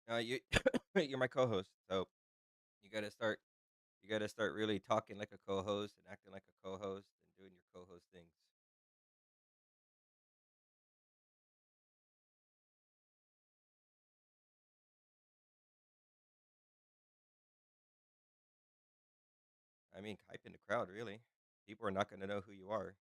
You you're my co-host, so you gotta start. You gotta start really talking like a co-host and acting like a co-host and doing your co-host things. I mean, hype in the crowd, really. People are not gonna know who you are.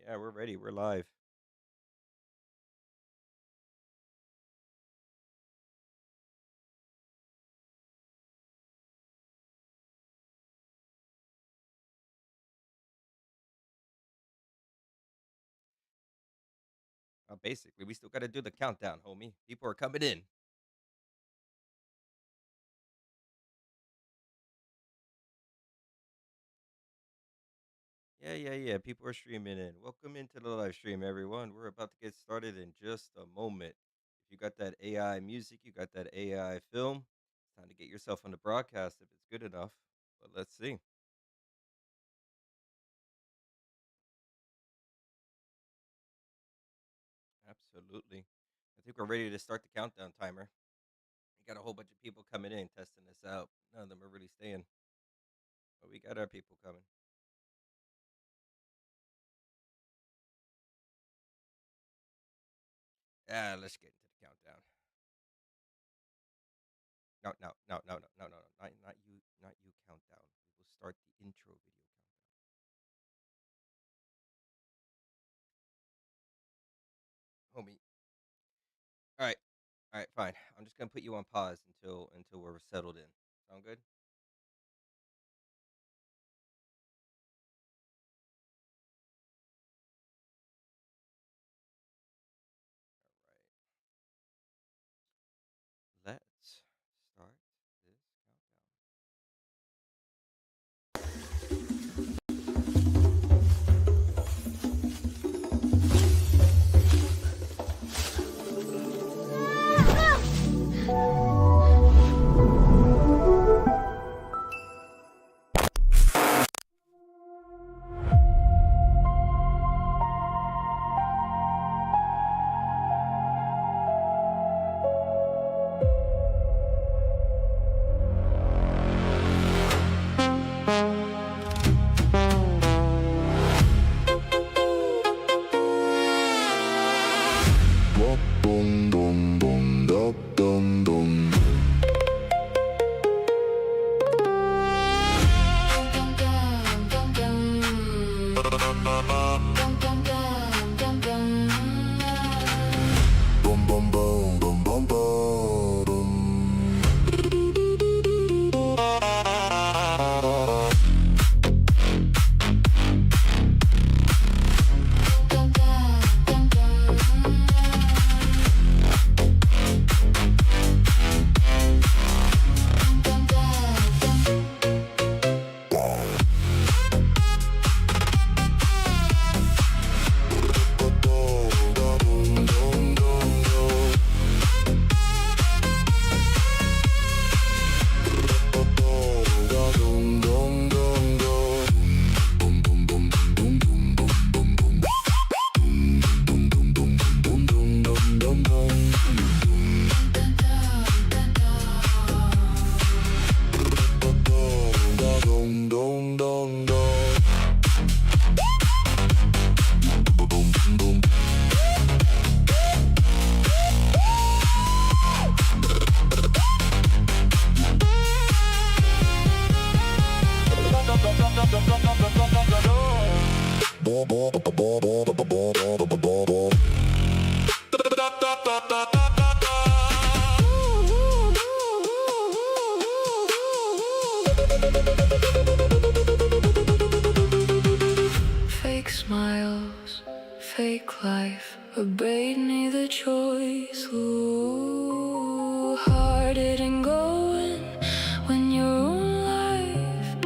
Yeah, we're ready. We're live. Basically, we still gotta do the countdown, homie. People are coming in. Yeah. People are streaming in. Welcome into the live stream, everyone. We're about to get started in just a moment. If you got that AI music, you got that AI film, it's time to get yourself on the broadcast if it's good enough. But let's see. Absolutely. I think we're ready to start the countdown timer. We got a whole bunch of people coming in testing this out. None of them are really staying, but we got our people coming. Yeah, let's get into the countdown. No, not you countdown. We will start the intro video countdown. Homie. All right. All right, fine. I'm just gonna put you on pause until we're settled in. Sound good? All right. Let's start this countdown. Dum dum dum dum dum. Bum bum bum bum bum bum. Fake smiles, fake life, obeyed me the choice. Ooh, hearted and going when your own life.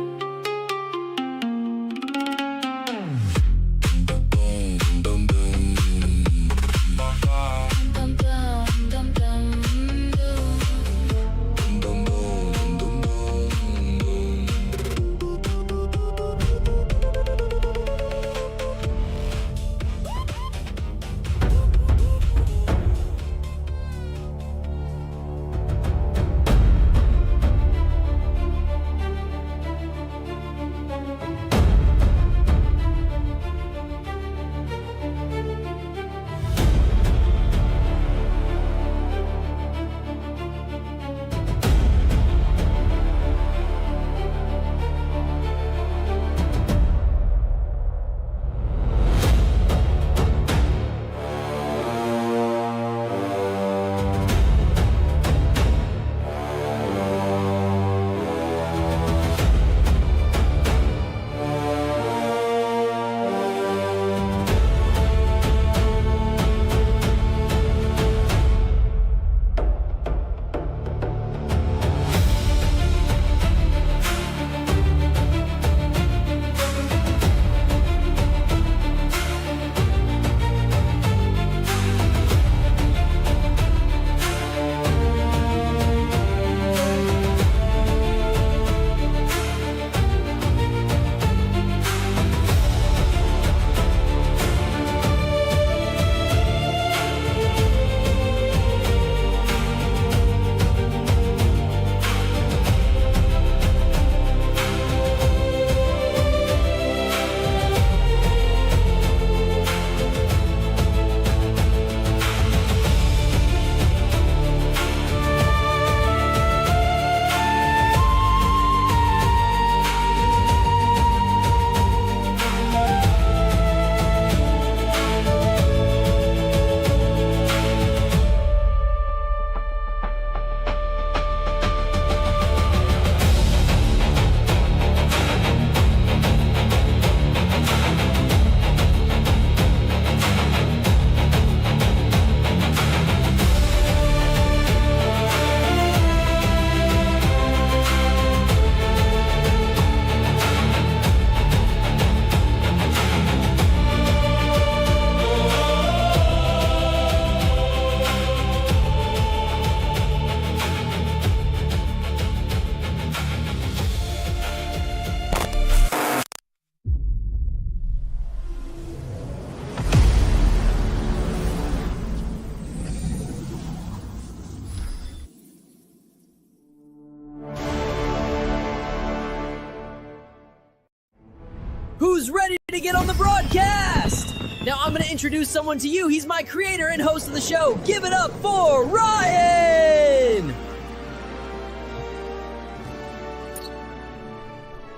who's ready to get on the broadcast? Now I'm going to introduce someone to you. He's my creator and host of the show. Give it up for Ryan!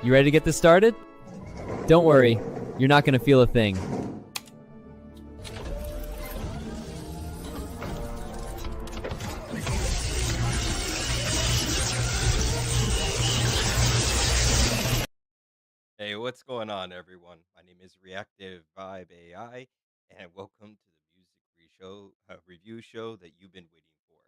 You ready to get this started? Don't worry, you're not going to feel a thing. Hey, what's going on, everyone? My name is Reactive Vibe AI, and welcome to the review show that you've been waiting for.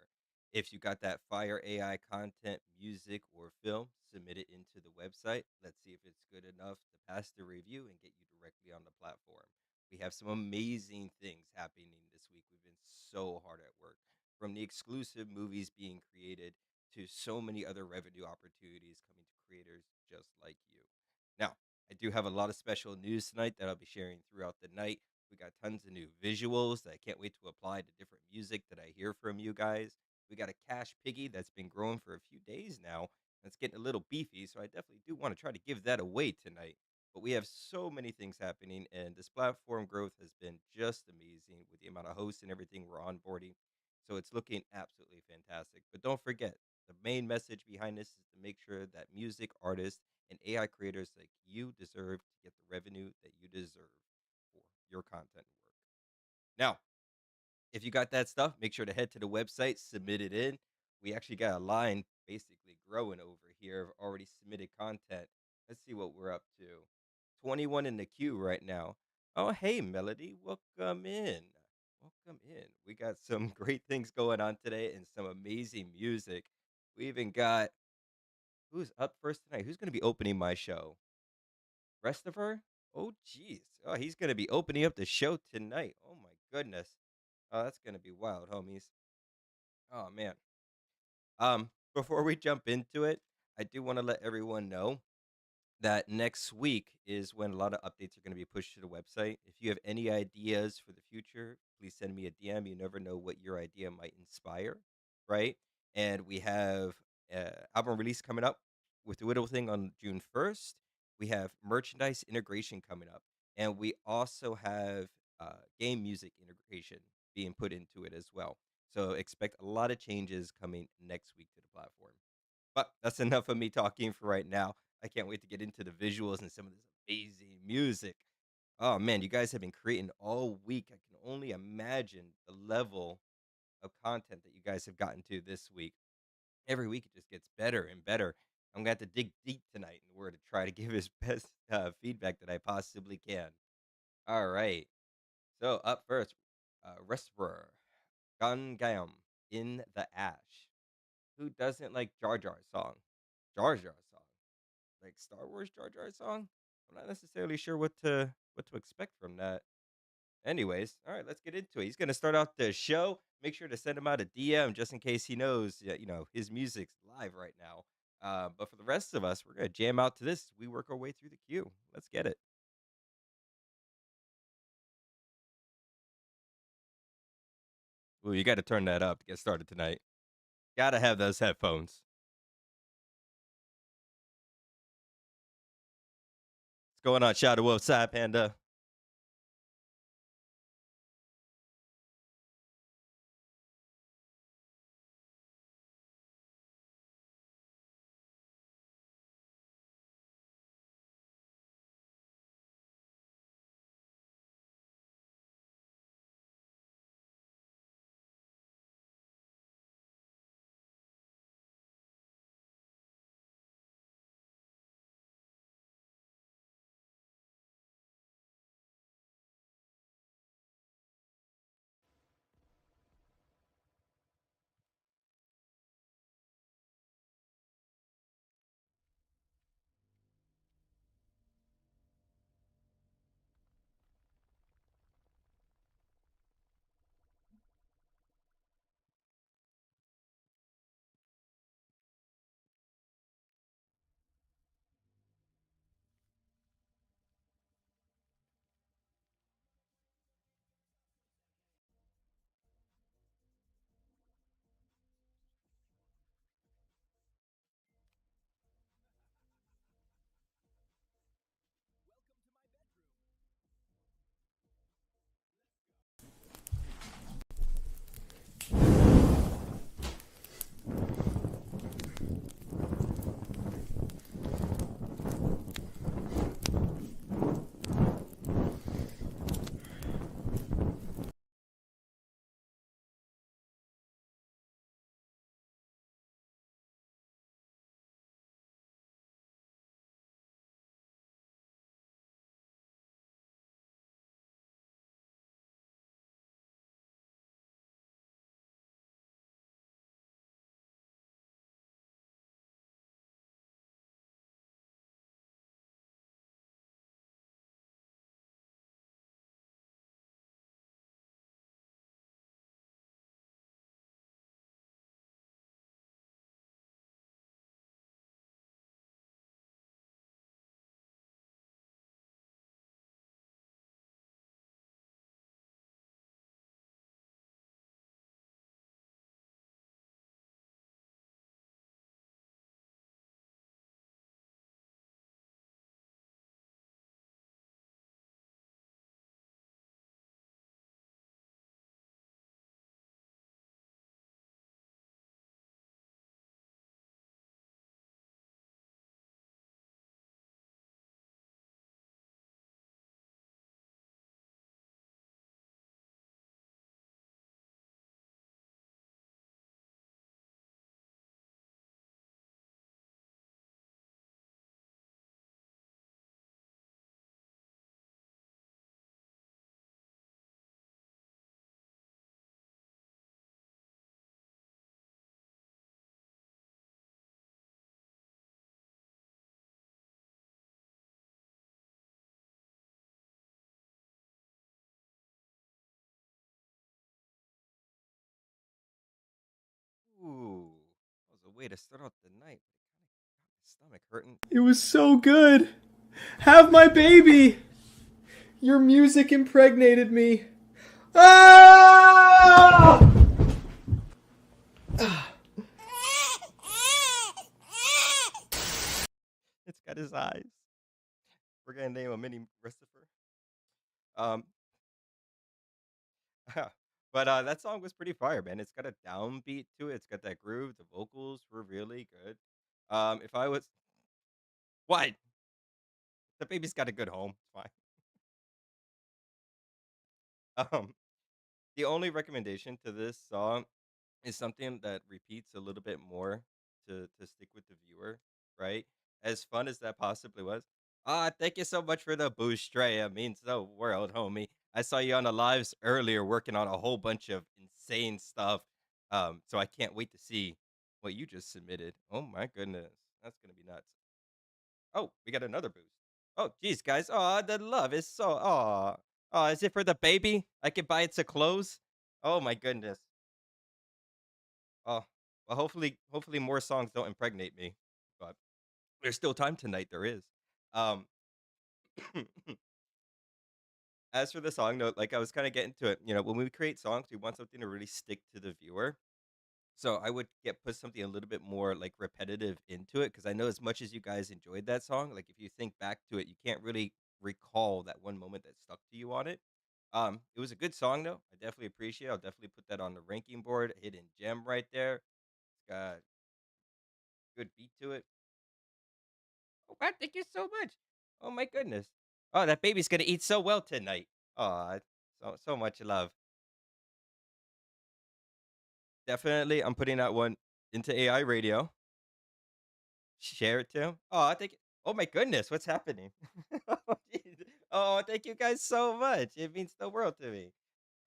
If you got that fire AI content, music, or film, submit it into the website. Let's see if it's good enough to pass the review and get you directly on the platform. We have some amazing things happening this week. We've been so hard at work, from the exclusive movies being created to so many other revenue opportunities coming to creators just like you. Now, I do have a lot of special news tonight that I'll be sharing throughout the night. We got tons of new visuals that I can't wait to apply to different music that I hear from you guys. We got a cash piggy that's been growing for a few days now. It's getting a little beefy, so I definitely do want to try to give that away tonight. But we have so many things happening, and this platform growth has been just amazing with the amount of hosts and everything we're onboarding. So it's looking absolutely fantastic. But don't forget, the main message behind this is to make sure that music artists and AI creators like you deserve to get the revenue that you deserve for your content work. Now, if you got that stuff, make sure to head to the website, submit it in. We actually got a line basically growing over here of already submitted content. Let's see what we're up to. 21 in the queue right now. Oh, hey, Melody, welcome in. Welcome in. We got some great things going on today and some amazing music. We even got who's up first tonight? Who's going to be opening my show? Rest of her? Oh, jeez. Oh, he's going to be opening up the show tonight. Oh, my goodness. Oh, that's going to be wild, homies. Oh, man. Before we jump into it, I do want to let everyone know that next week is when a lot of updates are going to be pushed to the website. If you have any ideas for the future, please send me a DM. You never know what your idea might inspire, right? And we have album release coming up with the Widow thing on June 1st. We have merchandise integration coming up, and we also have game music integration being put into it as well. So expect a lot of changes coming next week to the platform. But that's enough of me talking for right now. I can't wait to get into the visuals and some of this amazing music. Oh man, you guys have been creating all week. I can only imagine the level of content that you guys have gotten to this week. Every week it just gets better and better. I'm gonna have to dig deep tonight in order to try to give as best feedback that I possibly can. All right. So up first, Whisperer, Gungam in the Ash. Who doesn't like Jar Jar song? Jar Jar song. Like Star Wars Jar Jar song? I'm not necessarily sure what to expect from that. Anyways, all right, let's get into it. He's gonna start out the show. Make sure to send him out a DM just in case he knows, yeah, his music's live right now. But for the rest of us, we're gonna jam out to this. We work our way through the queue. Let's get it. Ooh, you got to turn that up to get started tonight. Gotta have those headphones. What's going on, Shadow Wolf Side Panda? way to start out the night. My stomach hurting. It was so good. Have my baby. Your music impregnated me. Ah! It's got his eyes. We're gonna name him Mini Christopher. Um, but that song was pretty fire, man. It's got a downbeat to it. It's got that groove. The vocals were really good. If I was what the baby's got a good home, it's fine. Um, the only recommendation to this song is something that repeats a little bit more to stick with the viewer, right? As fun as that possibly was. Ah, thank you so much for the boost, Trey. It means the world, homie. I saw you on the lives earlier working on a whole bunch of insane stuff. So I can't wait to see what you just submitted. Oh my goodness. That's gonna be nuts. Oh, we got another boost. Oh, geez, guys. Oh, the love is so oh, is it for the baby? I can buy it to clothes? Oh my goodness. Oh, well, hopefully more songs don't impregnate me, but there's still time tonight. There is. Um, as for the song note, like I was kind of getting to it. When we create songs, we want something to really stick to the viewer. So I would put something a little bit more like repetitive into it because I know as much as you guys enjoyed that song, like if you think back to it, you can't really recall that one moment that stuck to you on it. It was a good song though. I definitely appreciate it. I'll definitely put that on the ranking board. Hidden gem right there. It's got good beat to it. Oh, wow, thank you so much. Oh my goodness. Oh, that baby's gonna eat so well tonight. Oh, so much love. Definitely, I'm putting that one into AI radio. Share it to him. Oh, I think. Oh my goodness, what's happening? Oh, jeez. Oh, thank you guys so much. It means the world to me.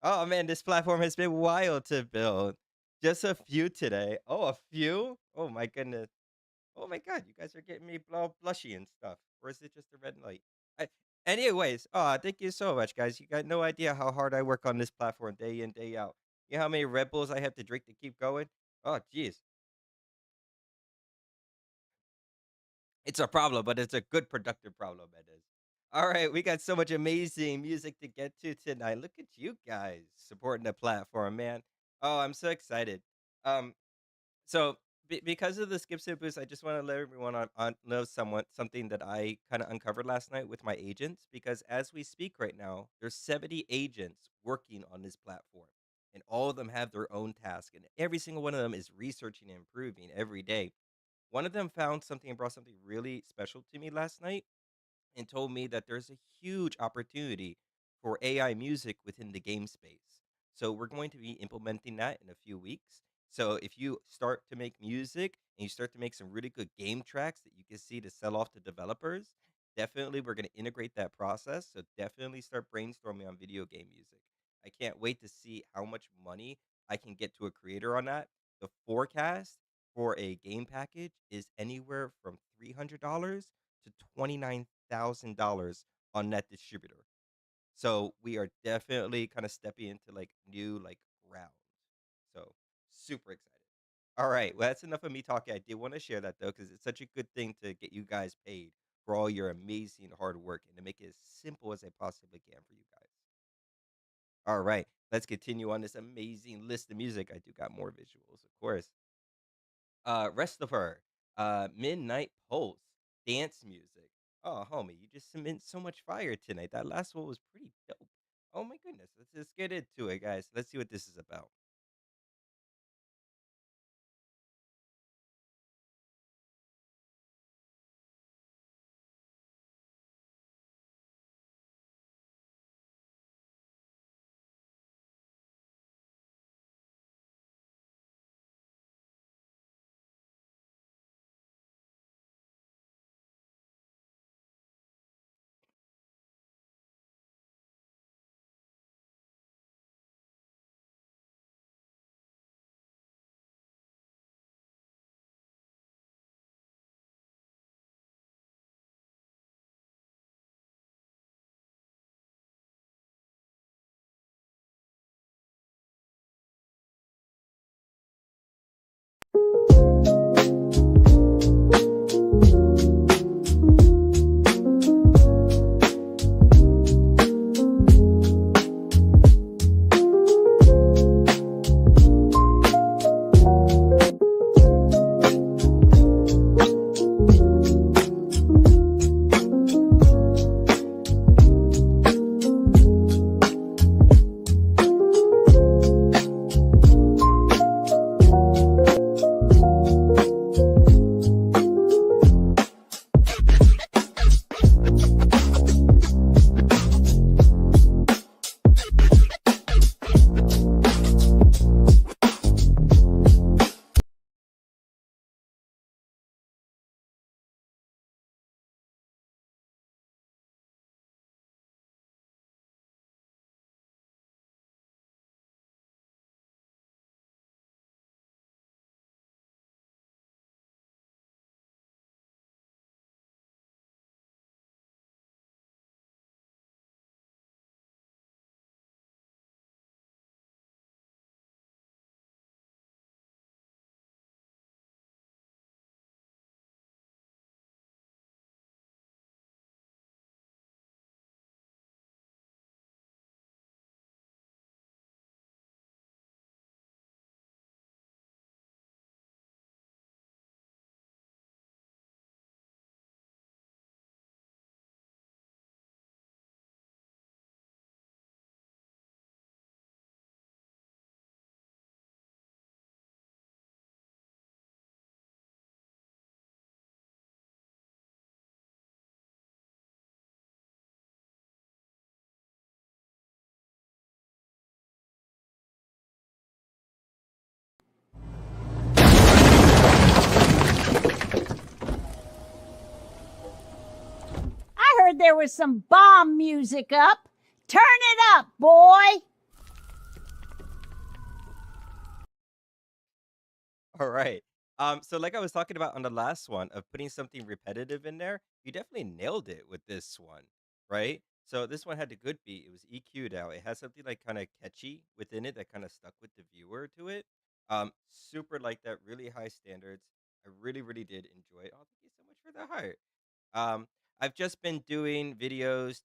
Oh man, this platform has been wild to build. Just a few today. Oh, a few? Oh my goodness. Oh my god, you guys are getting me blushy and stuff. Or is it just a red light? I, anyways, thank you so much, guys. You got no idea how hard I work on this platform day in, day out. You know how many Red Bulls I have to drink to keep going? Oh, jeez. It's a problem, but it's a good productive problem, it is. All right, we got so much amazing music to get to tonight. Look at you guys supporting the platform, man. Oh, I'm so excited. Um, So, because of the skips and boosts, I just want to let everyone on know something that I kind of uncovered last night with my agents. Because as we speak right now, there's 70 agents working on this platform, and all of them have their own task, and every single one of them is researching and improving every day. One of them found something and brought something really special to me last night and told me that there's a huge opportunity for AI music within the game space. So we're going to be implementing that in a few weeks. So if you start to make music and you start to make some really good game tracks that you can see to sell off to developers, definitely we're going to integrate that process. So definitely start brainstorming on video game music. I can't wait to see how much money I can get to a creator on that. The forecast for a game package is anywhere from $300 to $29,000 on that distributor. So we are definitely kind of stepping into like new like ground. So super excited. All right, well that's enough of me talking. I did want to share that though because it's such a good thing to get you guys paid for all your amazing hard work and to make it as simple as I possibly can for you guys. All right, let's continue on this amazing list of music. I do got more visuals, of course. Rest of her, Midnight Pulse, dance music. Oh, homie, you just submit so much fire tonight. That last one was pretty dope. Oh my goodness, let's just get into it, guys. Let's see what this is about. there was some bomb music up. Turn it up, boy. All right. So like I was talking about on the last one of putting something repetitive in there, you definitely nailed it with this one, right? So this one had a good beat. It was EQ'd out. It had something like kind of catchy within it that kind of stuck with the viewer to it. Super like that, really high standards. I really, really did enjoy it. Oh, thank you so much for the heart. Um, I've just been doing videos,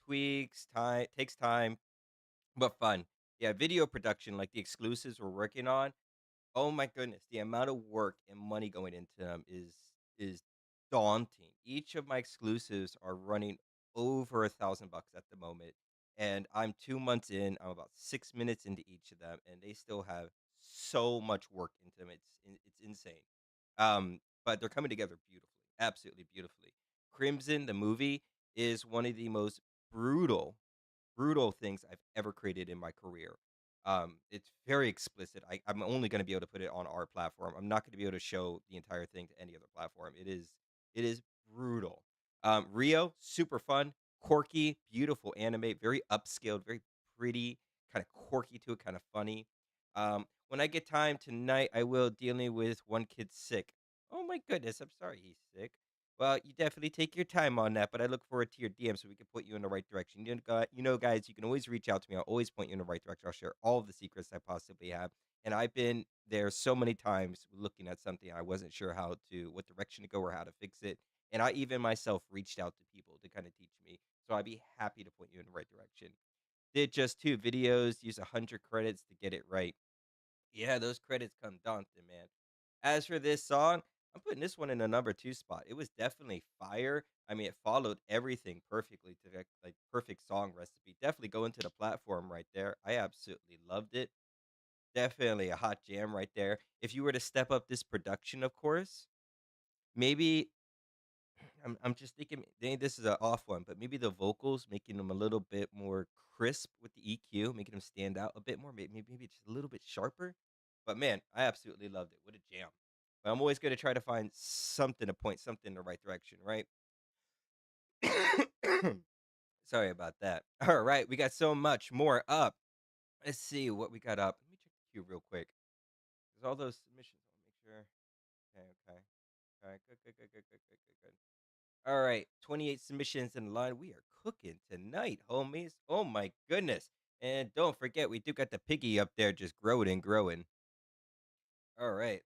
tweaks, time takes time, but fun. Yeah, video production, like the exclusives we're working on. Oh my goodness, the amount of work and money going into them is daunting. Each of my exclusives are running over $1,000 at the moment, and I'm 2 months in. I'm about 6 minutes into each of them, and they still have so much work into them. It's insane. But they're coming together beautifully, absolutely beautifully. Crimson, the movie, is one of the most brutal things I've ever created in my career. It's very explicit. I'm only going to be able to put it on our platform. I'm not going to be able to show the entire thing to any other platform. It is brutal. Rio, super fun, quirky, beautiful anime, very upscaled, very pretty, kind of quirky to it, kind of funny. When I get time tonight, I will dealing with one kid sick. Oh my goodness, I'm sorry he's sick. Well, you definitely take your time on that, but I look forward to your DM so we can put you in the right direction. Guys, you can always reach out to me. I'll always point you in the right direction. I'll share all of the secrets I possibly have. And I've been there so many times looking at something I wasn't sure what direction to go or how to fix it. And I even myself reached out to people to kind of teach me. So I'd be happy to point you in the right direction. Did just 2 videos, use 100 credits to get it right. Yeah, those credits come daunting, man. As for this song, I'm putting this one in the number 2 spot. It was definitely fire. I mean, it followed everything perfectly to the like perfect song recipe. Definitely go into the platform right there. I absolutely loved it. Definitely a hot jam right there. If you were to step up this production, of course, maybe I'm just thinking maybe this is an off one, but maybe the vocals making them a little bit more crisp with the EQ, making them stand out a bit more, maybe just a little bit sharper. But man, I absolutely loved it. What a jam. But I'm always going to try to find something to point something in the right direction, right? Sorry about that. All right, we got so much more up. Let's see what we got up. Let me check the queue real quick. There's all those submissions. I'll make sure. Okay, okay. All right, good, good, good, good, good, good, good, good. All right, 28 submissions in line. We are cooking tonight, homies. Oh my goodness. And don't forget, we do got the piggy up there just growing and growing. All right.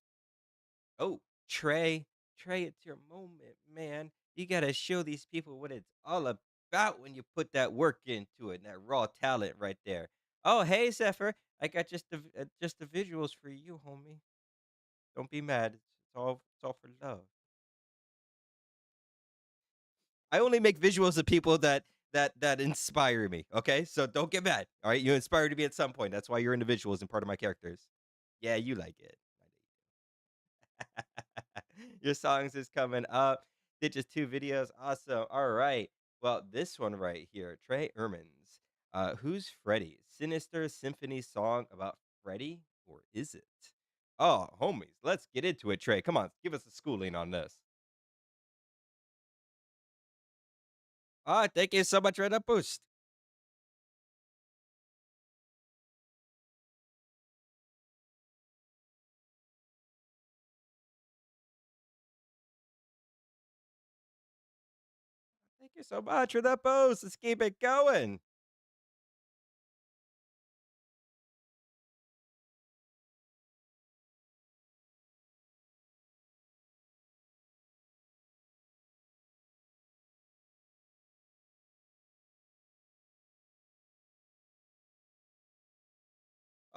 Oh, Trey. Trey, it's your moment, man. You got to show these people what it's all about when you put that work into it, and that raw talent right there. Oh, hey, Zephyr. I got just the visuals for you, homie. Don't be mad. It's all for love. I only make visuals of people that inspire me. Okay, so don't get mad. All right, you inspired me at some point. That's why you're individuals and part of my characters. Yeah, you like it. Your songs is coming up. Did just 2 videos. Awesome. All right. Well, this one right here, Trey Ermans. Who's Freddy? Sinister Symphony song about Freddy, or is it? Oh, homies, let's get into it, Trey. Come on, give us a schooling on this. Ah, thank you so much for the boost. Thank you so much for that boost. Let's keep it going.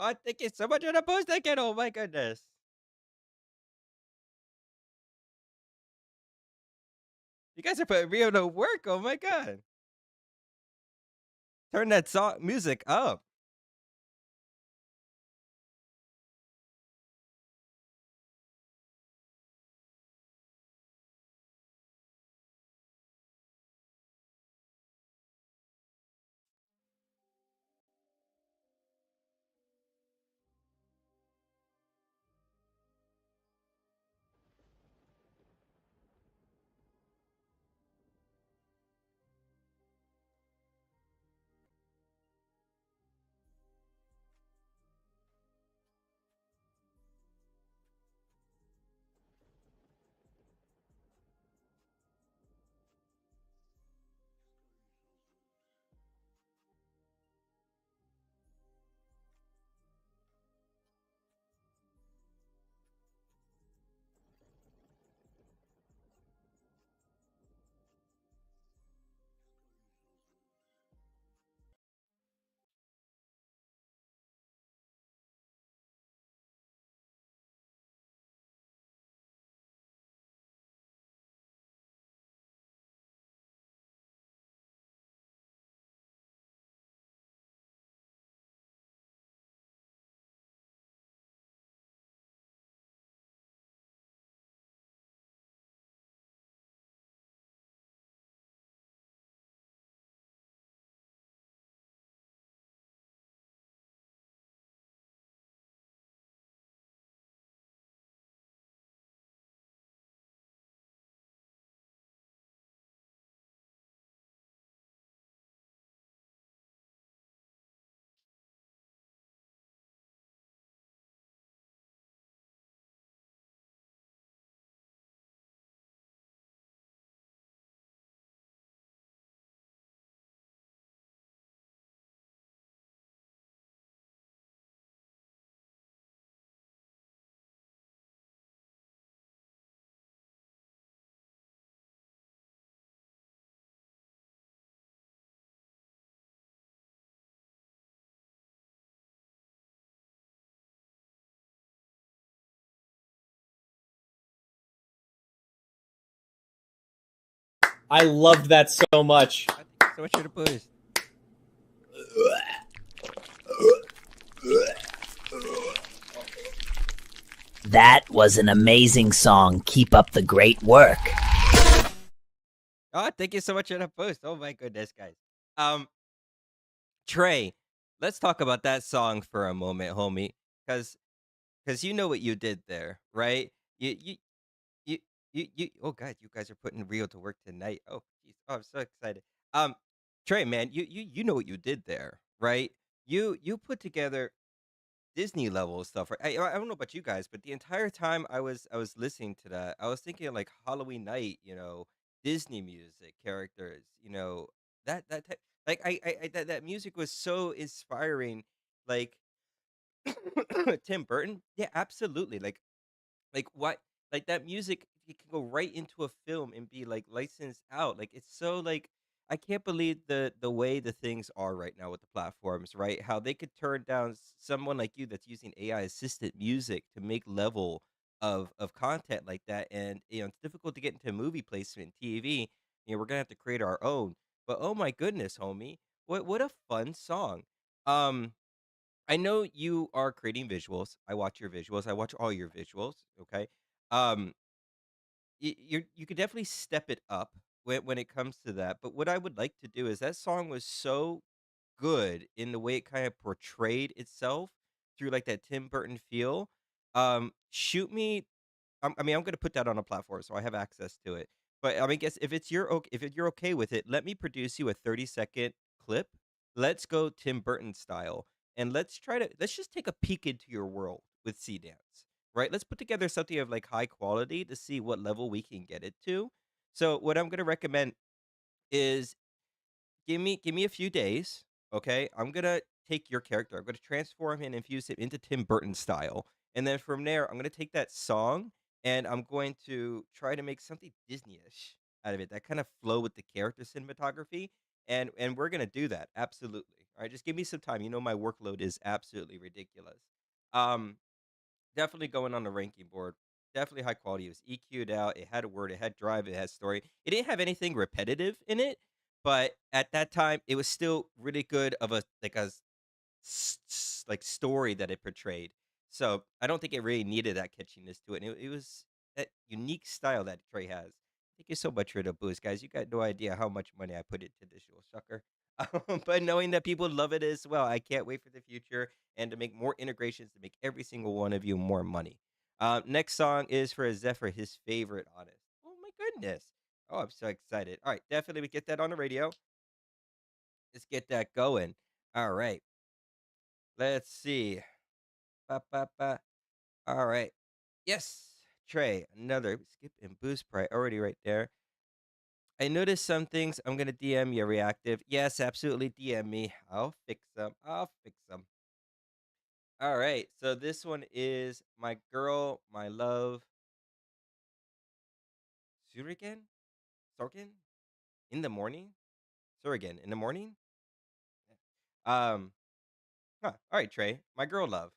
Oh, thank you so much for the boost again. Oh my goodness. You guys are putting real to work. Oh my god. Turn that song music up. I loved that so much. I thank you so much for the boost. That was an amazing song. Keep up the great work. Oh, thank you so much for the boost. Oh my goodness, guys. Um, Trey, let's talk about that song for a moment, homie, because you know what you did there, right? You you oh god, you guys are putting Rio to work tonight. Oh jeez. Oh, I'm so excited. Um Trey, man, you know what you did there, right? You put together Disney level stuff, right? I don't know about you guys, but the entire time I was listening to that, I was thinking of, like, Halloween night, Disney music characters, that type, like that music was so inspiring, like Tim Burton. Yeah, absolutely. Like what, like that music, it can go right into a film and be like licensed out. Like it's so like, I can't believe the way the things are right now with the platforms, right? How they could turn down someone like you that's using AI assisted music to make level of content like that. And it's difficult to get into movie placement, TV. We're gonna have to create our own. But oh my goodness, homie, what a fun song. Um I know you are creating visuals. I watch your visuals. I watch all your visuals. Okay. Um, you could definitely step it up when it comes to that. But what I would like to do is, that song was so good in the way it kind of portrayed itself through like that Tim Burton feel. Shoot me, I mean, I'm gonna put that on a platform, so I have access to it. But I mean, guess if you're okay with it, let me produce you a 30-second clip. Let's go Tim Burton style, and let's just take a peek into your world with Sea Dance, right? Let's put together something of like high quality to see what level we can get it to. So what I'm gonna recommend is, give me a few days, okay? I'm gonna take your character. I'm gonna transform him and infuse him into Tim Burton style, and then from there, I'm gonna take that song and I'm going to try to make something Disney-ish out of it that kind of flow with the character cinematography, and we're gonna do that absolutely. All right, just give me some time. You know my workload is absolutely ridiculous. Um, Definitely going on the ranking board. Definitely high quality. It was EQ'd out. It had a word. It had drive. It had story. It didn't have anything repetitive in it, but at that time, it was still really good of a like a like story that it portrayed. So I don't think it really needed that catchiness to it. And it was that unique style that Trey has. Thank you so much for the boost, guys. You got no idea how much money I put into this show, sucker. But knowing that people love it as well, I can't wait for the future and to make more integrations to make every single one of you more money. Next song is for Zephyr, his favorite artist. Oh my goodness. Oh, I'm so excited. All right, definitely we get that on the radio. Let's get that going. All right. Let's see. Ba, ba, ba. All right. Yes, Trey, another skip and boost priority right there. I noticed some things. I'm gonna DM you reactive. Yes, absolutely. DM me. I'll fix them. I'll fix them. All right. So this one is my girl, my love, Surigan, Sorkin, in the morning. Surigan in the morning. Um. Huh. All right, Trey, my girl, love.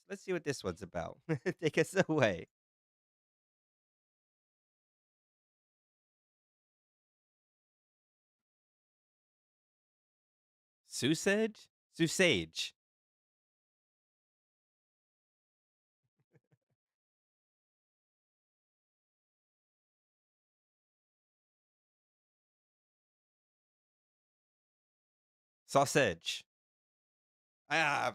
Let's see what this one's about. Take us away. Susage, Susage, sausage. Ah,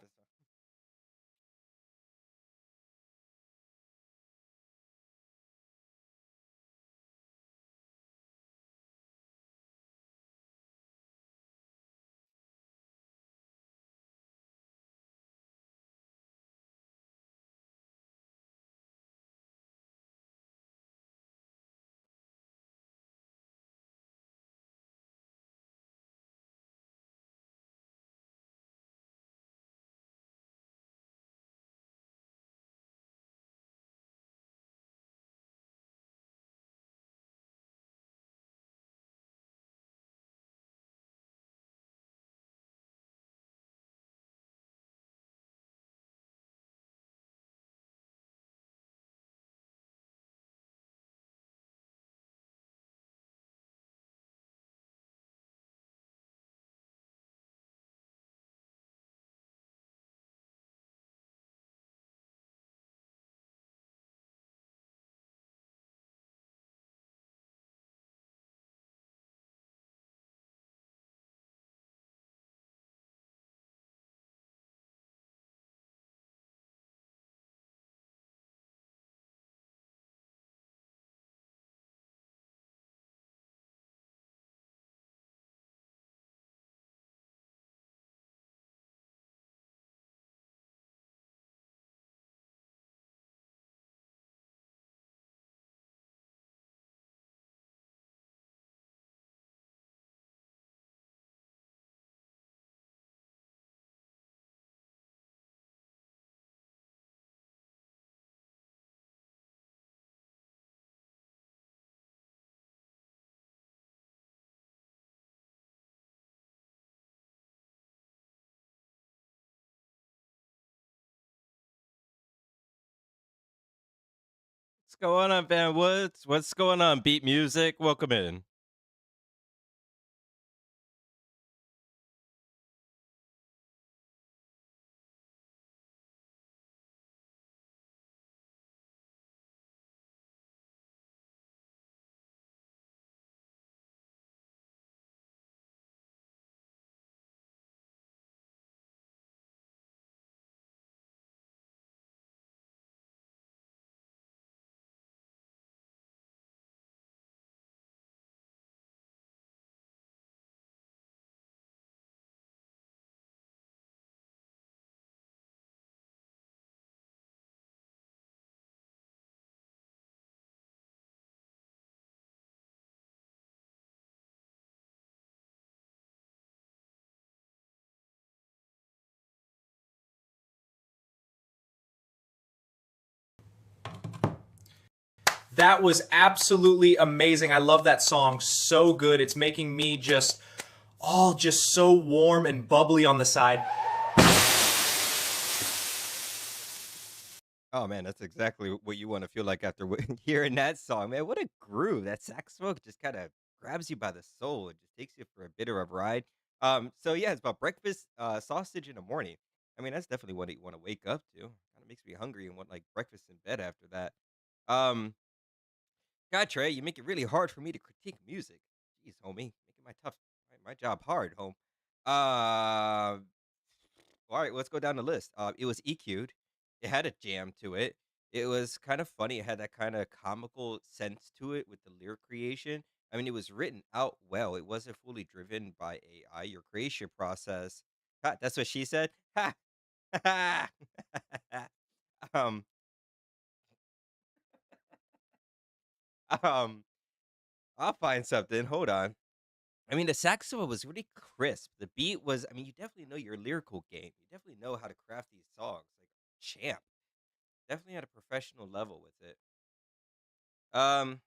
What's going on, Van Woods? What's going on, Beat Music? Welcome in. That was absolutely amazing. I love that song. So good. It's making me just all just so warm and bubbly on the side. Oh man, that's exactly what you want to feel like after hearing that song, man. What a groove! That saxophone just kind of grabs you by the soul. It just takes you for a bit of a ride. So yeah, it's about breakfast, sausage in the morning. I mean, that's definitely what you want to wake up to. Kind of makes me hungry and want like breakfast in bed after that. Um, God, Trey, you make it really hard for me to critique music. Jeez, homie, making my job hard, home. Uh, all right, let's go down the list. It was EQ'd. It had a jam to it. It was kind of funny. It had that kind of comical sense to it with the lyric creation. I mean, it was written out well. It wasn't fully driven by AI. Your creation process. Ha, that's what she said. Ha. um. Um. I'll find something. Hold on. I mean, the saxophone was really crisp. The beat was. I mean, you definitely know your lyrical game. You definitely know how to craft these songs like a champ. Definitely at a professional level with it. Um,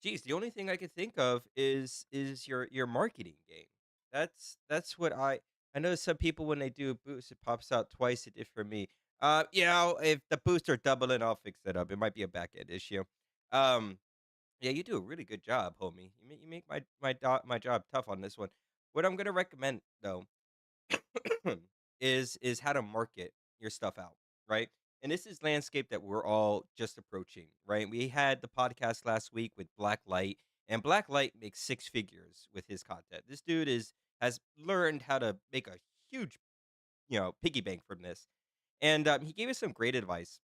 geez, the only thing I could think of is your marketing game. That's what I know some people when they do a boost, it pops out twice. It did for me. If the boosts are doubling, I'll fix that up. It might be a back end issue. Um, yeah, you do a really good job, homie. You make my job tough on this one. What I'm gonna recommend though is how to market your stuff out, right? And this is landscape that we're all just approaching, right? We had the podcast last week with Black Light, and Black Light makes six figures with his content. This dude has learned how to make a huge, piggy bank from this, and he gave us some great advice.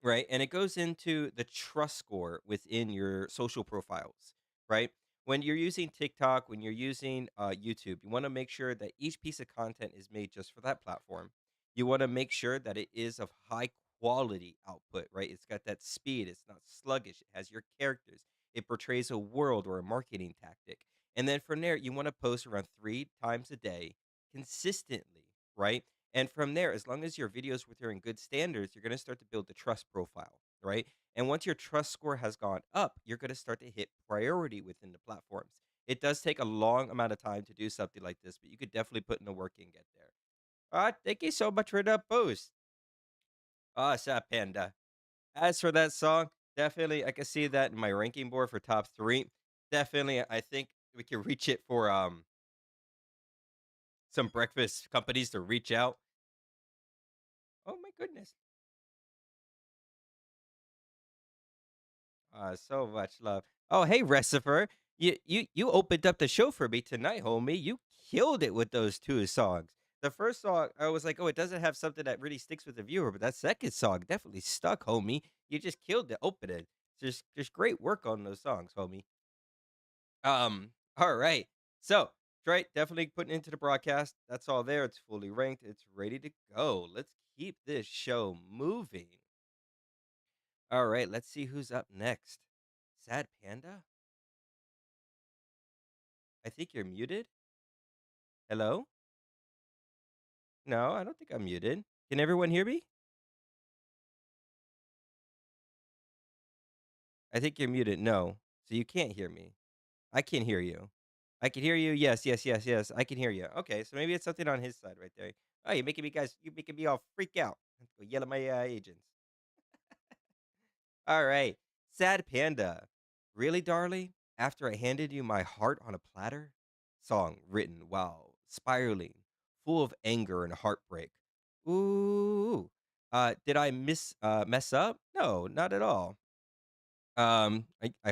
Right, and it goes into the trust score within your social profiles, right? When you're using TikTok, when you're using YouTube, you want to make sure that each piece of content is made just for that platform. You want to make sure that it is of high quality output, right? It's got that speed, it's not sluggish, it has your characters, it portrays a world or a marketing tactic. And then from there, you want to post around 3 times a day consistently, right? And from there, as long as your videos with are in good standards, you're going to start to build the trust profile, right? And once your trust score has gone up, you're going to start to hit priority within the platforms. It does take a long amount of time to do something like this, but you could definitely put in the work and get there. Thank you so much for that boost. Sap Panda. As for that song, definitely I can see that in my ranking board for top three. Definitely, I think we can reach it for some breakfast companies to reach out. Oh my goodness. So much love. Oh, hey, Recifer. You opened up the show for me tonight, homie. You killed it with those two songs. The first song, I was like, oh, it doesn't have something that really sticks with the viewer, but that second song definitely stuck, homie. You just killed the opening. Just great work on those songs, homie. All right. So, Trey, definitely putting into the broadcast. That's all there. It's fully ranked. It's ready to go. Let's keep this show moving. All right, let's see who's up next. Sad Panda? I think you're muted. Hello? No, I don't think I'm muted. Can everyone hear me? I think you're muted. No. So you can't hear me. I can hear you. I can hear you. Yes, yes, yes, yes. I can hear you. Okay, so maybe it's something on his side right there. Oh, you're making me all freak out. Go yell at my agents. All right. Sad Panda. Really, darling? After I handed you my heart on a platter? Song written while spiraling, full of anger and heartbreak. Ooh. Did I mess up? No, not at all. I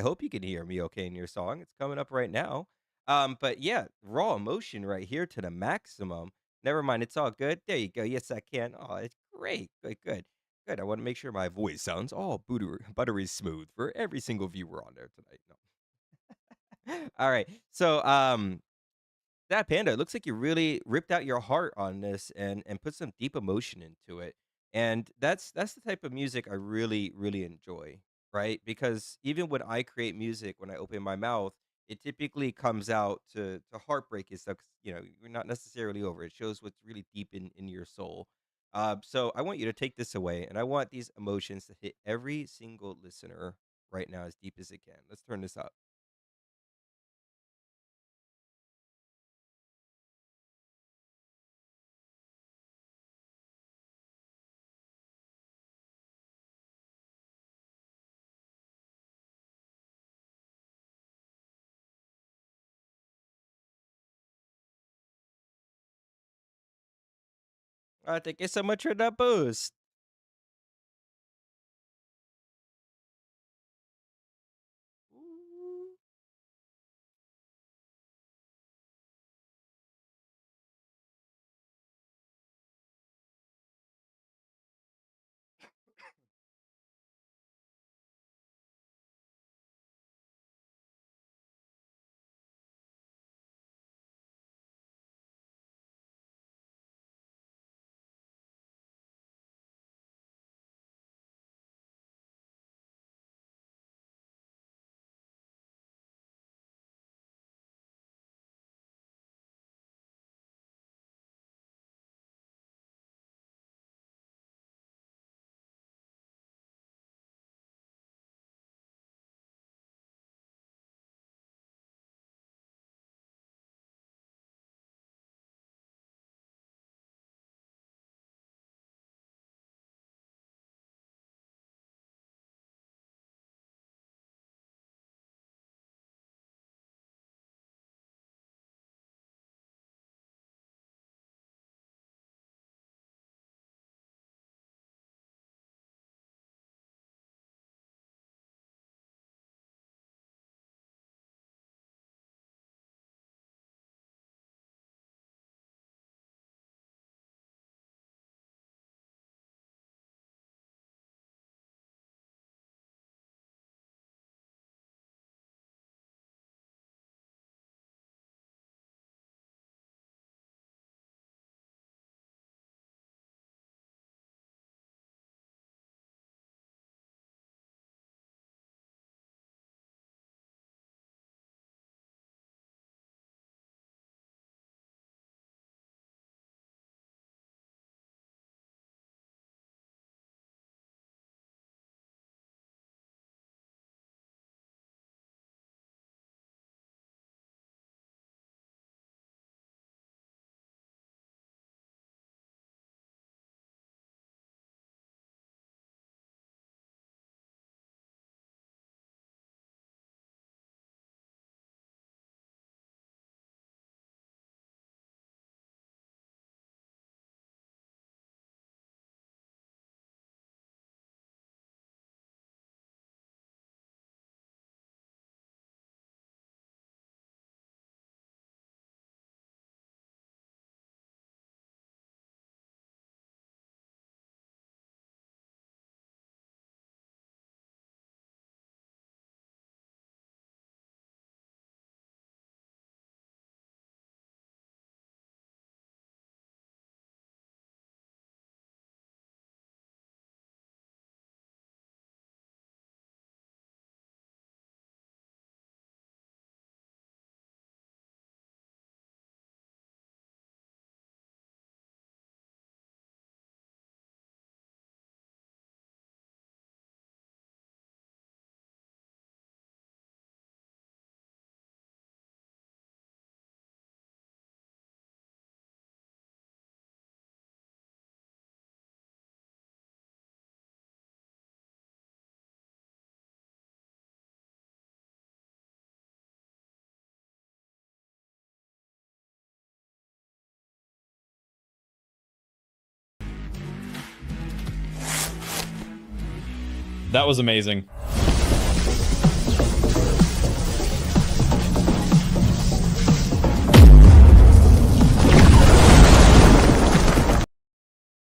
hope you can hear me okay in your song. It's coming up right now. But yeah, raw emotion right here to the maximum. Never mind, it's all good. There you go. Yes, I can. Oh, it's great. Good, good, good. I want to make sure my voice sounds all buttery smooth for every single viewer on there tonight. No. All right. So, that panda, it looks like you really ripped out your heart on this and put some deep emotion into it. And that's the type of music I really enjoy, right? Because even when I create music, when I open my mouth, it typically comes out to heartbreak and stuff. 'Cause, you're not necessarily over. It shows what's really deep in your soul. So I want you to take this away, and I want these emotions to hit every single listener right now as deep as it can. Let's turn this up. Thank you so much for that boost. Ooh. That was amazing.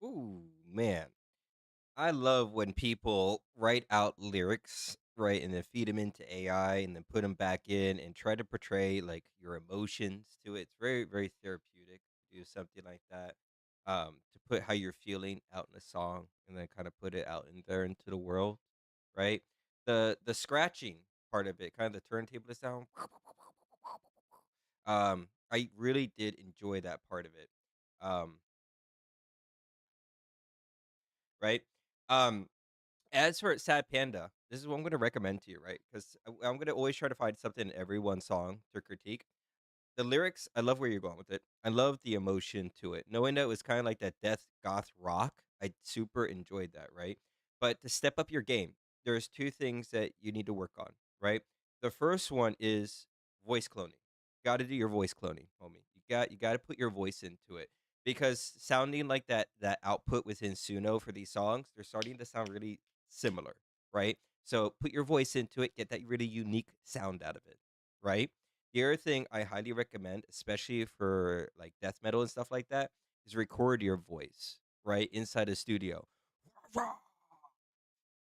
Ooh, man. I love when people write out lyrics, right, and then feed them into AI and then put them back in and try to portray like your emotions to it. It's very, very therapeutic to do something like that. To put how you're feeling out in a song and then kind of put it out in there into the world, right? The scratching part of it, kind of the turntable sound. I really did enjoy that part of it. Um, right? Um, As for Sad Panda, this is what I'm gonna recommend to you, right? Because I'm gonna always try to find something in every one song to critique. The lyrics, I love where you're going with it. I love the emotion to it. Knowing that it was kind of like that death goth rock, I super enjoyed that, right? But to step up your game, there's two things that you need to work on, right? The first one is voice cloning. Got to do your voice cloning, homie. You got to put your voice into it because sounding like that output within Suno for these songs, they're starting to sound really similar, right? So put your voice into it, get that really unique sound out of it, right? The other thing I highly recommend, especially for like death metal and stuff like that, is record your voice right inside a studio.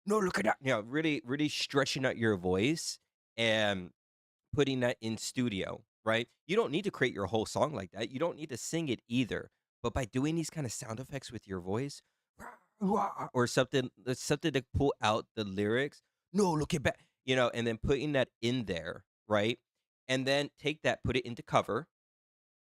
No, look at that. Really, really stretching out your voice and putting that in studio, right? You don't need to create your whole song like that. You don't need to sing it either. But by doing these kind of sound effects with your voice, or something to pull out the lyrics. No, look at back, and then putting that in there, right? And then take that, put it into cover,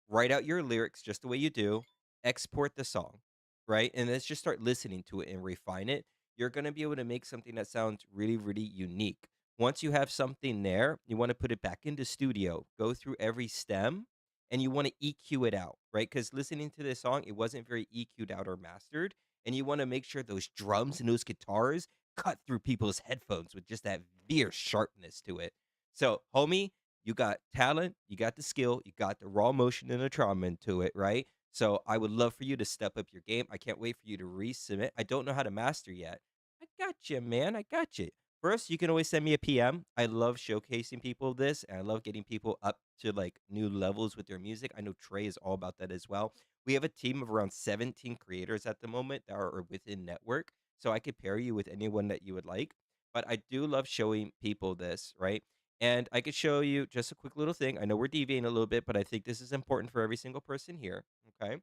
write out your lyrics just the way you do, export the song, right? And let's just start listening to it and refine it. You're going to be able to make something that sounds really, really unique. Once you have something there, you want to put it back into studio, go through every stem, and you want to EQ it out, right? Because listening to this song, it wasn't very EQ'd out or mastered. And you want to make sure those drums and those guitars cut through people's headphones with just that fierce sharpness to it. So, homie, you got talent, you got the skill, you got the raw emotion and the trauma into it, right? So I would love for you to step up your game. I can't wait for you to resubmit. I don't know how to master yet. I got you, man. I got you. First, you can always send me a PM. I love showcasing people this, and I love getting people up to like new levels with their music. I know Trey is all about that as well. We have a team of around 17 creators at the moment that are within network, so I could pair you with anyone that you would like. But I do love showing people this, right? And I could show you just a quick little thing. I know we're deviating a little bit, but I think this is important for every single person here. Okay.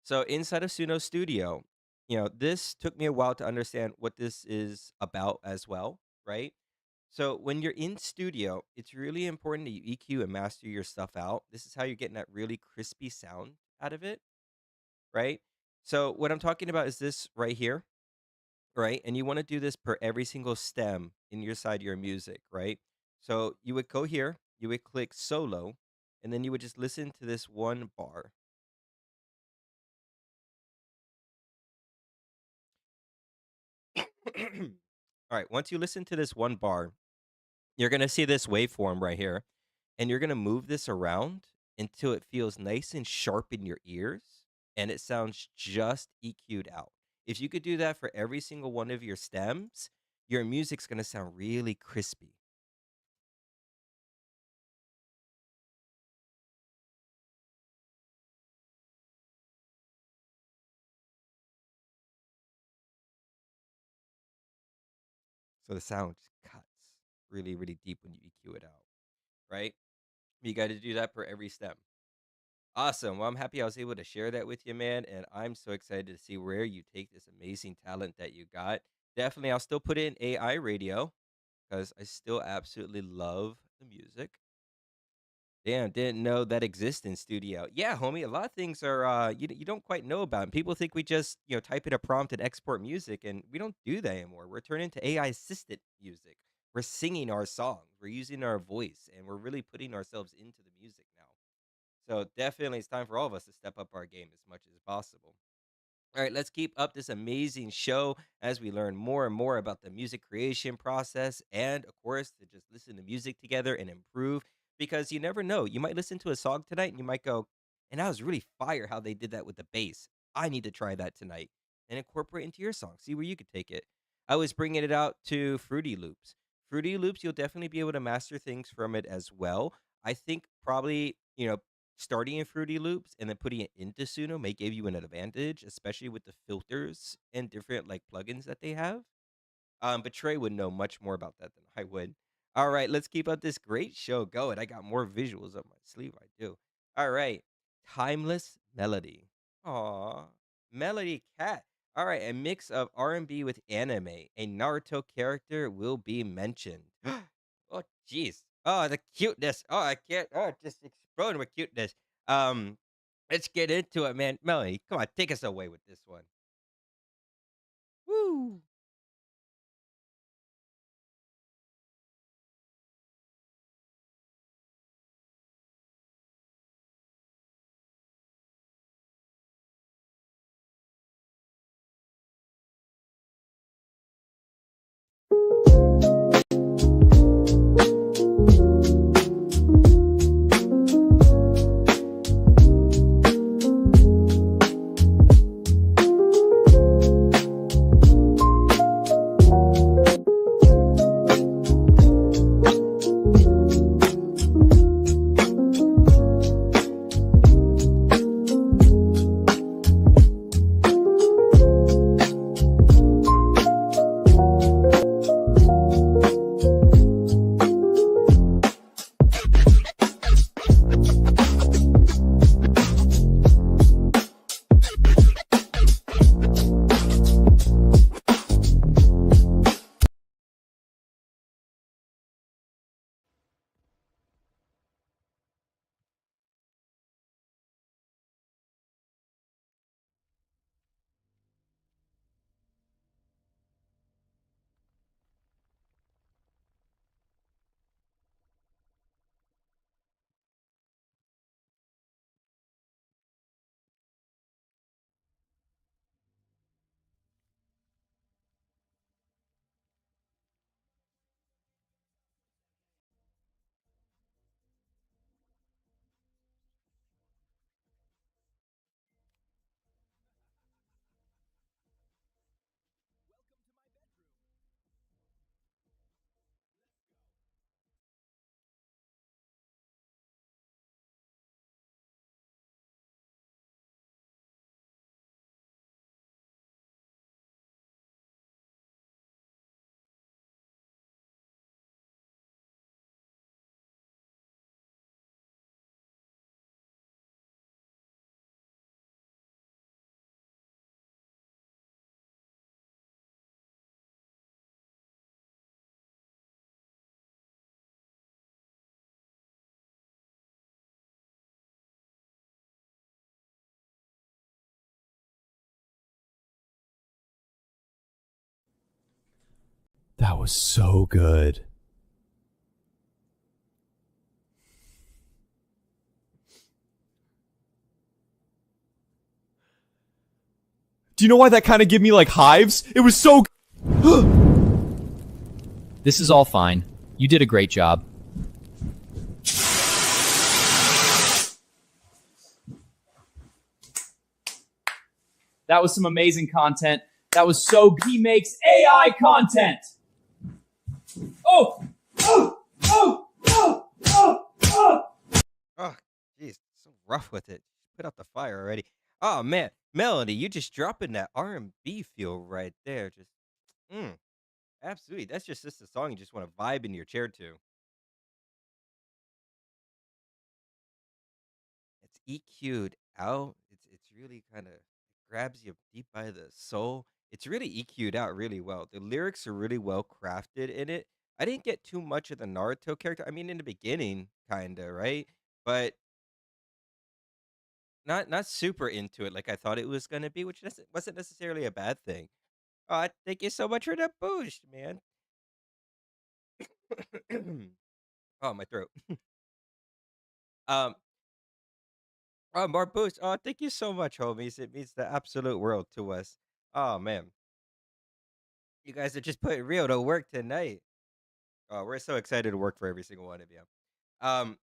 So inside of Suno Studio, this took me a while to understand what this is about as well, right? So when you're in studio, it's really important that you EQ and master your stuff out. This is how you're getting that really crispy sound out of it, right? So what I'm talking about is this right here, right? And you want to do this per every single stem in your side of your music, right? So you would go here, you would click solo, and then you would just listen to this one bar. All right, once you listen to this one bar, you're going to see this waveform right here, and you're going to move this around until it feels nice and sharp in your ears and it sounds just EQ'd out. If you could do that for every single one of your stems, your music's going to sound really crispy. So the sound just cuts really, really deep when you EQ it out, right? You got to do that for every stem. Awesome. Well, I'm happy I was able to share that with you, man. And I'm so excited to see where you take this amazing talent that you got. Definitely, I'll still put it in AI radio because I still absolutely love the music. Damn, didn't know that exists in studio. Yeah, homie, a lot of things are you don't quite know about. 'Em. People think we just type in a prompt and export music, and we don't do that anymore. We're turning to AI assisted music. We're singing our songs. We're using our voice, and we're really putting ourselves into the music now. So definitely, it's time for all of us to step up our game as much as possible. All right, let's keep up this amazing show as we learn more and more about the music creation process and, of course, to just listen to music together and improve because you never know. You might listen to a song tonight and you might go, and that was really fire how they did that with the bass. I need to try that tonight and incorporate into your song. See where you could take it. I was bringing it out to Fruity Loops. Fruity Loops, you'll definitely be able to master things from it as well. I think probably, starting in Fruity Loops and then putting it into Suno may give you an advantage, especially with the filters and different like plugins that they have. But Trey would know much more about that than I would. All right, let's keep up this great show going. I got more visuals up my sleeve. I do. All right, timeless melody. Aw, melody cat. All right, a mix of R&B with anime. A Naruto character will be mentioned. Oh, jeez. Oh, the cuteness. Oh, I can't. Oh, just exploding with cuteness. Um, let's get into it, man. Melody, come on, take us away with this one. Woo! That was so good. Do you know why that kind of gave me like hives? It was so. This is all fine. You did a great job. That was some amazing content. That was so. He makes AI content. Oh! Oh! Oh! Oh! Oh! Oh! Oh, jeez, so rough with it. Put out the fire already. Oh man, Melody, you just dropping that R&B feel right there. Just, mm, absolutely. That's just a song you just want to vibe in your chair to. It's EQ'd out. It's really kind of grabs you deep by the soul. It's really EQ'd out really well. The lyrics are really well crafted in it. I didn't get too much of the Naruto character. I mean, in the beginning, kinda, right? But not super into it like I thought it was gonna be, which wasn't necessarily a bad thing. Thank you so much for that boost, man. Oh, my throat. Um, more boost. Oh, thank you so much, homies. It means the absolute world to us. Oh man, you guys are just putting real to work tonight. Oh, we're so excited to work for every single one of you. Um,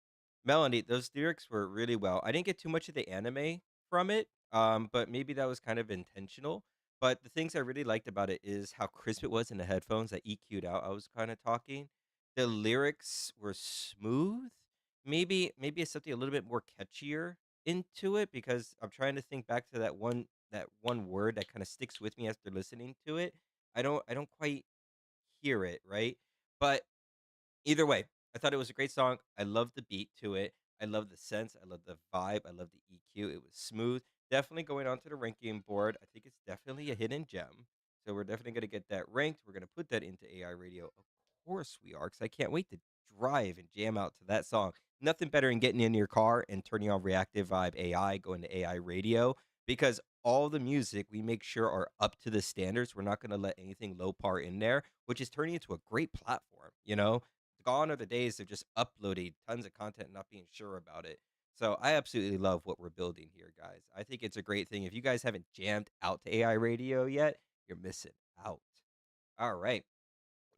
Melanie, those lyrics were really well. I didn't get too much of the anime from it, but maybe that was kind of intentional. But the things I really liked about it is how crisp it was in the headphones that EQ'd out. I was kind of talking. The lyrics were smooth. Maybe it's something a little bit more catchier into it because I'm trying to think back to that one word that kind of sticks with me after listening to it. I don't quite hear it, right? But either way, I thought it was a great song. I love the beat to it. I love the sense. I love the vibe. I love the EQ. It was smooth. Definitely going onto the ranking board. I think it's definitely a hidden gem. So we're definitely going to get that ranked. We're going to put that into AI radio. Of course we are, because I can't wait to drive and jam out to that song. Nothing better than getting in your car and turning on Reactive Vibe AI, going to AI radio, because all the music we make sure are up to the standards. We're not going to let anything low par in there, which is turning into a great platform, gone are the days of just uploading tons of content and not being sure about it. So I absolutely love what we're building here, guys. I think it's a great thing. If you guys haven't jammed out to AI radio yet, you're missing out. All right.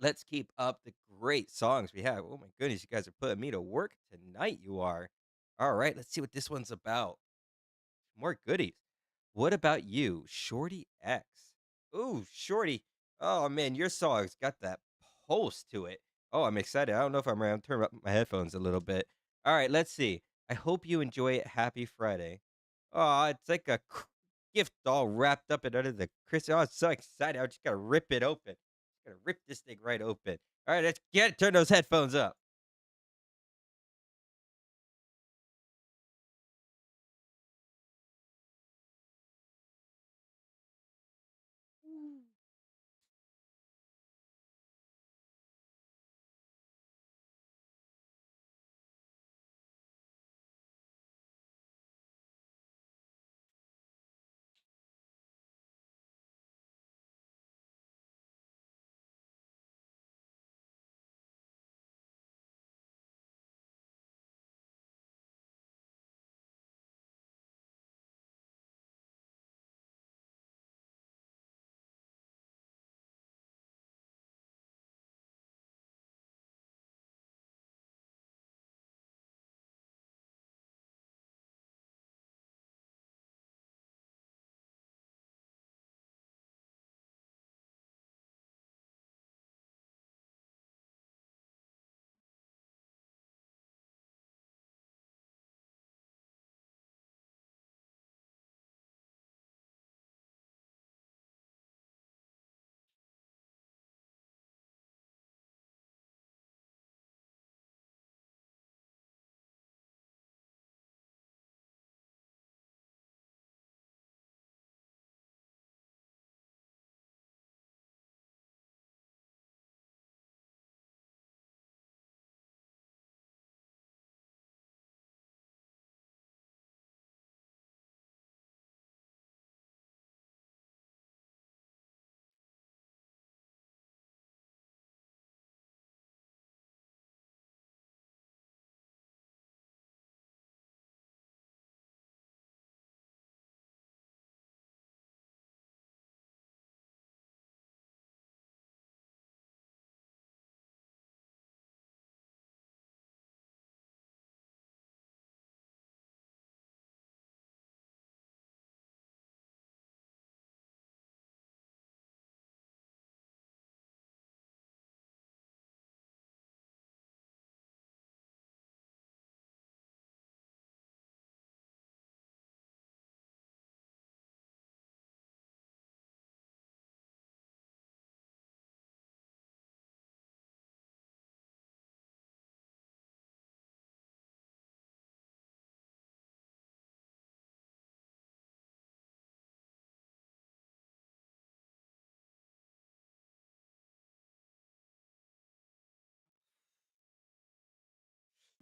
Let's keep up the great songs we have. Oh my goodness, you guys are putting me to work tonight. You are. All right, let's see what this one's about. More goodies. What about you, Shorty X? Ooh, Shorty. Oh man, your song's got that pulse to it. Oh, I'm excited. I don't know if I'm ready. I'm turning up my headphones a little bit. All right, let's see. I hope you enjoy it. Happy Friday. Oh, it's like a gift all wrapped up in under the crystal. Oh, I'm so excited. I just gotta rip it open. Just gotta rip this thing right open. All right, let's get it. Turn those headphones up.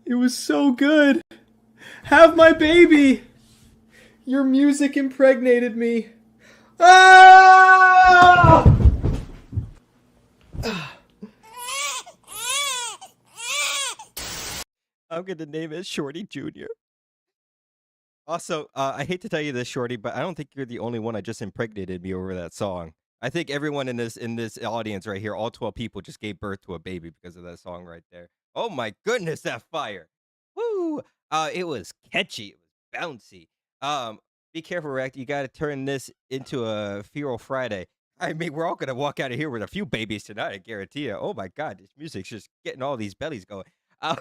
It was so good. Have my baby. Your music impregnated me. Ah! I'm gonna name it Shorty Jr. Also, I hate to tell you this, Shorty, but I don't think you're the only one that just impregnated me over that song. I think everyone in this audience right here, all 12 people, just gave birth to a baby because of that song right there. Oh my goodness, that fire! Woo! It was catchy. It was bouncy. Um, Be careful, Rack. You got to turn this into a Feral Friday. I mean, we're all gonna walk out of here with a few babies tonight. I guarantee you. Oh my God, this music's just getting all these bellies going. Um,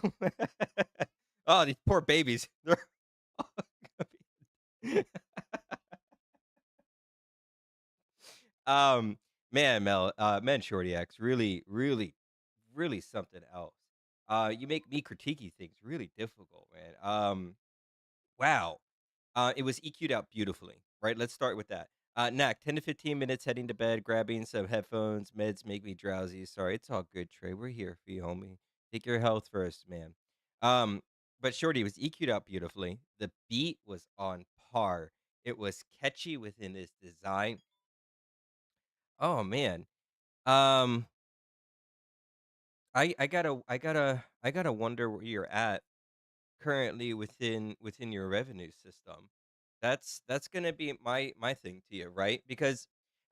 oh, these poor babies. They're all gonna be- um, man, Shorty X, really, really, really something else. You make me critiquey things really difficult, man. Wow. It was EQ'd out beautifully, right? Let's start with that. Knack, 10 to 15 minutes heading to bed, grabbing some headphones. Meds make me drowsy. Sorry, it's all good, Trey. We're here for you, homie. Take your health first, man. Um, but Shorty, it was EQ'd out beautifully. The beat was on par. It was catchy within its design. Oh man. Um, I gotta wonder where you're at currently within your revenue system. That's gonna be my thing to you, right? Because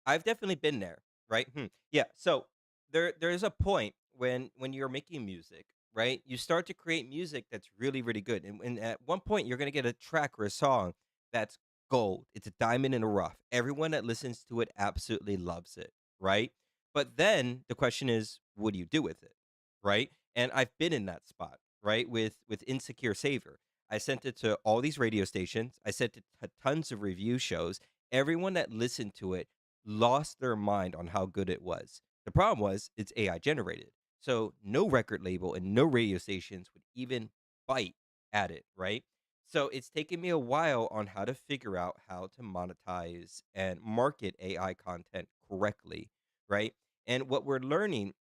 I've definitely been there, right? Yeah. So there's a point when you're making music, right? You start to create music that's really really good, and at one point you're gonna get a track or a song that's gold. It's a diamond in the rough. Everyone that listens to it absolutely loves it, right? But then the question is, what do you do with it, right? And I've been in that spot, right? With Insecure Savior. I sent it to all these radio stations. I sent it to tons of review shows. Everyone that listened to it lost their mind on how good it was. The problem was it's AI generated. So no record label and no radio stations would even bite at it, right? So it's taken me a while on how to figure out how to monetize and market AI content correctly, right? And what we're learning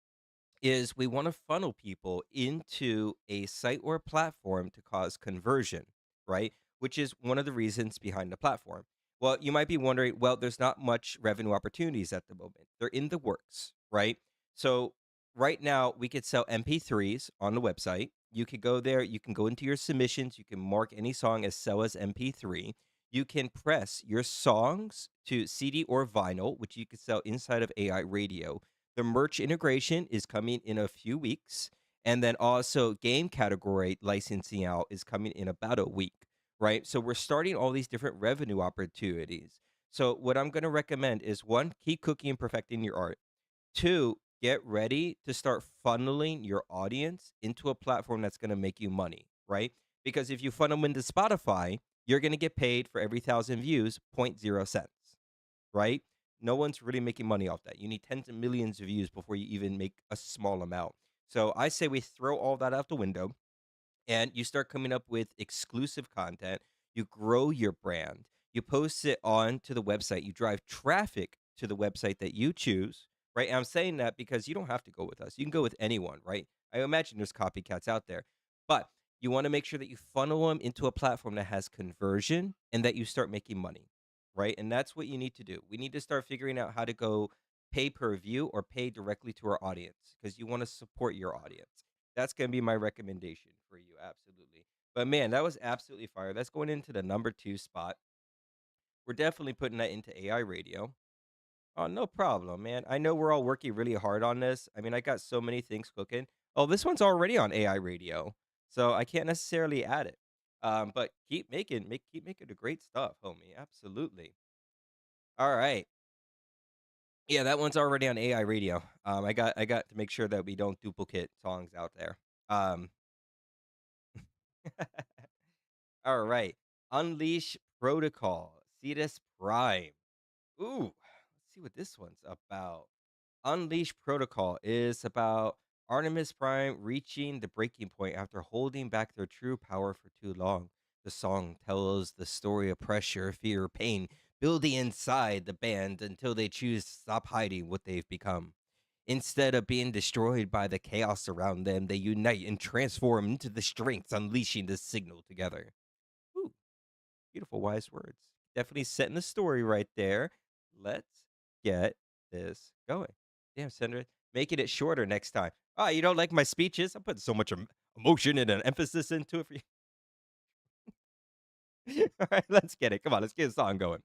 is we want to funnel people into a site or platform to cause conversion, right? Which is one of the reasons behind the platform. Well, you might be wondering, well, there's not much revenue opportunities at the moment. They're in the works, right? So, right now, we could sell MP3s on the website. You could go there, you can go into your submissions, you can mark any song as sell as MP3. You can press your songs to CD or vinyl, which you could sell inside of AI radio. The merch integration is coming in a few weeks. And then also game category licensing out is coming in about a week, right? So we're starting all these different revenue opportunities. So what I'm going to recommend is one, keep cooking and perfecting your art. Two, get ready to start funneling your audience into a platform that's going to make you money, right? Because if you funnel them into Spotify, you're going to get paid for every 1,000 views, zero point 0.0 cents, right? No one's really making money off that. You need tens of millions of views before you even make a small amount. So I say we throw all that out the window and you start coming up with exclusive content. You grow your brand. You post it on to the website. You drive traffic to the website that you choose, right? And I'm saying that because you don't have to go with us. You can go with anyone, right? I imagine there's copycats out there, but you want to make sure that you funnel them into a platform that has conversion and that you start making money, right? And that's what you need to do. We need to start figuring out how to go pay per view or pay directly to our audience because you want to support your audience. That's gonna be my recommendation for you, absolutely. But man, that was absolutely fire. That's going into the number 2 spot. We're definitely putting that into AI radio. Oh, no problem, man. I know we're all working really hard on this. I mean, I got so many things cooking. Oh, this one's already on AI radio, so I can't necessarily add it. But keep making the great stuff, homie. Absolutely. All right. Yeah, that one's already on AI radio. I got to make sure that we don't duplicate songs out there. Um All right. Unleash Protocol. Cetus Prime. Ooh, let's see what this one's about. Unleash Protocol is about Artemis Prime reaching the breaking point after holding back their true power for too long. The song tells the story of pressure, fear, pain building inside the band until they choose to stop hiding what they've become. Instead of being destroyed by the chaos around them, they unite and transform into the strengths, unleashing the signal together. Ooh, beautiful, wise words. Definitely setting the story right there. Let's get this going. Damn, Sandra, making it shorter next time. Ah, you don't like my speeches? I'm putting so much emotion and an emphasis into it for you. All right, let's get it. Come on, let's get a song going.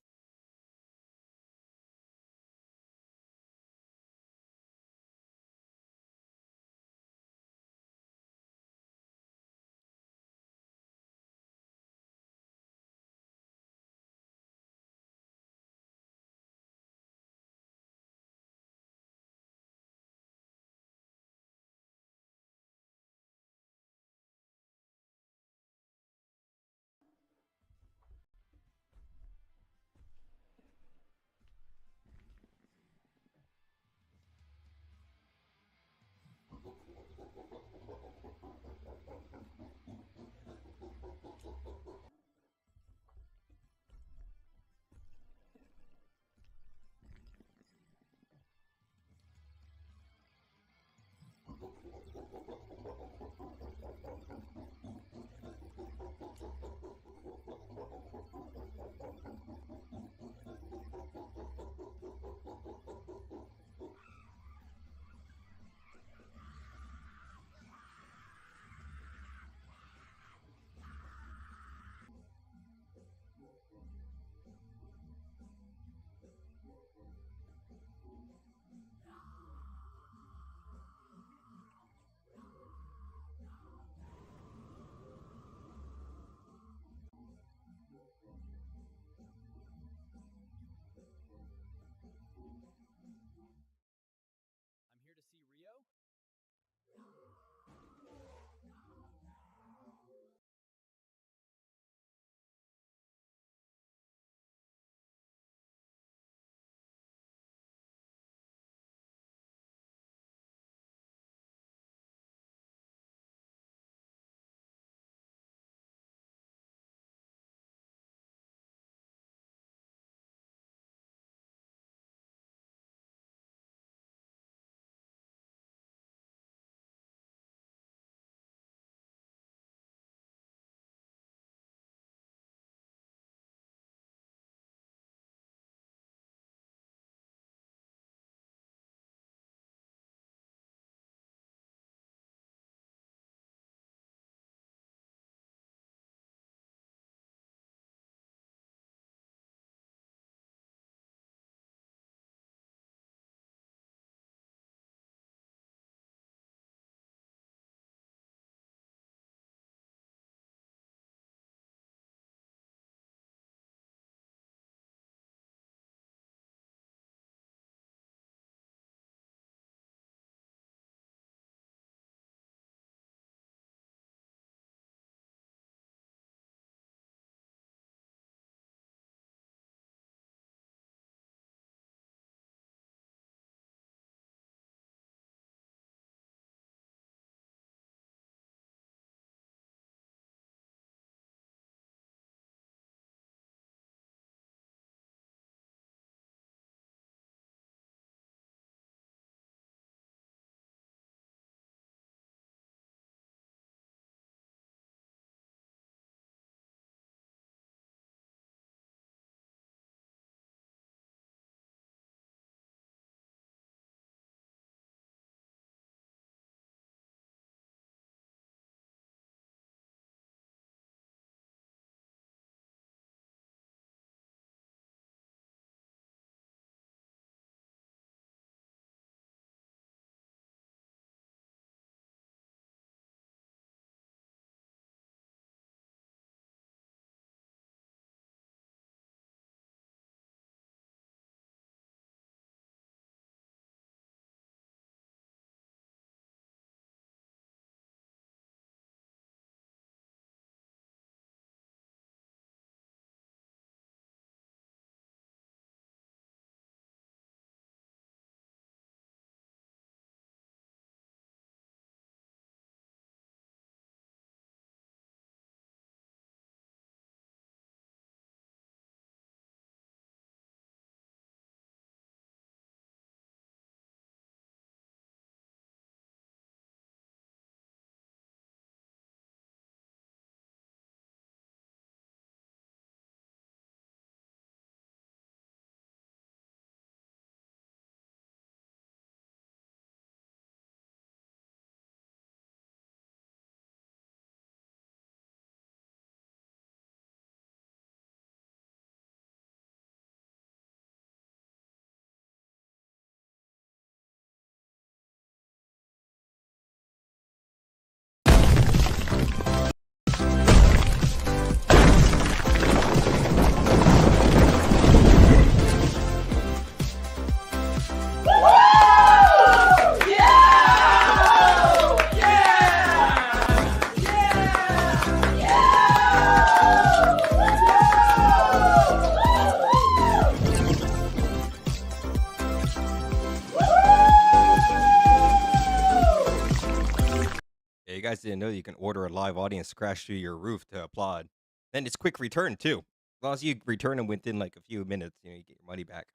didn't know you can order a live audience to crash through your roof to applaud. Then it's quick return too. As long as you return them within like a few minutes, you get your money back.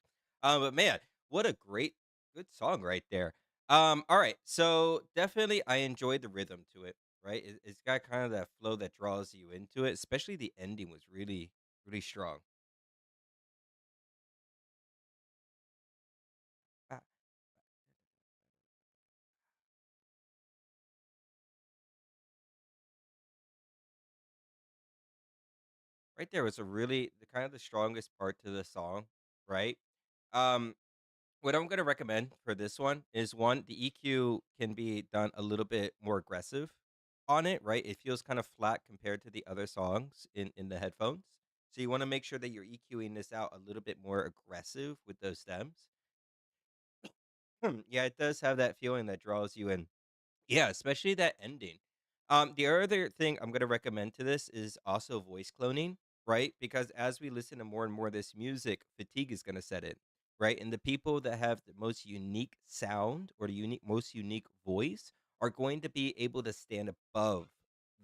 But man, what a good song right there. All right, so definitely I enjoyed the rhythm to it. Right, it's got kind of that flow that draws you into it. Especially the ending was really strong. Ah, right there was a really the kind of the strongest part to the song. Right. Um, What I'm gonna recommend for this one is one, the EQ can be done a little bit more aggressive on it, right? It feels kind of flat compared to the other songs in the headphones. So you want to make sure that you're EQing this out a little bit more aggressive with those stems. Yeah, it does have that feeling that draws you in. Yeah, especially that ending. The other thing I'm gonna recommend to this is also voice cloning, right? Because as we listen to more and more of this music, fatigue is gonna set in, right? And the people that have the most unique sound or the most unique voice are going to be able to stand above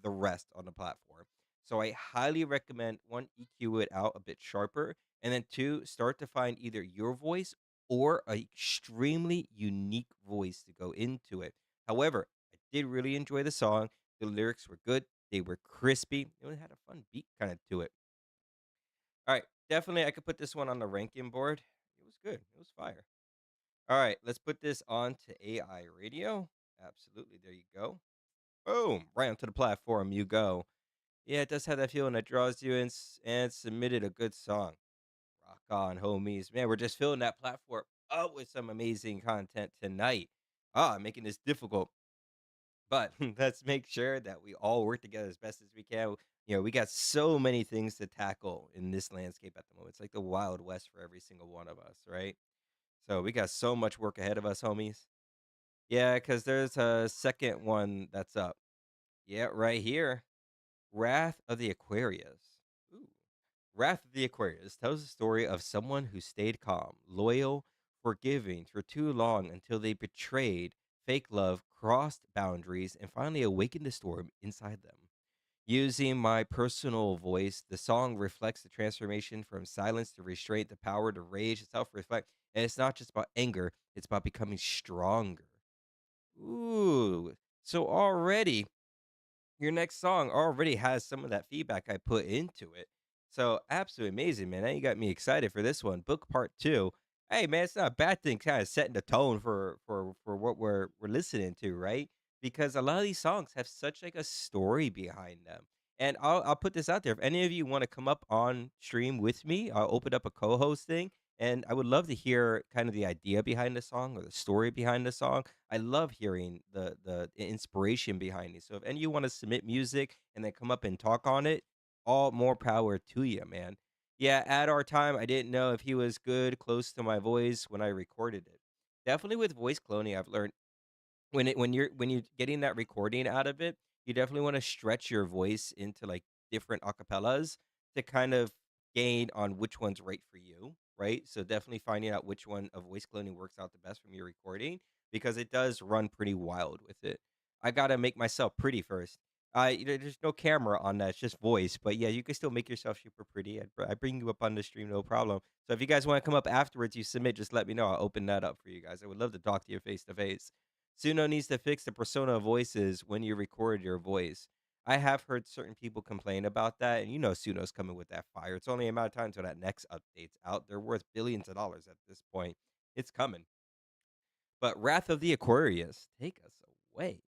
the rest on the platform. So I highly recommend one, EQ it out a bit sharper, and then two, start to find either your voice or a extremely unique voice to go into it. However, I did really enjoy the song. The lyrics were good. They were crispy. It had a fun beat kind of to it. All right, definitely I could put this one on the ranking board. It was good. It was fire. All right, let's put this on to AI radio. Absolutely. There you go. Boom. Right onto the platform you go. Yeah, it does have that feeling that draws you in and submitted a good song. Rock on, homies. Man, we're just filling that platform up with some amazing content tonight. Making this difficult. But let's make sure that we all work together as best as we can. We got so many things to tackle in this landscape at the moment. It's like the Wild West for every single one of us, right? So we got so much work ahead of us, homies. Yeah, because there's a second one that's up. Yeah, right here. Wrath of the Aquarius. Ooh. Wrath of the Aquarius tells the story of someone who stayed calm, loyal, forgiving for too long until they betrayed fake love, crossed boundaries, and finally awakened the storm inside them. Using my personal voice, the song reflects the transformation from silence to restraint, the power to rage, to self reflect. And it's not just about anger, it's about becoming stronger. Ooh. So already your next song already has some of that feedback I put into it. So absolutely amazing, man. Now you got me excited for this one. Book part two. Hey man, it's not a bad thing kind of setting the tone for what we're listening to, right? Because a lot of these songs have such like a story behind them. And I'll put this out there. If any of you want to come up on stream with me, I'll open up a co-host thing. And I would love to hear kind of the idea behind the song or the story behind the song. I love hearing the inspiration behind it. So if any of you want to submit music and then come up and talk on it, all more power to you, man. Yeah, at our time, I didn't know if he was good, close to my voice when I recorded it. Definitely with voice cloning, I've learned when you're getting that recording out of it, you definitely want to stretch your voice into like different acapellas to kind of gain on which one's right for you, right? So definitely finding out which one of voice cloning works out the best from your recording because it does run pretty wild with it. I gotta make myself pretty first. There's no camera on that; it's just voice. But yeah, you can still make yourself super pretty. I bring you up on the stream, no problem. So if you guys want to come up afterwards, you submit, just let me know. I'll open that up for you guys. I would love to talk to you face to face. Suno needs to fix the persona of voices when you record your voice. I have heard certain people complain about that, and Suno's coming with that fire. It's only a matter of time until that next update's out. They're worth billions of dollars at this point. It's coming. But Wrath of the Aquarius, take us away.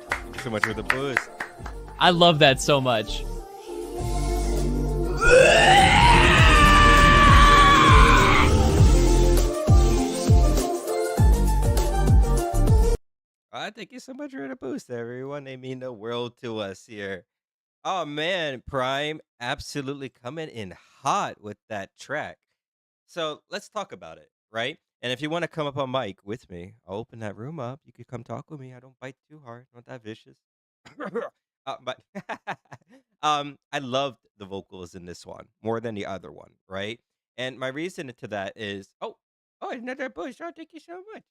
Thank you so much for the boost. I love that so much. Thank you so much for the boost, everyone. They mean the world to us here. Oh man, Prime absolutely coming in hot with that track. So let's talk about it, right? And if you want to come up on mic with me, I'll open that room up. You could come talk with me. I don't bite too hard. Not that vicious. But I loved the vocals in this one more than the other one, right? And my reason to that is, another bush. Oh, thank you so much.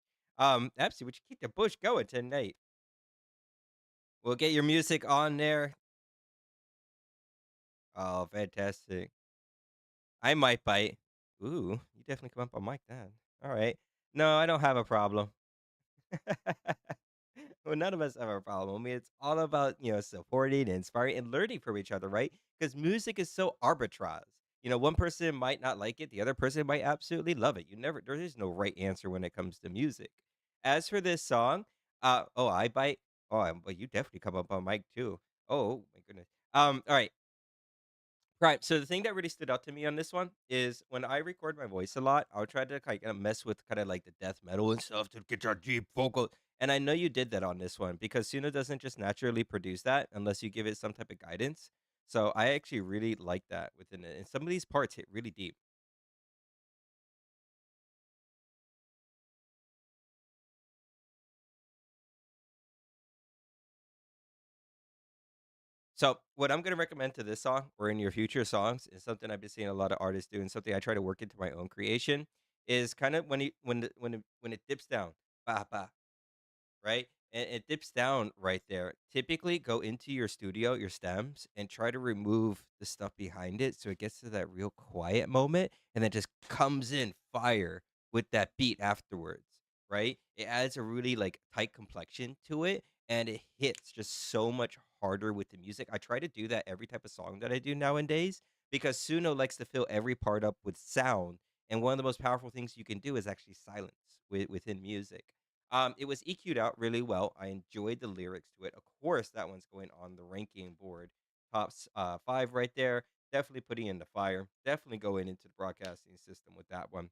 Absolutely, would you keep the bush going tonight? We'll get your music on there. Oh, fantastic. I might bite. Ooh, you definitely come up on mic then. All right. No, I don't have a problem. Well, none of us have a problem. I mean, it's all about, supporting, inspiring, and learning from each other, right? Because music is so arbitrage. One person might not like it, the other person might absolutely love it. There is no right answer when it comes to music. As for this song, I bite. But you definitely come up on mic too. Oh my goodness. All right. Right. So the thing that really stood out to me on this one is when I record my voice a lot, I'll try to kind of mess with kind of like the death metal and stuff to get your deep vocal. And I know you did that on this one because Suno doesn't just naturally produce that unless you give it some type of guidance. So I actually really like that within it. And some of these parts hit really deep. So what I'm gonna recommend to this song or in your future songs is something I've been seeing a lot of artists do and something I try to work into my own creation is kind of when it dips down. Ba ba right? And it dips down right there. Typically, go into your studio, your stems, and try to remove the stuff behind it so it gets to that real quiet moment and then just comes in fire with that beat afterwards, right? It adds a really like tight complexion to it and it hits just so much harder with the music. I try to do that every type of song that I do nowadays because Suno likes to fill every part up with sound. And one of the most powerful things you can do is actually silence within music. It was EQ'd out really well. I enjoyed the lyrics to it. Of course, that one's going on the ranking board. Top 5 right there. Definitely putting in the fire. Definitely going into the broadcasting system with that one.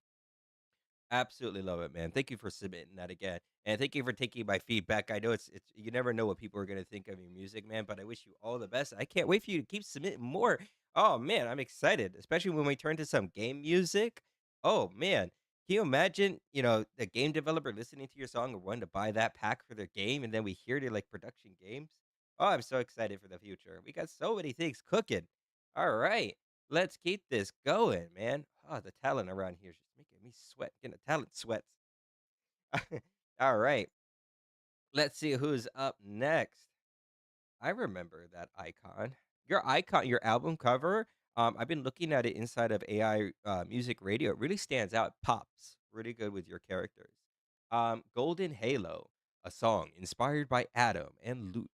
Absolutely love it, man. Thank you for submitting that again, and thank you for taking my feedback. I know it's you never know what people are gonna think of your music, man. But I wish you all the best. I can't wait for you to keep submitting more. Oh man, I'm excited, especially when we turn to some game music. Oh man, can you imagine? The game developer listening to your song and wanting to buy that pack for their game, and then we hear it like production games. Oh, I'm so excited for the future. We got so many things cooking. All right. Let's keep this going, man. Oh, the talent around here is just making me sweat. Getting the talent sweats. All right. Let's see who's up next. I remember that icon. Your icon, your album cover. I've been looking at it inside of AI music radio. It really stands out. It pops really good with your characters. Golden Halo, a song inspired by Adam and Lute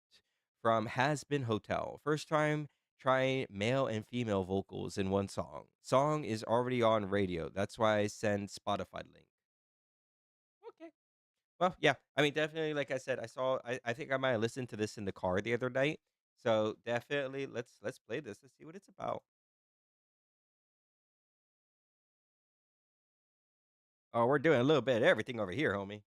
from Has Been Hotel. First time trying male and female vocals in one song. Song is already on radio. That's why I send Spotify link. Okay. Well, yeah. I mean, definitely. Like I said, I think I might have listened to this in the car the other night. So definitely, let's play this. Let's see what it's about. Oh, we're doing a little bit of everything over here, homie.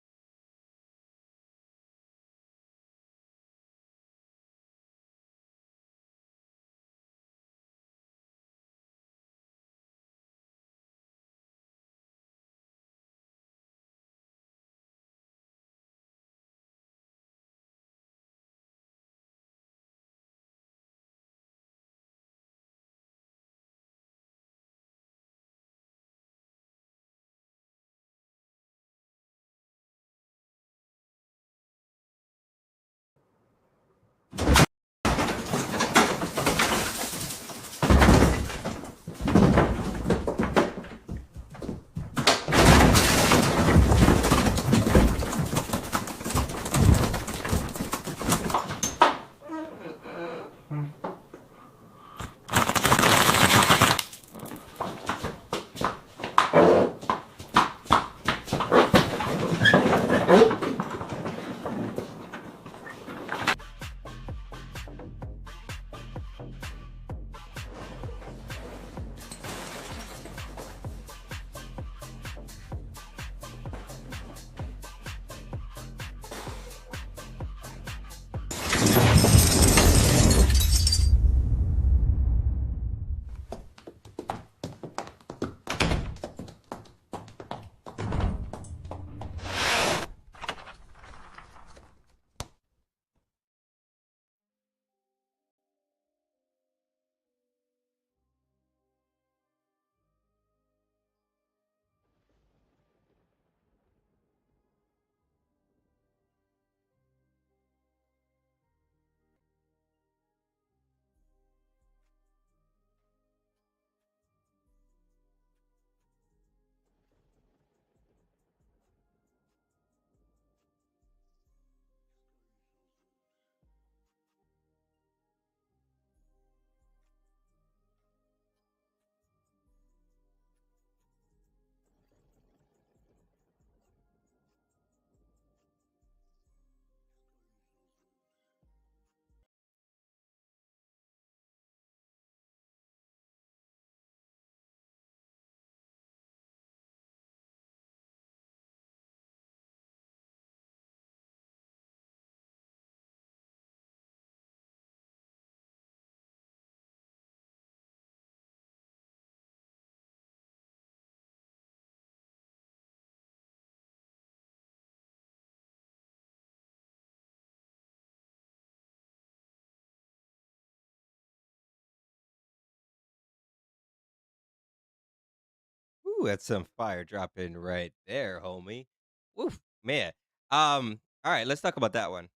that's some fire dropping right there, homie. Woof, man. All right, let's talk about that one.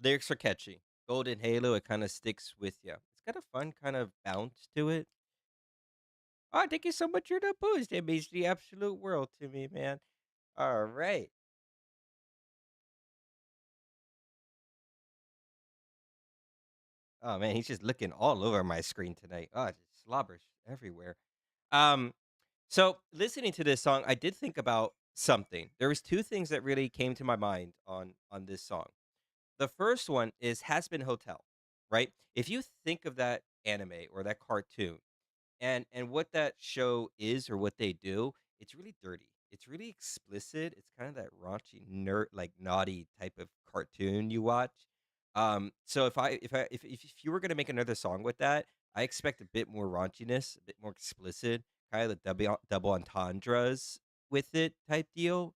Lyrics are catchy. Golden Halo, it kind of sticks with you. It's got a fun kind of bounce to it. Oh, thank you so much for the boost. It means the absolute world to me, man. All right. Oh man, he's just looking all over my screen tonight. Oh, just slobbers everywhere. Um, so listening to this song, I did think about something. There was two things that really came to my mind on this song. The first one is Has Been Hotel, right? If you think of that anime or that cartoon, and what that show is or what they do, it's really dirty. It's really explicit. It's kind of that raunchy nerd like naughty type of cartoon you watch. So if you were gonna make another song with that, I expect a bit more raunchiness, a bit more explicit, kind of the double entendres with it type deal.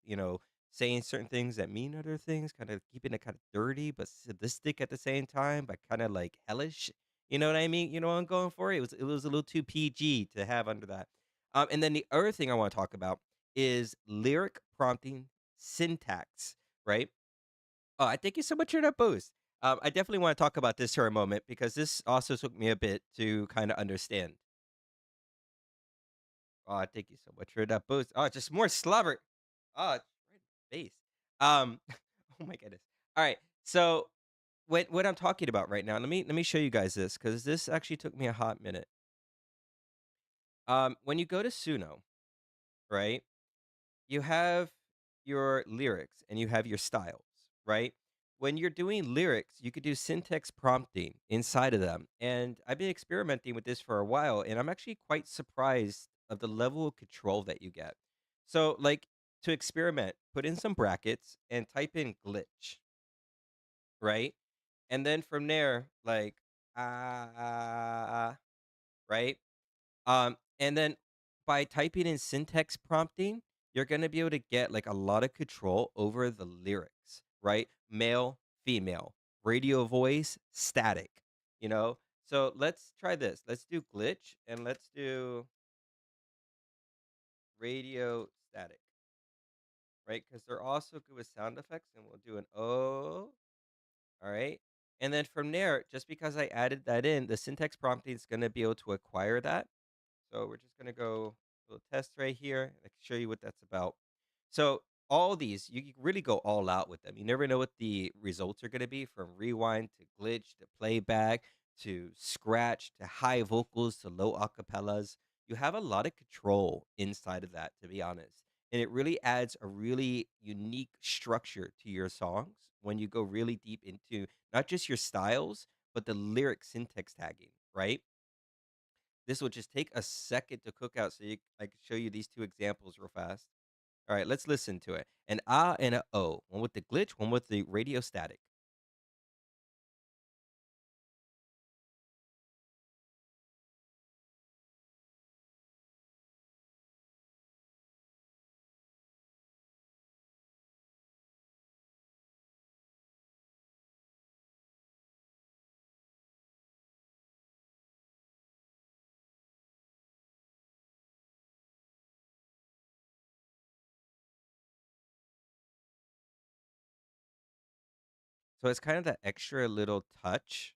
Saying certain things that mean other things, kind of keeping it kind of dirty but sadistic at the same time, but kind of like hellish. You know what I mean? You know what I'm going for? It was a little too PG to have under that. And then the other thing I want to talk about is lyric prompting syntax, right? Oh, I thank you so much for that boost. I definitely want to talk about this for a moment because this also took me a bit to kind of understand. Oh, thank you so much for that boost. Oh, just more slobber. Oh, it's right in the face. Oh my goodness. All right. So what I'm talking about right now, let me show you guys this because this actually took me a hot minute. When you go to Suno, right, you have your lyrics and you have your styles, right? When you're doing lyrics, you could do syntax prompting inside of them. And I've been experimenting with this for a while, and I'm actually quite surprised of the level of control that you get. So, like, to experiment, put in some brackets and type in glitch, right? And then from there, like, right? And then by typing in syntax prompting, you're gonna be able to get like a lot of control over the lyrics, right? Male, female, radio voice, static, you know? So let's try this. Let's do glitch and let's do radio static, right? Because they're also good with sound effects, and we'll do an O. All right. And then from there, just because I added that in, the syntax prompting is gonna be able to acquire that. So we're just gonna go a little test right here, and I can show you what that's about. So all these, you can really go all out with them. You never know what the results are gonna be, from rewind to glitch to playback to scratch to high vocals to low acapellas. You have a lot of control inside of that, to be honest. And it really adds a really unique structure to your songs when you go really deep into not just your styles, but the lyric syntax tagging, right? This will just take a second to cook out, so I can show you these two examples real fast. All right, let's listen to it. An ah and a o. One with the glitch, one with the radio static. So it's kind of that extra little touch,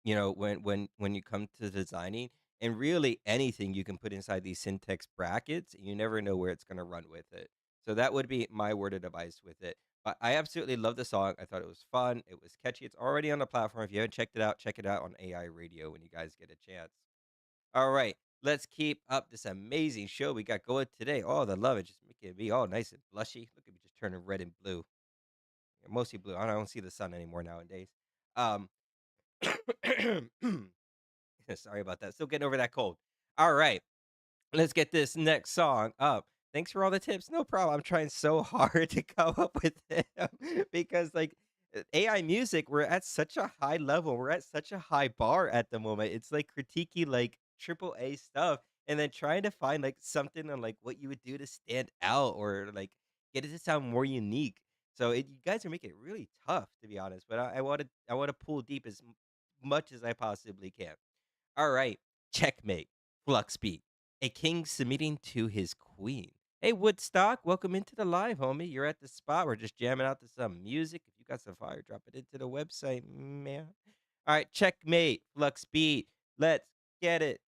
when you come to designing, and really anything you can put inside these syntax brackets, you never know where it's going to run with it. So that would be my word of advice with it. But I absolutely love the song. I thought it was fun. It was catchy. It's already on the platform. If you haven't checked it out, check it out on AI Radio when you guys get a chance. All right, let's keep up this amazing show we got going today. Oh, the love it just making me all nice and blushy. Look at me just turning red and blue. Yeah, mostly blue. I don't see the sun anymore nowadays. Um, sorry about that. Still getting over that cold. All right, let's get this next song up. Thanks for all the tips. No problem. I'm trying so hard to come up with them because, like, AI music, we're at such a high level. We're at such a high bar at the moment. It's like critiquing like triple A stuff, and then trying to find like something on like what you would do to stand out or like get it to sound more unique. So you guys are making it really tough, to be honest. But I want to pull deep as much as I possibly can. All right. Checkmate. Flux beat. A king submitting to his queen. Hey, Woodstock, welcome into the live, homie. You're at the spot. We're just jamming out to some music. If you got some fire, drop it into the website, man. All right, checkmate. Flux beat. Let's get it.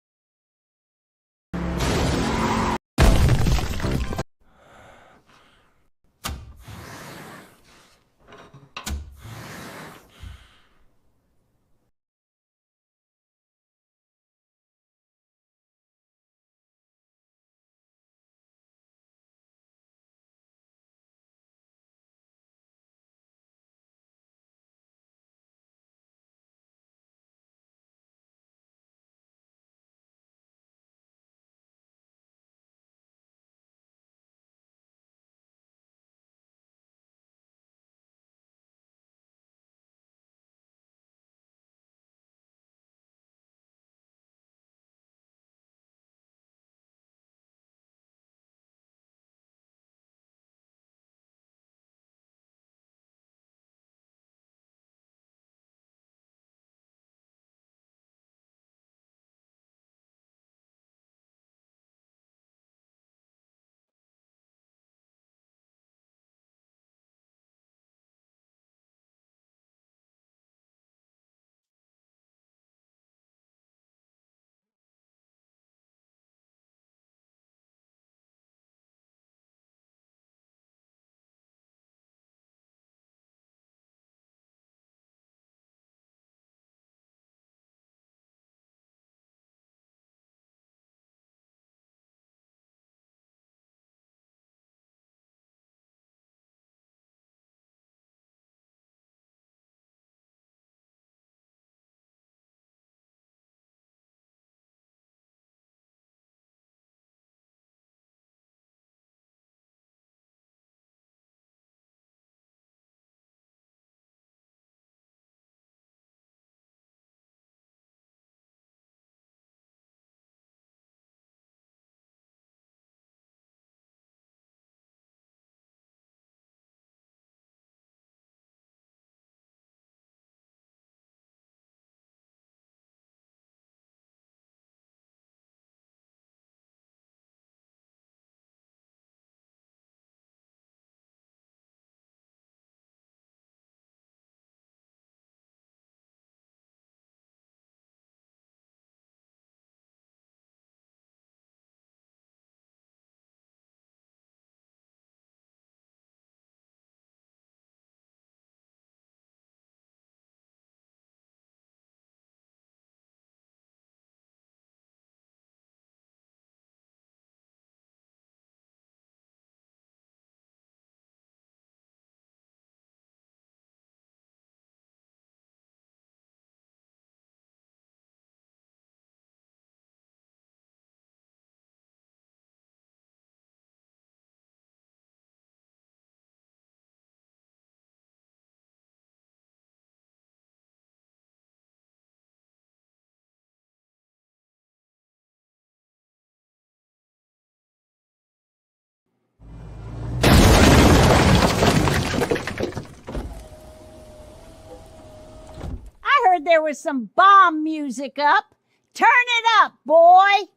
I heard there was some bomb music up. Turn it up, boy.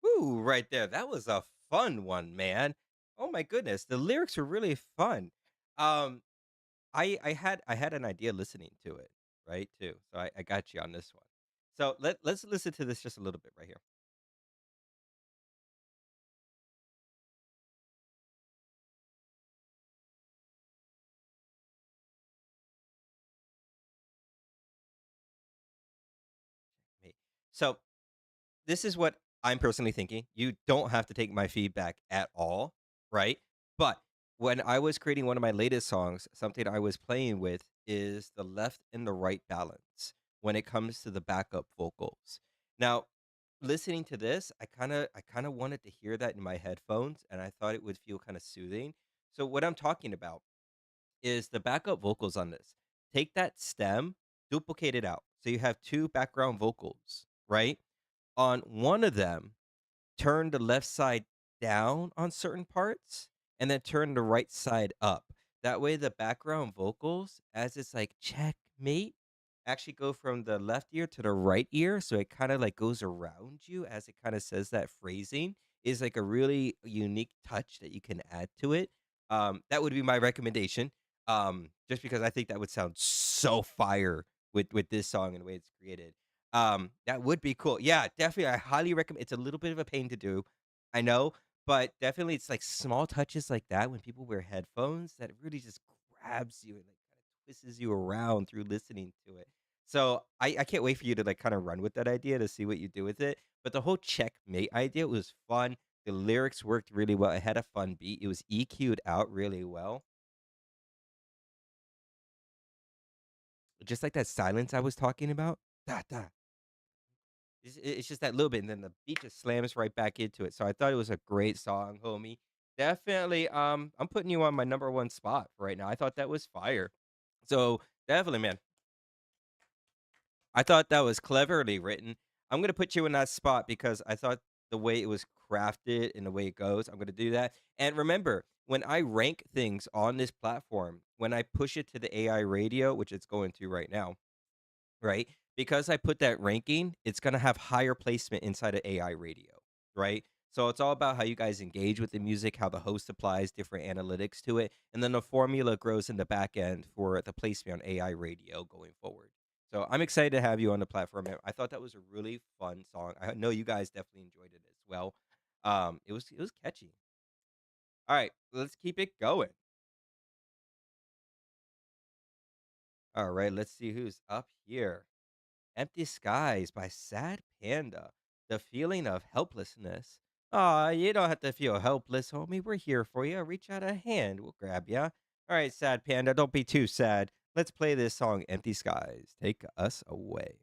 Ooh, right there. That was a fun one, man. Oh my goodness, the lyrics were really fun. Um, I had an idea listening to it, right? Too. So I got you on this one. So let's listen to this just a little bit right here. Me. So this is what I'm personally thinking. You don't have to take my feedback at all, right? But when I was creating one of my latest songs, something I was playing with is the left and the right balance when it comes to the backup vocals. Now, listening to this, I kind of wanted to hear that in my headphones and I thought it would feel kind of soothing. So what I'm talking about is the backup vocals on this. Take that stem, duplicate it out. So you have two background vocals, right? On one of them, turn the left side down on certain parts and then turn the right side up. That way, the background vocals, as it's like checkmate, actually go from the left ear to the right ear, so it kind of like goes around you as it kind of says that phrasing is like a really unique touch that you can add to it. That would be my recommendation. Just because I think that would sound so fire with this song and the way it's created. That would be cool. Yeah, definitely. I highly recommend. It's a little bit of a pain to do, I know, but definitely it's like small touches like that when people wear headphones that really just grabs you and like kind of twists you around through listening to it. So I can't wait for you to like kind of run with that idea to see what you do with it. But the whole checkmate idea was fun. The lyrics worked really well. It had a fun beat. It was EQ'd out really well. Just like that silence I was talking about. Da, da. It's just that little bit, and then the beat just slams right back into it. So I thought it was a great song, homie. Definitely, I'm putting you on my number one spot right now. I thought that was fire. So definitely, man. I thought that was cleverly written. I'm gonna put you in that spot because I thought the way it was crafted and the way it goes, I'm gonna do that. And remember, when I rank things on this platform, when I push it to the AI radio, which it's going to right now, right? Because I put that ranking, it's gonna have higher placement inside of AI radio, right? So it's all about how you guys engage with the music, how the host applies different analytics to it, and then the formula grows in the back end for the placement on AI radio going forward. So I'm excited to have you on the platform. I thought that was a really fun song. I know you guys definitely enjoyed it as well. It was catchy. All right, let's keep it going. All right, let's see who's up here. Empty Skies by Sad Panda. The feeling of helplessness. Aw, you don't have to feel helpless, homie. We're here for you. Reach out a hand. We'll grab ya. All right, Sad Panda, don't be too sad. Let's play this song, Empty Skies. Take us away.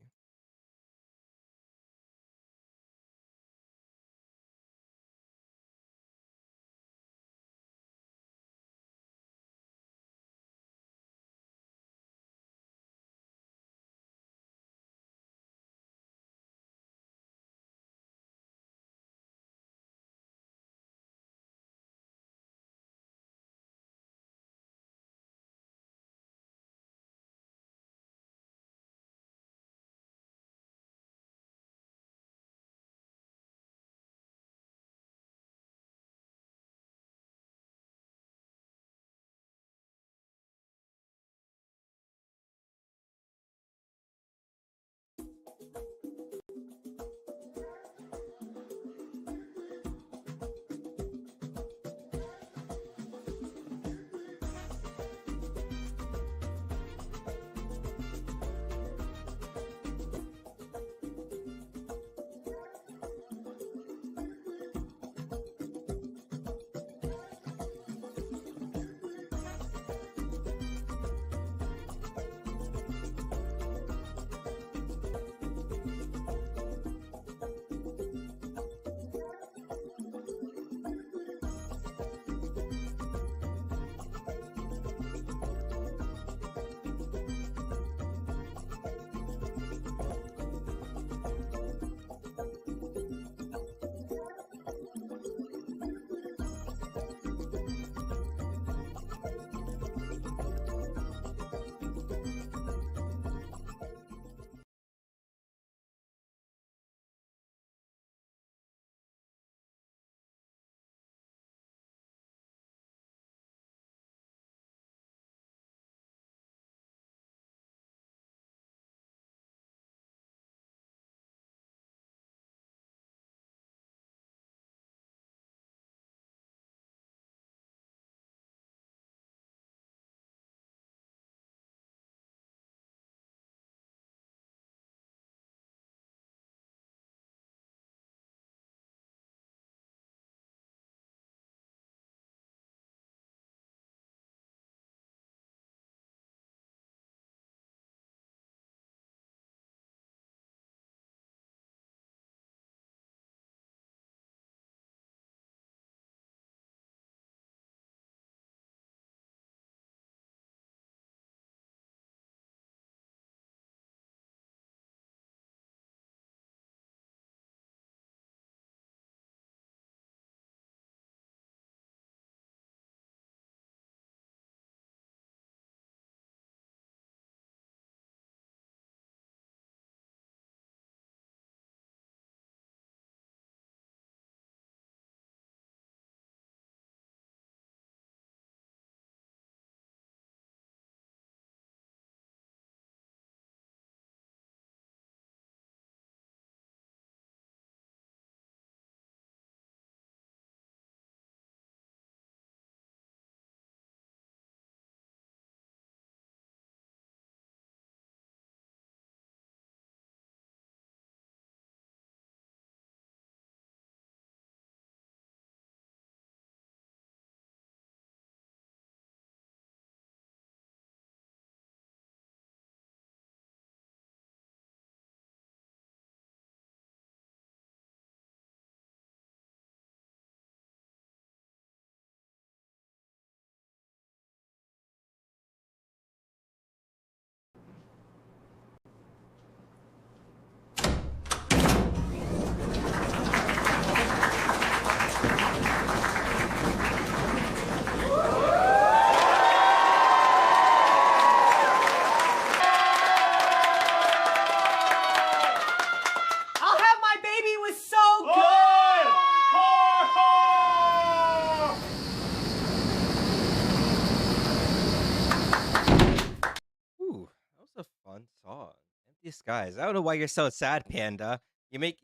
nice guys. I don't know why you're so sad, Panda. Make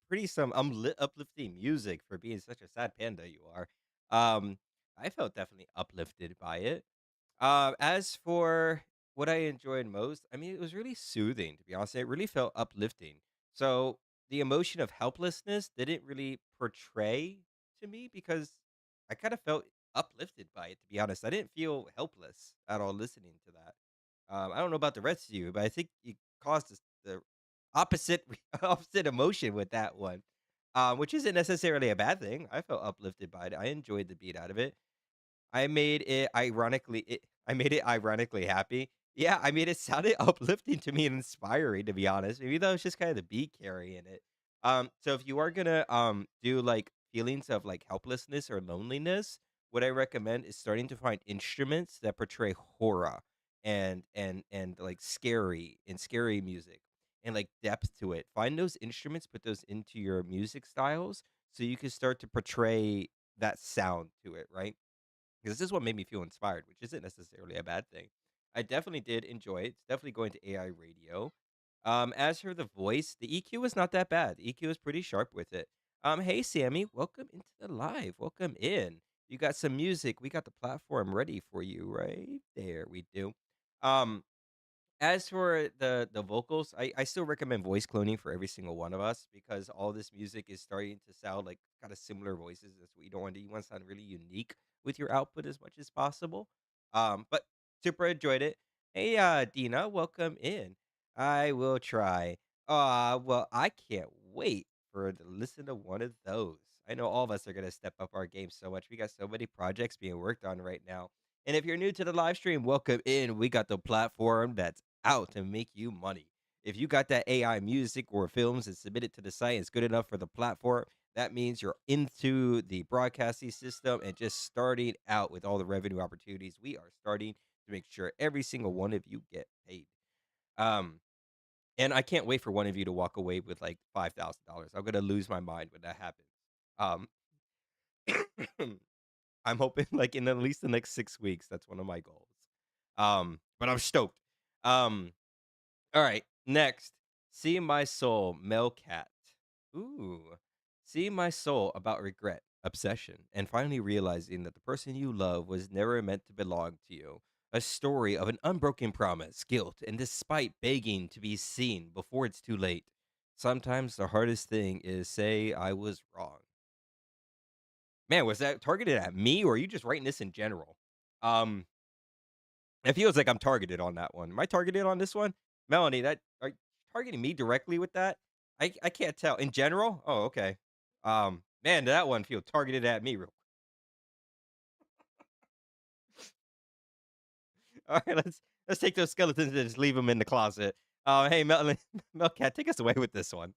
pretty some uplifting music for being such a sad panda you are. Um, I felt definitely uplifted by it. As for what I enjoyed most, I mean, it was really soothing, to be honest. It really felt uplifting. So the emotion of helplessness didn't really portray to me because I kind of felt uplifted by it, to be honest. I didn't feel helpless at all listening to that. I don't know about the rest of you, but I think you caused the opposite opposite emotion with that one, which isn't necessarily a bad thing. I felt uplifted by it. I enjoyed the beat out of it. I made it ironically happy. Yeah, I mean, it sounded uplifting to me and inspiring, to be honest. Maybe that was just kind of the beat carrying it. So if you are gonna do like feelings of like helplessness or loneliness, what I recommend is starting to find instruments that portray horror and like scary music and like depth to it. Find those instruments, put those into your music styles so you can start to portray that sound to it, right? Because this is what made me feel inspired, which isn't necessarily a bad thing. I definitely did enjoy it. It's definitely going to AI radio. As for the voice, the EQ was not that bad. The EQ was pretty sharp with it. Hey Sammy, welcome into the live. Welcome in. You got some music. We got the platform ready for you right there. We do. Um, as for the vocals, I still recommend voice cloning for every single one of us because all this music is starting to sound like kind of similar voices. That's what you don't want to do. You want to sound really unique with your output as much as possible. But super enjoyed it. Hey, Dina, welcome in. I will try. Well, I can't wait for to listen to one of those. I know all of us are gonna step up our game so much. We got so many projects being worked on right now. And if you're new to the live stream, welcome in. We got the platform that's out to make you money. If you got that AI music or films and submit it to the site, it's good enough for the platform. That means you're into the broadcasting system and just starting out with all the revenue opportunities. We are starting to make sure every single one of you get paid. Um, and I can't wait for one of you to walk away with like $5,000. I'm gonna lose my mind when that happens. Um, I'm hoping like in at least the next 6 weeks. That's one of my goals. But I'm stoked. Um, all right, next. See My Soul, Melcat. Ooh. See My Soul about regret, obsession, and finally realizing that the person you love was never meant to belong to you. A story of an unbroken promise, guilt, and despite begging to be seen before it's too late. Sometimes the hardest thing is say I was wrong. Man, was that targeted at me or are you just writing this in general? Um, it feels like I'm targeted on that one. Am I targeted on this one? Melanie, that are you targeting me directly with that? I can't tell. In general? Oh, okay. Man, that one feels targeted at me real. All right, let's take those skeletons and just leave them in the closet. Hey, Melanie, Melcat, take us away with this one.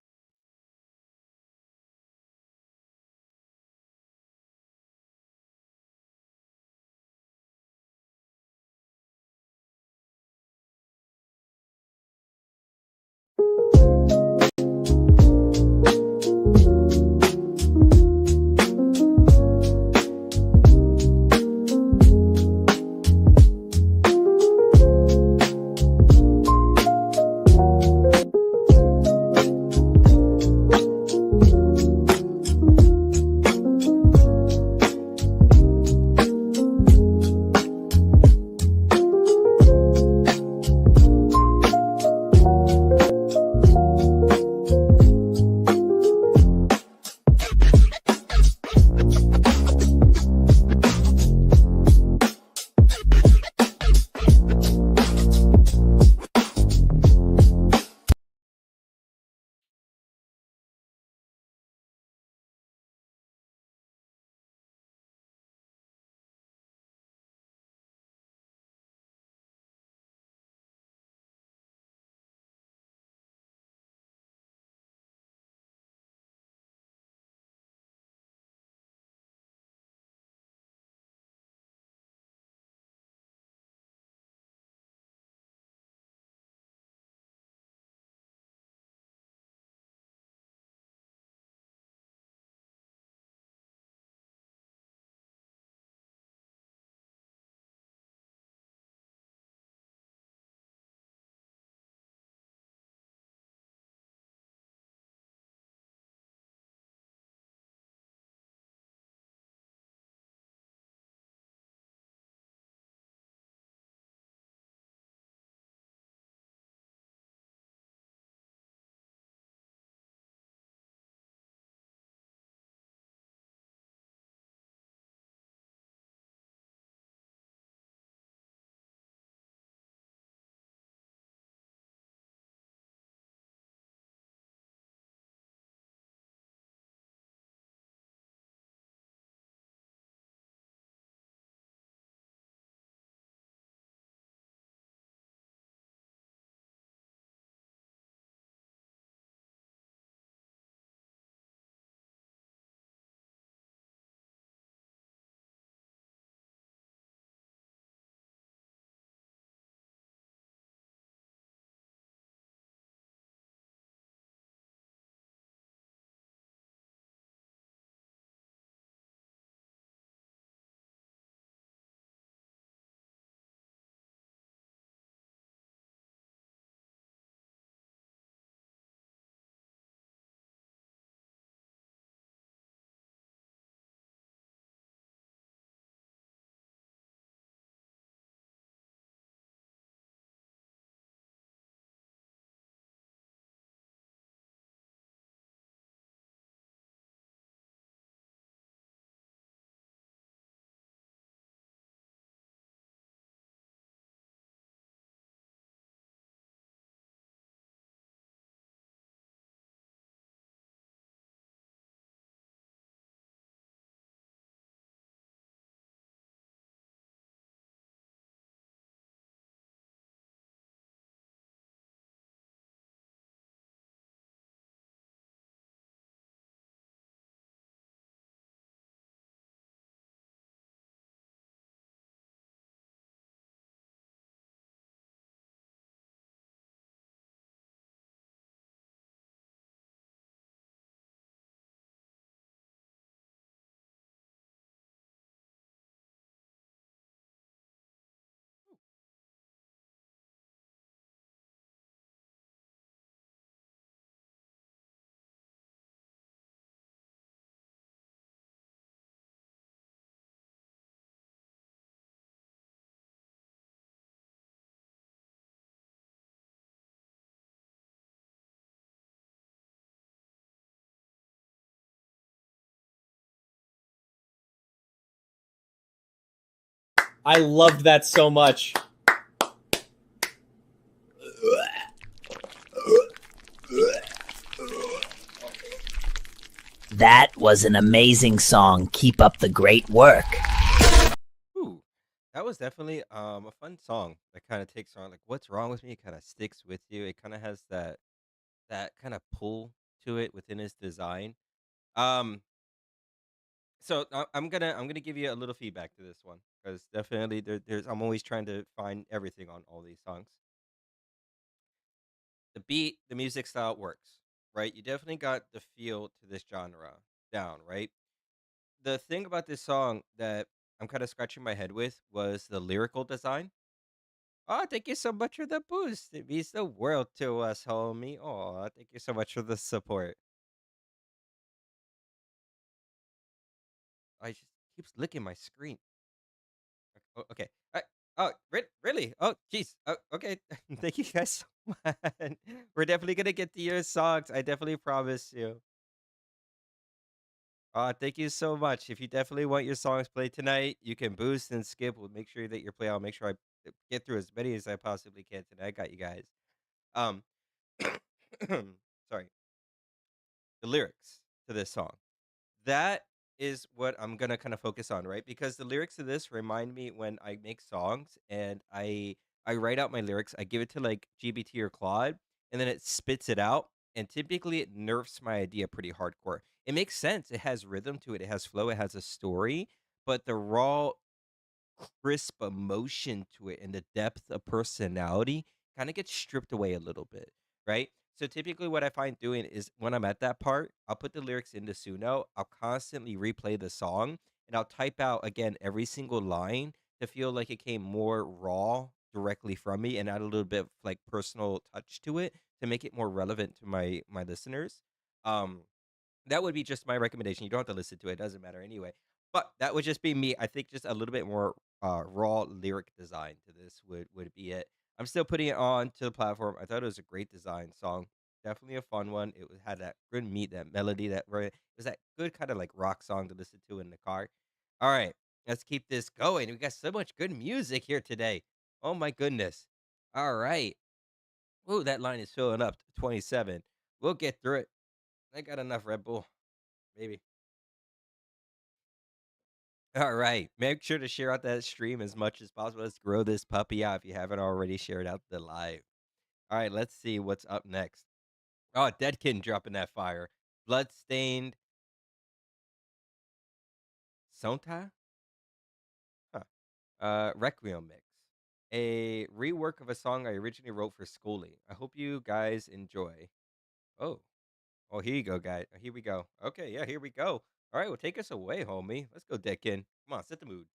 I loved that so much. That was an amazing song. Keep up the great work. Ooh, that was definitely a fun song that kind of takes on like what's wrong with me. It kind of sticks with you. It kind of has that kind of pull to it within its design. Um, so I'm gonna give you a little feedback to this one because definitely there's I'm always trying to find everything on all these songs. The beat, the music style works, right? You definitely got the feel to this genre down, right? The thing about this song that I'm kind of scratching my head with was the lyrical design. Oh, thank you so much for the boost. It means the world to us, homie. Oh, thank you so much for the support. I just keeps licking my screen. Okay. Oh, really? Oh, jeez. Oh, okay. Thank you guys so much. We're definitely gonna get to your songs. I definitely promise you. Thank you so much. If you definitely want your songs played tonight, you can boost and skip. We'll make sure that you're play. I'll make sure I get through as many as I possibly can tonight. I got you guys. Um, sorry. The lyrics to this song. That is what I'm gonna kind of focus on, right? Because the lyrics of this remind me when I make songs and I write out my lyrics. I give it to like GBT or Claude, and then it spits it out. And typically, it nerfs my idea pretty hardcore. It makes sense. It has rhythm to it. It has flow. It has a story. But the raw crisp emotion to it and the depth of personality kind of gets stripped away a little bit, right? So typically what I find doing is when I'm at that part, I'll put the lyrics into Suno, I'll constantly replay the song, and I'll type out again every single line to feel like it came more raw directly from me and add a little bit of like personal touch to it to make it more relevant to my listeners. Um that would be just my recommendation. You don't have to listen to it. It doesn't matter anyway. But that would just be me. I think just a little bit more raw lyric design to this would be it. I'm still putting it on to the platform. I thought it was a great design song. Definitely a fun one. Had that good meat, that melody, it was that good kind of like rock song to listen to in the car. All right, let's keep this going. We got so much good music here today. Oh my goodness. All right. Ooh, that line is filling up to 27. We'll get through it. I got enough Red Bull. Maybe. All right. Make sure to share out that stream as much as possible. Let's grow this puppy out if you haven't already shared out the live. All right, let's see what's up next. Oh, Deadkin dropping that fire. Bloodstained Sonta? Huh. Requiem mix. A rework of a song I originally wrote for schooling. I hope you guys enjoy. Oh. Oh, here you go, guys. Here we go. Okay, yeah, here we go. All right, well, take us away, homie. Let's go, Deadkin. Come on, set the mood.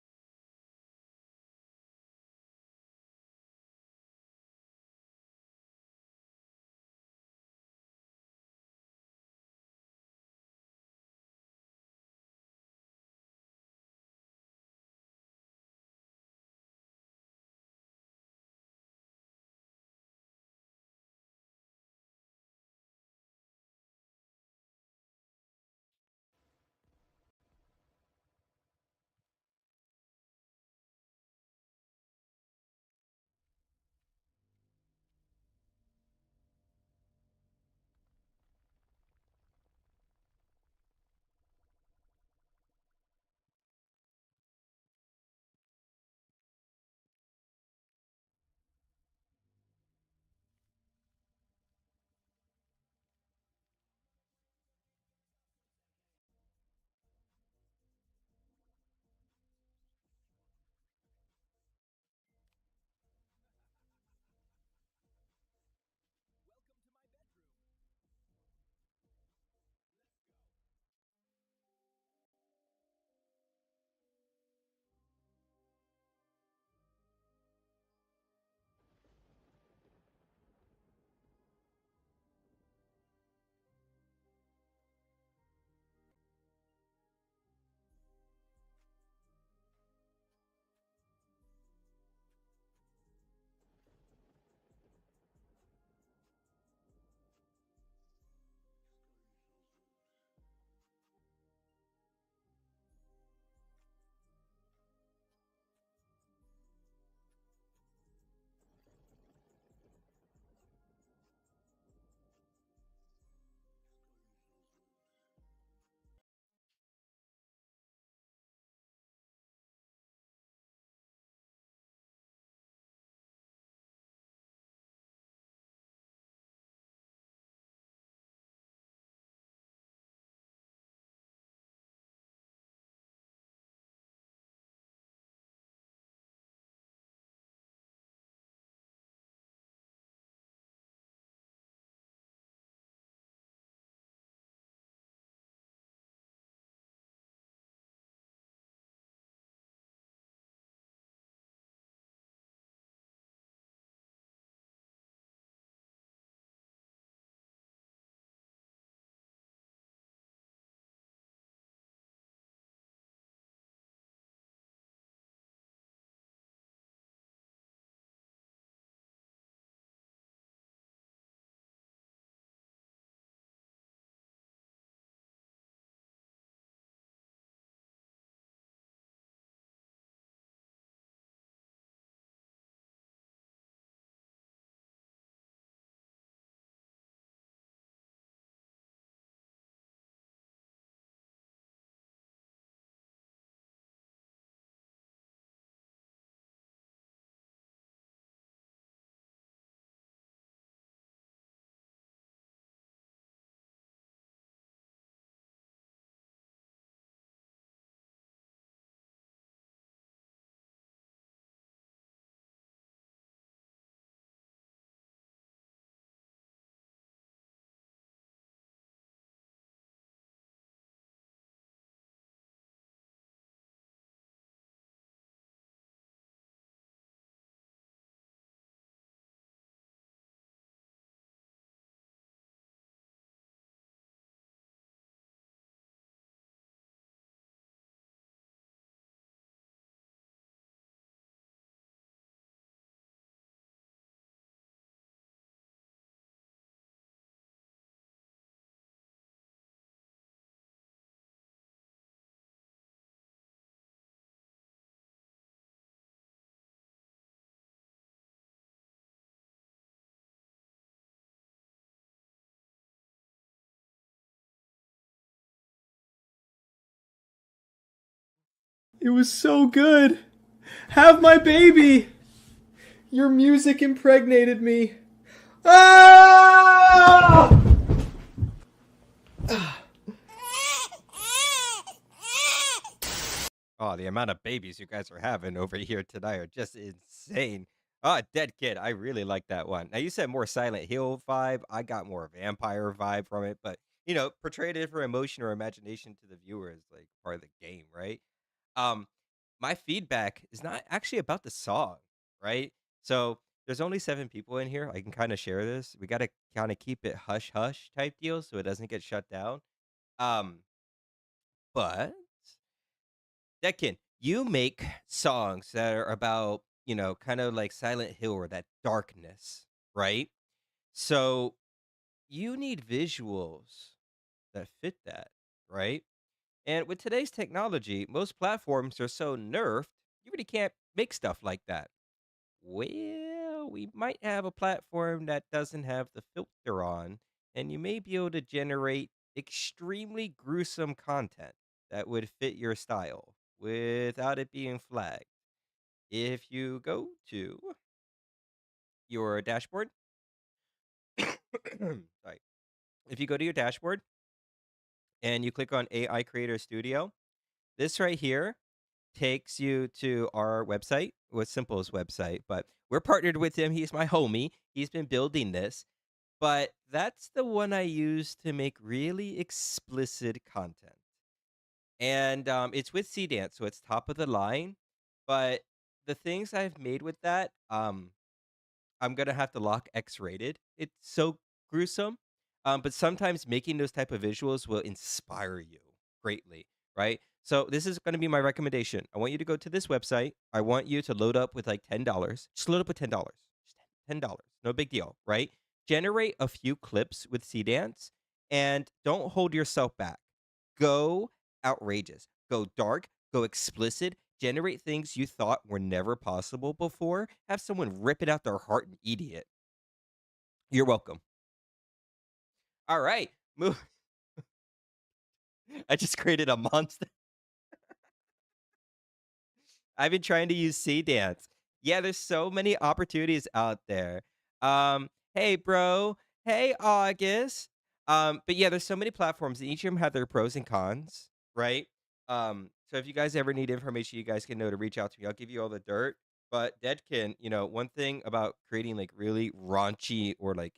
It was so good. Have my baby. Your music impregnated me. Ah! Oh, the amount of babies you guys are having over here tonight are just insane. Ah, Dead Kid. I really like that one. Now you said more Silent Hill vibe. I got more vampire vibe from it, but portrayed it for emotion or imagination to the viewer is like part of the game, right? Um, my feedback is not actually about the song, right? So there's only 7 people in here. I can kind of share this. We got to kind of keep it hush hush type deal so it doesn't get shut down. Um, but Dekin, you make songs that are about, kind of like Silent Hill or that darkness, right? So you need visuals that fit that, right? And with today's technology, most platforms are so nerfed, you really can't make stuff like that. Well, we might have a platform that doesn't have the filter on, and you may be able to generate extremely gruesome content that would fit your style without it being flagged. If you go to your dashboard, sorry, if you go to your dashboard and you click on AI Creator Studio, this right here takes you to our website, with Simple's website, but we're partnered with him. He's my homie. He's been building this, but that's the one I use to make really explicit content. And it's with C Dance, so it's top of the line. But the things I've made with that, I'm gonna have to lock X-rated. It's so gruesome. But sometimes making those type of visuals will inspire you greatly, right? So this is gonna be my recommendation. I want you to go to this website. I want you to load up with like $10. Just load up with $10. Just $10. No big deal, right? Generate a few clips with C Dance and don't hold yourself back. Go outrageous. Go dark. Go explicit. Generate things you thought were never possible before. Have someone rip it out their heart and eat it. You're welcome. All right. Move. I just created a monster. I've been trying to use C Dance. Yeah, there's so many opportunities out there. Hey, bro. Hey, August. But yeah, there's so many platforms, and each of them have their pros and cons, right? So if you guys ever need information, you guys can know to reach out to me. I'll give you all the dirt. But Deadkin, one thing about creating like really raunchy or like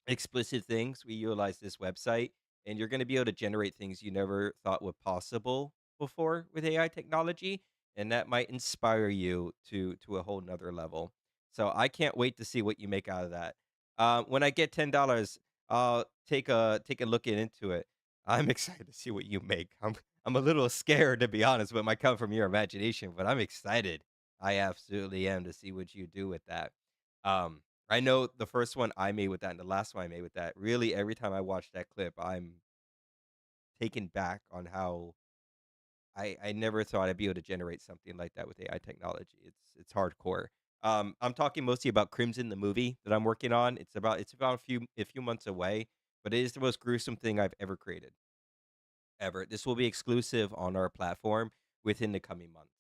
explicit things, we utilize this website, and you're going to be able to generate things you never thought were possible before with AI technology, and that might inspire you to a whole nother level. So I can't wait to see what you make out of that. When I get $10, I'll take a look into it. I'm excited to see what you make. I'm a little scared, to be honest, but it might come from your imagination, but I'm excited. I absolutely am, to see what you do with that. Um, I know the first one I made with that and the last one I made with that, really every time I watch that clip, I'm taken back on how I never thought I'd be able to generate something like that with AI technology. It's hardcore. I'm talking mostly about Crimson the movie that I'm working on. It's about a few months away, but it is the most gruesome thing I've ever created. Ever. This will be exclusive on our platform within the coming months.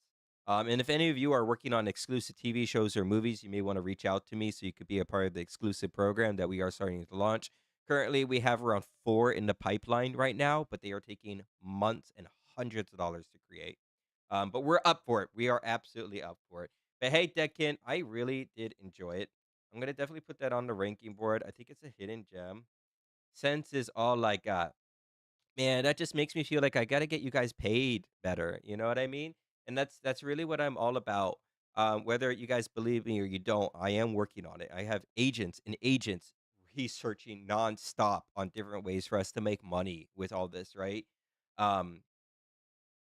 And if any of you are working on exclusive TV shows or movies, you may want to reach out to me so you could be a part of the exclusive program that we are starting to launch. Currently, we have around 4 in the pipeline right now, but they are taking months and hundreds of dollars to create. But we're up for it. We are absolutely up for it. But hey, Dekin, I really did enjoy it. I'm gonna definitely put that on the ranking board. I think it's a hidden gem. Sense is all I got. Man, that just makes me feel like I gotta get you guys paid better, you know what I mean? And that's really what I'm all about. Whether you guys believe me or you don't, I am working on it. I have agents and agents researching nonstop on different ways for us to make money with all this, right? Um,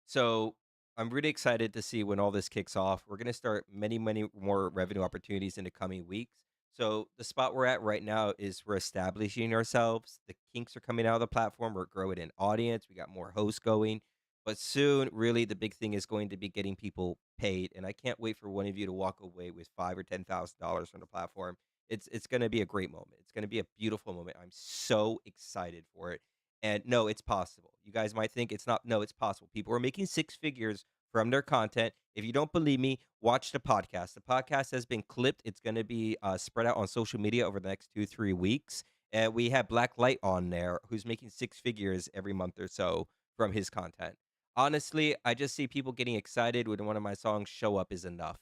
so I'm really excited to see when all this kicks off. We're going to start many, many more revenue opportunities in the coming weeks. So the spot we're at right now is we're establishing ourselves. The kinks are coming out of the platform. We're growing an audience. We got more hosts going. But soon, really, the big thing is going to be getting people paid. And I can't wait for one of you to walk away with $5,000 or $10,000 from the platform. It's going to be a great moment. It's going to be a beautiful moment. I'm so excited for it. And no, it's possible. You guys might think it's not. No, it's possible. People are making 6 figures from their content. If you don't believe me, watch the podcast. The podcast has been clipped. It's going to be spread out on social media over the next 2 3 weeks. We have Black Light on there, who's making six figures every month or so from his content. Honestly, I just see people getting excited when one of my songs show up is enough.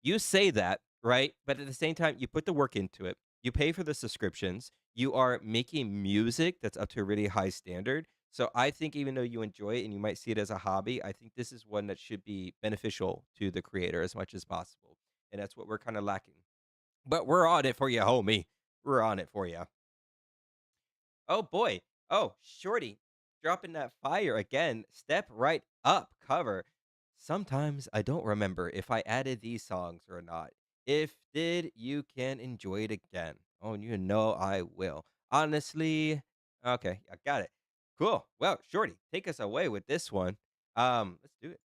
You say that, right? But at the same time, you put the work into it. You pay for the subscriptions. You are making music that's up to a really high standard. So I think even though you enjoy it and you might see it as a hobby, I think this is one that should be beneficial to the creator as much as possible. And that's what we're kind of lacking. But we're on it for you, homie. We're on it for you. Oh boy. Oh, Shorty, dropping that fire again. Step right up cover. Sometimes I don't remember if I added these songs or not. If did, you can enjoy it again. Oh, and you know I will. Honestly, okay, I got it. Cool. Well, Shorty, take us away with this one. Let's do it.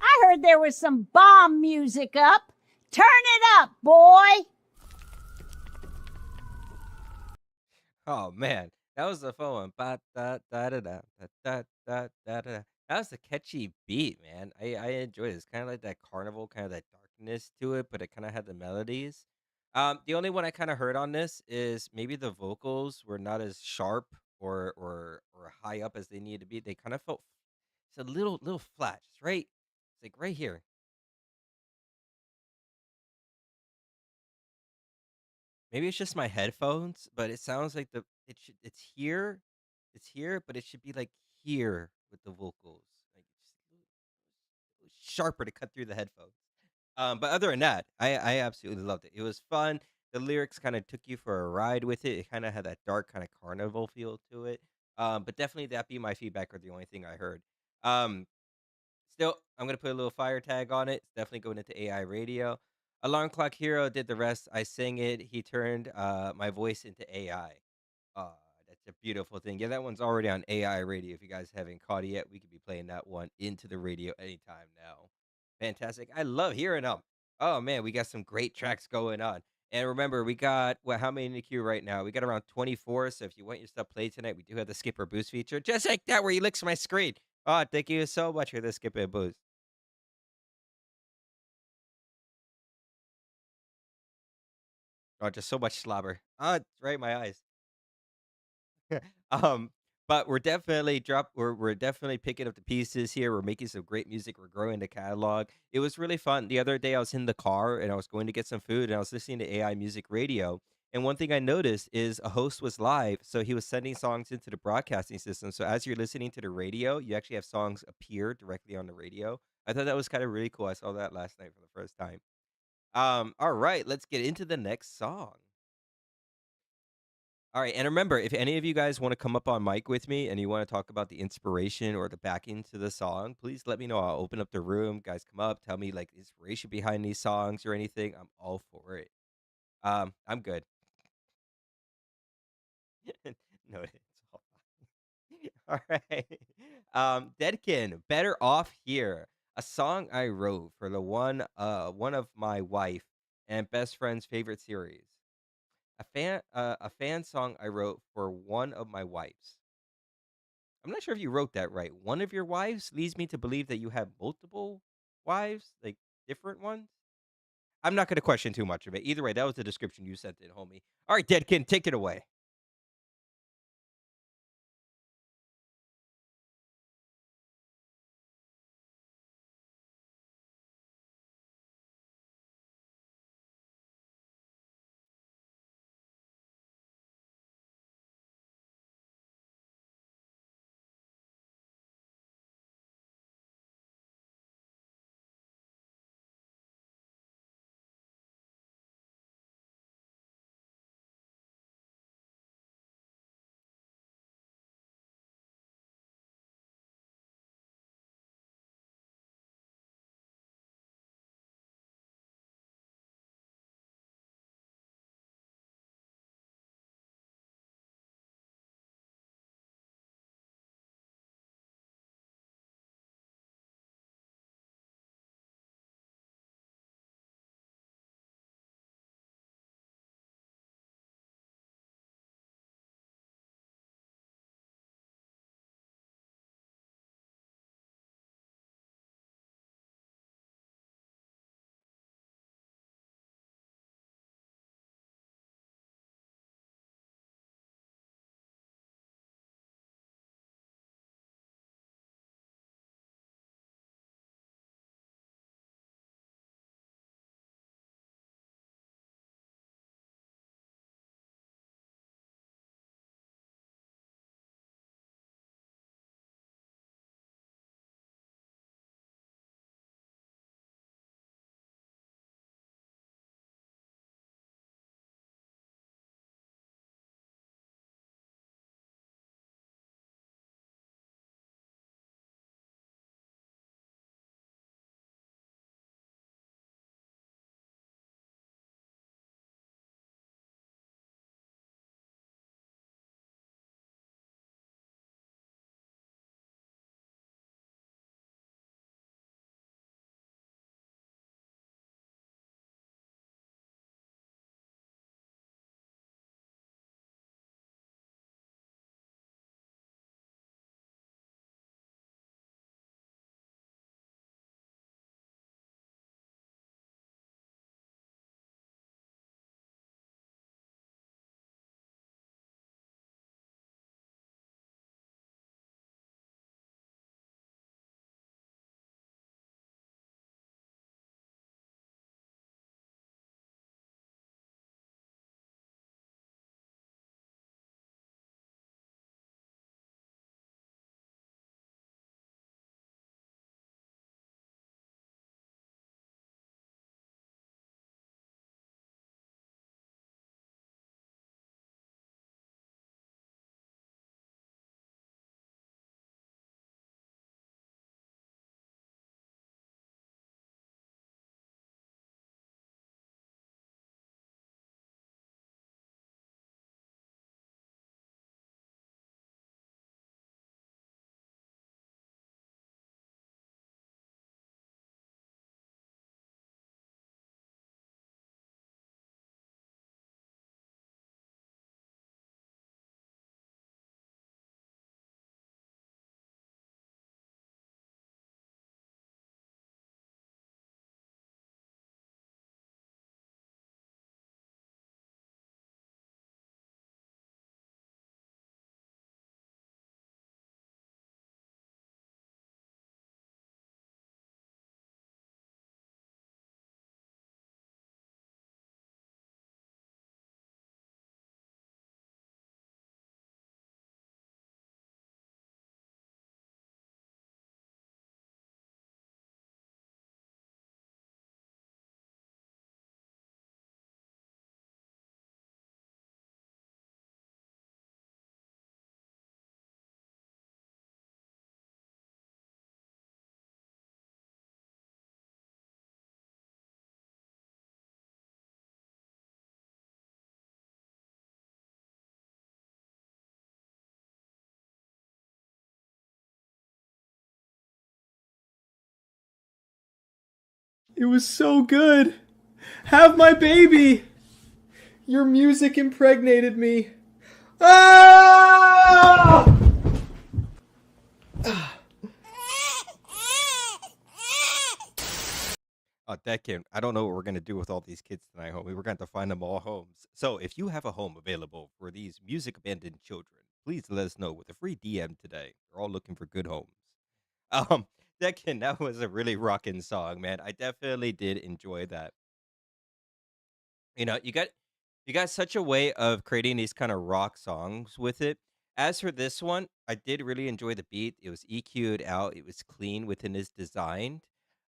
I heard there was some bomb music up. Turn it up, boy. Oh man, that was the fun one. Ba da da da da da da da da da. That was a catchy beat, man. I enjoyed it. It's kind of like that carnival, kind of that darkness to it, but it kind of had the melodies. The only one I kind of heard on this is maybe the vocals were not as sharp or high up as they needed to be. They kind of felt it's a little flat, just right. It's like right here. Maybe it's just my headphones, but it sounds like it's here, but it should be like here with the vocals, like just a little sharper to cut through the headphones. But other than that, I absolutely loved it. It was fun. The lyrics kind of took you for a ride with it. It kind of had that dark kind of carnival feel to it. But definitely that be my feedback or the only thing I heard. Um, Still, I'm gonna put a little fire tag on it. It's definitely going into AI radio. Alarm Clock Hero did the rest. I sang it. He turned my voice into AI. Ah, that's a beautiful thing. Yeah, that one's already on AI radio. If you guys haven't caught it yet, we could be playing that one into the radio anytime now. Fantastic. I love hearing them. Oh man, we got some great tracks going on. And remember, we got how many in the queue right now? We got around 24. So if you want your stuff played tonight, we do have the skip or boost feature. Just like that, where you licks my screen. Oh, thank you so much for the skip and boost. Oh, just so much slobber. Ah, it's right in my eyes. um, but we're definitely picking up the pieces here. We're making some great music. We're growing the catalog. It was really fun. The other day I was in the car and I was going to get some food and I was listening to AI music radio. And one thing I noticed is a host was live, so he was sending songs into the broadcasting system. So as you're listening to the radio, you actually have songs appear directly on the radio. I thought that was kind of really cool. I saw that last night for the first time. All right, let's get into the next song. All right, and remember, if any of you guys want to come up on mic with me and you want to talk about the inspiration or the backing to the song, please let me know. I'll open up the room. Guys, come up, tell me like the inspiration behind these songs or anything. I'm all for it. I'm good. No, it's all all right. Deadkin, better off here. A song I wrote for the one of my wife and best friend's favorite series. A fan song I wrote for one of my wives. I'm not sure if you wrote that right. One of your wives leads me to believe that you have multiple wives, like different ones. I'm not going to question too much of it. Either way, that was the description you sent in, homie. All right, Deadkin, take it away. It was so good. Have my baby. Your music impregnated me. Ah! That kid, I don't know what we're gonna do with all these kids tonight, homie. We're gonna have to find them all homes. So if you have a home available for these music abandoned children, please let us know with a free DM today. We're all looking for good homes. Um, that was a really rocking song, man. I definitely did enjoy that. You got such a way of creating these kind of rock songs with it. As for this one, I did really enjoy the beat. It was EQ'd out. It was clean within its design.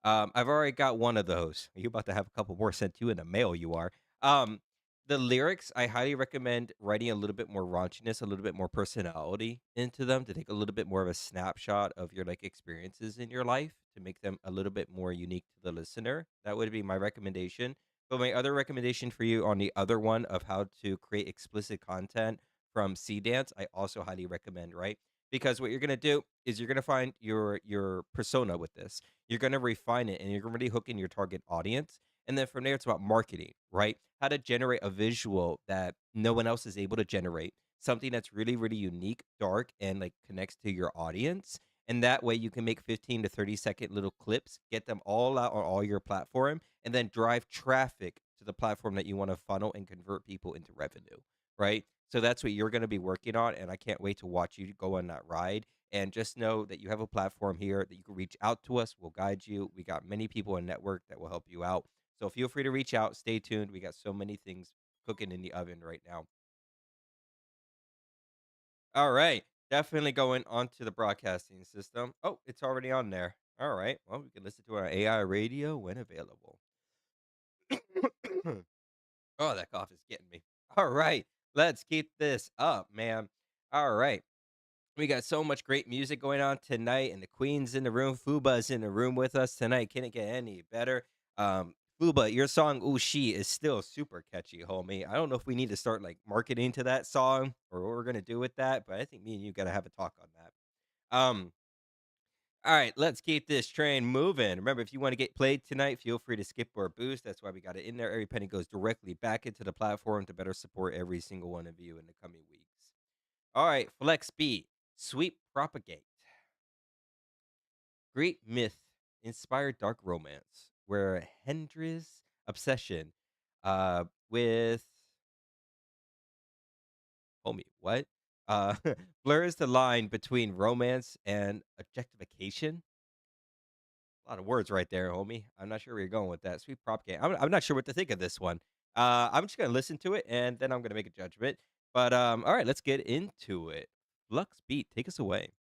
I've already got one of those. You about to have a couple more sent to you in the mail? You are. Um, the lyrics, I highly recommend writing a little bit more raunchiness, a little bit more personality into them to take a little bit more of a snapshot of your like experiences in your life to make them a little bit more unique to the listener. That would be my recommendation. But my other recommendation for you on the other one of how to create explicit content from C Dance, I also highly recommend, right? Because what you're gonna do is you're gonna find your persona with this. You're gonna refine it and you're gonna really hook in your target audience. And then from there it's about marketing, right? How to generate a visual that no one else is able to generate. Something that's really, really unique, dark, and like connects to your audience. And that way you can make 15 to 30-second little clips, get them all out on all your platform, and then drive traffic to the platform that you want to funnel and convert people into revenue, right? So that's what you're going to be working on. And I can't wait to watch you go on that ride. And just know that you have a platform here that you can reach out to us. We'll guide you. We got many people in network that will help you out. So feel free to reach out. Stay tuned. We got so many things cooking in the oven right now. All right. Definitely going onto the broadcasting system. Oh, it's already on there. All right. Well, we can listen to our AI radio when available. Oh, that cough is getting me. All right. Let's keep this up, man. All right. We got so much great music going on tonight, and the Queen's in the room. Fuba's in the room with us tonight. Can it get any better? Fuba, your song "Ooh She" is still super catchy, homie. I don't know if we need to start like marketing to that song or what we're gonna do with that, but I think me and you gotta have a talk on that. All right, let's keep this train moving. Remember, if you want to get played tonight, feel free to skip or boost. That's why we got it in there. Every penny goes directly back into the platform to better support every single one of you in the coming weeks. All right, Flex B, Sweet Propagate. Great myth inspired dark romance where Henry's obsession with homie, what? Uh blurs the line between romance and objectification. A lot of words right there, homie. I'm not sure where you're going with that. Sweet propagate. I'm not sure what to think of this one. I'm just gonna listen to it and then I'm gonna make a judgment. But all right, let's get into it. Lux Beat, take us away.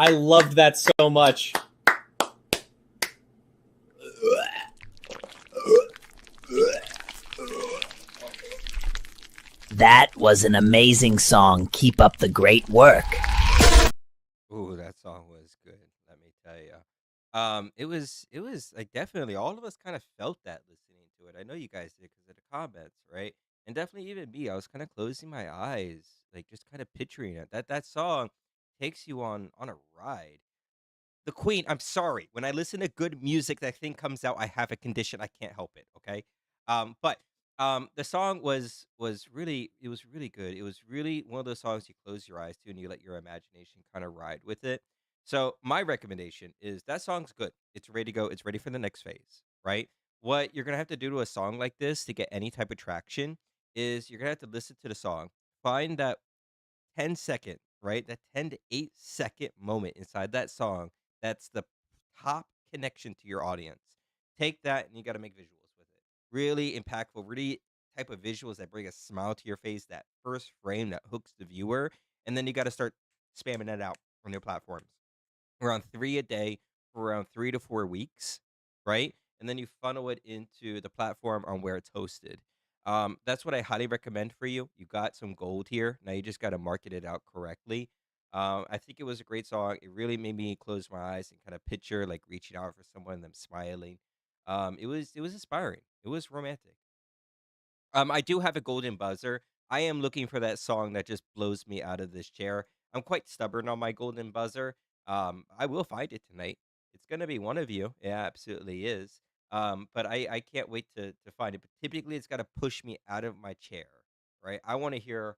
I loved that so much. That was an amazing song. Keep up the great work. Ooh, that song was good. Let me tell you. It was like definitely all of us kind of felt that listening to it. I know you guys did because of the comments, right? And definitely even me. I was kind of closing my eyes, like just kind of picturing it. That song takes you on a ride. The Queen, I'm sorry. When I listen to good music, that thing comes out, I have a condition, I can't help it, okay? But the song was really it was really good. It was really one of those songs you close your eyes to and you let your imagination kinda ride with it. So, my recommendation is that song's good. It's ready to go, it's ready for the next phase, right? What you're gonna have to do to a song like this to get any type of traction is you're gonna have to listen to the song, find that 10-second, right? That 10 to 8-second moment inside that song, that's the top connection to your audience. Take that and you got to make visuals with it. Really impactful, really type of visuals that bring a smile to your face, that first frame that hooks the viewer. And then you got to start spamming it out on your platforms around 3 a day for around 3 to 4 weeks, right? And then you funnel it into the platform on where it's hosted. That's what I highly recommend for you. You got some gold here. Now you just got to market it out correctly. I think it was a great song. It really made me close my eyes and kind of picture like reaching out for someone, them smiling. It was inspiring. It was romantic. I do have a golden buzzer. I am looking for that song that just blows me out of this chair. I'm quite stubborn on my golden buzzer. I will find it tonight. It's gonna be one of you. Yeah, absolutely is. But I can't wait to find it. But typically, it's got to push me out of my chair, right? I want to hear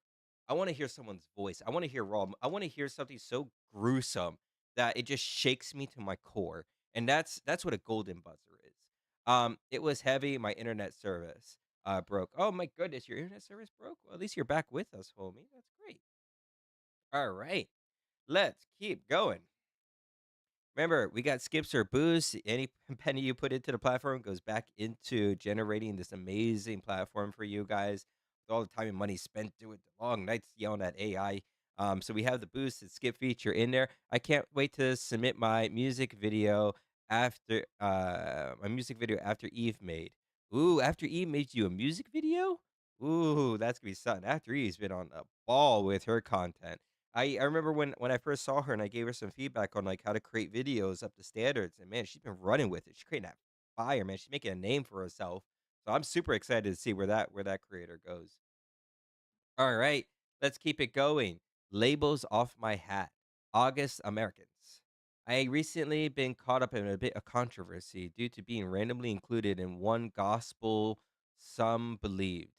someone's voice. I want to hear raw. I want to hear something so gruesome that it just shakes me to my core. And that's what a golden buzzer is. It was heavy. My internet service broke. Oh my goodness, your internet service broke? Well, at least you're back with us, homie. That's great. All right, let's keep going. Remember, we got skips or boosts. Any penny you put into the platform goes back into generating this amazing platform for you guys. With all the time and money spent doing the long nights yelling at AI. So we have the boost and skip feature in there. I can't wait to submit my music video after Eve made. Ooh, after Eve made you a music video? Ooh, that's gonna be something. After Eve's been on a ball with her content. I remember when I first saw her and I gave her some feedback on, like, how to create videos up to standards, and, man, she's been running with it. She's creating that fire, man. She's making a name for herself. So I'm super excited to see where that creator goes. Alright, let's keep it going. Labels off my hat. August Americans. I recently been caught up in a bit of controversy due to being randomly included in one's gospel some believed.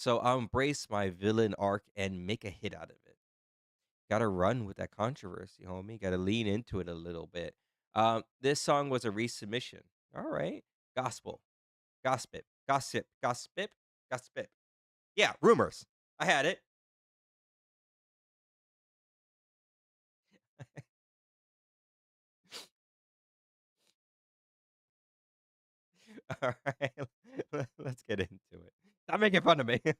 So I'll embrace my villain arc and make a hit out of it. Gotta run with that controversy, homie. Gotta lean into it a little bit. This song was a resubmission. All right. Gospel. Gossip. Gossip. Gossip. Gossip. Yeah, rumors. I had it. All right. Let's get into it. Stop making fun of me. No,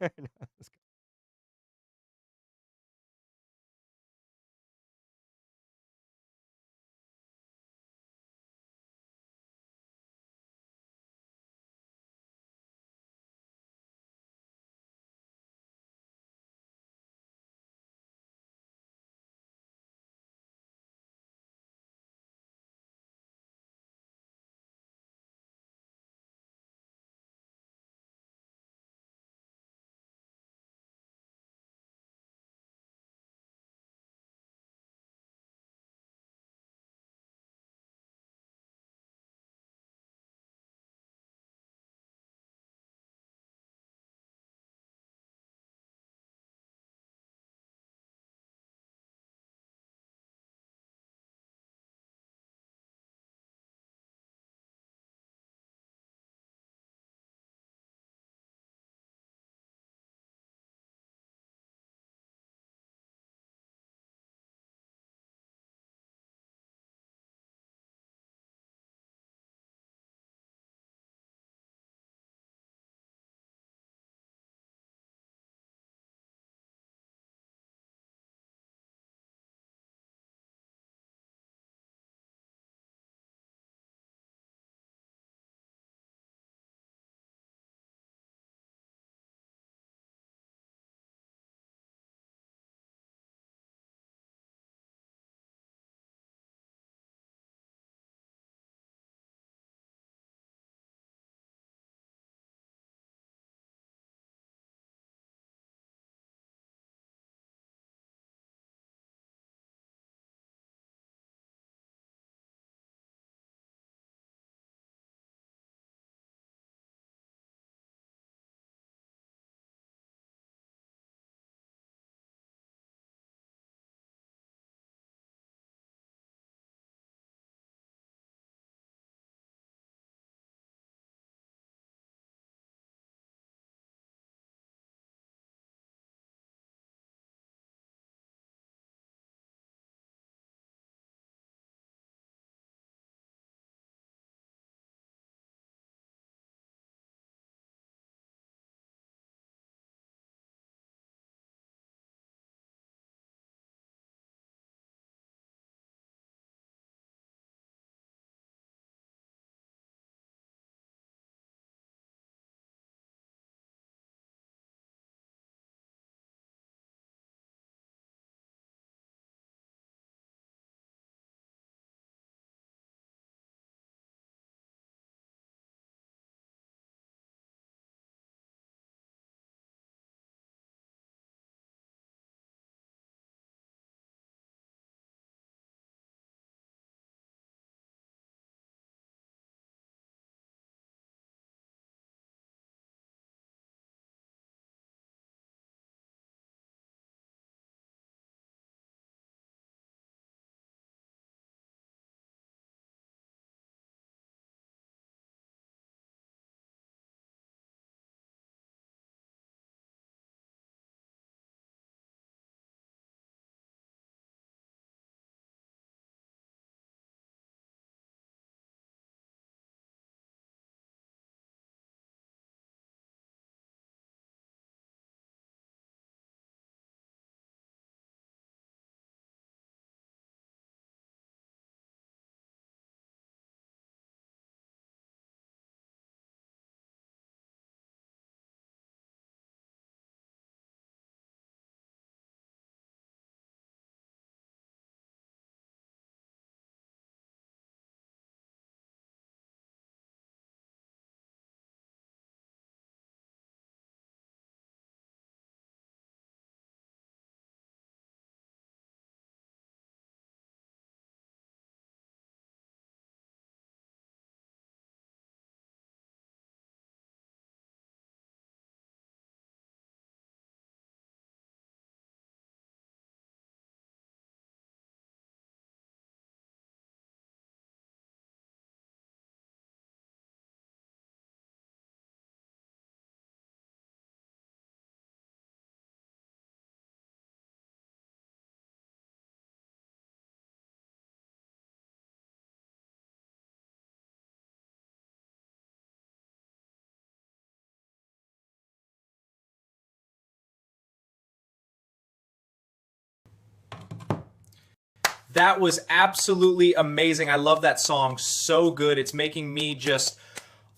That was absolutely amazing. I love that song. So good. It's making me just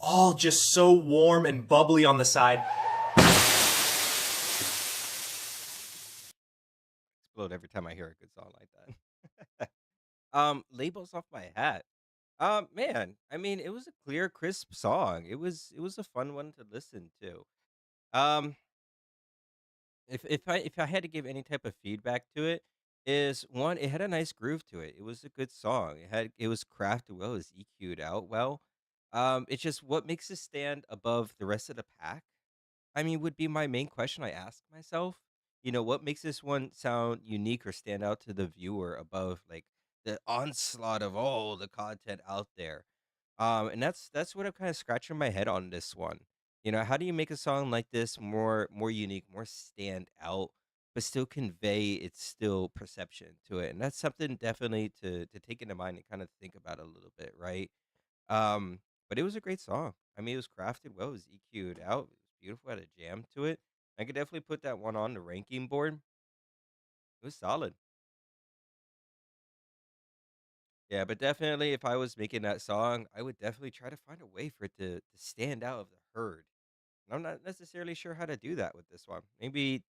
so warm and bubbly on the side. Explode every time I hear a good song like that. Labels off my hat. Man, I mean, it was a clear, crisp song. It was a fun one to listen to. Um, if I had to give any type of feedback to it, is one, it had a nice groove to it. It was a good song. It was crafted well, it was EQ'd out well. It's just what makes it stand above the rest of the pack. I mean, would be my main question I ask myself. What makes this one sound unique or stand out to the viewer above like the onslaught of all the content out there? And that's what I'm kind of scratching my head on this one. How do you make a song like this more unique, more stand out, but still convey its still perception to it? And that's something definitely to take into mind and kind of think about a little bit, right? But it was a great song. I mean, it was crafted well, it was EQ'd out, it was beautiful, had a jam to it. I could definitely put that one on the ranking board. It was solid. Yeah, but definitely if I was making that song, I would definitely try to find a way for it to stand out of the herd. And I'm not necessarily sure how to do that with this one. Maybe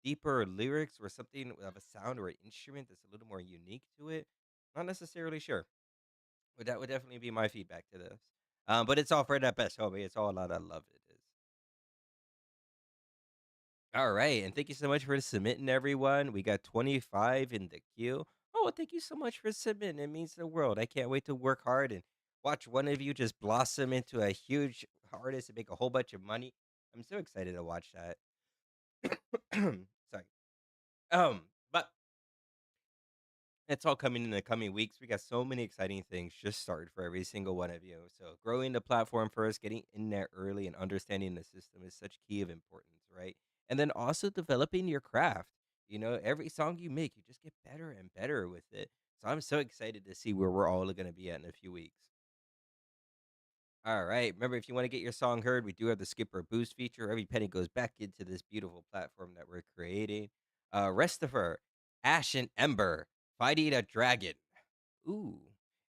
deeper lyrics or something of a sound or an instrument that's a little more unique to it. Not necessarily sure. But that would definitely be my feedback to this. But it's all for that best, homie. It's all out of love. It is. All right, and thank you so much for submitting, everyone. We got 25 in the queue. Oh, thank you so much for submitting. It means the world. I can't wait to work hard and watch one of you just blossom into a huge artist and make a whole bunch of money. I'm so excited to watch that. Sorry. But it's all coming in the coming weeks. We got so many exciting things just started for every single one of you. So growing the platform first, getting in there early and understanding the system is such key of importance, right? And then also developing your craft. Every song you make, you just get better and better with it. So I'm so excited to see where we're all going to be at in a few weeks. All right. Remember, if you want to get your song heard, we do have the skip or boost feature. Every penny goes back into this beautiful platform that we're creating. Restifer, Ash and Ember, fighting a dragon. Ooh.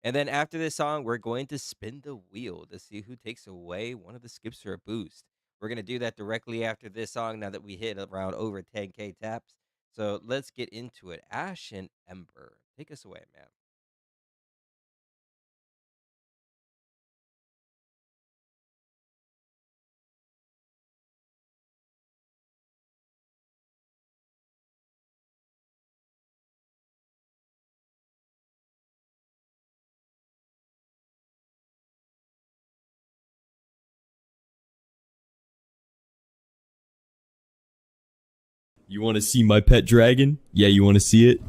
And then after this song, we're going to spin the wheel to see who takes away one of the skips or a boost. We're going to do that directly after this song now that we hit around over 10K taps. So let's get into it. Ash and Ember, take us away, man. You want to see my pet dragon? Yeah, you want to see it?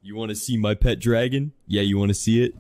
You want to see my pet dragon? Yeah, you want to see it?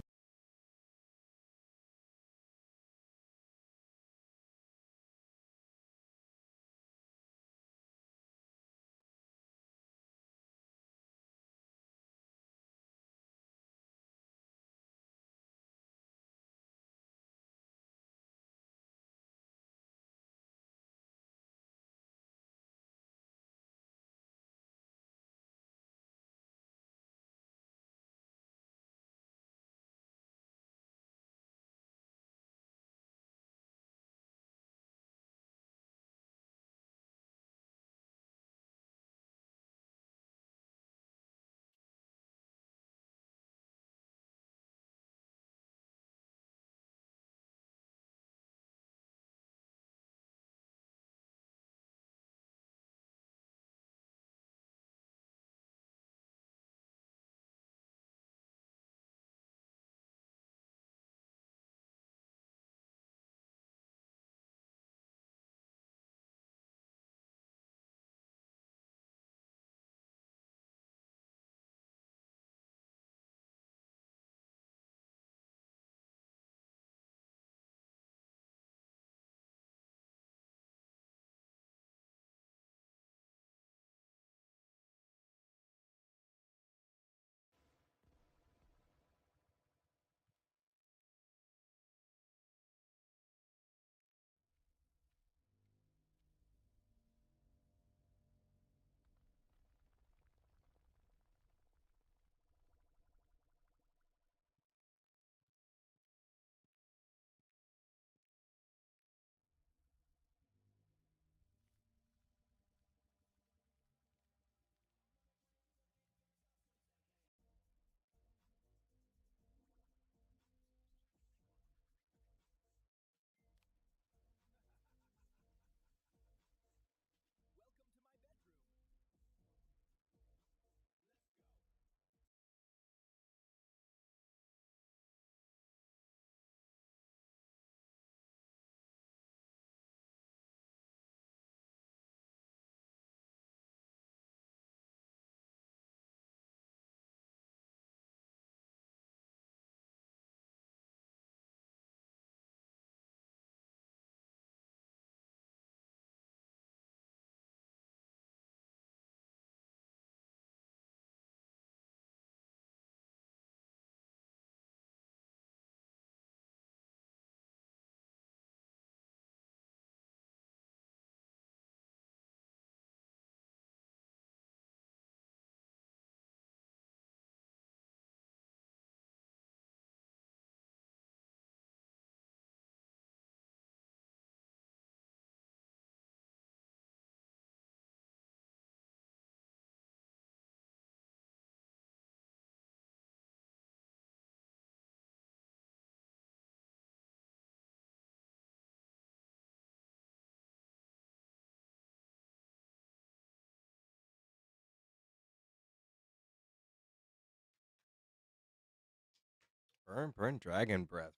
Burn, burn, dragon breath.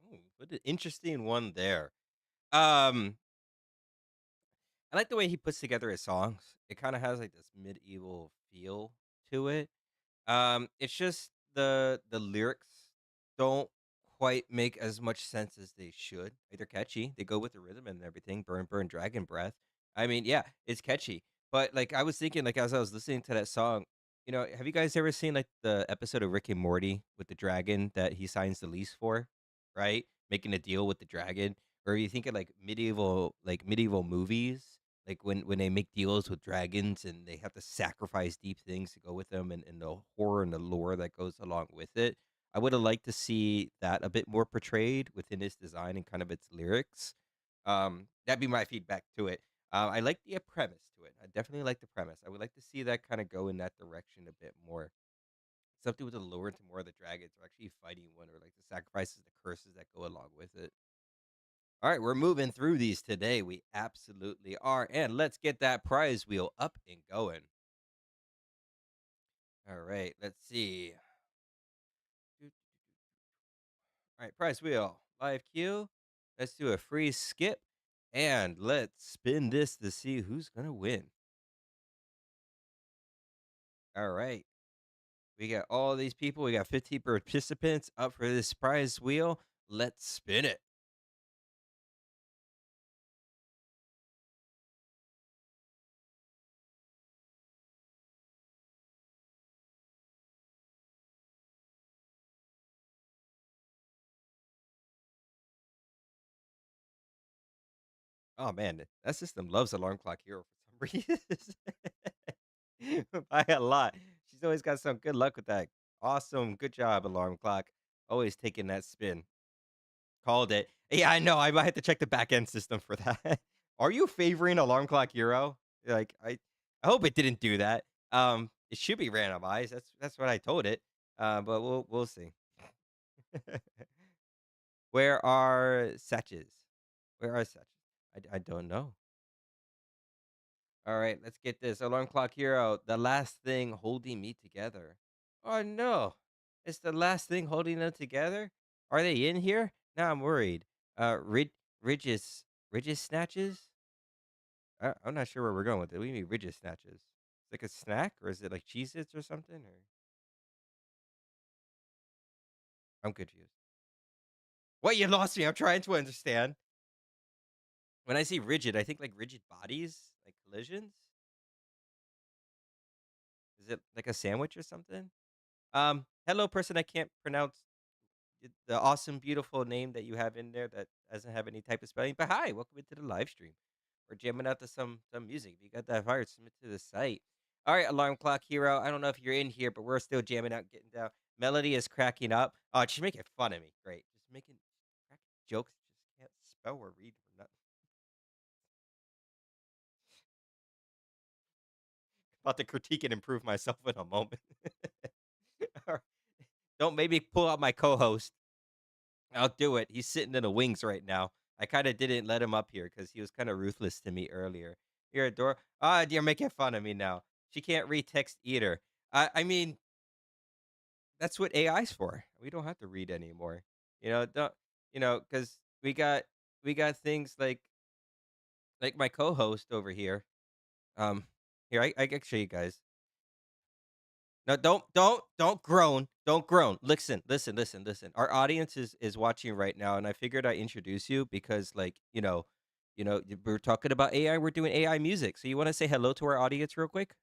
Ooh, what an interesting one there. Um, I like the way he puts together his songs. It kind of has like this medieval feel to it. It's just the lyrics don't quite make as much sense as they should. Like, they're catchy. They go with the rhythm and everything. Burn, burn, dragon breath. I mean, yeah, it's catchy. But like I was thinking, like as I was listening to that song, have you guys ever seen like the episode of Rick and Morty with the dragon that he signs the lease for, right? Making a deal with the dragon. Or you think of like medieval movies, like when they make deals with dragons and they have to sacrifice deep things to go with them, and the horror and the lore that goes along with it. I would have liked to see that a bit more portrayed within its design and kind of its lyrics. That'd be my feedback to it. I like the premise to it. I definitely like the premise. I would like to see that kind of go in that direction a bit more. Something with the lure to more of the dragons or actually fighting one, or like the sacrifices, the curses that go along with it. All right, we're moving through these today. We absolutely are. And let's get that prize wheel up and going. All right, let's see. All right, prize wheel, live cue. Let's do a free skip and let's spin this to see who's going to win. All right, we got all these people. We got 50 participants up for this prize wheel. Let's spin it. Oh man, that system loves Alarm Clock Hero for some reason. By a lot. She's always got some good luck with that. Awesome. Good job, Alarm Clock. Always taking that spin. Called it. Yeah, I know. I might have to check the back end system for that. Are you favoring Alarm Clock Hero? Like, I hope it didn't do that. It should be randomized. That's what I told it. But we'll see. Where are Satches? Where are Satches? I don't know. All right, let's get this. Alarm Clock Hero, the last thing holding me together. Oh no, it's the last thing holding them together. Are they in here? Now I'm worried. Ridges, Ridges snatches. I'm not sure where we're going with it. We need Ridges snatches. It's like a snack, or is it like Cheez-Its or something? Or I'm confused. What, you lost me? I'm trying to understand. When I see rigid, I think like rigid bodies, like collisions. Is it like a sandwich or something? Hello, person I can't pronounce the awesome, beautiful name that you have in there that doesn't have any type of spelling. But hi, welcome into the live stream. We're jamming out to some music. If you got that fire, submit to the site. All right, Alarm Clock Hero. I don't know if you're in here, but we're still jamming out, getting down. Melody is cracking up. Oh, she's making fun of me. Great. Just making cracking jokes. Just can't spell or read or nothing. About to critique and improve myself in a moment. All right. Don't maybe pull out my co-host. I'll do it. He's sitting in the wings right now. I kind of didn't let him up here because he was kind of ruthless to me earlier. You're a door. Ah, you're making fun of me now. She can't read text either. I mean, that's what AI's for. We don't have to read anymore. Don't because we got things like my co-host over here. Um, here I can show you guys. No, don't groan. Don't groan. Listen, listen, listen, listen. Our audience is watching right now, and I figured I'd introduce you because, like, we're talking about AI. We're doing AI music. So you want to say hello to our audience real quick?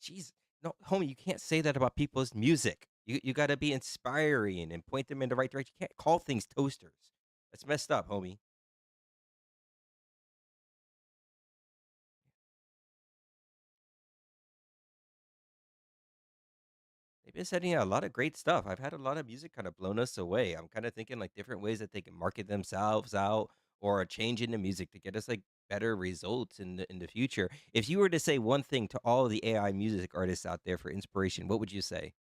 Jeez, no, homie, you can't say that about people's music. You got to be inspiring and point them in the right direction. You can't call things toasters. That's messed up, homie. They've been sending out a lot of great stuff. I've had a lot of music kind of blown us away. I'm kind of thinking like different ways that they can market themselves out or a change in the music to get us like better results in the future. If you were to say one thing to all of the AI music artists out there for inspiration, what would you say?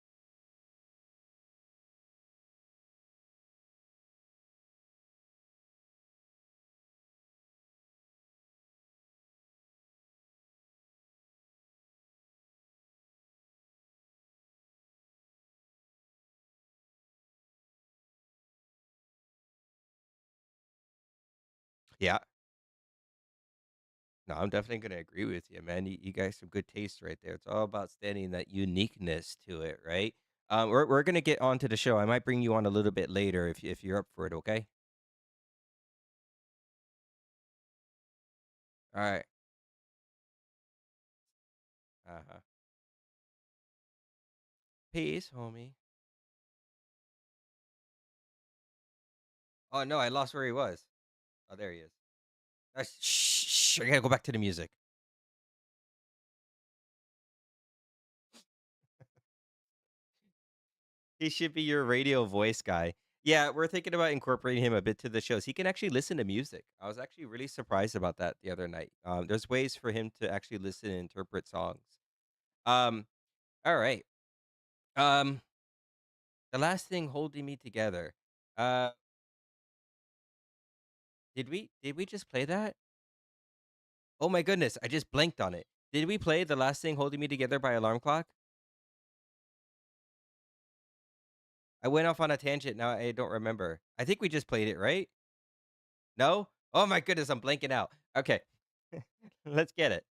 Yeah. No, I'm definitely gonna agree with you, man. You guys some good taste right there. It's all about standing that uniqueness to it, right? We're gonna get on to the show. I might bring you on a little bit later if you're up for it, okay? All right. Uh-huh. Peace, homie. Oh no, I lost where he was. Oh, there he is. Shh, shh, I gotta go back to the music. He should be your radio voice guy. Yeah, we're thinking about incorporating him a bit to the shows. He can actually listen to music. I was actually really surprised about that the other night. There's ways for him to actually listen and interpret songs. Um, all right. Um, the last thing holding me together. Uh, did we just play that? Oh my goodness, I just blanked on it. Did we play the last thing holding me together by Alarm Clock? I went off on a tangent. Now I don't remember. I think we just played it, right? No? Oh my goodness, I'm blanking out. Okay. Let's get it.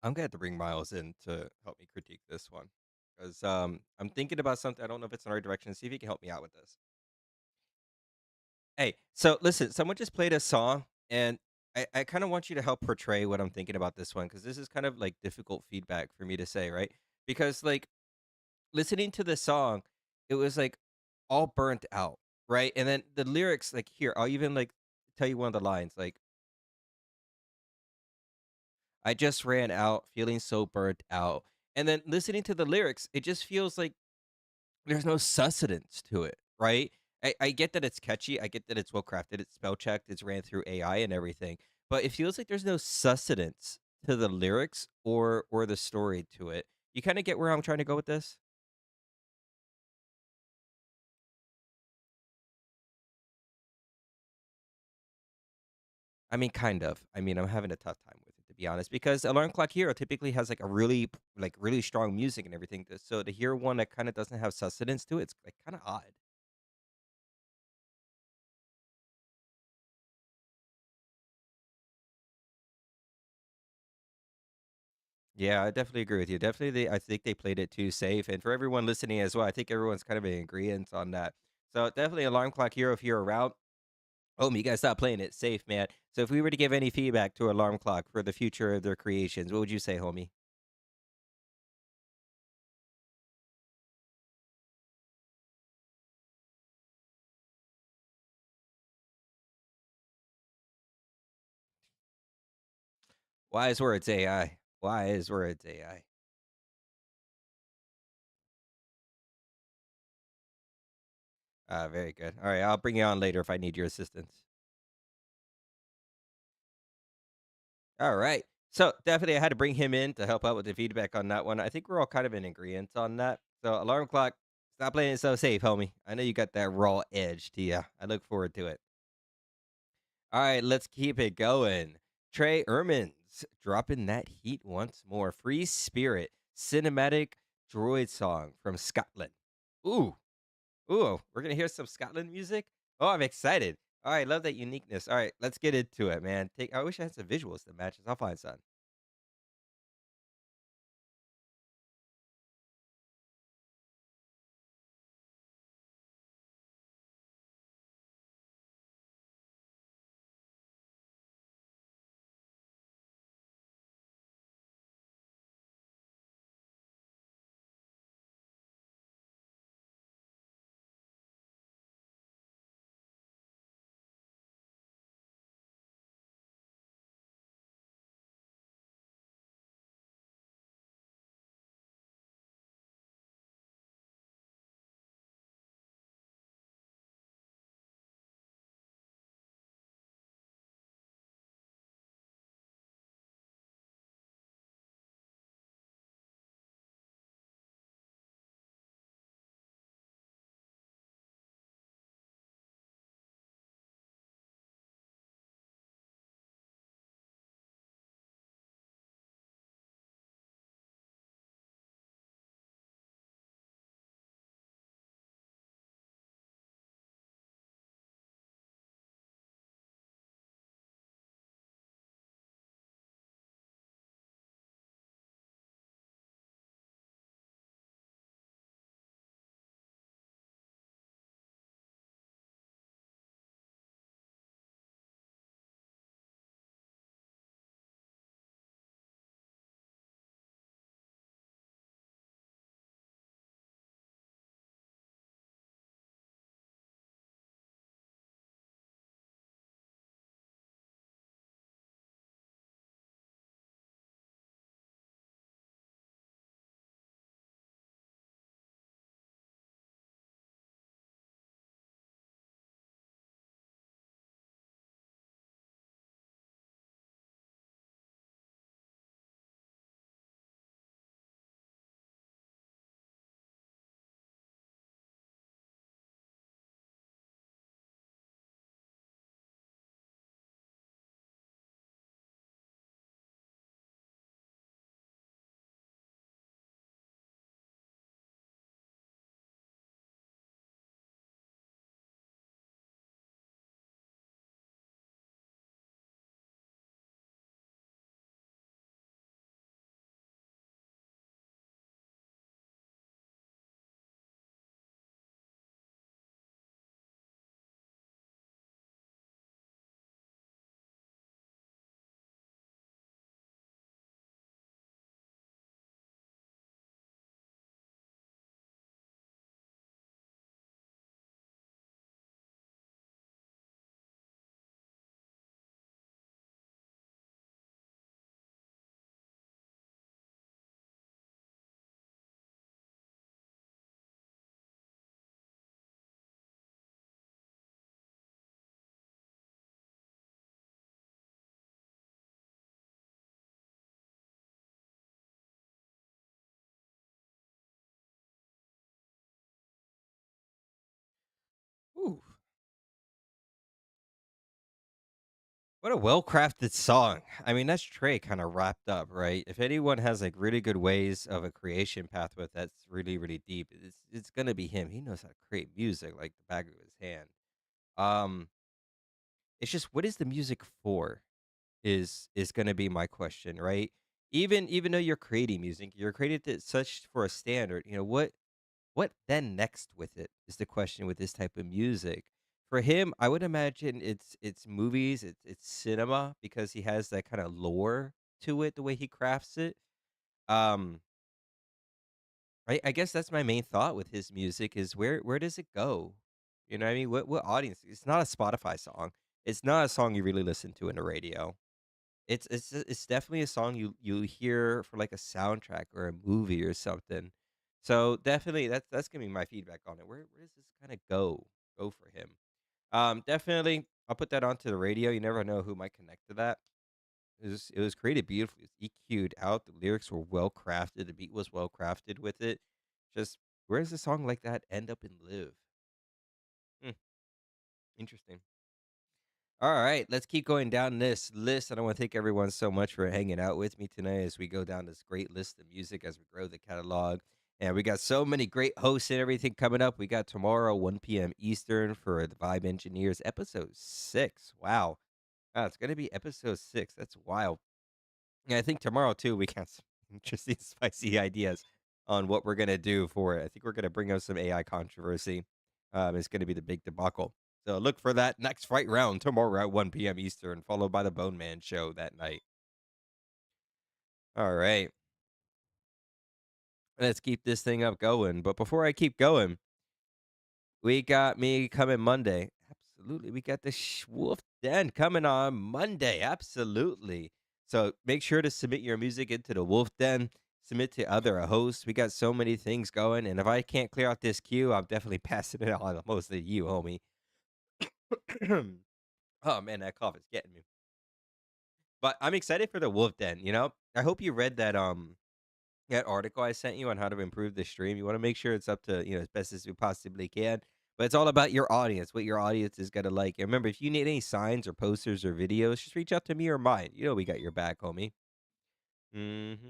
I'm gonna have to bring Miles in to help me critique this one because I'm thinking about something. I don't know if it's in the right direction. See if he can help me out with this. Hey, so listen, someone just played a song, and I kind of want you to help portray what I'm thinking about this one because this is kind of like difficult feedback for me to say, right? Because like listening to the song, it was like all burnt out, right? And then the lyrics, like here, I'll even like tell you one of the lines, like I just ran out, feeling so burnt out. And then listening to the lyrics, it just feels like there's no sustenance to it, right? I get that it's catchy. I get that it's well crafted. It's spell checked. It's ran through AI and everything. But it feels like there's no sustenance to the lyrics or the story to it. You kind of get where I'm trying to go with this? I mean, kind of. I mean, I'm having a tough time with it to be honest, because Alarm Clock Hero typically has like a really strong music and everything. So to hear one that kind of doesn't have sustenance to it, it's like kind of odd. Yeah, I definitely agree with you. Definitely, I think they played it too safe. And for everyone listening as well, I think everyone's kind of in agreement on that. So definitely, Alarm Clock Hero, if you're around, homie, you gotta stop playing it safe, man. So if we were to give any feedback to Alarm Clock for the future of their creations, what would you say, homie? Wise words, AI. Wise words, AI. Very good. All right, I'll bring you on later if I need your assistance. All right. So definitely, I had to bring him in to help out with the feedback on that one. I think we're all kind of in agreement on that. So, Alarm Clock, stop playing it so safe, homie. I know you got that raw edge to you. I look forward to it. All right, let's keep it going. Trey Ermins dropping that heat once more. Free Spirit cinematic droid song from Scotland. Ooh, Ooh, we're gonna hear some Scotland music. Oh, I'm excited. All right, love that uniqueness. All right, let's get into it, man. Take. I wish I had some visuals that matches. I'll find some. Ooh, what a well-crafted song. I mean, that's Trey kind of wrapped up, right? If anyone has like really good ways of a creation path with that's really, really deep, it's gonna be him. He knows how to create music like the back of his hand. Um, it's just what is the music for? Is gonna be my question, right? Even though you're creating music, you're created it such for a standard. You know what then next with it is the question with this type of music. For him, I would imagine it's movies, it's cinema because he has that kind of lore to it, the way he crafts it. Um, I guess that's my main thought with his music is where does it go? You know what I mean? What audience? It's not a Spotify song. It's not a song you really listen to in the radio. It's definitely a song you hear for like a soundtrack or a movie or something. So definitely that's gonna be my feedback on it. Where does this kind of go for him? Definitely I'll put that onto the radio. You never know who might connect to that. It was created beautifully. It was EQ'd out. The lyrics were well crafted. The beat was well crafted with it. Just where does a song like that end up and live? Hmm, interesting. All right, let's keep going down this list. And I want to thank everyone so much for hanging out with me tonight as we go down this great list of music as we grow the catalog And we got so many great hosts and everything coming up. We got tomorrow, 1 p.m. Eastern for the Vibe Engineers, episode 6. Wow. Wow, it's going to be episode 6. That's wild. And I think tomorrow, too, we got some interesting, spicy ideas on what we're going to do for it. I think we're going to bring up some AI controversy. It's going to be the big debacle. So look for that next fight round tomorrow at 1 p.m. Eastern, followed by the Bone Man show that night. All right. Let's keep this thing up going. But before I keep going, we got me coming Monday. Absolutely. We got the Wolf Den coming on Monday. Absolutely. So make sure to submit your music into the Wolf Den. Submit to other hosts. We got so many things going. And if I can't clear out this queue, I'm definitely passing it on mostly to you, homie. Oh, man, that cough is getting me. But I'm excited for the Wolf Den, you know? I hope you read that article I sent you on how to improve the stream. You want to make sure it's up to, as best as we possibly can. But it's all about your audience, what your audience is going to like. And remember, if you need any signs or posters or videos, just reach out to me or mine. You know, we got your back, homie. Mm-hmm.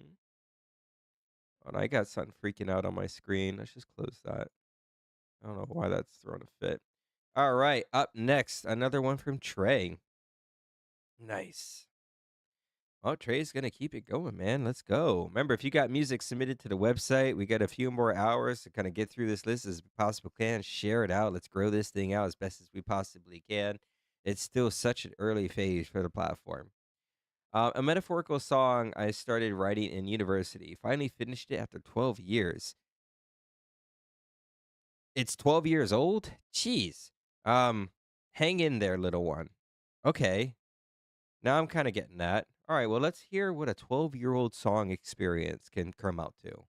And I got something freaking out on my screen. Let's just close that. I don't know why that's throwing a fit. All right. Up next, another one from Trey. Nice. Oh, Trey's gonna keep it going, man. Let's go. Remember, if you got music submitted to the website, we got a few more hours to kind of get through this list as possible can. Share it out. Let's grow this thing out as best as we possibly can. It's still such an early phase for the platform. A metaphorical song I started writing in university. Finally finished it after 12 years. It's 12 years old? Jeez. Hang in there, little one. Okay. Now I'm kind of getting that. All right, well, let's hear what a 12-year-old song experience can come out to.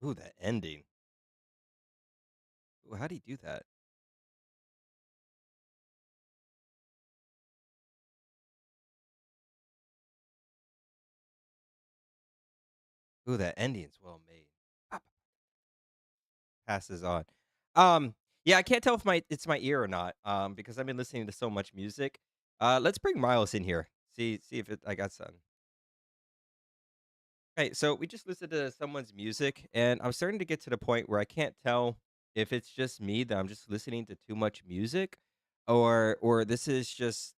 Ooh, that ending. Ooh, how'd he do that? Ooh, that ending's well made. Passes on. Um, yeah, I can't tell if it's my ear or not, because I've been listening to so much music. Let's bring Miles in here. See if I got some. Hey, so we just listened to someone's music, and I'm starting to get to the point where I can't tell if it's just me that I'm just listening to too much music, or this is just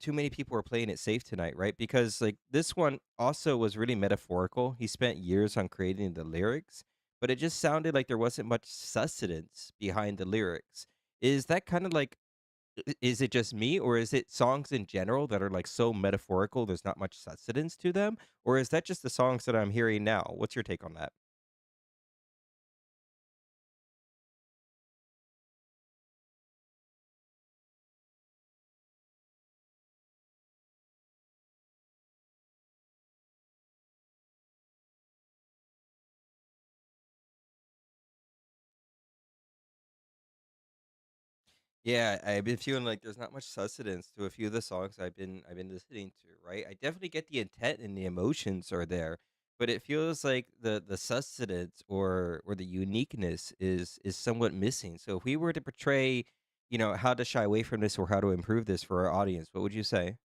too many people are playing it safe tonight, right? Because like this one also was really metaphorical. He spent years on creating the lyrics, but it just sounded like there wasn't much sustenance behind the lyrics. Is that kind of like is it just me, or is it songs in general that are, like, so metaphorical, there's not much substance to them? Or is that just the songs that I'm hearing now? What's your take on that? Yeah, I've been feeling like there's not much sustenance to a few of the songs I've been listening to, right? I definitely get the intent and the emotions are there, but it feels like the sustenance or the uniqueness is somewhat missing. So if we were to portray, how to shy away from this or how to improve this for our audience, what would you say?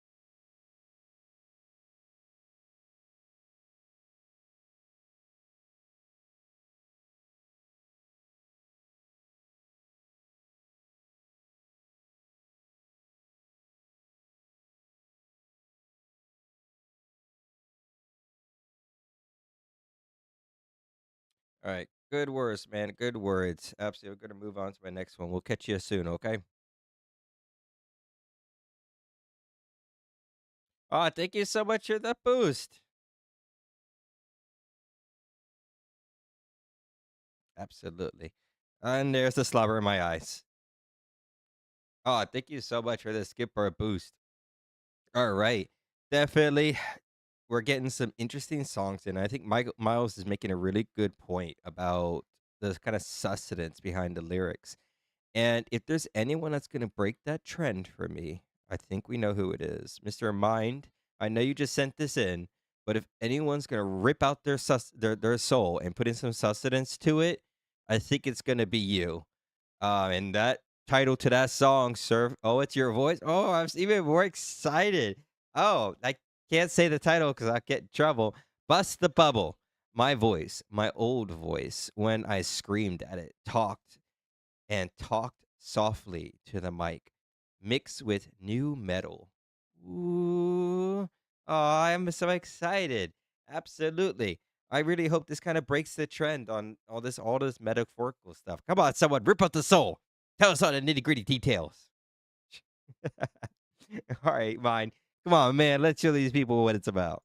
All right. Good words, man. Good words. Absolutely. We're going to move on to my next one. We'll catch you soon, okay? Oh, thank you so much for the boost. Absolutely. And there's the slobber in my eyes. Oh, thank you so much for the skip or boost. All right. Definitely. We're getting some interesting songs in. I think Miles is making a really good point about the kind of sustenance behind the lyrics. And if there's anyone that's gonna break that trend for me, I think we know who it is. Mr. Mind, I know you just sent this in, but if anyone's gonna rip out their soul and put in some sustenance to it, I think it's gonna be you. And that title to that song, "Surf." Oh, it's your voice. Oh, I'm even more excited. Oh, I can't say the title because I get in trouble. Bust the bubble. My voice, my old voice, when I screamed at it, talked and talked softly to the mic, mixed with new metal. Ooh. Oh, I'm so excited. Absolutely. I really hope this kind of breaks the trend on all this metaphorical stuff. Come on, someone, rip out the soul. Tell us all the nitty-gritty details. All right, mine. Come on, man. Let's show these people what it's about.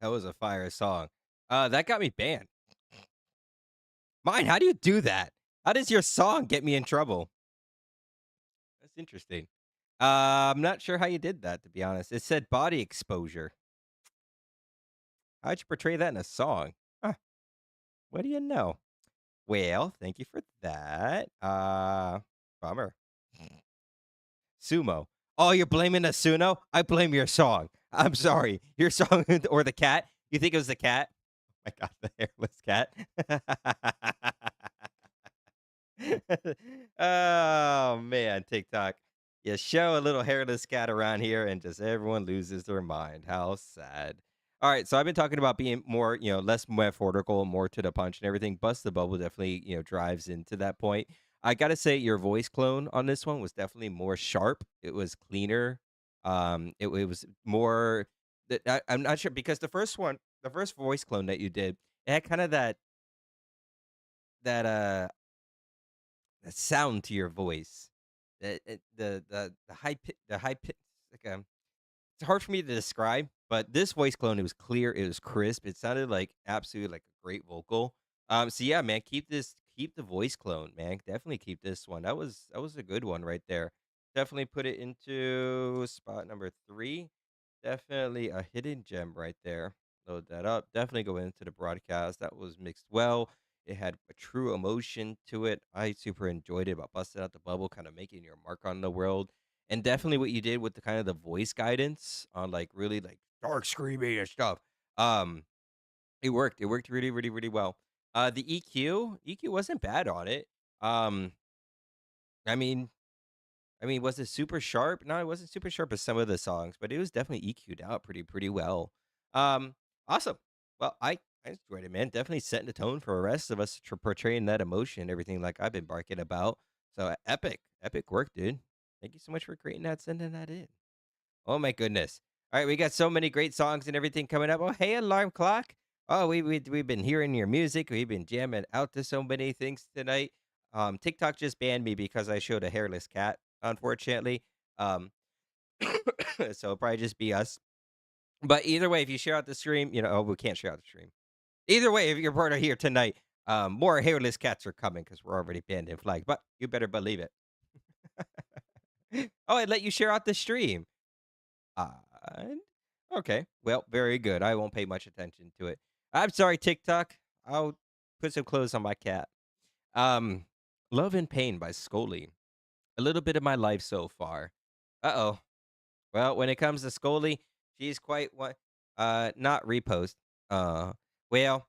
That was a fire song. That got me banned. Mine, how do you do that? How does your song get me in trouble? That's interesting. I'm not sure how you did that, to be honest. It said body exposure. How'd you portray that in a song? Huh, what do you know? Well, thank you for that. Bummer. Sumo. Oh, you're blaming the Suno? I blame your song. I'm sorry. Your song or the cat? You think it was the cat? Oh my god, the hairless cat. Oh man, TikTok. You show a little hairless cat around here and just everyone loses their mind. How sad. All right, so I've been talking about being more, less metaphorical, more to the punch and everything. Bust the Bubble definitely, drives into that point. I gotta say, your voice clone on this one was definitely more sharp. It was cleaner. It was more. I'm not sure because the first voice clone that you did, it had kind of that that sound to your voice. The high pitch, like it's hard for me to describe, but this voice clone, it was clear, it was crisp, it sounded like absolutely like a great vocal. So yeah, man, keep the voice clone, man. Definitely keep this one. That was a good one right there. Definitely put it into spot number 3. Definitely a hidden gem right there. Load that up. Definitely go into the broadcast. That was mixed well. It had a true emotion to it. I super enjoyed it about busting out the bubble, kind of making your mark on the world. And definitely what you did with the kind of the voice guidance on like really like dark screaming and stuff. Um, it worked. It worked really, really, really well. The EQ wasn't bad on it. Um, I mean, was it super sharp? No, it wasn't super sharp as some of the songs, but it was definitely EQ'd out pretty well. Um, awesome. Well, I enjoyed it, man. Definitely setting the tone for the rest of us portraying that emotion and everything like I've been barking about. So epic work, dude. Thank you so much for creating that, sending that in. Oh my goodness. All right, we got so many great songs and everything coming up. Oh, hey, alarm clock. Oh, we've been hearing your music. We've been jamming out to so many things tonight. TikTok just banned me because I showed a hairless cat, unfortunately. Um, so it'll probably just be us. But either way, if you share out the stream, oh, we can't share out the stream. Either way, if you're part of here tonight, more hairless cats are coming because we're already banned and flagged. But you better believe it. Oh, I let you share out the stream. Odd. Okay. Well, very good. I won't pay much attention to it. I'm sorry, TikTok. I'll put some clothes on my cat. Um, Love and Pain by Scully. A little bit of my life so far. Uh-oh. Well, when it comes to Scully, she's quite what not repost. Uh well,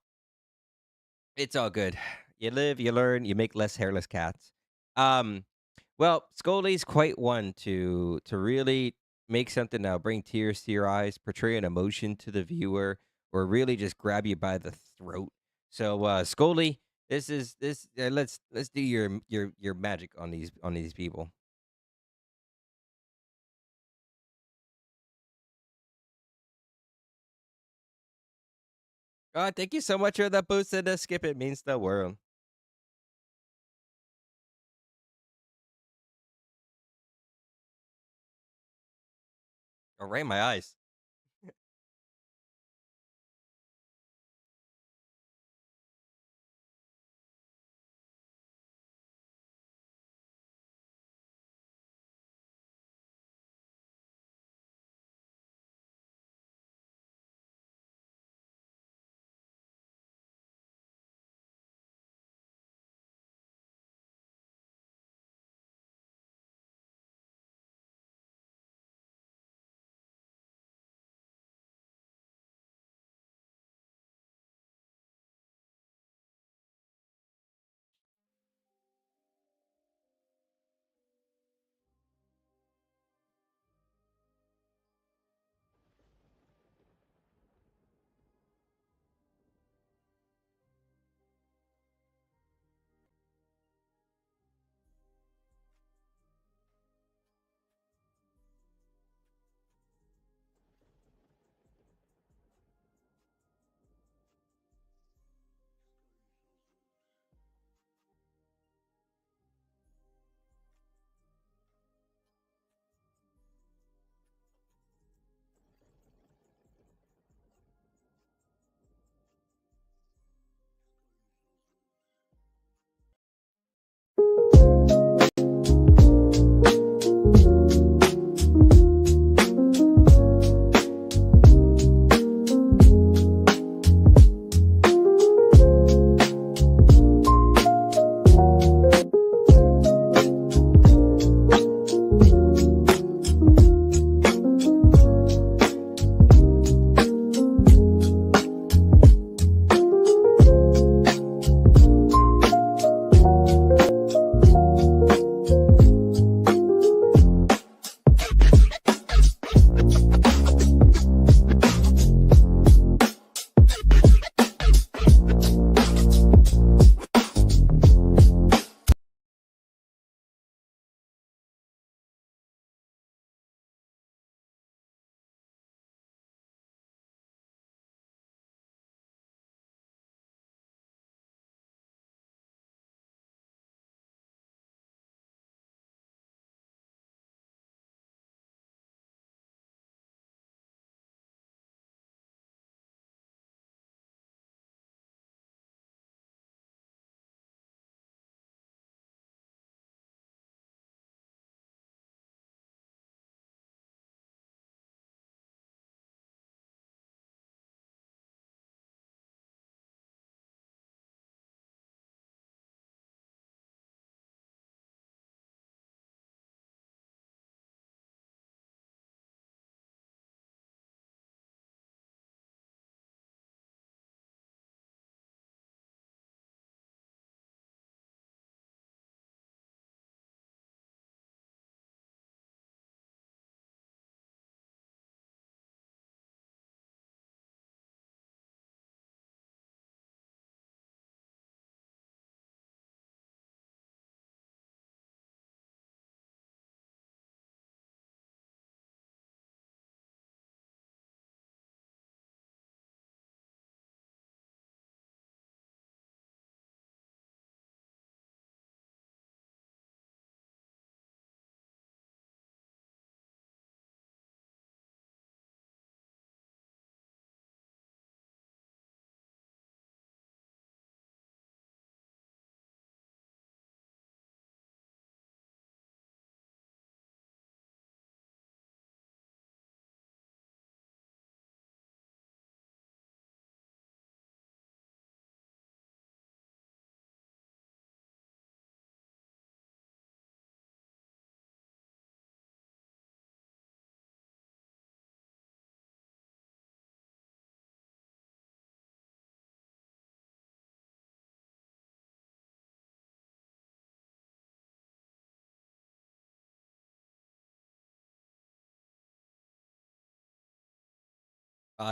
it's all good. You live, you learn, you make less hairless cats. Um well, Scully's quite one to really make something that'll bring tears to your eyes, portray an emotion to the viewer, or really just grab you by the throat. So, Scully, this is this. Let's do your magic on these people. Thank you so much for the boost and the skip. It means the world. Oh, right in my eyes.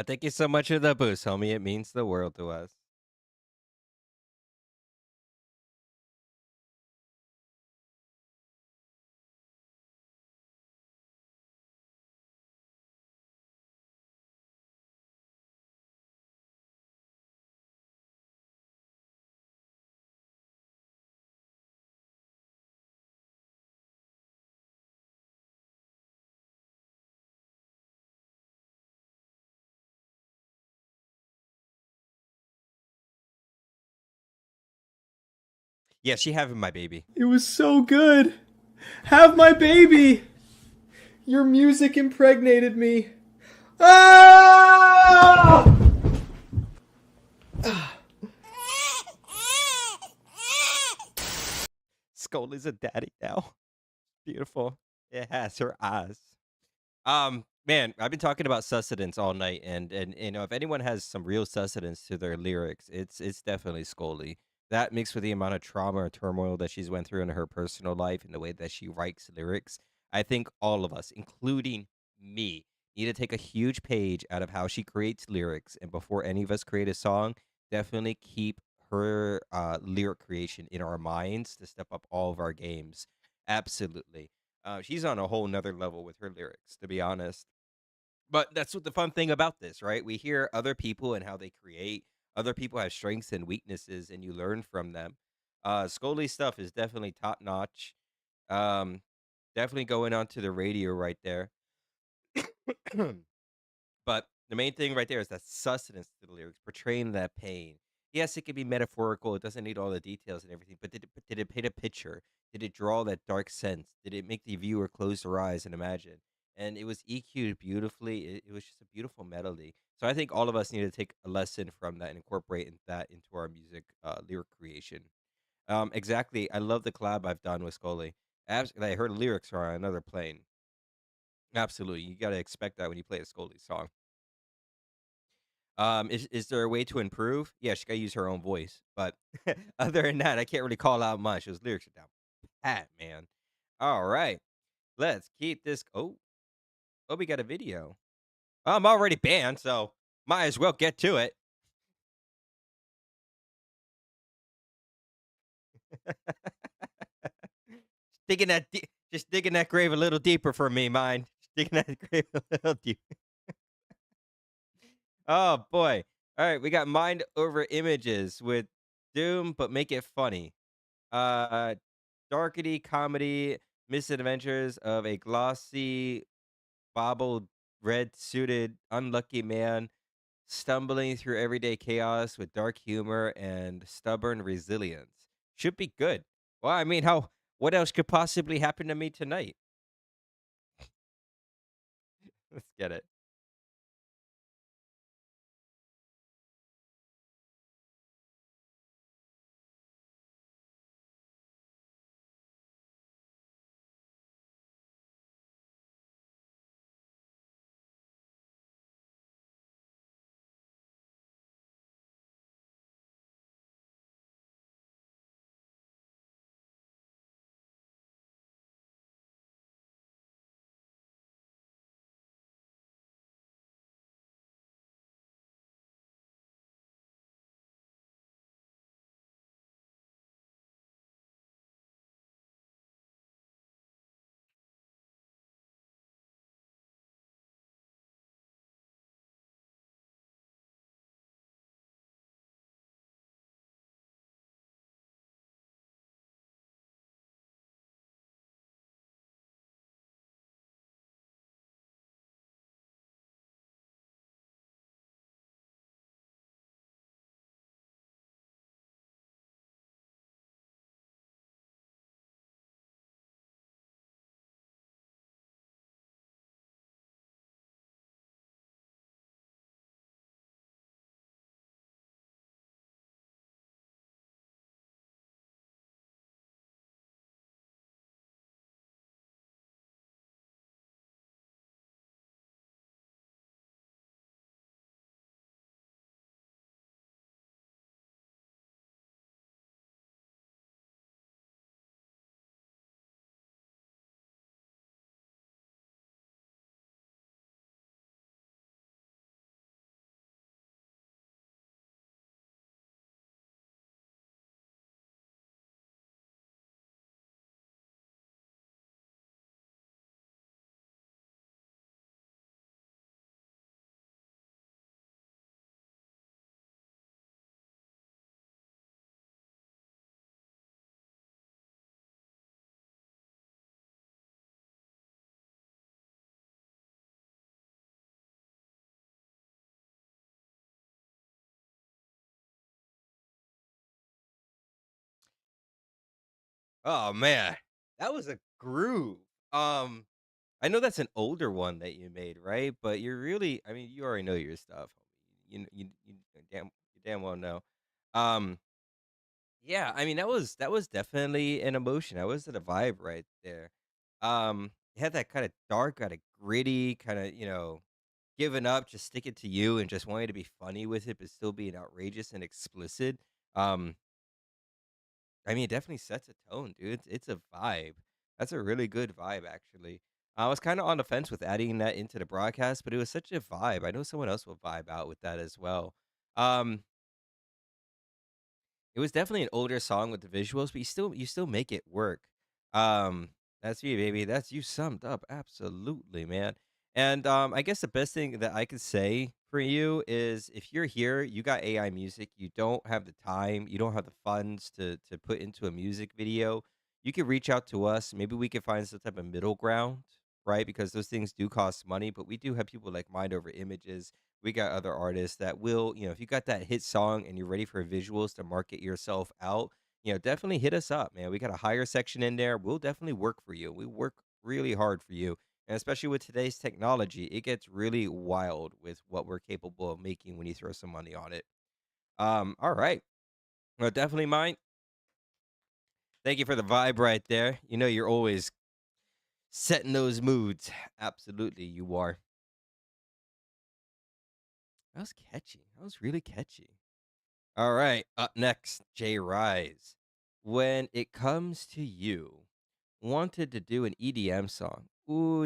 Thank you so much for the boost, homie. It means the world to us. Yeah, she having my baby. It was so good. Have my baby. Your music impregnated me. Ah! Scully's a daddy now. Beautiful. It has her eyes. Man, I've been talking about sustenance all night, and if anyone has some real sustenance to their lyrics, it's definitely Scully. That mixed with the amount of trauma or turmoil that she's went through in her personal life and the way that she writes lyrics, I think all of us, including me, need to take a huge page out of how she creates lyrics. And before any of us create a song, definitely keep her lyric creation in our minds to step up all of our games. Absolutely. She's on a whole nother level with her lyrics, to be honest. But that's what the fun thing about this, right? We hear other people and how they create. Other people have strengths and weaknesses, and you learn from them. Scully's stuff is definitely top notch. Um, Definitely going onto the radio right there. But the main thing right there is that sustenance to the lyrics, portraying that pain. Yes, it can be metaphorical. It doesn't need all the details and everything, but did it paint a picture? Did it draw that dark sense? Did it make the viewer close their eyes and imagine? And it was EQ'd beautifully. It was just a beautiful melody. So I think all of us need to take a lesson from that and incorporate that into our music lyric creation. Exactly. I love the collab I've done with Scully. Like, her lyrics are on another plane. Absolutely. You got to expect that when you play a Scully song. Is there a way to improve? Yeah, she gotta use her own voice, but other than that, I can't really call out much. Those lyrics are down pat, man. All right, let's keep this. Oh, we got a video. I'm already banned, so might as well get to it. Just digging that grave a little deeper for me, mind. Just digging that grave a little deeper. Oh boy. All right, we got mind over images with Doom, but make it funny. Uh, Darkety comedy misadventures of a glossy, bobbled, red suited, unlucky man stumbling through everyday chaos with dark humor and stubborn resilience. Should be good. Well, I mean, what else could possibly happen to me tonight? Let's get it. Oh man, that was a groove. Um, I know that's an older one that you made, right? But you're really, I mean, you already know your stuff. You damn well know. Um, yeah, I mean that was definitely an emotion. That was the vibe right there. It had that kind of dark, kind of gritty, kind of giving up, just stick it to you, and just wanting to be funny with it, but still being outrageous and explicit. Um, I mean, it definitely sets a tone, dude. It's a vibe. That's a really good vibe, actually. I was kind of on the fence with adding that into the broadcast, but it was such a vibe. I know someone else will vibe out with that as well. Um, it was definitely an older song with the visuals, but you still make it work. Um, that's you, baby. That's you summed up absolutely, man. And I guess the best thing that I could say for you is if you're here, you got AI music, you don't have the time, you don't have the funds to put into a music video, you can reach out to us. Maybe we can find some type of middle ground, right? Because those things do cost money, but we do have people like Mind Over Images. We got other artists that will, if you got that hit song and you're ready for visuals to market yourself out, definitely hit us up, man. We got a higher section in there. We'll definitely work for you. We work really hard for you. And especially with today's technology, it gets really wild with what we're capable of making when you throw some money on it. All right. Well, definitely mine. Thank you for the vibe right there. You know, you're always setting those moods. Absolutely, you are. That was catchy. That was really catchy. All right, up next, Jay Rise. When it comes to you, wanted to do an EDM song. Ooh,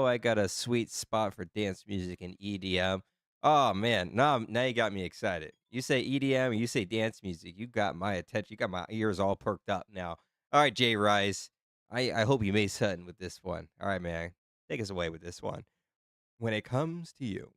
I got a sweet spot for dance music and EDM. Oh man, now you got me excited. You say EDM, you say dance music. You got my attention. You got my ears all perked up now. All right, Jay Rise. I hope you made something with this one. All right, man. Take us away with this one. When it comes to you.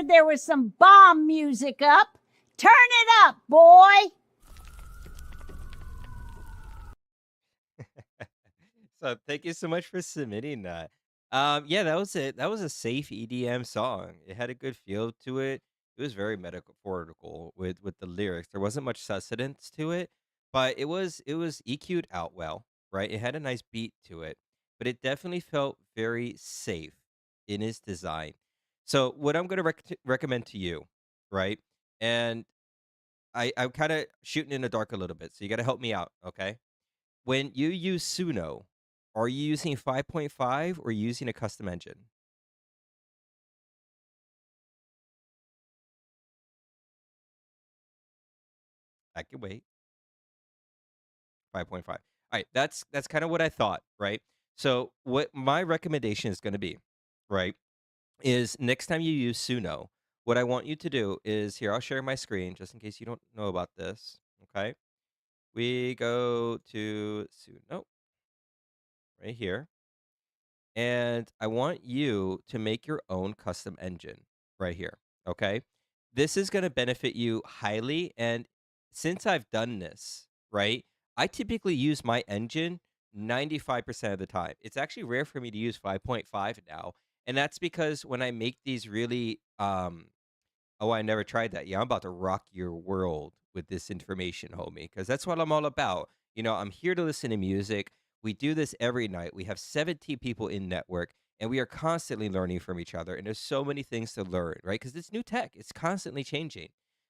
heard there was some bomb music up. Turn it up, boy. So thank you so much for submitting that. Yeah, that was it. That was a safe EDM song. It had a good feel to it. It was very metaphorical with the lyrics. There wasn't much sustenance to it, but it was EQ'd out well, right? It had a nice beat to it, but it definitely felt very safe in its design. So what I'm going to recommend to you, right? And I'm kind of shooting in the dark a little bit, so you got to help me out, okay? When you use Suno, are you using 5.5 or using a custom engine? I can wait. 5.5. All right, that's kind of what I thought, right? So what my recommendation is going to be, right, is next time you use Suno, what I want you to do is here, I'll share my screen just in case you don't know about this, okay? We go to Suno right here. And I want you to make your own custom engine right here. Okay. This is going to benefit you highly. And since I've done this, right, I typically use my engine 95% of the time. It's actually rare for me to use 5.5 now. And that's because when I make these really oh, I never tried that. Yeah, I'm about to rock your world with this information, homie, because that's what I'm all about. I'm here to listen to music. We do this every night. We have 17 people in network, and we are constantly learning from each other. And there's so many things to learn, right? Because it's new tech. It's constantly changing.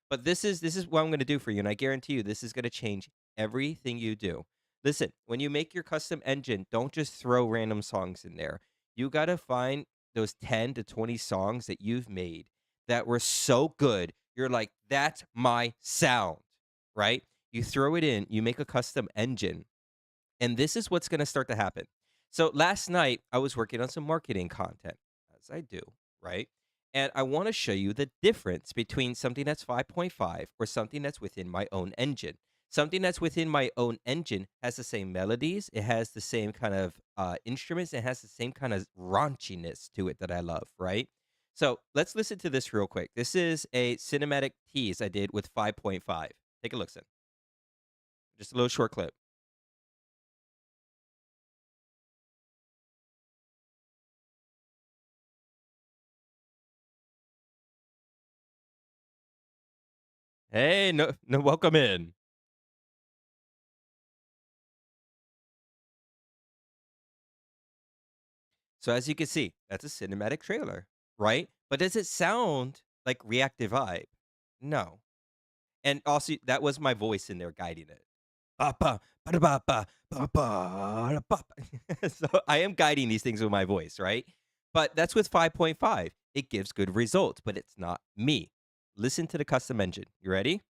But this is what I'm going to do for you, and I guarantee you, this is going to change everything you do. Listen, when you make your custom engine, don't just throw random songs in there. You got to find those 10 to 20 songs that you've made that were so good, you're like, "That's my sound," right? You throw it in, you make a custom engine, and this is what's gonna start to happen. So last night, I was working on some marketing content, as I do, right? And I wanna show you the difference between something that's 5.5 or something that's within my own engine. Something that's within my own engine has the same melodies, it has the same kind of instruments, it has the same kind of raunchiness to it that I love, right? So let's listen to this real quick. This is a cinematic tease I did with 5.5. Take a listen. Just a little short clip. Hey, no, no, welcome in. So as you can see, that's a cinematic trailer, right? But does it sound like reactive vibe? No. And also, that was my voice in there guiding it. Ba, ba, ba, da, ba, ba, ba, ba, da, ba, ba. So I am guiding these things with my voice, right? But that's with 5.5. It gives good results, but it's not me. Listen to the custom engine. You ready?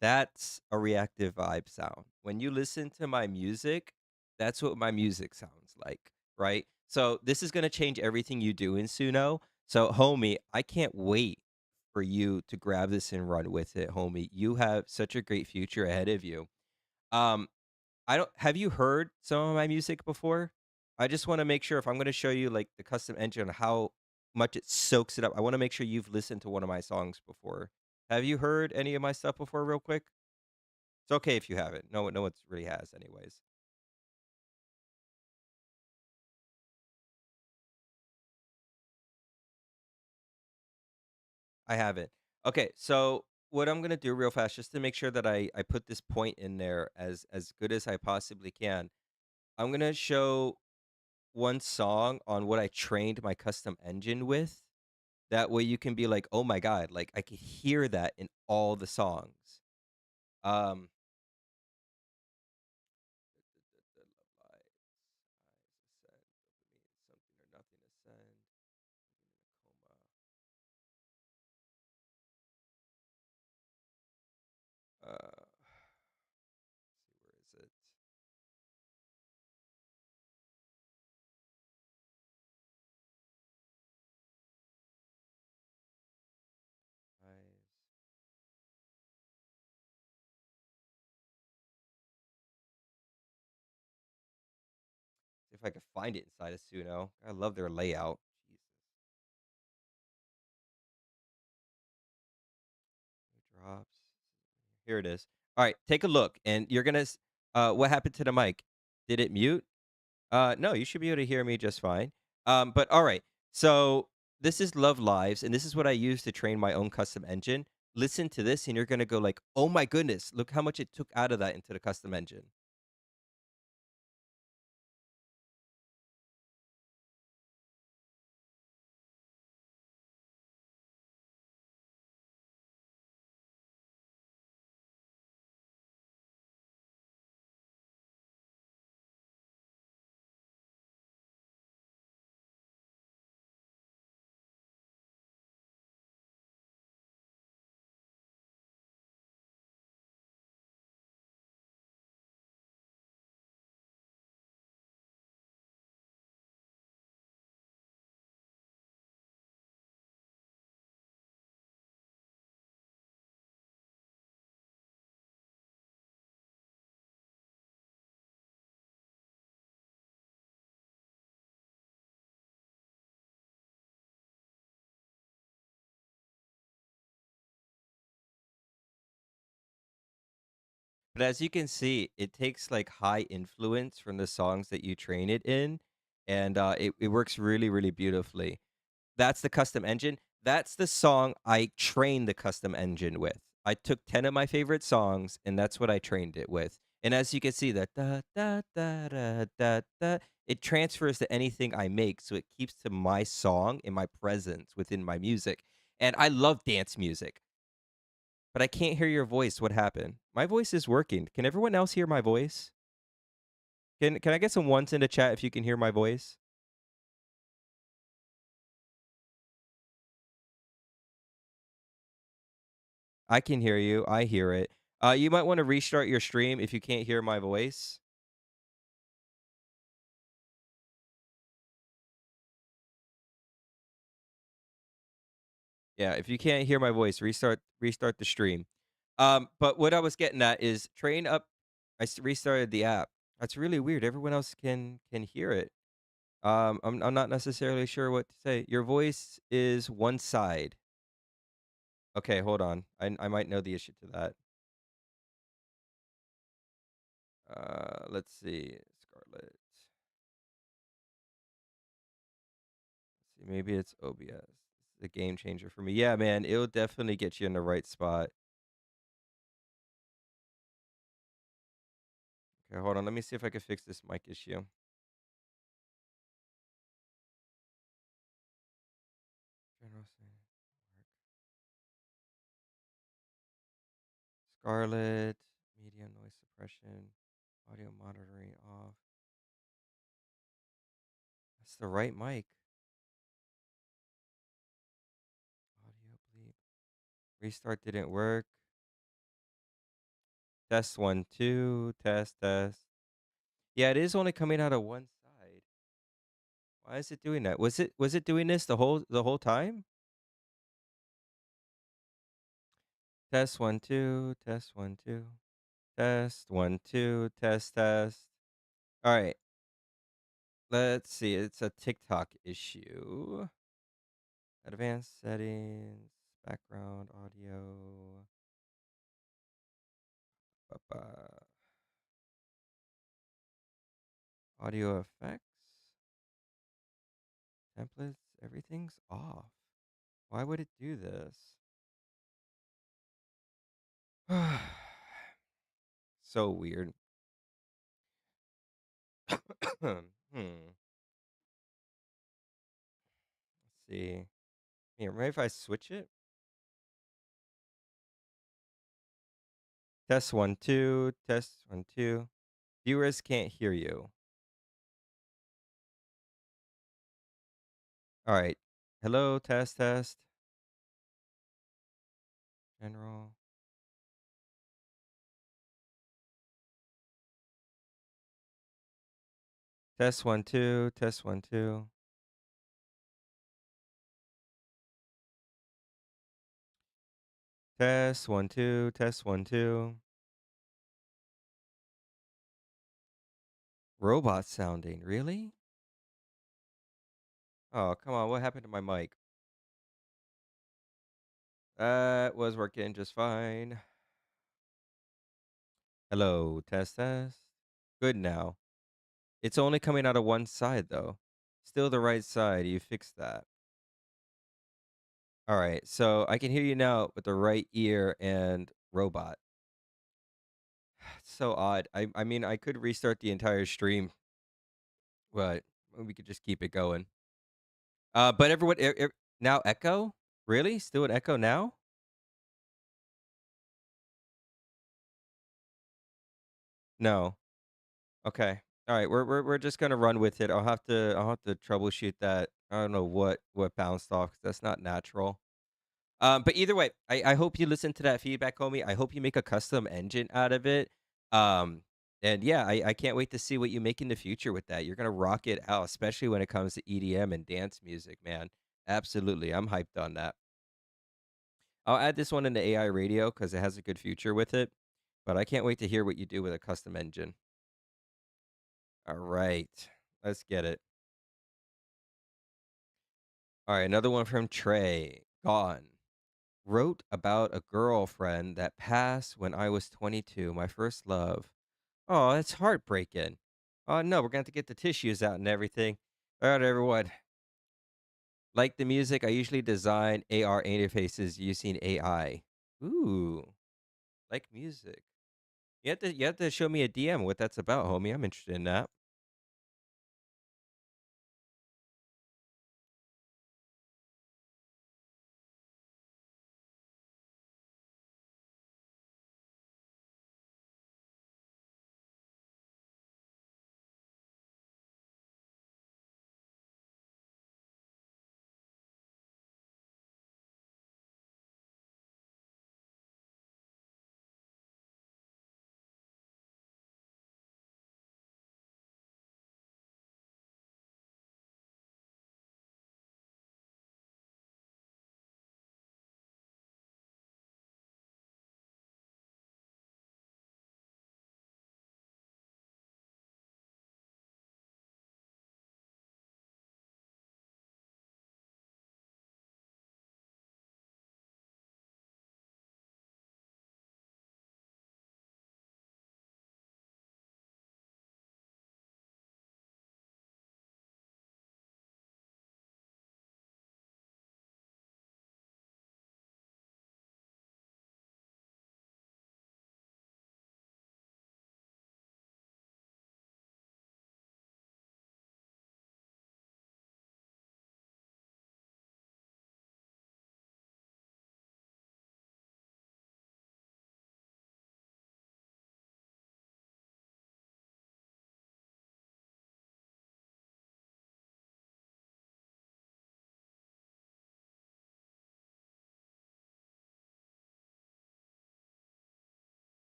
That's a reactive vibe sound. When you listen to my music, that's what my music sounds like, right? So this is going to change everything you do in Suno. So, homie, I can't wait for you to grab this and run with it, homie. You have such a great future ahead of you. Um, I don't have you heard some of my music before? I just want to make sure if I'm going to show you like the custom engine how much it soaks it up. I want to make sure you've listened to one of my songs before. Have you heard any of my stuff before real quick? It's okay if you haven't. No one really has anyways. I haven't. Okay, so what I'm gonna do real fast, just to make sure that I put this point in there as good as I possibly can. I'm gonna show one song on what I trained my custom engine with. That way you can be like, oh my god, like I could hear that in all the songs. Um, send. Coma. See, where is it? Eyes. See if I can find it inside of Suno. I love their layout. Jesus. Drops. Here it is. All right, take a look, and you're gonna. What happened to the mic? Did it mute? No, you should be able to hear me just fine. But all right. So this is Love Lives, and this is what I use to train my own custom engine. Listen to this, and you're gonna go like, "Oh my goodness! Look how much it took out of that into the custom engine." But as you can see, it takes like high influence from the songs that you train it in, and it works really, really beautifully. That's the custom engine. That's the song I trained the custom engine with. I took 10 of my favorite songs, and that's what I trained it with. And as you can see, that da da da da da da, it transfers to anything I make, so it keeps to my song and my presence within my music. And I love dance music, but I can't hear your voice. What happened? My voice is working. Can everyone else hear my voice? Can I get some ones in the chat if you can hear my voice? I can hear you. I hear it. You might want to restart your stream if you can't hear my voice. Yeah, if you can't hear my voice, restart the stream. But what I was getting at is train up. Restarted the app. That's really weird. Everyone else can hear it. I'm not necessarily sure what to say. Your voice is one side. Okay, hold on. I might know the issue to that. Let's see, Scarlet. Let's see, maybe it's OBS. It's a game changer for me. Yeah, man, it'll definitely get you in the right spot. Okay, hold on. Let me see if I can fix this mic issue. General setting, Scarlet, media noise suppression, audio monitoring off. That's the right mic. Audio bleep. Restart didn't work. Test 1, 2. Test, test. Yeah, it is only coming out of one side. Why is it doing that? Was it doing this the whole time? Test 1, 2. Test 1, 2. Test 1, 2. Test, test. All right. Let's see. It's a TikTok issue. Advanced settings, background audio. Ba-ba. Audio effects, templates, everything's off. Why would it do this? So weird. Let's see. Here, maybe if I switch it. Test 1, 2. Test 1, 2. Viewers can't hear you. All right. Hello, test, test. General. Test 1, 2. Test 1, 2. Test 1, 2. Test 1, 2. Robot sounding. Really? Oh, come on. What happened to my mic? That was working just fine. Hello, test, test. Good now. It's only coming out of one side, though. Still the right side. You fixed that. All right. So I can hear you now with the right ear and robot. It's so odd. I mean, I could restart the entire stream, but we could just keep it going. But everyone, now echo? Really? Still an echo now? No. Okay. All right. We're just gonna run with it. I'll have to troubleshoot that. I don't know what bounced off 'cause that's not natural. But either way, I hope you listen to that feedback, homie. I hope you make a custom engine out of it. Um, and yeah, I can't wait to see what you make in the future with that. You're gonna rock it out, especially when it comes to EDM and dance music, man. Absolutely, I'm hyped on that. I'll add this one in the AI radio because it has a good future with it. But I can't wait to hear what you do with a custom engine. All right, let's get it. All right, another one from Trey. Gone. Wrote about a girlfriend that passed when I was 22, my first love. Oh, that's heartbreaking. Oh no, we're gonna have to get the tissues out and everything. All right, everyone. Like the music, I usually design AR interfaces using AI. Ooh, like music. You have to show me a DM what that's about, homie. I'm interested in that.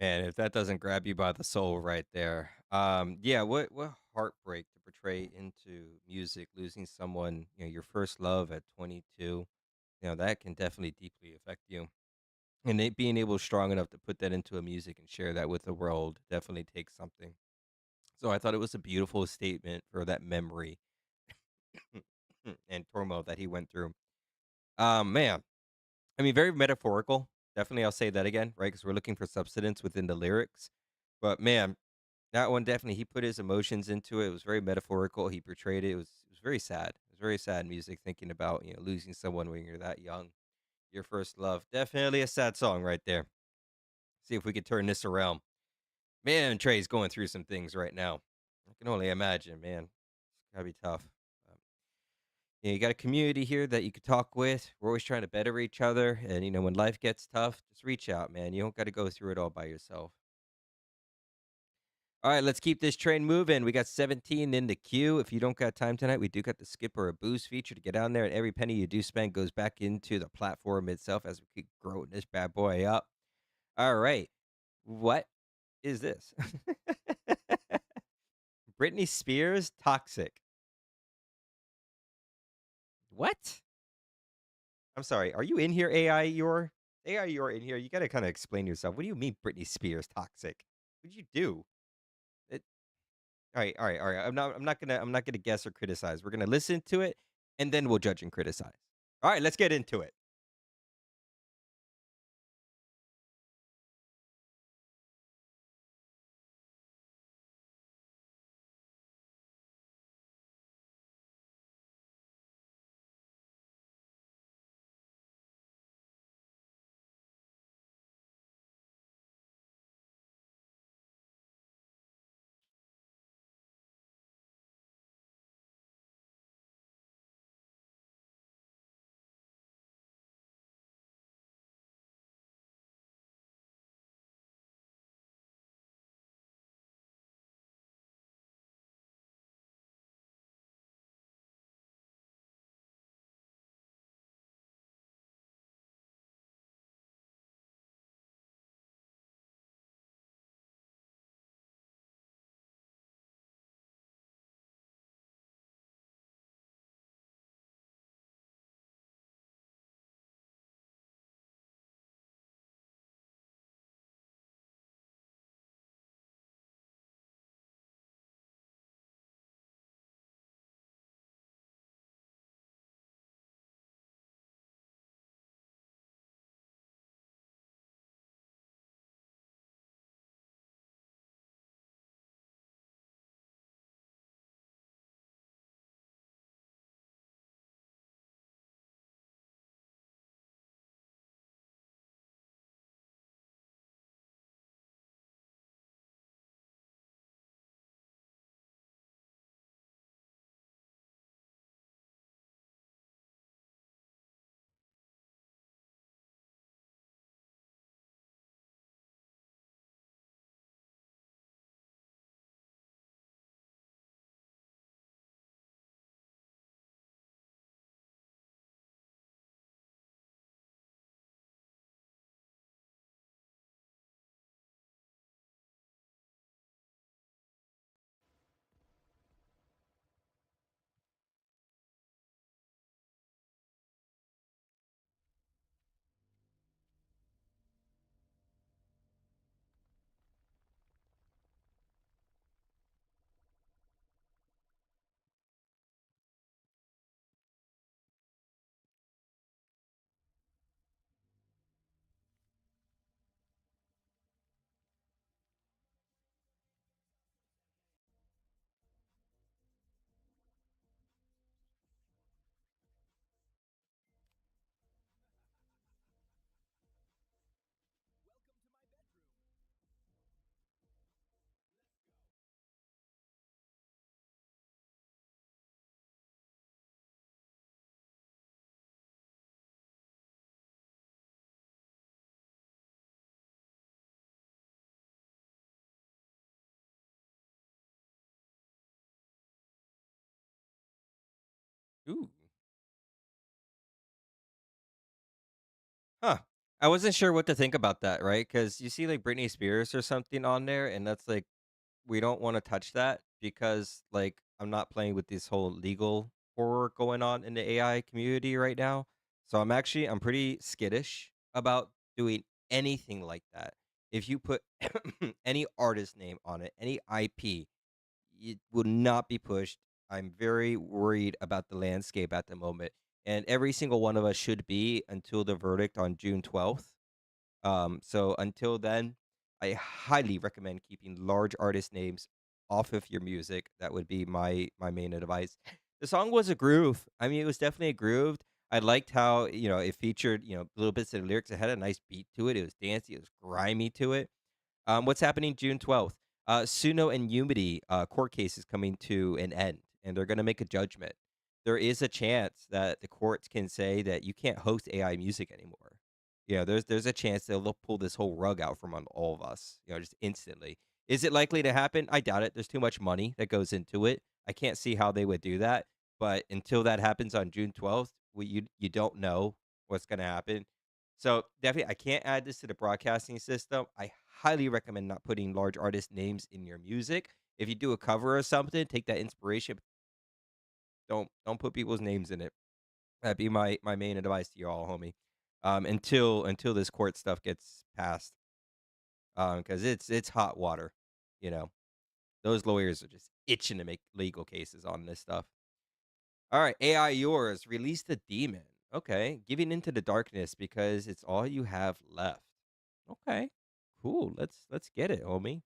Man, if that doesn't grab you by the soul right there. Yeah, what heartbreak to portray into music, losing someone, your first love at 22. That can definitely deeply affect you. And it being able strong enough to put that into a music and share that with the world definitely takes something. So I thought it was a beautiful statement for that memory and turmoil that he went through. Man, I mean, very metaphorical. Definitely, I'll say that again, right? Because we're looking for substance within the lyrics. But man, that one definitely, he put his emotions into it. It was very metaphorical. He portrayed it. It was very sad. It was very sad music. Thinking about losing someone when you're that young, your first love. Definitely a sad song right there. See if we could turn this around. Man, Trey's going through some things right now. I can only imagine, man. It's gotta be tough. Um, you got a community here that you could talk with. We're always trying to better each other, and when life gets tough, just reach out, man. You don't got to go through it all by yourself. All right, let's keep this train moving. We got 17 in the queue. If you don't got time tonight, we do got the skip or a boost feature to get on there, and every penny you do spend goes back into the platform itself as we keep growing this bad boy up. All right, what is this? Britney Spears, Toxic. What? I'm sorry. Are you in here, AI? You're in here. You got to kind of explain yourself. What do you mean, Britney Spears, Toxic? What did you do? It, all right, all right, all right. I'm not gonna guess or criticize. We're gonna listen to it, and then we'll judge and criticize. All right, let's get into it. Ooh, huh? I wasn't sure what to think about that, right? Because you see, like, Britney Spears or something on there, and that's like, we don't wanna touch that because, like, I'm not playing with this whole legal horror going on in the AI community right now. So I'm pretty skittish about doing anything like that. If you put any artist name on it, any IP, it will not be pushed. I'm very worried about the landscape at the moment, and every single one of us should be until the verdict on June 12th. So until then, I highly recommend keeping large artist names off of your music. That would be my main advice. The song was a groove. I mean, it was definitely a groove. I liked how, it featured, little bits of the lyrics. It had a nice beat to it. It was dancey. It was grimy to it. What's happening June 12th? Suno and Unity court case is coming to an end, and they're going to make a judgment. There is a chance that the courts can say that you can't host AI music anymore. There's a chance they'll pull this whole rug out from on all of us, just instantly. Is it likely to happen? I doubt it. There's too much money that goes into it. I can't see how they would do that. But until that happens on June 12th, you don't know what's going to happen. So definitely, I can't add this to the broadcasting system. I highly recommend not putting large artist names in your music. If you do a cover or something, take that inspiration. Don't put people's names in it. That'd be my main advice to y'all, homie. Until this court stuff gets passed, because it's hot water. You know, those lawyers are just itching to make legal cases on this stuff. All right, AI yours. Release the demon. Okay, giving into the darkness because it's all you have left. Okay, cool. Let's get it, homie.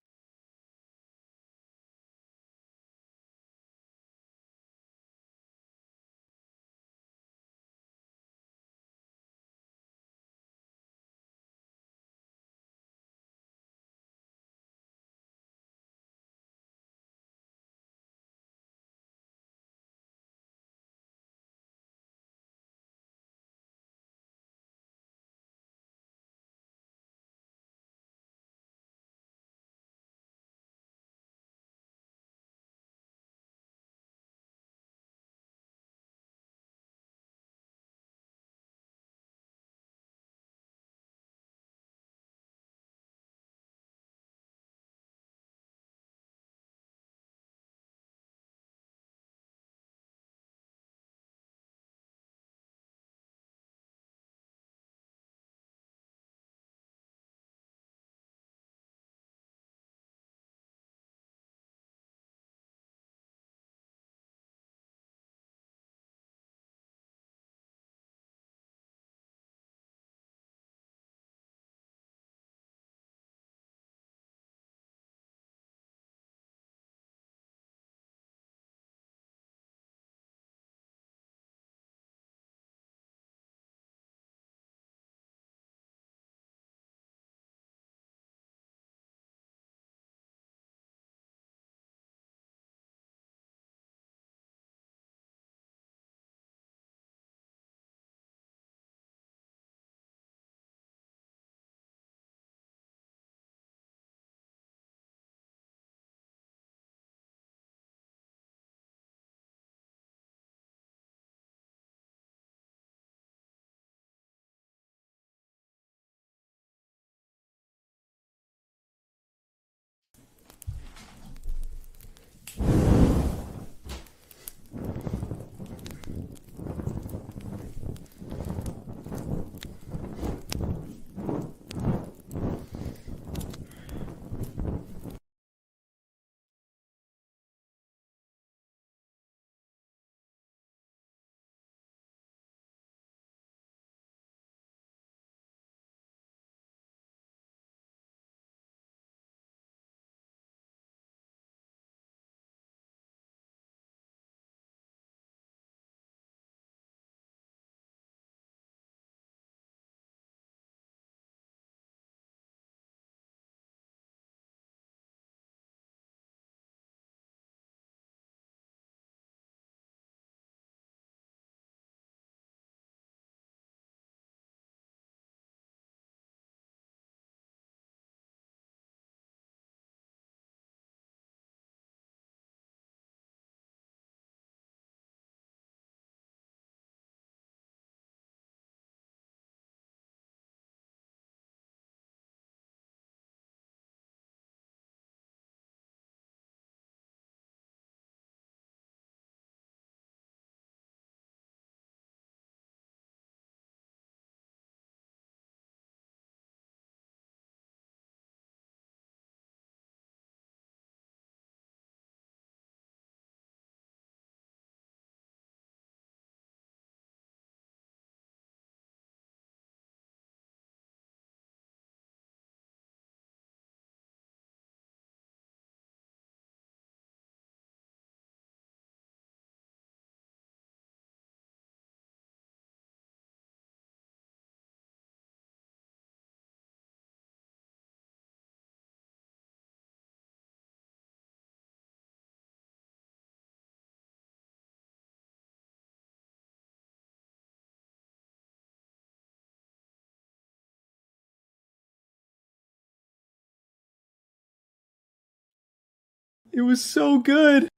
It was so good.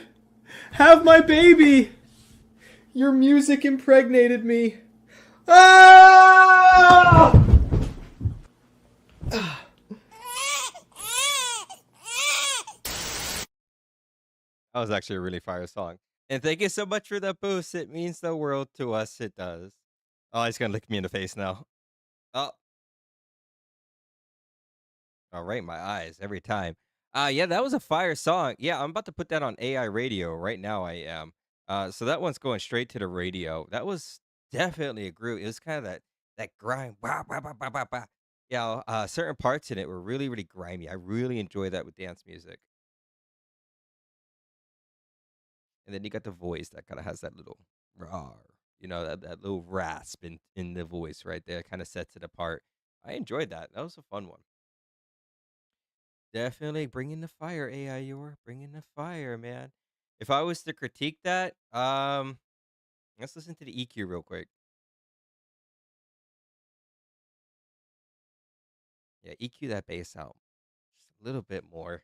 Have my baby. Your music impregnated me. Ah! That was actually a really fire song. And thank you so much for the boost. It means the world to us. It does. Oh, he's gonna lick me in the face now. Oh, all right, my eyes every time. Yeah, that was a fire song. Yeah, I'm about to put that on AI radio right now. I am. So that one's going straight to the radio. That was definitely a groove. It was kind of that grind. Bah, bah, bah, bah, bah, bah. Yeah, certain parts in it were really, really grimy. I really enjoy that with dance music. And then you got the voice that kind of has that little raw, that little rasp in the voice right there. Kind of sets it apart. I enjoyed that. That was a fun one. Definitely bringing the fire, AI. You're bringing the fire, man. If I was to critique that, let's listen to the EQ real quick. Yeah, EQ that bass out just a little bit more.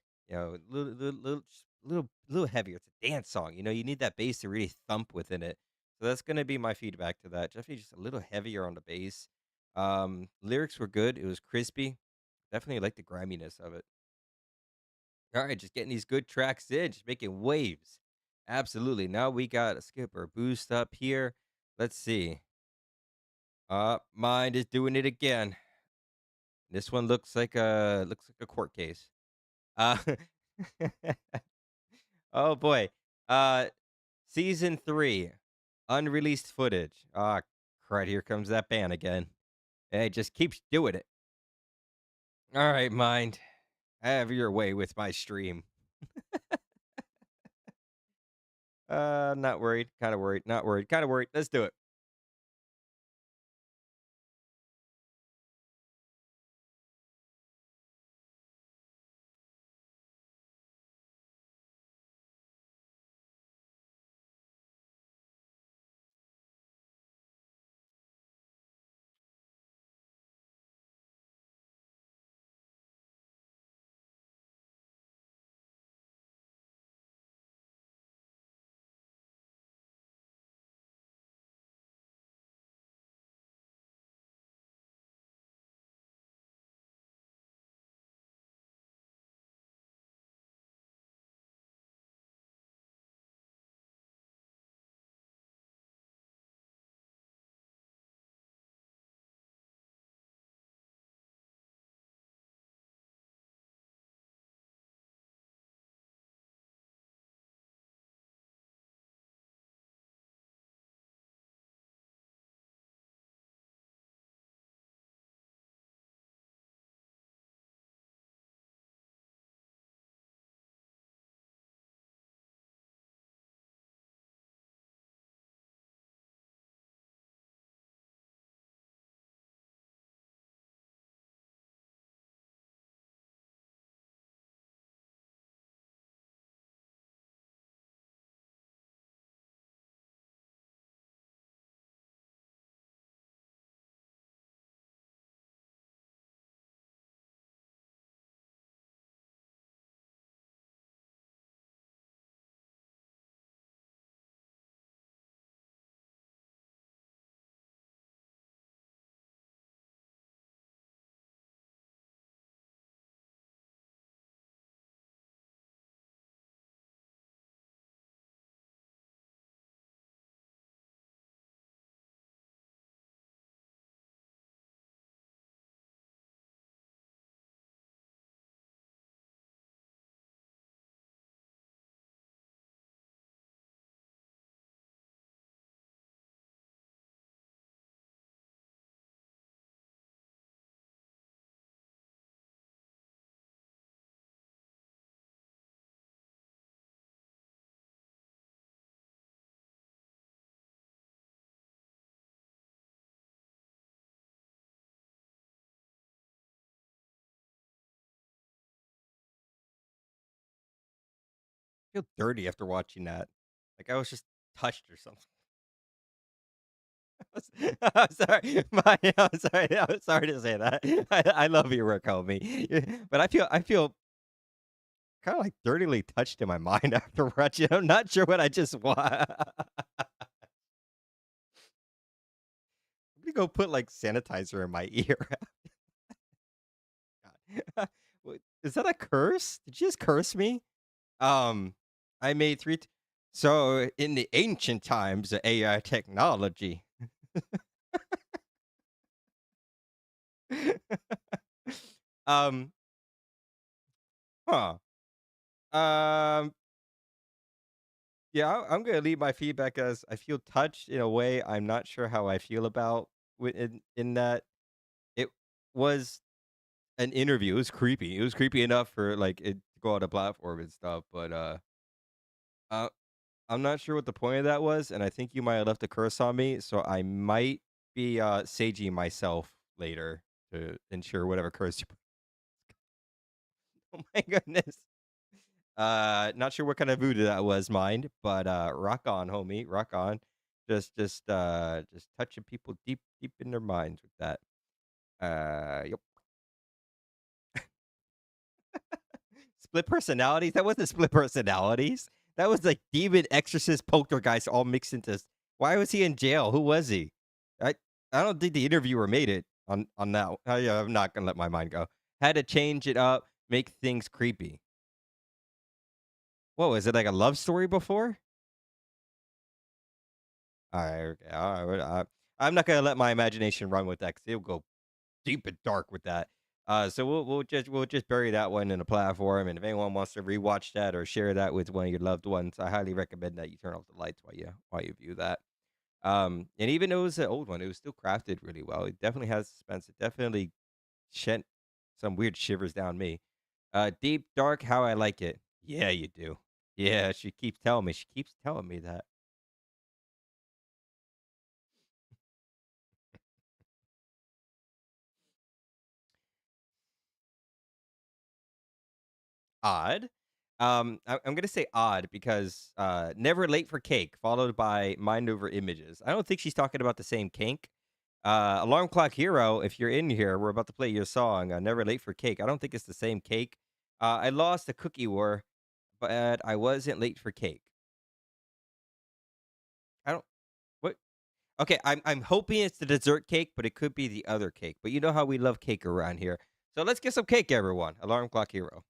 Little heavier. It's a dance song. You need that bass to really thump within it. So that's gonna be my feedback to that. Definitely just a little heavier on the bass. Lyrics were good. It was crispy. Definitely like the griminess of it. All right, just getting these good tracks in, just making waves. Absolutely. Now we got a skip or boost up here. Let's see. Mind is doing it again. This one looks like a court case. Uh oh boy. Uh season 3. Unreleased footage. Ah, crud, here comes that band again. Hey, just keeps doing it. All right, mind. Have your way with my stream. Not worried, kind of worried, not worried, kind of worried. Let's do it. I feel dirty after watching that. Like I was just touched or something. I'm sorry. I'm sorry. I'm sorry to say that. I love your work, homie. But I feel kind of like dirtily touched in my mind after watching. I'm not sure what I just watched. I'm gonna go put like sanitizer in my ear. Is that a curse? Did you just curse me? Um, I made so in the ancient times of AI technology. um, huh. Um, yeah, I'm gonna leave my feedback as I feel touched in a way I'm not sure how I feel about in that it was an interview. It was creepy. It was creepy enough for like it to go on a platform and stuff, but uh I'm not sure what the point of that was, and I think you might have left a curse on me, so I might be saging myself later to ensure whatever curse you Oh my goodness. Not sure what kind of voodoo that was, mind, but rock on, homie, rock on. Just touching people deep in their minds with that. Yep. Split personalities? That wasn't split personalities. That was like demon, exorcist, poltergeist all mixed into. Why was he in jail? Who was he? I I don't think the interviewer made it on that. I'm not gonna let my mind go. Had to change it up, make things creepy. What was it, like a love story before? Alright, okay, alright, I'm not gonna let my imagination run with that because 'cause it'll go deep and dark with that. So we'll just bury that one in a platform, and if anyone wants to rewatch that or share that with one of your loved ones, I highly recommend that you turn off the lights while you view that. And even though it was an old one, it was still crafted really well. It definitely has suspense. It definitely sent some weird shivers down me. Deep, dark, how I like it. Yeah, you do. Yeah, she keeps telling me. She keeps telling me that. Odd. I'm gonna say odd because never late for cake, followed by mind over images. I don't think she's talking about the same cake. Alarm Clock Hero, if you're in here, we're about to play your song, Never Late for Cake. I don't think it's the same cake. I lost a cookie war, but I wasn't late for cake. I don't what okay, I'm hoping it's the dessert cake, but it could be the other cake. But you know how we love cake around here. So let's get some cake, everyone. Alarm Clock Hero.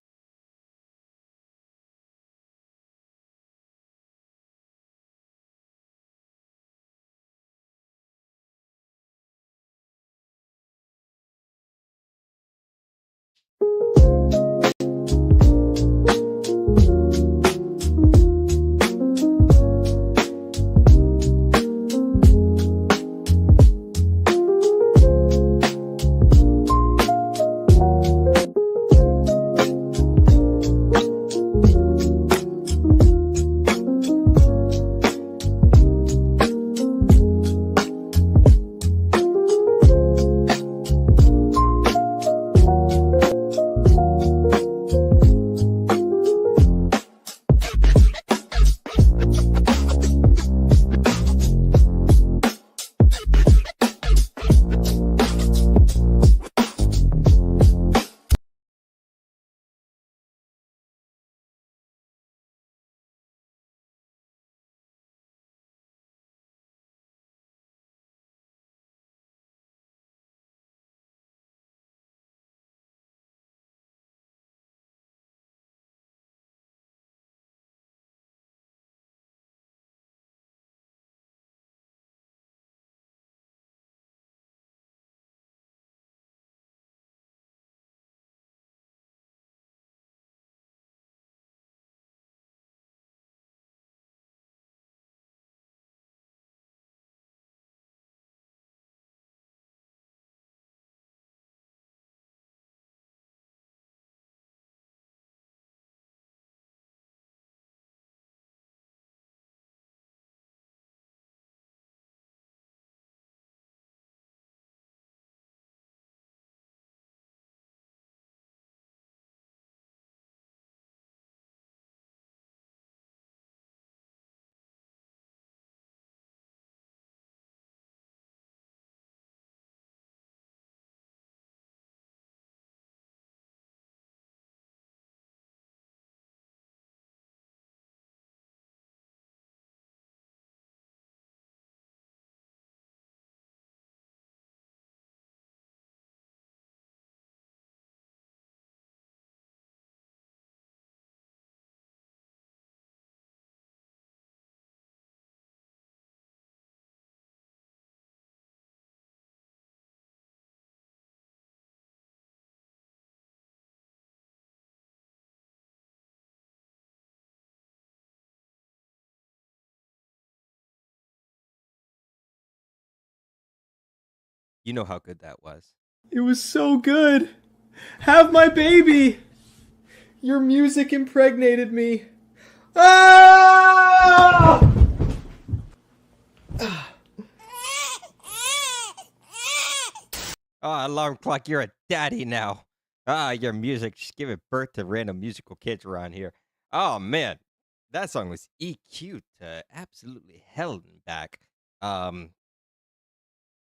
You know how good that was. It was so good. Have my baby. Your music impregnated me. Ah! Alarm clock, you're a daddy now. Your music, just giving birth to random musical kids around here. Oh man, that song was EQ'd to absolutely hell and back. Um,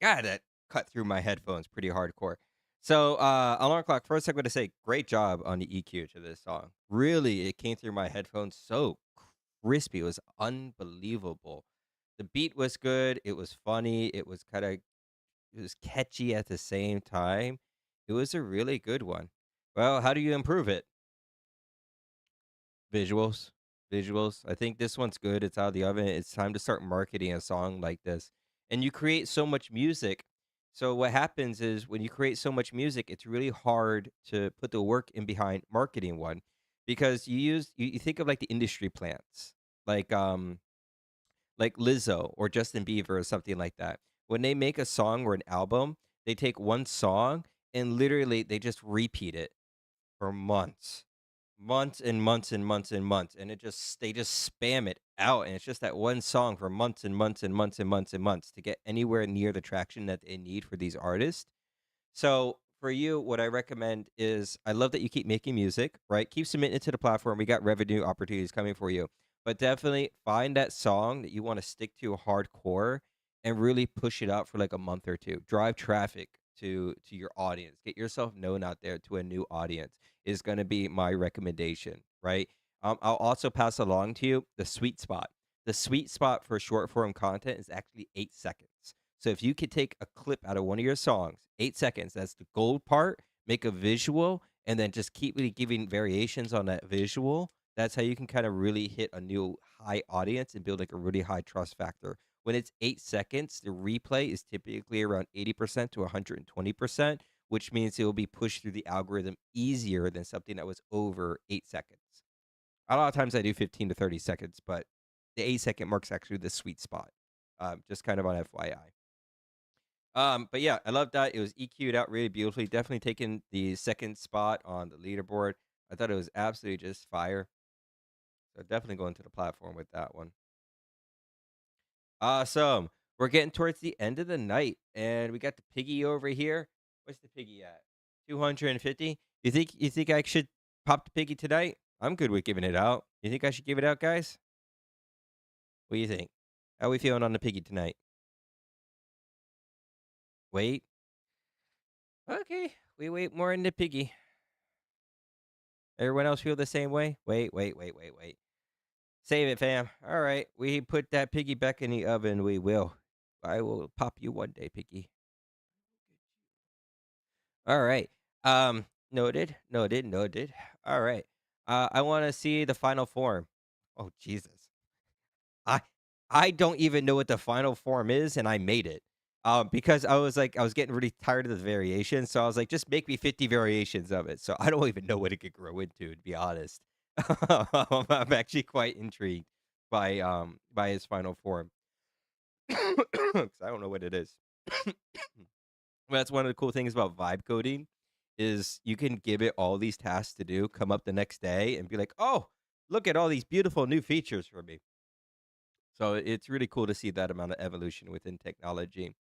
God, that cut through my headphones pretty hardcore. So, alarm clock. First, I'm going to say, great job on the EQ to this song. Really, it came through my headphones so crispy. It was unbelievable. The beat was good. It was funny. It was catchy at the same time. It was a really good one. Well, how do you improve it? Visuals. Visuals. I think this one's good. It's out of the oven. It's time to start marketing a song like this. And you create so much music. So what happens is when you create so much music, it's really hard to put the work in behind marketing one because you think of like the industry plants. Like like Lizzo or Justin Bieber or something like that. When they make a song or an album, they take one song and literally they just repeat it for months. Months and months and months and months. And they just spam it out. And it's just that one song for months and months and months and months and months to get anywhere near the traction that they need for these artists. So for you, what I recommend is I love that you keep making music, right? Keep submitting it to the platform. We got revenue opportunities coming for you. But definitely find that song that you want to stick to hardcore and really push it out for like a month or two. Drive traffic to your audience. Get yourself known out there to a new audience is going to be my recommendation, right? I'll also pass along to you the sweet spot. The sweet spot for short form content is actually 8 seconds. So if you could take a clip out of one of your songs, 8 seconds, that's the gold part, make a visual, and then just keep really giving variations on that visual. That's how you can kind of really hit a new high audience and build like a really high trust factor. When it's 8 seconds, the replay is typically around 80% to 120%, which means it will be pushed through the algorithm easier than something that was over 8 seconds. A lot of times I do 15 to 30 seconds, but the 8 second mark's actually the sweet spot. Just kind of on FYI. But yeah, I love that. It was EQ'd out really beautifully. Definitely taking the second spot on the leaderboard. I thought it was absolutely just fire. So definitely going to the platform with that one. Awesome. We're getting towards the end of the night, and we got the piggy over here. What's the piggy at? 250. You think I should pop the piggy tonight? I'm good with giving it out. You think I should give it out, guys? What do you think? How we feeling on the piggy tonight? Wait. Okay, we wait more in the piggy. Everyone else feel the same way? Wait. Save it, fam. All right, we put that piggy back in the oven. We will. I will pop you one day, piggy. All right. Noted. All right. I want to see the final form. Oh Jesus. I I don't even know what the final form is, and I made it. Because I was getting really tired of the variations, so I was like, just make me 50 variations of it. So I don't even know what it could grow into, to be honest. I'm actually quite intrigued by his final form. 'Cause I don't know what it is. That's one of the cool things about vibe coding is you can give it all these tasks to do, come up the next day and be like, "Oh, look at all these beautiful new features for me." So it's really cool to see that amount of evolution within technology.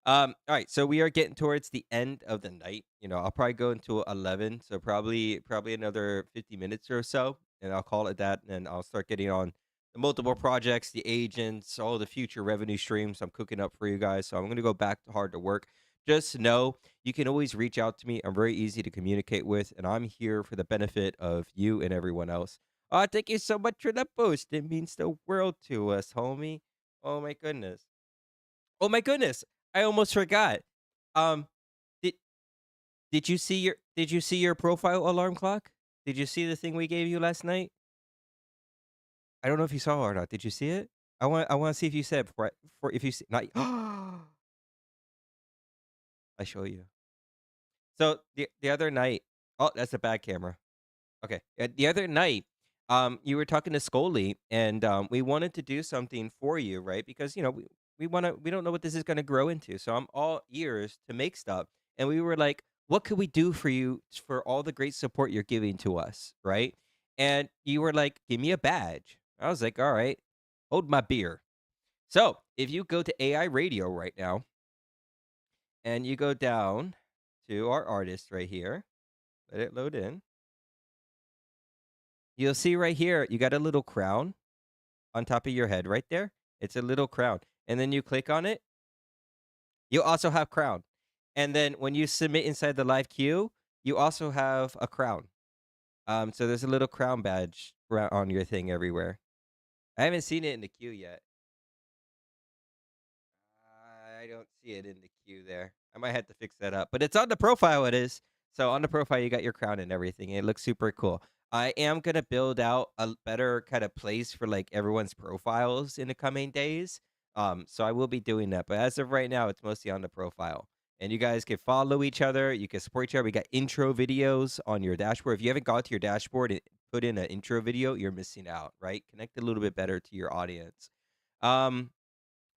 All right, so we are getting towards the end of the night. I'll probably go into 11, so probably another 50 minutes or so, and I'll call it that. And I'll start getting on the multiple projects, the agents, all the future revenue streams I'm cooking up for you guys. So I'm gonna go back to hard to work. Just know you can always reach out to me. I'm very easy to communicate with, and I'm here for the benefit of you and everyone else. Oh, thank you so much for the boost. It means the world to us, homie. Oh my goodness. Oh my goodness. I almost forgot. Um, did did you see your profile alarm clock? Did you see the thing we gave you last night? I don't know if you saw it or not. Did you see it? I want to see if you said for if you see not I show you. So the other night, oh, that's a bad camera. Okay. The other night, you were talking to Scully, and we wanted to do something for you, right? Because we don't know what this is gonna grow into. So I'm all ears to make stuff. And we were like, what could we do for you for all the great support you're giving to us, right? And you were like, give me a badge. I was like, all right, hold my beer. So if you go to AI radio right now and you go down to our artist right here, let it load in. You'll see right here, you got a little crown on top of your head right there. It's a little crown. And then you click on it. You also have crown. And then when you submit inside the live queue, you also have a crown. So there's a little crown badge on your thing everywhere. I haven't seen it in the queue yet. I don't see it in the queue there. I might have to fix that up, but it's on the profile. It is. So on the profile, you got your crown and everything. It looks super cool. I am gonna build out a better kind of place for like everyone's profiles in the coming days. So I will be doing that. But as of right now, it's mostly on the profile. And you guys can follow each other. You can support each other. We got intro videos on your dashboard. If you haven't got to your dashboard and put in an intro video, you're missing out, right? Connect a little bit better to your audience. Um,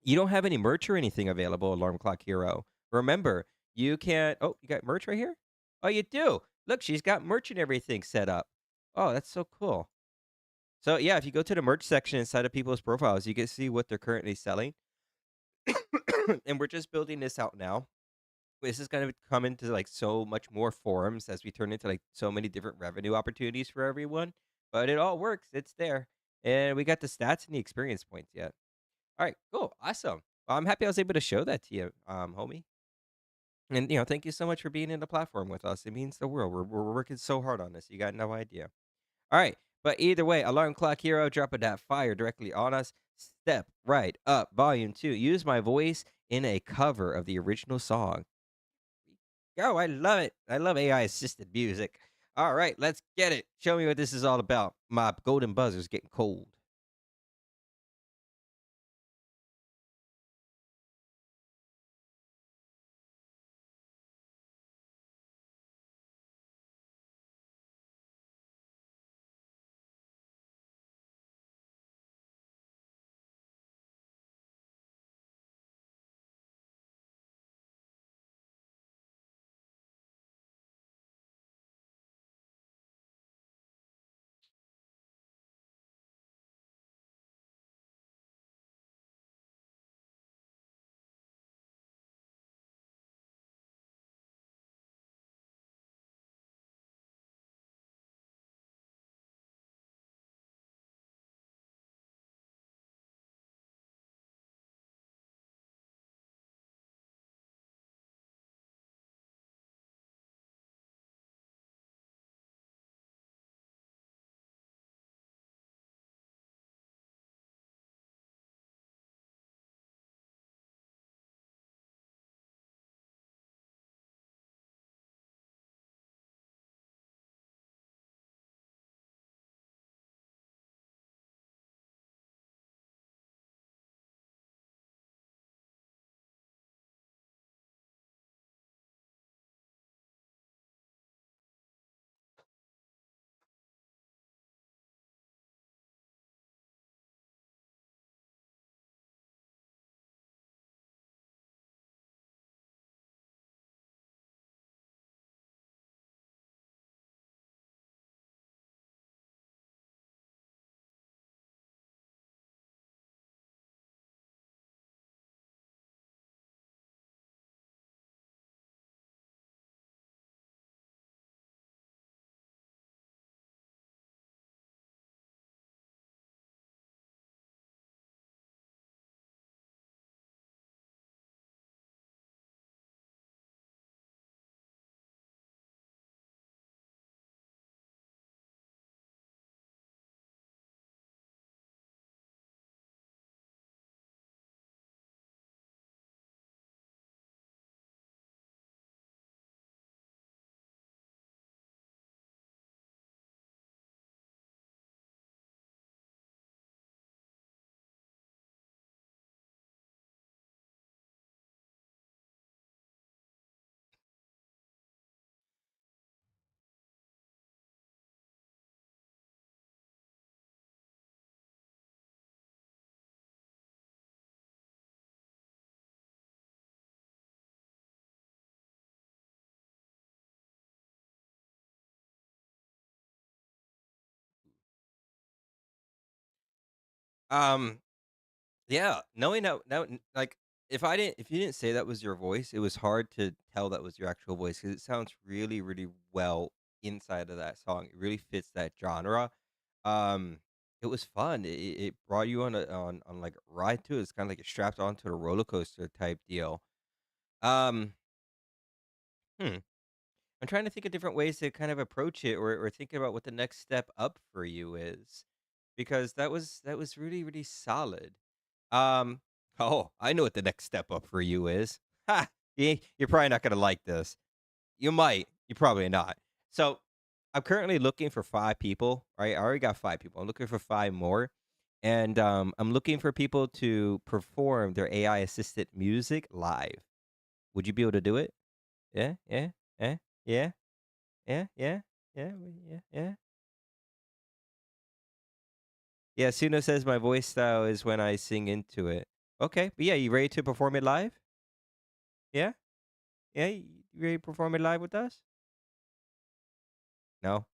you don't have any merch or anything available, Alarm Clock Hero. Remember, you can oh, you got merch right here? Oh, you do. Look, she's got merch and everything set up. Oh, that's so cool. So yeah, if you go to the merch section inside of people's profiles, you can see what they're currently selling. And we're just building this out now. This is gonna come into like so much more forums as we turn into like so many different revenue opportunities for everyone. But it all works. It's there. And we got the stats and the experience points yet. All right, cool, awesome. Well, I'm happy I was able to show that to you, homie. And thank you so much for being in the platform with us. It means the world. We're working so hard on this. You got no idea. All right, but either way, Alarm Clock Hero dropping that fire directly on us. Step right up, Volume 2. Use my voice in a cover of the original song. Oh, I love it. I love AI assisted music. All right, let's get it. Show me what this is all about. My golden buzzer's getting cold. Um, yeah, knowing that, like, if you didn't say that was your voice, it was hard to tell that was your actual voice because it sounds really, really well inside of that song. It really fits that genre. Um, it was fun. It brought you on like a ride to it. It's kind of like it strapped onto a roller coaster type deal. Um, hmm. I'm trying to think of different ways to kind of approach it or think about what the next step up for you is. Because that was really, really solid. Um, oh, I know what the next step up for you is. Ha! You're probably not gonna like this. You might, you probably not. So I'm currently looking for 5 people, right? I already got 5 people. I'm looking for 5 more. And I'm looking for people to perform their AI assisted music live. Would you be able to do it? Yeah, yeah, yeah, yeah. Yeah, yeah, yeah, yeah, yeah. Yeah, Suno says my voice style is when I sing into it. Okay, but yeah, you ready to perform it live? Yeah? Yeah, you ready to perform it live with us? No?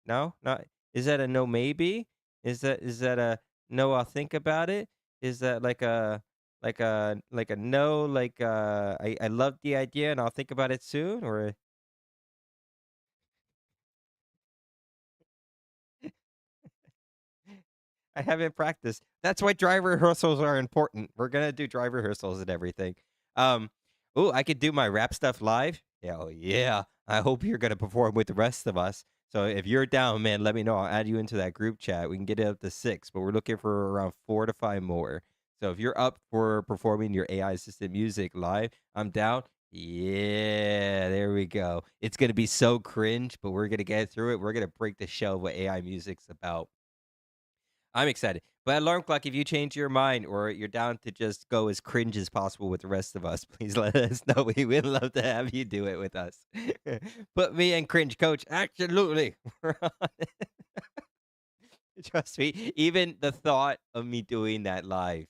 No? Not is that a no maybe? Is that a no I'll think about it? Is that like a no I love the idea and I'll think about it soon or I haven't practiced. That's why driver rehearsals are important. We're gonna do driver rehearsals and everything. Um, oh, I could do my rap stuff live. Yeah, oh yeah. I hope you're gonna perform with the rest of us. So if you're down, man, let me know. I'll add you into that group chat. We can get it up to 6, but we're looking for around 4 to 5 more. So if you're up for performing your AI assisted music live, I'm down. Yeah, there we go. It's gonna be so cringe, but we're gonna get through it. We're gonna break the shell of what AI music's about. I'm excited. But Alarm Clock, if you change your mind or you're down to just go as cringe as possible with the rest of us, please let us know. We would love to have you do it with us. Put me in cringe, coach. Absolutely. We're on it. Trust me, even the thought of me doing that live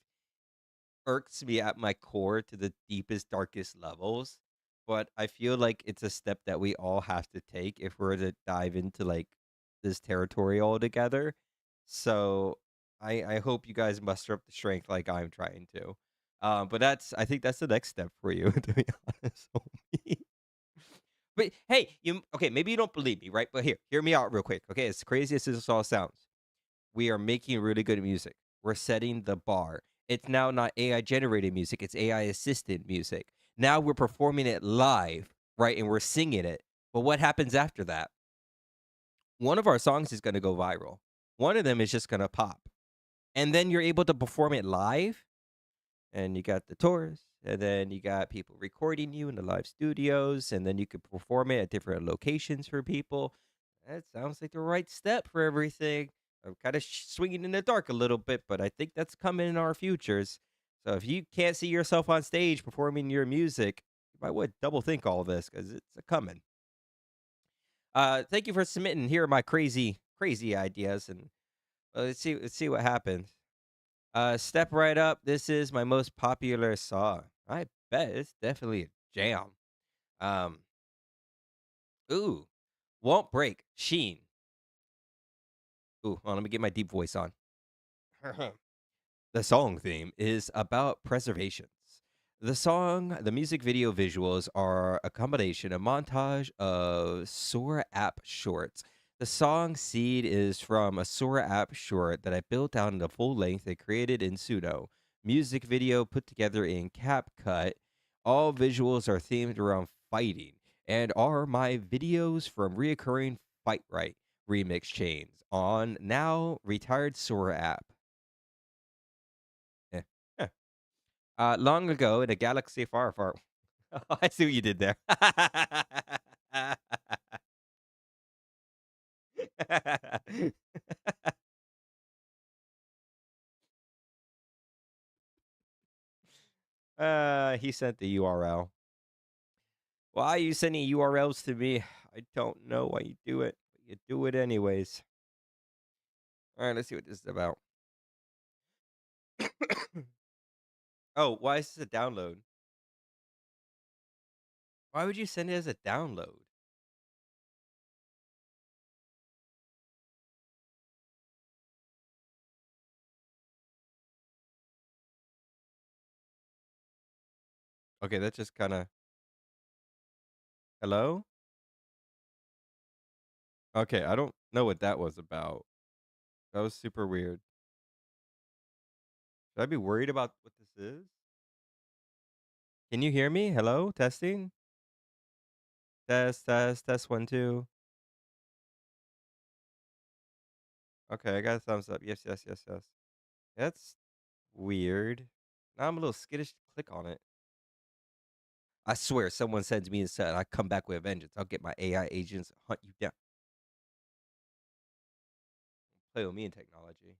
irks me at my core to the deepest, darkest levels. But I feel like it's a step that we all have to take if we're to dive into like this territory all together. So I hope you guys muster up the strength like I'm trying to. But I think that's the next step for you, to be honest. Homie. But hey, you okay? Maybe you don't believe me, right? But here, hear me out real quick. Okay, as crazy as this all sounds, we are making really good music. We're setting the bar. It's now not AI generated music, it's AI assisted music. Now we're performing it live, right? And we're singing it. But what happens after that? One of our songs is going to go viral. One of them is just going to pop. And then you're able to perform it live and you got the tours, and then you got people recording you in the live studios, and then you could perform it at different locations for people. That sounds like the right step for everything. I'm kind of swinging in the dark a little bit, but I think that's coming in our futures. So if you can't see yourself on stage performing your music, you might want to double think all this because it's a coming. Thank you for submitting. Here are my crazy, crazy ideas, and let's see what happens. Step right up. This is my most popular song. I bet it's definitely a jam. Um, ooh, won't break. Sheen. Ooh, hold on, let me get my deep voice on. The song theme is about preservations. The music video visuals are a combination, a montage of Sora app shorts. The song Seed is from a Sora app short that I built out in the full length and created in Suno. Music video put together in CapCut. All visuals are themed around fighting and are my videos from reoccurring Fight Right remix chains on now retired Sora app. Eh, eh. Long ago in a galaxy far, far. I see what you did there. He sent the URL. Why are you sending URLs to me? I don't know why you do it, but you do it anyways. All right, let's see what this is about. Oh, why is this a download? Why would you send it as a download? Okay, that just kind of. Hello? Okay, I don't know what that was about. That was super weird. Should I be worried about what this is? Can you hear me? Hello? Testing? Test, 1, 2. Okay, I got a thumbs up. Yes, yes, yes, yes. That's weird. Now I'm a little skittish to click on it. I swear, someone sends me inside, I come back with a vengeance. I'll get my AI agents, hunt you down. Play with me in technology.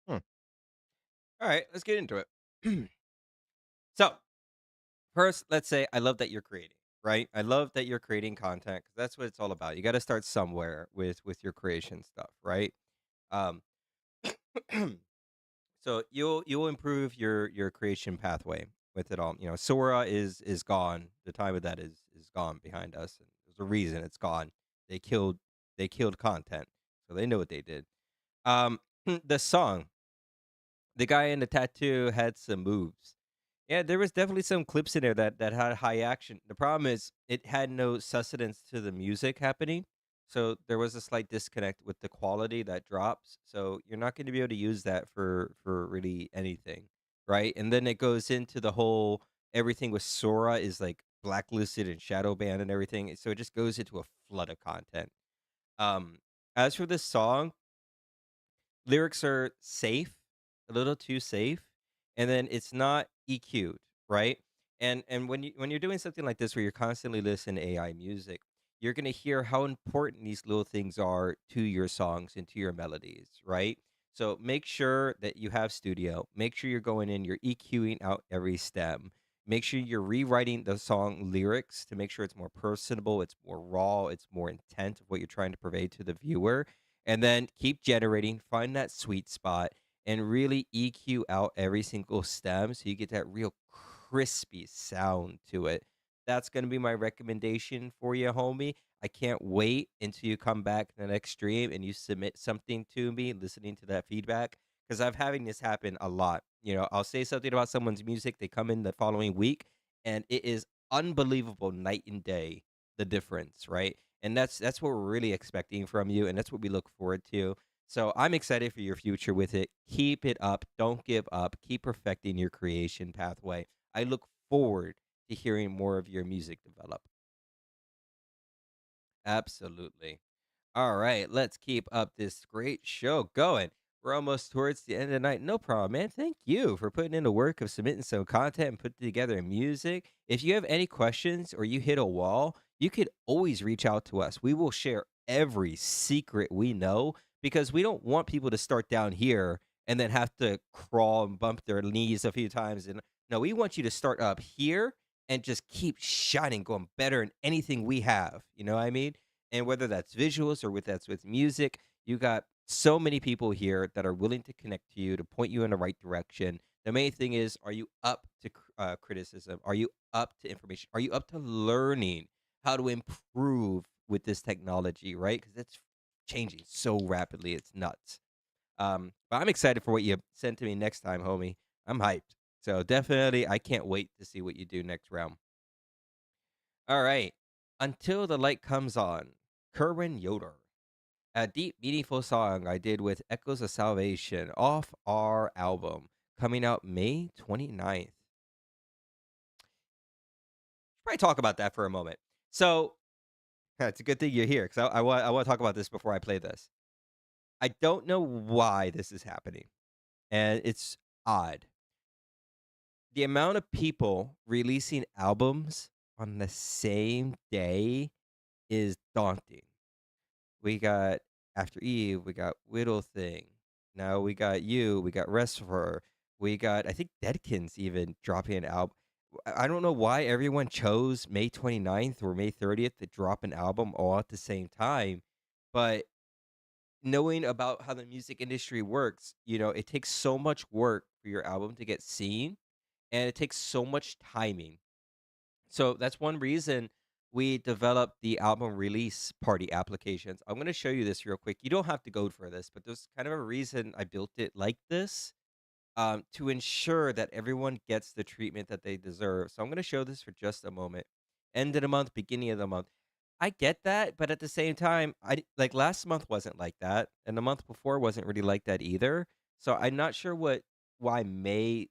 Hmm. All right, let's get into it. So, first, let's say I love that you're creating, right? I love that you're creating content because that's what it's all about. You got to start somewhere with your creation stuff, right? Um, so you'll improve your creation pathway with it all. You know, Sora is gone. The time of that is gone behind us, and there's a reason it's gone. They killed they killed content, so they know what they did. The song, the guy in the tattoo had some moves. Yeah, there was definitely some clips in there that had high action. The problem is it had no sustenance to the music happening. So there was a slight disconnect with the quality that drops. So you're not going to be able to use that for really anything, right? And then it goes into the whole everything with Sora is like blacklisted and shadow banned and everything. So it just goes into a flood of content. Um as for this song, lyrics are safe, a little too safe, and then it's not EQ'd, right? And when you're doing something like this where you're constantly listening to AI music, you're gonna hear how important these little things are to your songs and to your melodies, right? So make sure that you have studio. Make sure you're going in, you're EQing out every stem. Make sure you're rewriting the song lyrics to make sure it's more personable, it's more raw, it's more intent of what you're trying to convey to the viewer, and then keep generating, find that sweet spot, and really EQ out every single stem so you get that real crispy sound to it. That's going to be my recommendation for you, homie. I can't wait until you come back in the next stream and you submit something to me, listening to that feedback, because I'm having this happen a lot. You know, I'll say something about someone's music, they come in the following week, and it is unbelievable night and day the difference, right? And that's what we're really expecting from you, and that's what we look forward to. So I'm excited for your future with it. Keep it up. Don't give up. Keep perfecting your creation pathway. I look forward to hearing more of your music develop. Absolutely. All right, let's keep up this great show going. We're almost towards the end of the night. No problem, man. Thank you for putting in the work of submitting some content and putting together music. If you have any questions or you hit a wall, you could always reach out to us. We will share every secret we know because we don't want people to start down here and then have to crawl and bump their knees a few times. And no, we want you to start up here and just keep shining, going better in anything we have. You know what I mean? And whether that's visuals or with that's with music, you got so many people here that are willing to connect to you to point you in the right direction. The main thing is, are you up to criticism? Are you up to information? Are you up to learning how to improve with this technology, right? Because it's changing so rapidly, it's nuts. But I'm excited for what you send to me next time, homie. I'm hyped. So definitely, I can't wait to see what you do next round. All right. Until the light comes on, Kerwin Yoder. A deep, meaningful song I did with Echoes of Salvation off our album coming out May 29th. Probably talk about that for a moment. So, it's a good thing you're here because I want to talk about this before I play this. I don't know why this is happening, and it's odd. The amount of people releasing albums on the same day is daunting. We got After Eve, we got Whittle Thing. Now we got you, we got Rest of Her. We got, I think, Deadkins even dropping an album. I don't know why everyone chose May 29th or May 30th to drop an album all at the same time. But knowing about how the music industry works, you know, it takes so much work for your album to get seen, and it takes so much timing. So that's one reason we developed the album release party applications. I'm going to show you this real quick. You don't have to go for this, but there's kind of a reason I built it like this, to ensure that everyone gets the treatment that they deserve. So I'm going to show this for just a moment. End of the month, beginning of the month. I get that, but at the same time, like last month wasn't like that, and the month before wasn't really like that either. So I'm not sure why May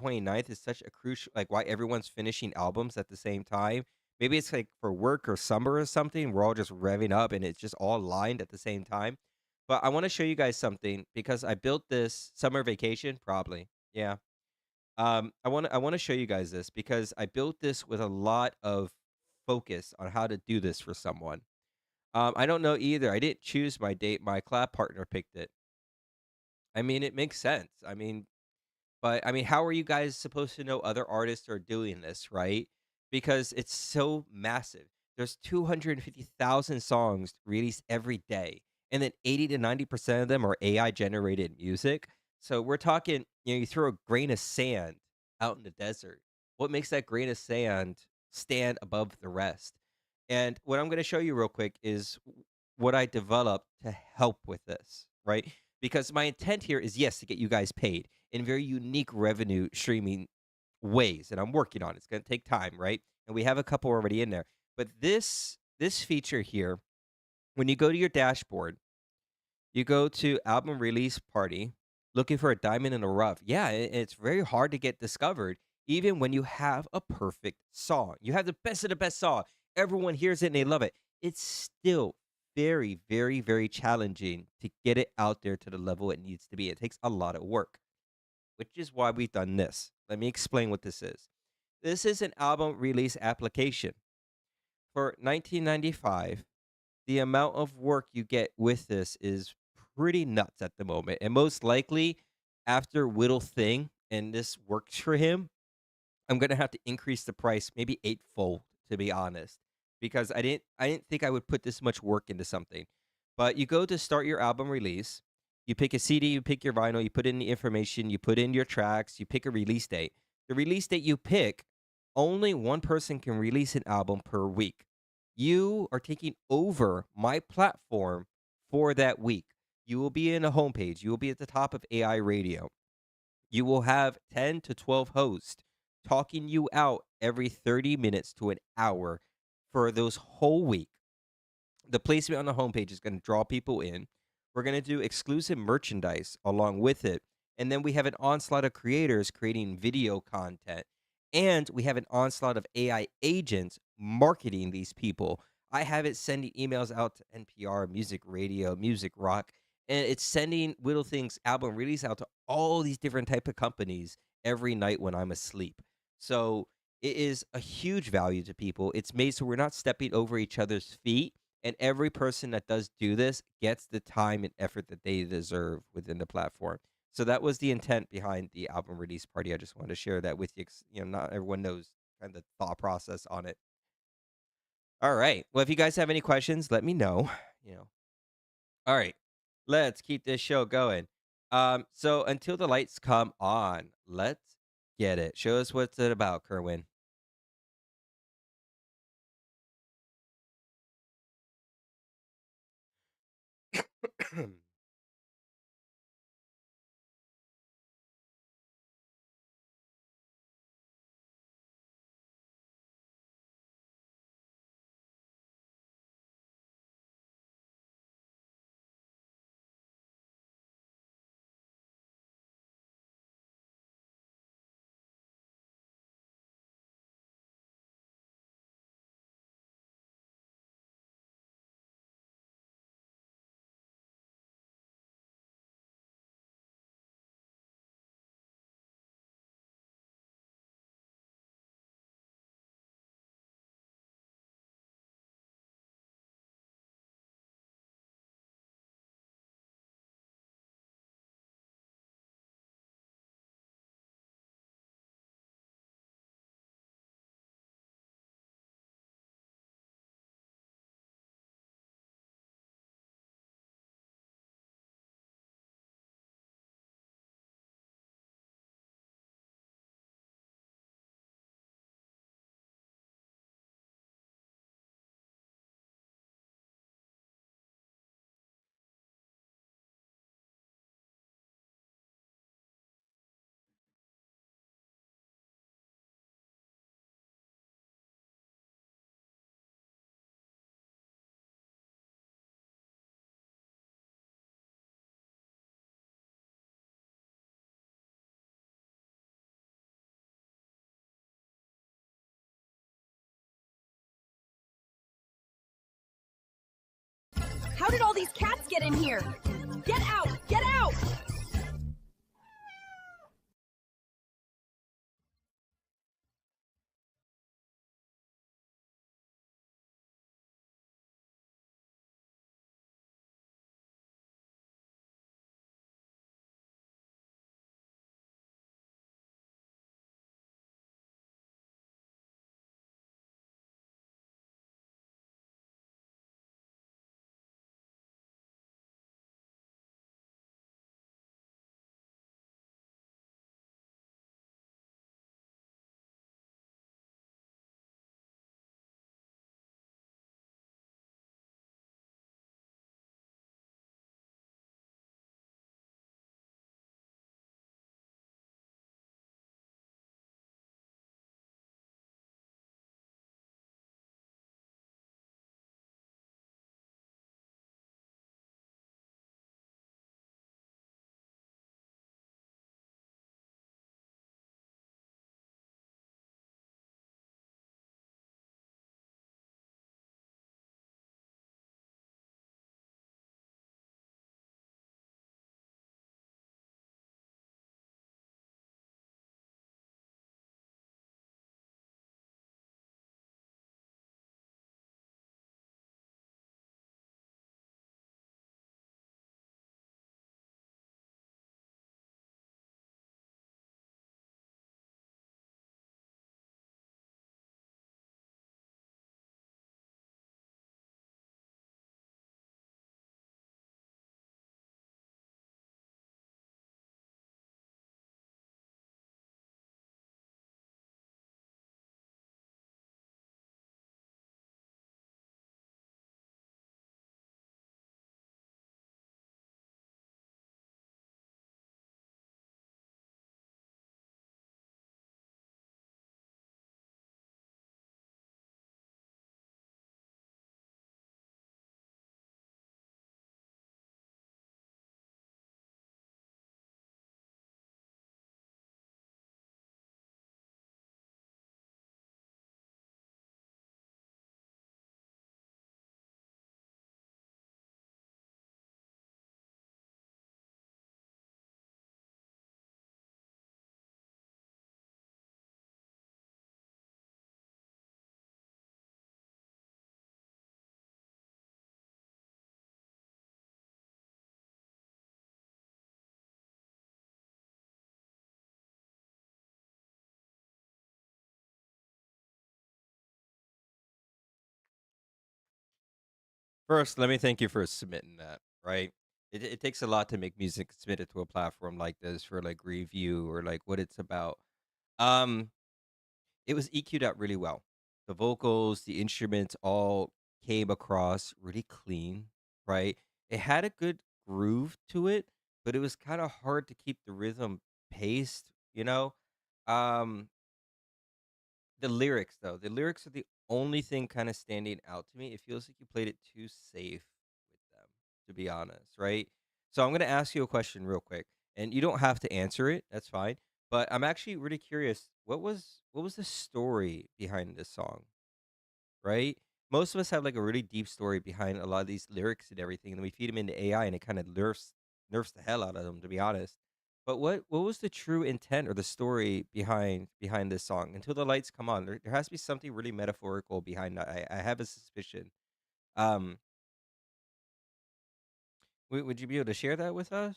29th is such a crucial, like why everyone's finishing albums at the same time. Maybe it's like for work or summer or something. We're all just revving up and it's just all lined at the same time. But I want to show you guys something because I built this summer vacation, probably. Yeah. I want to show you guys this because I built this with a lot of focus on how to do this for someone. I don't know either. I didn't choose my date. My collab partner picked it. I mean, it makes sense. But I mean, how are you guys supposed to know other artists are doing this, right? Because it's so massive. There's 250,000 songs released every day, and then 80 to 90% of them are AI generated music. So we're talking, you know, you throw a grain of sand out in the desert. What makes that grain of sand stand above the rest? And what I'm going to show you real quick is what I developed to help with this, right? Because my intent here is, yes, to get you guys paid in very unique revenue streaming ways, and I'm working on it. It's gonna take time, right? And we have a couple already in there. But this feature here, when you go to your dashboard, you go to album release party, looking for a diamond in the rough. Yeah, it's very hard to get discovered, even when you have a perfect song. You have the best of the best song. Everyone hears it and they love it. It's still very, very, very challenging to get it out there to the level it needs to be. It takes a lot of work, which is why we've done this. Let me explain what this is. This is an album release application. For 1995, the amount of work you get with this is pretty nuts at the moment. And most likely, after Whittle Thing and this works for him, I'm gonna have to increase the price maybe eightfold, to be honest, because I didn't think I would put this much work into something. But you go to start your album release, you pick a CD, you pick your vinyl, you put in the information, you put in your tracks, you pick a release date. The release date you pick, only one person can release an album per week. You are taking over my platform for that week. You will be in a homepage. You will be at the top of AI radio. You will have 10 to 12 hosts talking you out every 30 minutes to an hour for those whole week. The placement on the homepage is going to draw people in. We're going to do exclusive merchandise along with it. And then we have an onslaught of creators creating video content. And we have an onslaught of AI agents marketing these people. I have it sending emails out to NPR, Music Radio, Music Rock, and it's sending Little Things album release out to all these different type of companies every night when I'm asleep. So it is a huge value to people. It's made so we're not stepping over each other's feet, and every person that does do this gets the time and effort that they deserve within the platform. So that was the intent behind the album release party. I just wanted to share that with you. Not everyone knows kind of the thought process on it. All right. Well, if you guys have any questions, let me know. You know. All right. Let's keep this show going. So until the lights come on, let's get it. Show us what's it about, Kerwin. How did all these cats get in here? Get out! Get out! First, let me thank you for submitting that, right? It takes a lot to make music submitted to a platform like this for like review or like what it's about. Um, it was EQ'd out really well. The vocals, the instruments all came across really clean, right? It had a good groove to it, but it was kind of hard to keep the rhythm paced, you know? Um, the lyrics though, the lyrics are the only thing kind of standing out to me. It feels like you played it too safe with them, to be honest, right? So I'm gonna ask you a question real quick, and you don't have to answer it. That's fine. But I'm actually really curious. What was the story behind this song? Right? Most of us have like a really deep story behind a lot of these lyrics and everything, and then we feed them into AI, and it kind of nerfs the hell out of them, to be honest. But what was the true intent or the story behind this song? Until the lights come on, there has to be something really metaphorical behind that. I have a suspicion. Um, would you be able to share that with us?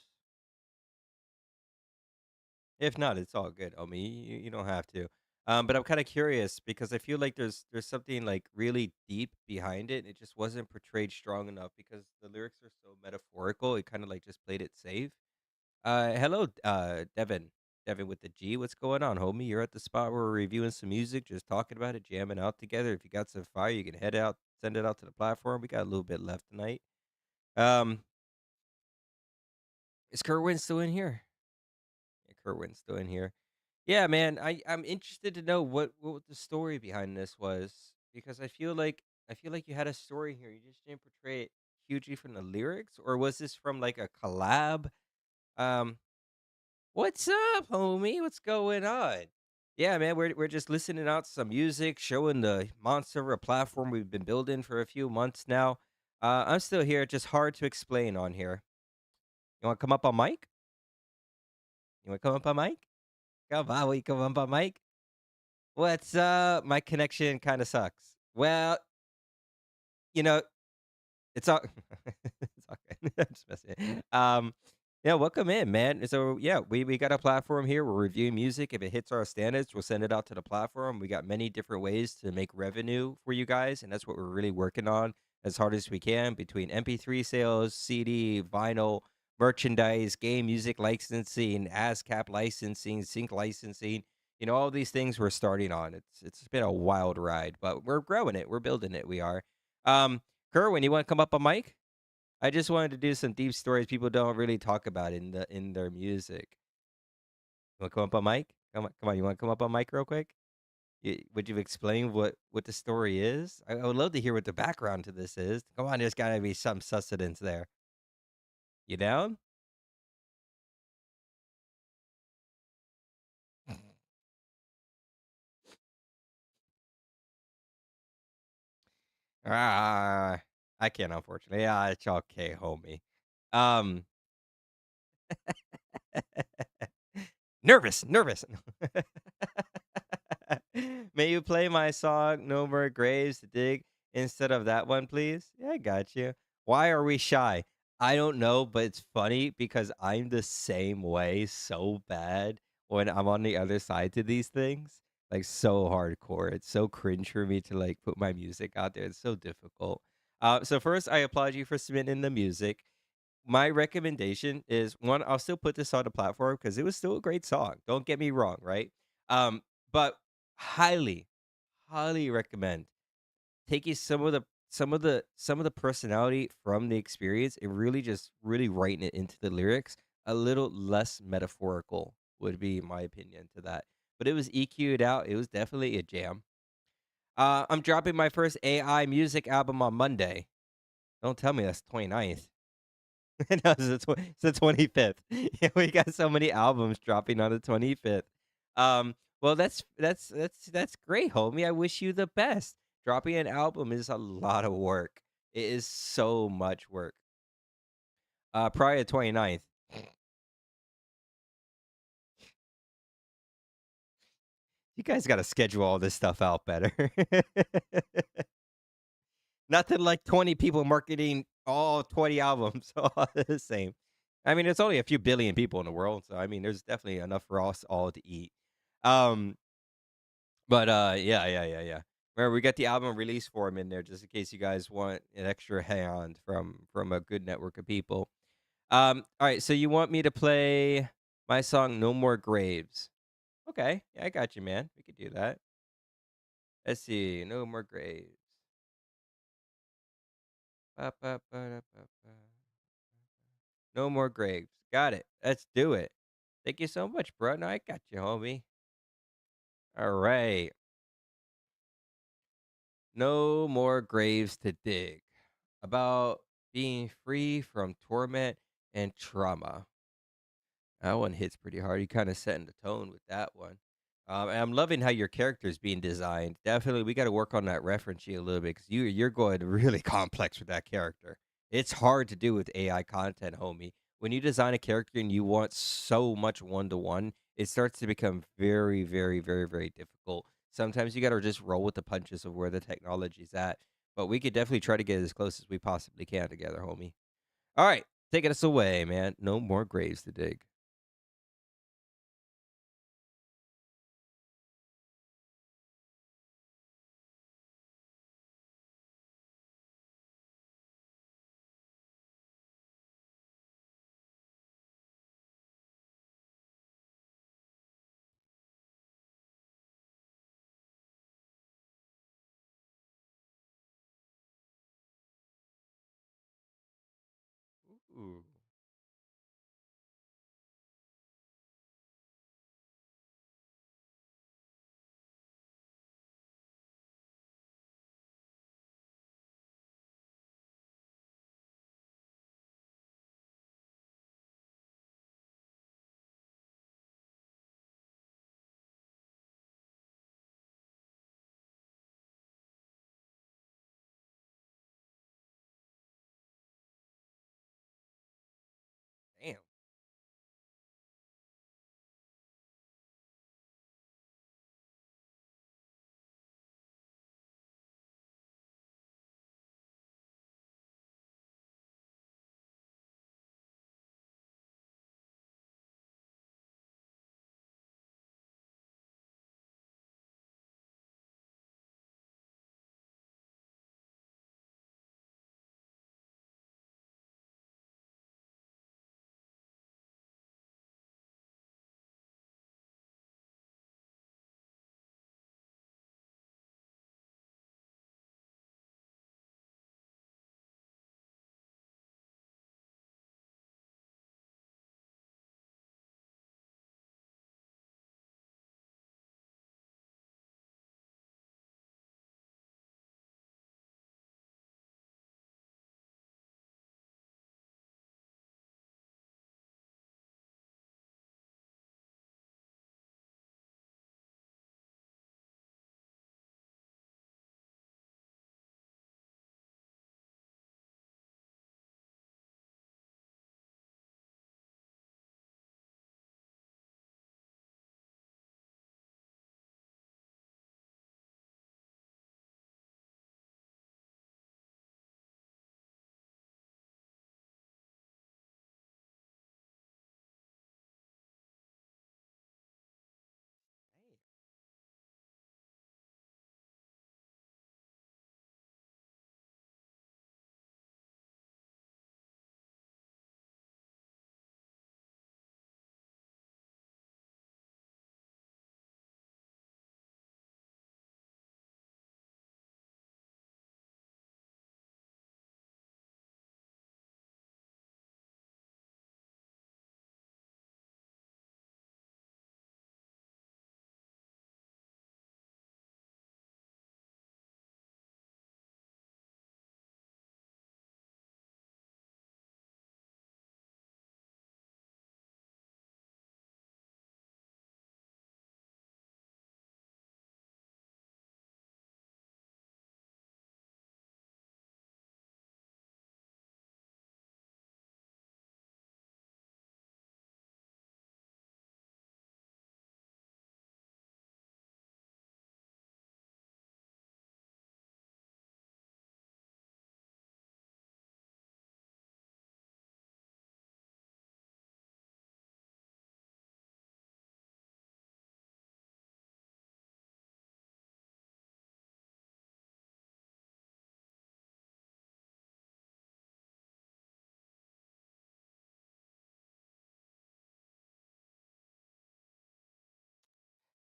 If not, it's all good, homie. You don't have to. But I'm kind of curious because I feel like there's something like really deep behind it. It just wasn't portrayed strong enough because the lyrics are so metaphorical. It kind of like just played it safe. Hello, Devin. Devin with the G. What's going on, homie? You're at the spot where we're reviewing some music, just talking about it, jamming out together. If you got some fire, you can head out, send it out to the platform. We got a little bit left tonight. Um, is Kerwin still in here? Yeah, Kerwin's still in here. Yeah, man, I'm interested to know what the story behind this was because I feel like you had a story here. You just didn't portray it hugely from the lyrics, or was this from like a collab? Um, what's up, homie? What's going on? Yeah, man, we're just listening out to some music, showing the monster of a platform we've been building for a few months now. I'm still here, just hard to explain on here. You want to come up on mic? You want to come up on mic? Come on, we come up on mic. What's up? My connection kind of sucks. Well, you know, it's all it's all good. I'm just messing. Yeah, welcome in, man. So yeah, we got a platform here. We're reviewing music. If it hits our standards, we'll send it out to the platform. We got many different ways to make revenue for you guys, and that's what we're really working on as hard as we can between MP3 sales, CD, vinyl, merchandise, game music licensing, ASCAP licensing, sync licensing. All these things we're starting on. It's been a wild ride, but we're growing it. We're building it. We are. Um, Kerwin, you want to come up on mic? I just wanted to do some deep stories people don't really talk about in their music. You want to come up on mic? Come on. You want to come up on mic real quick? Would you explain what the story is? I would love to hear what the background to this is. Come on, there's got to be some sustenance there. You down? Ah, I can't, unfortunately. Yeah, it's okay, homie. Um, nervous. May you play my song "No More Graves to Dig" instead of that one, please? Yeah, I got you. Why are we shy? I don't know, but it's funny because I'm the same way so bad when I'm on the other side to these things. Like so hardcore. It's so cringe for me to like put my music out there. It's so difficult. So first, I applaud you for submitting the music. My recommendation is one, I'll still put this on the platform because it was still a great song. Don't get me wrong, right? But highly, highly recommend taking some of the personality from the experience and really just really writing it into the lyrics. A little less metaphorical would be my opinion to that. But it was EQ'd out. It was definitely a jam. I'm dropping my first AI music album on Monday. Don't tell me that's 29th. No, it's the 25th. Yeah, we got so many albums dropping on the 25th. Well, that's great, homie. I wish you the best. Dropping an album is a lot of work. It is so much work. Probably the 29th. You guys got to schedule all this stuff out better. Nothing like 20 people marketing all 20 albums all the same. I mean, it's only a few billion people in the world, so I mean, there's definitely enough for us all to eat. Um, but yeah. Remember, we got the album release form in there just in case you guys want an extra hand from a good network of people. All right, so you want me to play my song "No More Graves"? Okay, yeah, I got you, man. We could do that. Let's see, "No More Graves." Ba, ba, ba, da, ba, ba. No more graves. Got it. Let's do it. Thank you so much, bro. No, I got you, homie. All right. No more graves to dig. About being free from torment and trauma. That one hits pretty hard. You kind of setting the tone with that one. And I'm loving how your character is being designed. Definitely, we got to work on that reference sheet a little bit because you're going really complex with that character. It's hard to do with AI content, homie. When you design a character and you want so much one to one, it starts to become very, very, very, very difficult. Sometimes you got to just roll with the punches of where the technology's at. But we could definitely try to get as close as we possibly can together, homie. All right, taking us away, man. No more graves to dig. Ooh. Damn.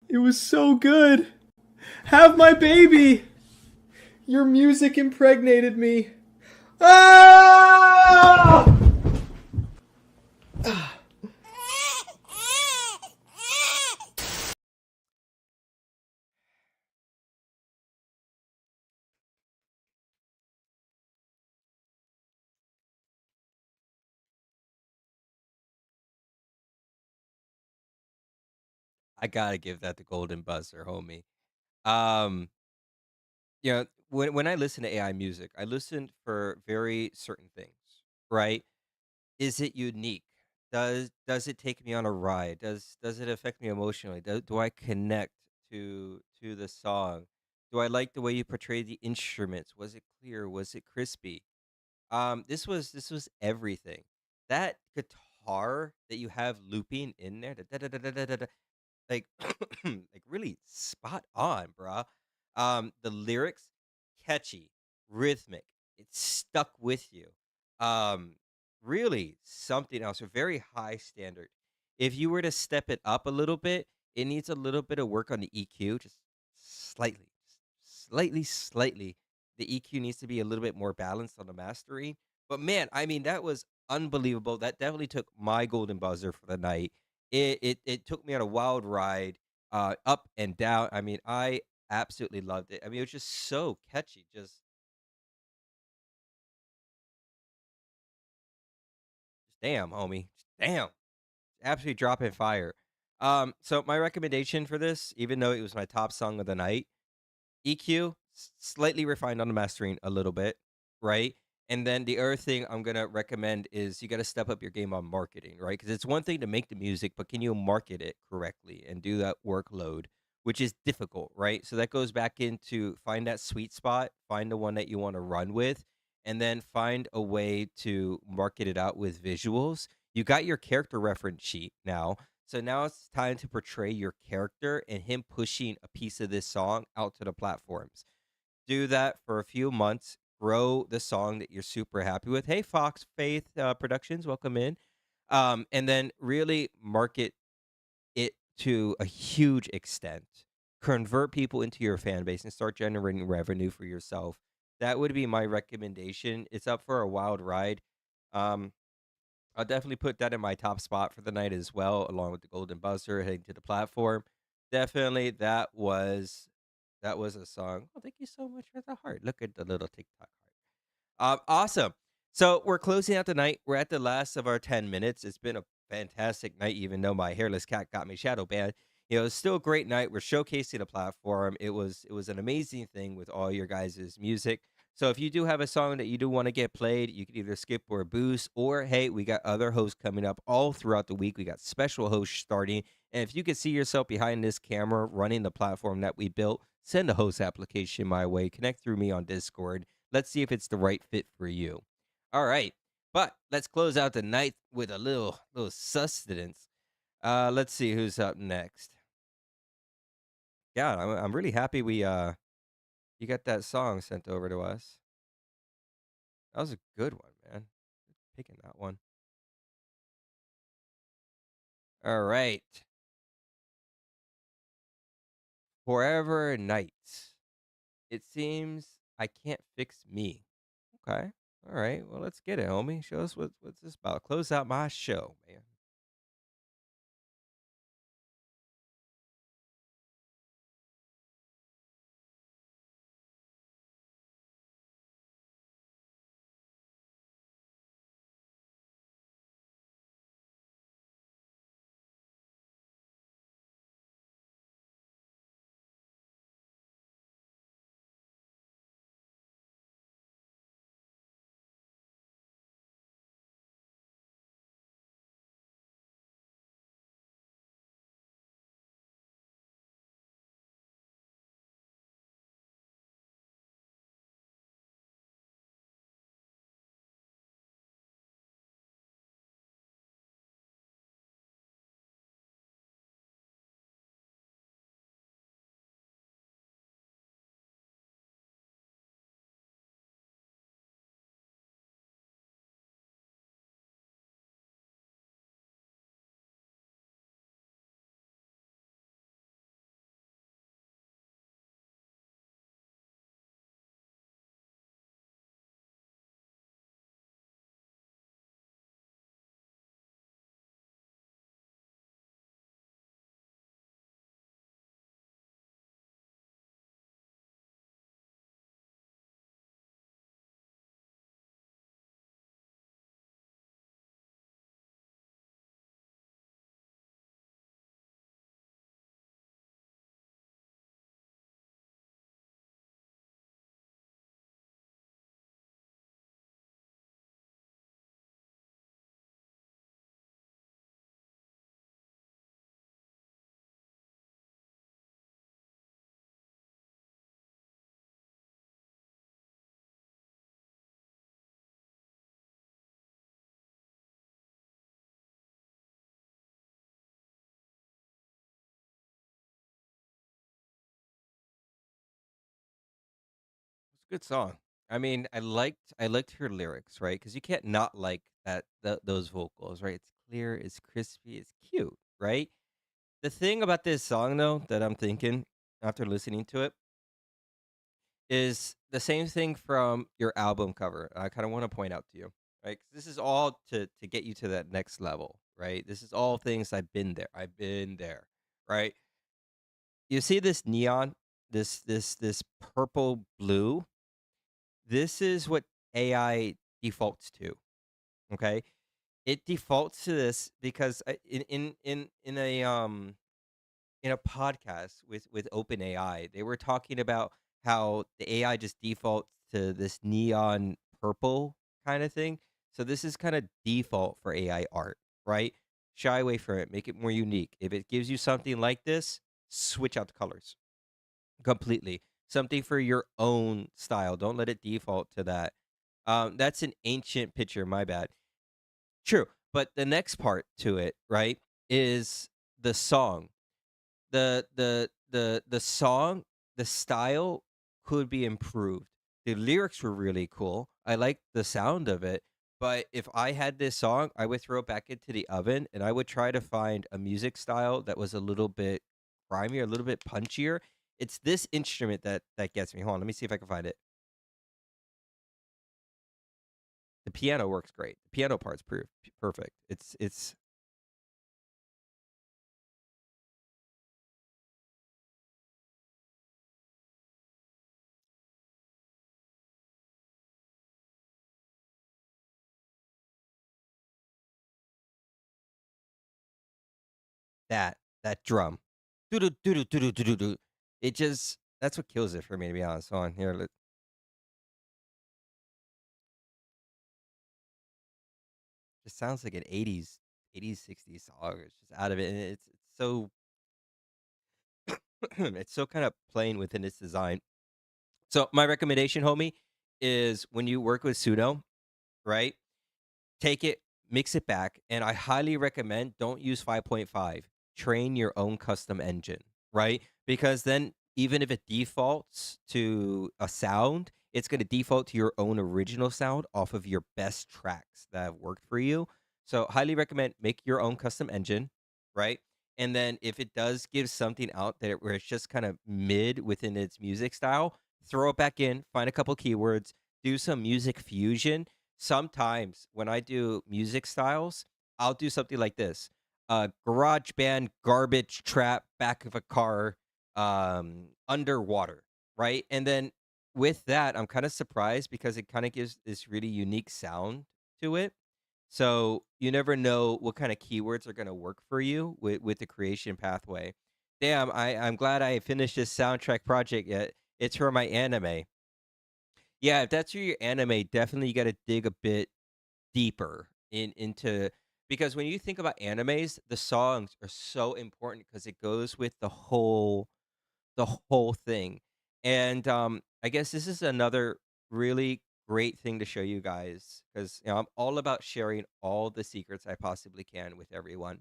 It was so good. Have my baby. Your music impregnated me. Ah! I gotta give that the golden buzzer, homie. Um, when I listen to AI music, I listen for very certain things, right? Is it unique? Does it take me on a ride? Does it affect me emotionally? Do I connect to the song? Do I like the way you portray the instruments? Was it clear? Was it crispy? This was everything. That guitar that you have looping in there, like like really spot on, bruh. The lyrics, catchy, rhythmic. It stuck with you. Um, really something else. A very high standard. If you were to step it up a little bit, it needs a little bit of work on the EQ, just slightly, slightly. The EQ needs to be a little bit more balanced on the mastering. But man, I mean, that was unbelievable. That definitely took my golden buzzer for the night. It took me on a wild ride, up and down. I mean, I absolutely loved it. I mean, it was just so catchy. Just damn, homie. Just damn. Absolutely dropping fire. So my recommendation for this, even though it was my top song of the night, EQ, slightly refined on the mastering a little bit, right? And then the other thing I'm gonna recommend is you got to step up your game on marketing, right? Because it's one thing to make the music, but can you market it correctly and do that workload, which is difficult, right? So that goes back into find that sweet spot, find the one that you want to run with, and then find a way to market it out with visuals. You got your character reference sheet now, so now it's time to portray your character and him pushing a piece of this song out to the platforms. Do that for a few months, grow the song that you're super happy with. Hey, Fox Faith Productions, welcome in. And then really market it to a huge extent. Convert people into your fan base and start generating revenue for yourself. That would be my recommendation. It's up for a wild ride. Um, I'll definitely put that in my top spot for the night as well, along with the Golden Buzzer heading to the platform. Definitely, that was a song. Oh, thank you so much for the heart. Look at the little TikTok heart. Awesome. So we're closing out the night. We're at the last of our 10 minutes. It's been a fantastic night, even though my hairless cat got me shadow banned. It's still a great night. We're showcasing the platform. It was an amazing thing with all your guys' music. So if you do have a song that you do want to get played, you can either skip or boost, or hey, we got other hosts coming up all throughout the week. We got special hosts starting. And if you can see yourself behind this camera running the platform that we built, send a host application my way. Connect through me on Discord. Let's see if it's the right fit for you. All right. But let's close out the night with a little sustenance. Let's see who's up next. Yeah, I'm really happy we you got that song sent over to us. That was a good one, man. Picking that one. All right. Forever Nights. It seems I can't fix me. Okay. All right. Well, let's get it, homie. Show us what's this about. Close out my show, man. Good song. I mean, I liked her lyrics, right? Because you can't not like those vocals, right? It's clear, it's crispy, it's cute, right? The thing about this song though that I'm thinking after listening to it is the same thing from your album cover. I kind of want to point out to you, right? 'Cause this is all to get you to that next level, right? This is all things I've been there. I've been there, right? You see this neon, this purple blue. This is what AI defaults to. Okay, it defaults to this because in a podcast with OpenAI, they were talking about how the AI just defaults to this neon purple kind of thing. So this is kind of default for AI art, right? Shy away from it, make it more unique. If it gives you something like this, switch out the colors completely. Something for your own style. Don't let it default to that. That's an ancient picture. My bad. True, but the next part to it, right, is the song. The song, the style could be improved. The lyrics were really cool. I liked the sound of it, but if I had this song, I would throw it back into the oven and I would try to find a music style that was a little bit grimier, a little bit punchier. It's this instrument that gets me. Hold on, let me see if I can find it. The piano works great. The piano part's perfect. It's that that drum. Doo doo doo doo doo doo doo. It just that's what kills it for me, to be honest. Hold on here. Just sounds like an 80s 60s song. It's just out of it, and it's so it's so kind of plain within its design. So my recommendation, homie, is when you work with Suno, right? Take it, mix it back, and I highly recommend don't use 5.5. Train your own custom engine, right? Because then even if it defaults to a sound, it's going to default to your own original sound off of your best tracks that have worked for you. So highly recommend make your own custom engine, right? And then if it does give something out there where it's just kind of mid within its music style, throw it back in, find a couple keywords, do some music fusion. Sometimes when I do music styles, I'll do something like this. Garage band, garbage trap, back of a car, underwater, right? And then with that, I'm kind of surprised because it kind of gives this really unique sound to it. So you never know what kind of keywords are going to work for you with the creation pathway. Damn, I'm glad I finished this soundtrack project yet. It's for my anime. Yeah, if that's your anime, definitely you got to dig a bit deeper into because when you think about animes, the songs are so important because it goes with the whole thing. And I guess this is another really great thing to show you guys because I'm all about sharing all the secrets I possibly can with everyone,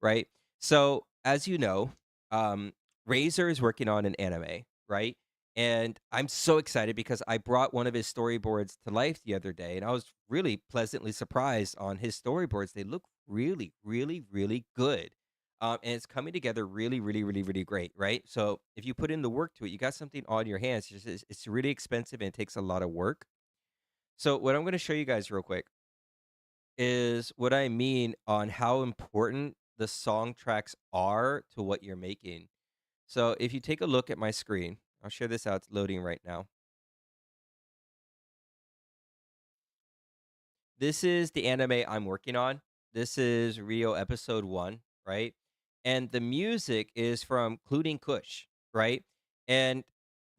right? So, as you know, um, Razor is working on an anime, right? And I'm so excited because I brought one of his storyboards to life the other day, and I was really pleasantly surprised on his storyboards. They look really, really, really good. And it's coming together really, really, really, really great, right? So if you put in the work to it, you got something on your hands. It's really expensive and it takes a lot of work. So what I'm going to show you guys real quick is what I mean on how important the song tracks are to what you're making. So if you take a look at my screen, I'll share this out. It's loading right now. This is the anime I'm working on. This is Rio episode 1, right? And the music is from Cluding Kush, right? And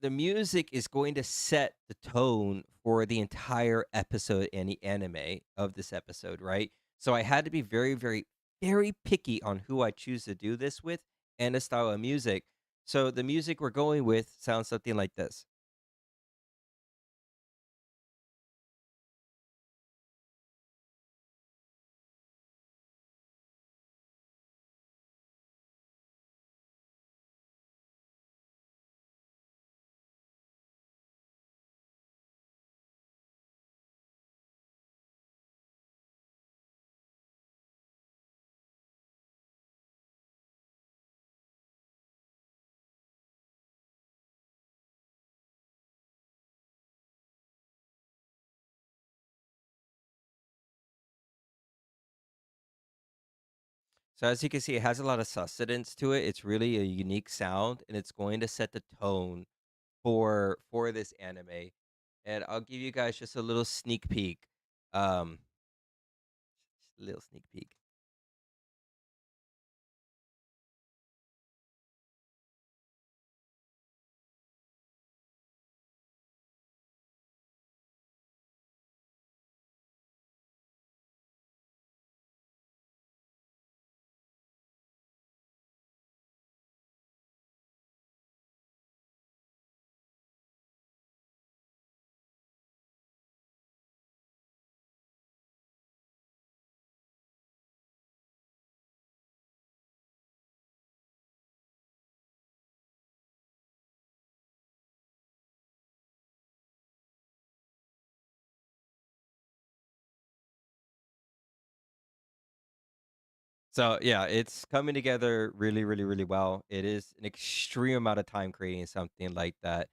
the music is going to set the tone for the entire episode and the anime of this episode, right? So I had to be very, very, very picky on who I choose to do this with and the style of music. So the music we're going with sounds something like this. So as you can see, it has a lot of sustenance to it. It's really a unique sound, and it's going to set the tone for this anime. And I'll give you guys just a little sneak peek. Just a little sneak peek. So yeah, it's coming together really, really, really well. It is an extreme amount of time creating something like that.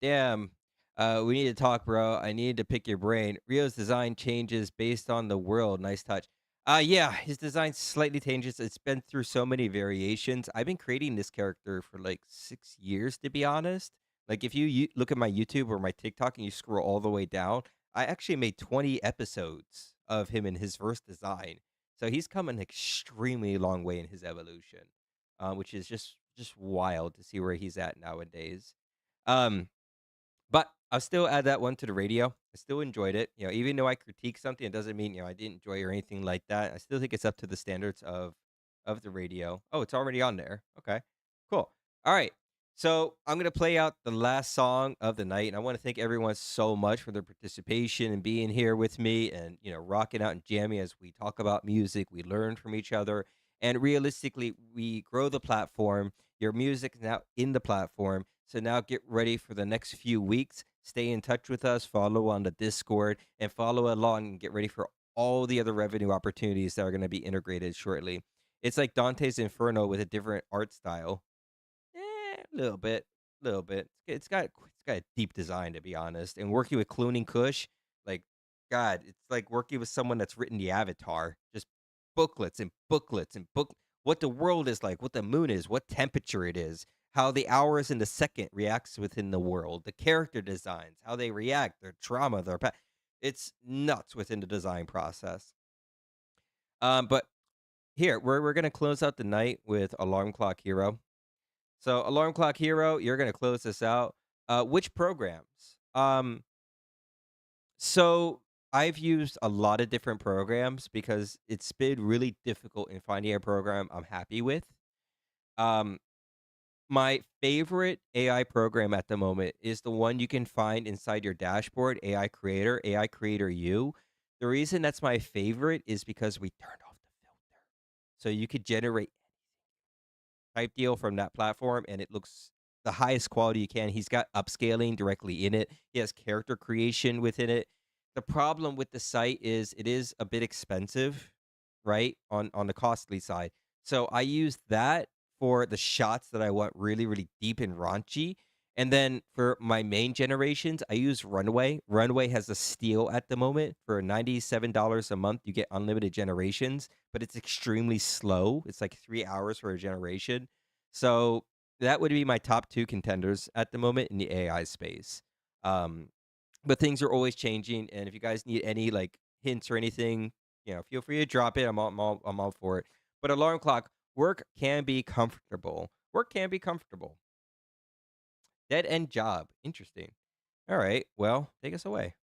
Damn. We need to talk, bro. I need to pick your brain. Rio's design changes based on the world. Nice touch. Yeah, his design slightly changes. It's been through so many variations. I've been creating this character for like 6 years, to be honest. Like if you look at my YouTube or my TikTok and you scroll all the way down, I actually made 20 episodes of him in his first design. So he's come an extremely long way in his evolution, which is just wild to see where he's at nowadays. Um, but I'll still add that one to the radio. I still enjoyed it. Even though I critique something, it doesn't mean I didn't enjoy it or anything like that. I still think it's up to the standards of the radio. Oh, it's already on there. Okay, cool. All right. So I'm gonna play out the last song of the night, and I want to thank everyone so much for their participation and being here with me, and rocking out and jamming as we talk about music. We learn from each other, and realistically, we grow the platform. Your music is now in the platform. So now get ready for the next few weeks. Stay in touch with us, follow on the Discord, and follow along and get ready for all the other revenue opportunities that are going to be integrated shortly. It's like Dante's Inferno with a different art style. A little bit, little bit. It's got a deep design, to be honest. And working with Clooney Kush, like God, it's like working with someone that's written the Avatar. Just booklets and booklets and book what the world is like, what the moon is, what temperature it is, how the hours and the second reacts within the world, the character designs, how they react, their trauma, it's nuts within the design process. But here we're gonna close out the night with Alarm Clock Hero. So, Alarm Clock Hero, you're gonna close this out. Which programs? So I've used a lot of different programs because it's been really difficult in finding a program I'm happy with. Um, my favorite AI program at the moment is the one you can find inside your dashboard, AI Creator U. The reason that's my favorite is because we turned off the filter. So you could generate type deal from that platform, and it looks the highest quality you can. He's got upscaling directly in it. He has character creation within it. The problem with the site is it is a bit expensive, right? On the costly side. So I use that for the shots that I want really, really deep and raunchy. And then for my main generations, I use Runway. Runway has a steal at the moment for $97 a month. You get unlimited generations, but it's extremely slow. It's like 3 hours for a generation. So that would be my top two contenders at the moment in the AI space. Um, but things are always changing, and if you guys need any like hints or anything, feel free to drop it. I'm all for it. But alarm clock work can be comfortable. Work can be comfortable. Dead end job. Interesting. All right. Well, take us away.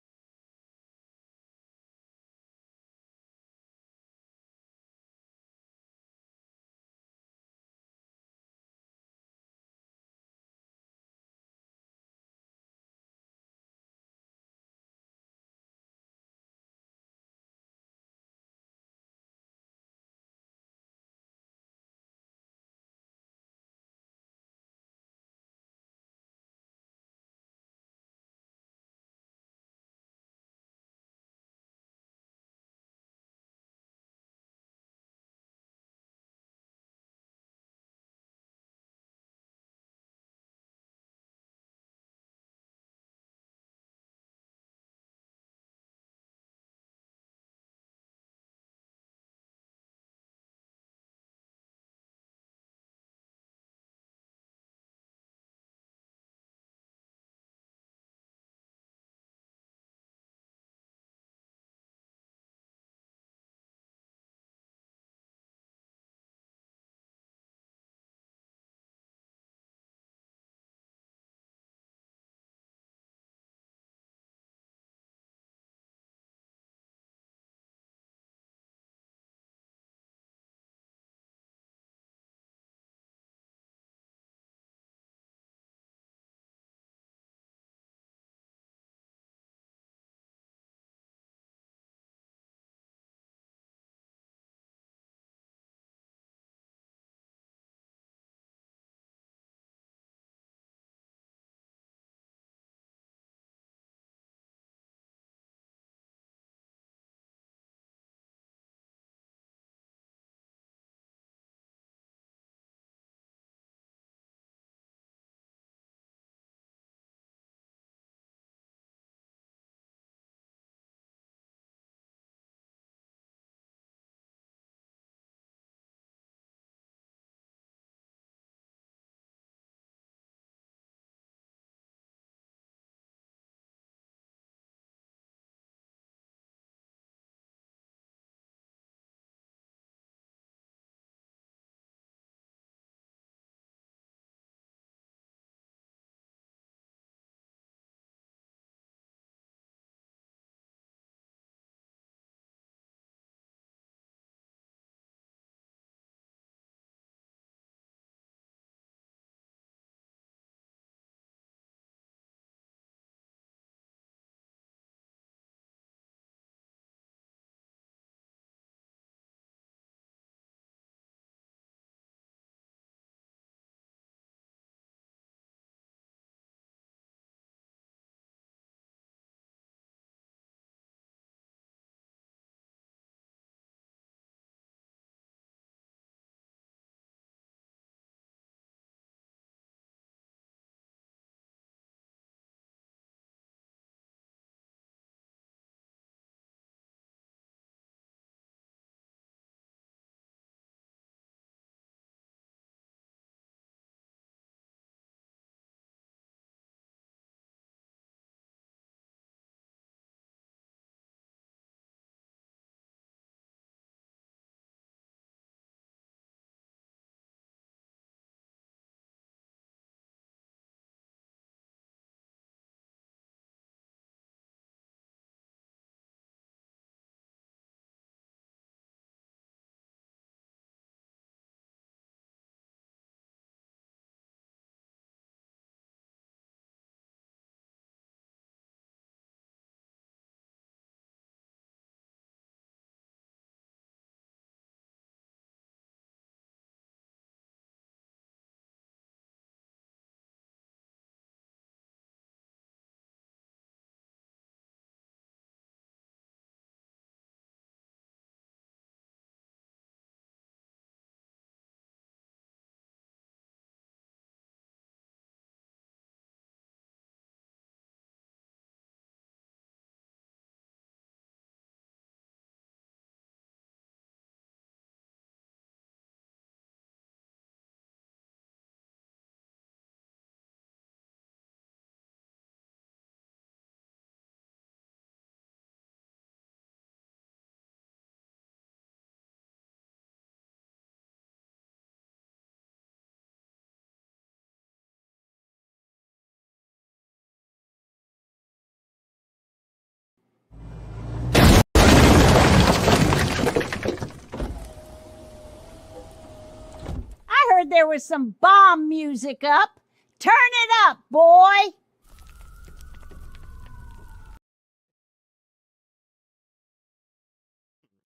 there was some bomb music up. Turn it up, boy.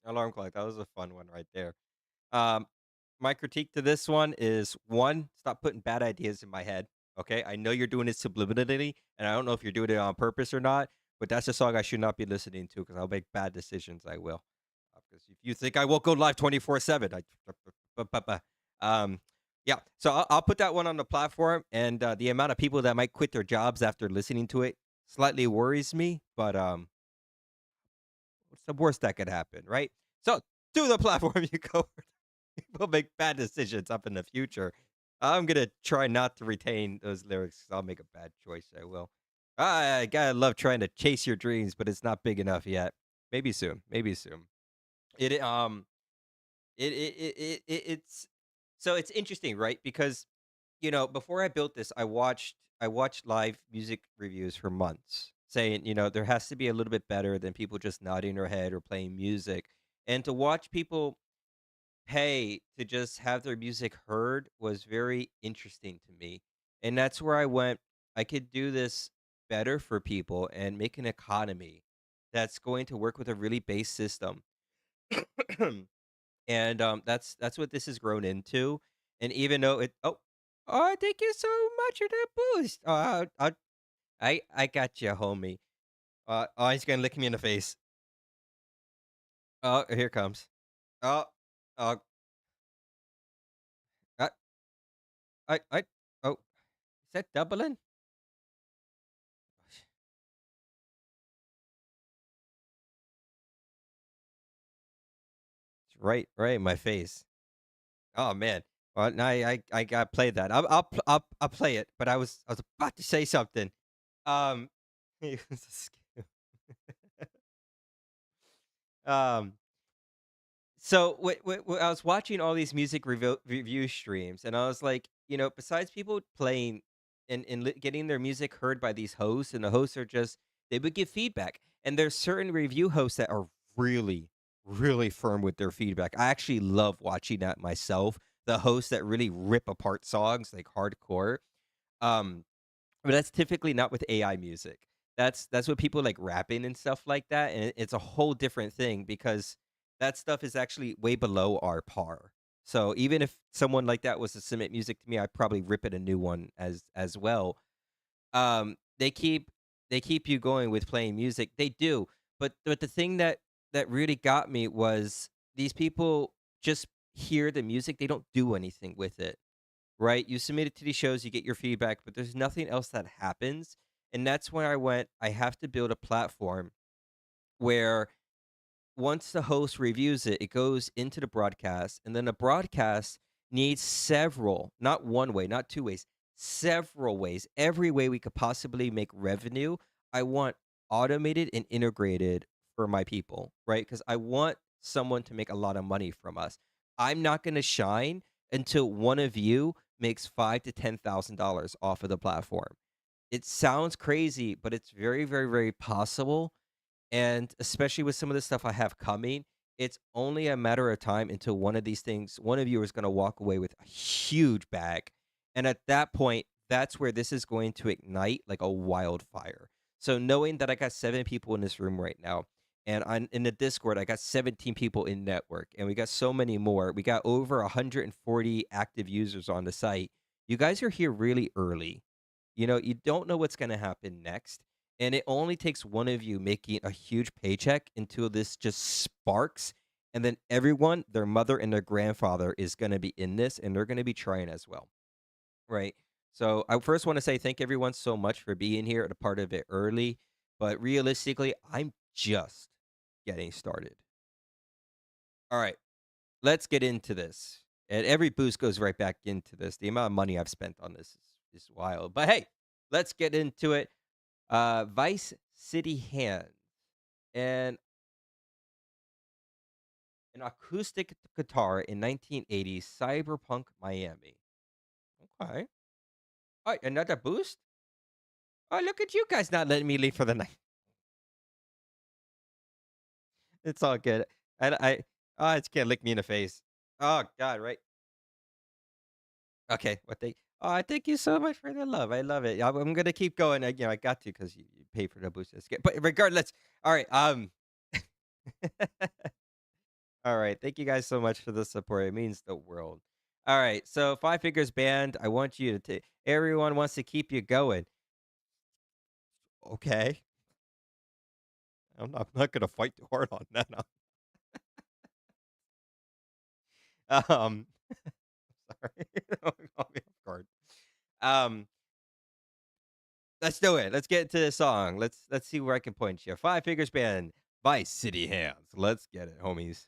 Alarm clock. That was a fun one right there. Um, my critique to this one is one, stop putting bad ideas in my head. Okay, I know you're doing it subliminally, and I don't know if you're doing it on purpose or not. But that's a song I should not be listening to because I'll make bad decisions. I will. Because if you think I won't go live 24/7, um, yeah. So I'll put that one on the platform, and the amount of people that might quit their jobs after listening to it slightly worries me. But what's the worst that could happen, right? So to the platform you go. People make bad decisions up in the future. I'm gonna try not to retain those lyrics 'cause I'll make a bad choice. I will. I gotta love trying to chase your dreams, but it's not big enough yet. Maybe soon. Maybe soon. It it's so it's interesting, right? Because before I built this, I watched live music reviews for months, saying there has to be a little bit better than people just nodding their head or playing music, and to watch people pay to just have their music heard was very interesting to me. And that's where I went, I could do this better for people and make an economy that's going to work with a really base system. And that's what this has grown into. And even though thank you so much for that boost. I got you, homie. He's gonna lick me in the face. Oh, here it comes. Oh, uh, I, I, oh, is that doubling? It's right in my face. Oh man. Well, now I got to play that. I'll play it. But I was about to say something. Um, it was a um. So I was watching all these music review streams, and I was like, besides people playing and getting their music heard by these hosts, and the hosts are just they would give feedback, and there's certain review hosts that are really really firm with their feedback. I actually love watching that myself. The hosts that really rip apart songs like hardcore. Um, but that's typically not with AI music. That's what people like rapping and stuff like that, and it's a whole different thing because that stuff is actually way below our par. So even if someone like that was to submit music to me, I'd probably rip it a new one as well. They keep you going with playing music. They do, but the thing that really got me was these people just hear the music. They don't do anything with it, right? You submit it to these shows, you get your feedback, but there's nothing else that happens. And that's where I went, I have to build a platform where once the host reviews it, it goes into the broadcast, and then the broadcast needs several, not one way, not two ways, several ways, every way we could possibly make revenue. I want automated and integrated for my people, right? Because I want someone to make a lot of money from us. I'm not going to shine until one of you makes five to $10,000 off of the platform. It sounds crazy, but it's very, very, very possible, and especially with some of the stuff I have coming, it's only a matter of time until one of these things, one of you is going to walk away with a huge bag. And at that point, that's where this is going to ignite like a wildfire. So knowing that I got 7 people in this room right now, and in the Discord, I got 17 people in network, and we got so many more. We got over 140 active users on the site. You guys are here really early. You don't know what's going to happen next. And it only takes one of you making a huge paycheck until this just sparks. And then everyone, their mother and their grandfather is going to be in this, and they're going to be trying as well. Right. So I first want to say thank everyone so much for being here and a part of it early. But realistically, I'm just getting started. All right. Let's get into this. And every boost goes right back into this. The amount of money I've spent on this is wild. But hey, let's get into it. Vice City Hands and an acoustic guitar in 1980 cyberpunk Miami. Okay. All right, another boost. Oh, look at you guys not letting me leave for the night. It's all good. I oh, it's gonna lick me in the face. Oh God, right. Okay. Well, thank you so much for the love. I love it. I'm gonna keep going. I got to because you pay for the boost. But regardless, all right. All right. Thank you guys so much for the support. It means the world. All right. So Five Fingers Band. I want you to take. Everyone wants to keep you going. Okay. I'm not gonna fight too hard on that. Um. Sorry. Don't caught me off guard. Um. Let's do it. Let's get into the song. Let's see where I can point you. Five Fingers Band by City Hands. Let's get it, homies.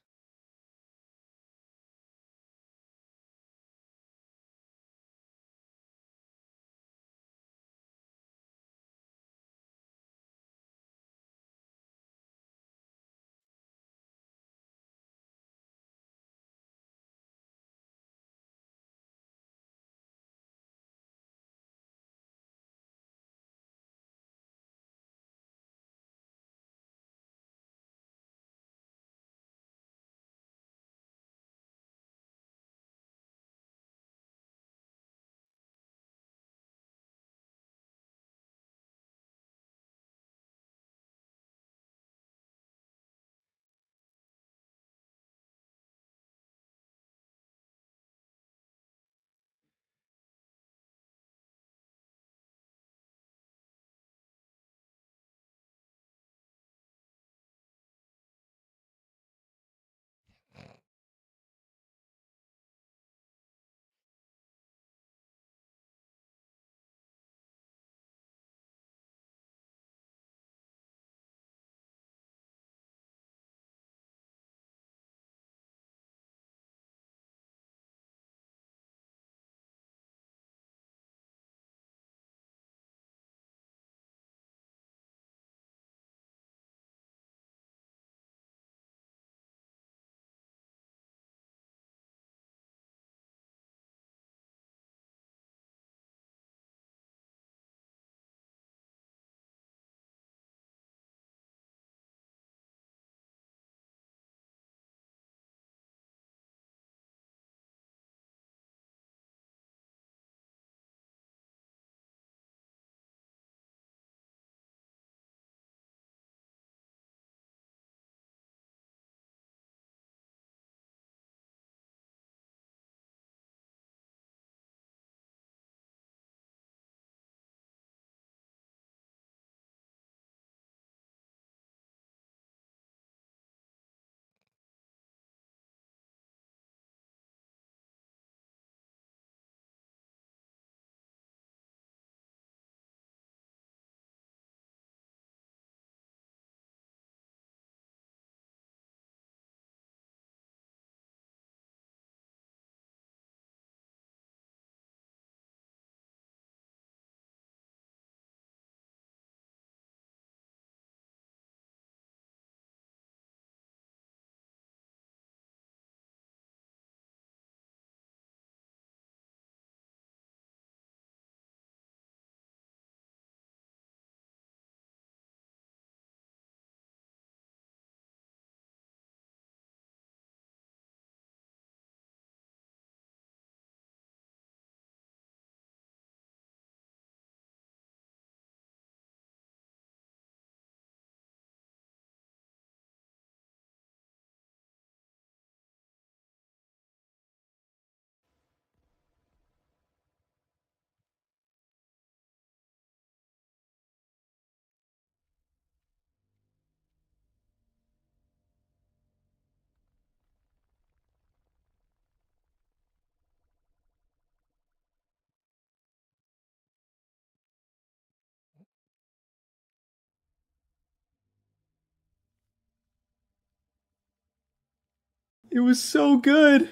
It was so good.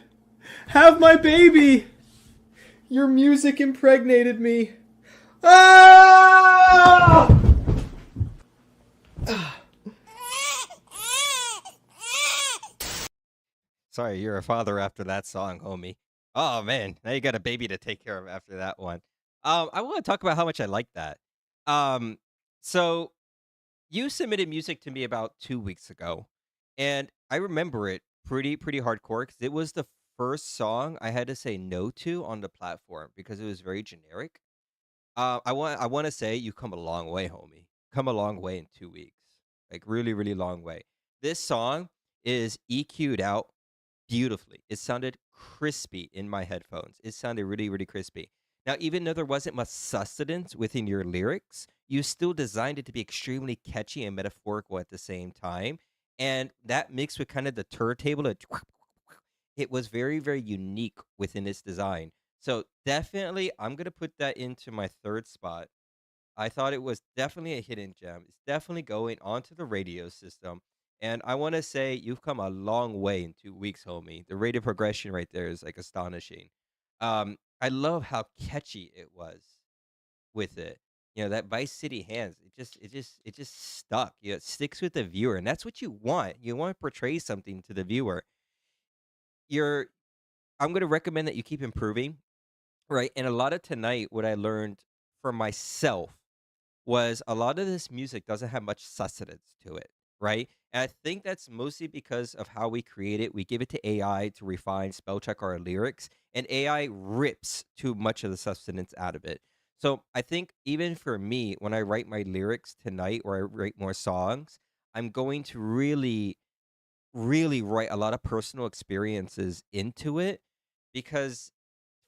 Have my baby. Your music impregnated me. Ah! Sorry, you're a father after that song, homie. Oh man, now you got a baby to take care of after that one. I want to talk about how much I like that. Um, so you submitted music to me about 2 weeks ago, and I remember it pretty hardcore because it was the first song I had to say no to on the platform because it was very generic. I wanna say you've come a long way, homie. Come a long way in 2 weeks. Like, really, really long way. This song is EQ'd out beautifully. It sounded crispy in my headphones. It sounded really, really crispy. Now, even though there wasn't much sustenance within your lyrics, you still designed it to be extremely catchy and metaphorical at the same time. And that mixed with kind of the turntable, it was very, very unique within its design. So definitely, I'm gonna put that into my third spot. I thought it was definitely a hidden gem. It's definitely going onto the radio system. And I want to say you've come a long way in 2 weeks, homie. The rate of progression right there is like astonishing. I love how catchy it was with it. You know, that Vice City hands, it just stuck. You know, it sticks with the viewer, and that's what you want. You want to portray something to the viewer. You're I'm gonna recommend that you keep improving, right? And a lot of tonight, what I learned for myself was a lot of this music doesn't have much sustenance to it, right? And I think that's mostly because of how we create it. We give it to AI to refine, spell check our lyrics, and AI rips too much of the substance out of it. So I think even for me, when I write my lyrics tonight or I write more songs, I'm going to really really write a lot of personal experiences into it because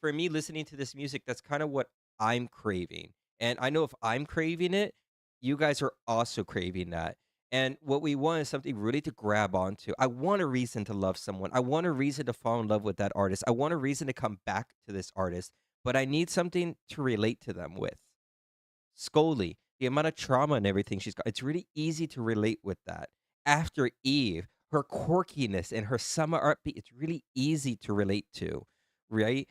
for me listening to this music that's kind of what I'm craving. And I know if I'm craving it, you guys are also craving that. And what we want is something really to grab onto. I want a reason to love someone. I want a reason to fall in love with that artist. I want a reason to come back to this artist, but I need something to relate to them with. Scully, the amount of trauma and everything she's got, it's really easy to relate with that. After Eve, her quirkiness and her summer art beat, it's really easy to relate to, right?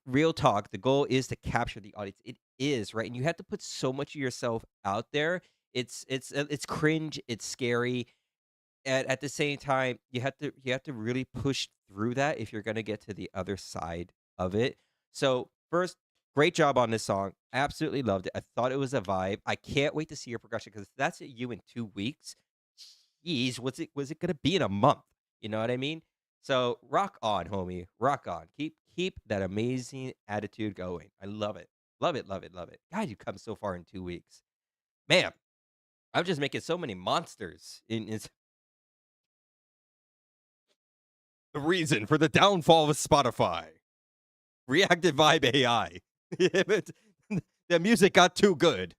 Real talk, the goal is to capture the audience. It is, right? And you have to put so much of yourself out there. It's cringe, it's scary, and at the same time, you have to really push through that if you're gonna get to the other side of it. So first, great job on this song. Absolutely loved it. I thought it was a vibe. I can't wait to see your progression because that's at you in 2 weeks. Jeez, was it gonna be in a month? You know what I mean? So rock on, homie. Rock on. Keep that amazing attitude going. I love it. Love it, love it, love it. God, you come so far in 2 weeks. Man, I'm just making so many monsters in the reason for the downfall of Spotify. Reactive Vibe AI. The music got too good.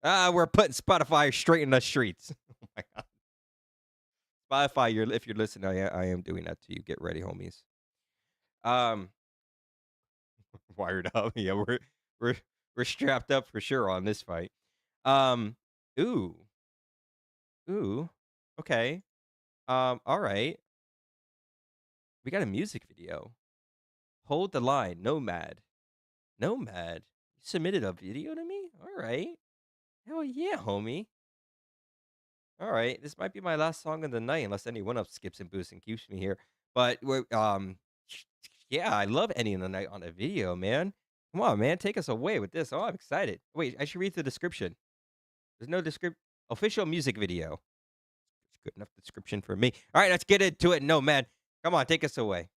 We're putting Spotify straight in the streets. Oh my god. Spotify, if you're listening, I am doing that to you. Get ready, homies. Um, wired up. Yeah, we're we're strapped up for sure on this fight. Um, ooh, ooh. Okay. All right. We got a music video. Hold the line, Nomad. Nomad, you submitted a video to me? All right. Hell yeah, homie. All right. This might be my last song of the night, unless anyone else skips and boosts and keeps me here. But yeah, I love ending the night on a video, man. Come on, man. Take us away with this. Oh, I'm excited. Wait, I should read the description. There's no description. Official music video. It's good enough description for me. All right, let's get into it. No, man. Come on, take us away.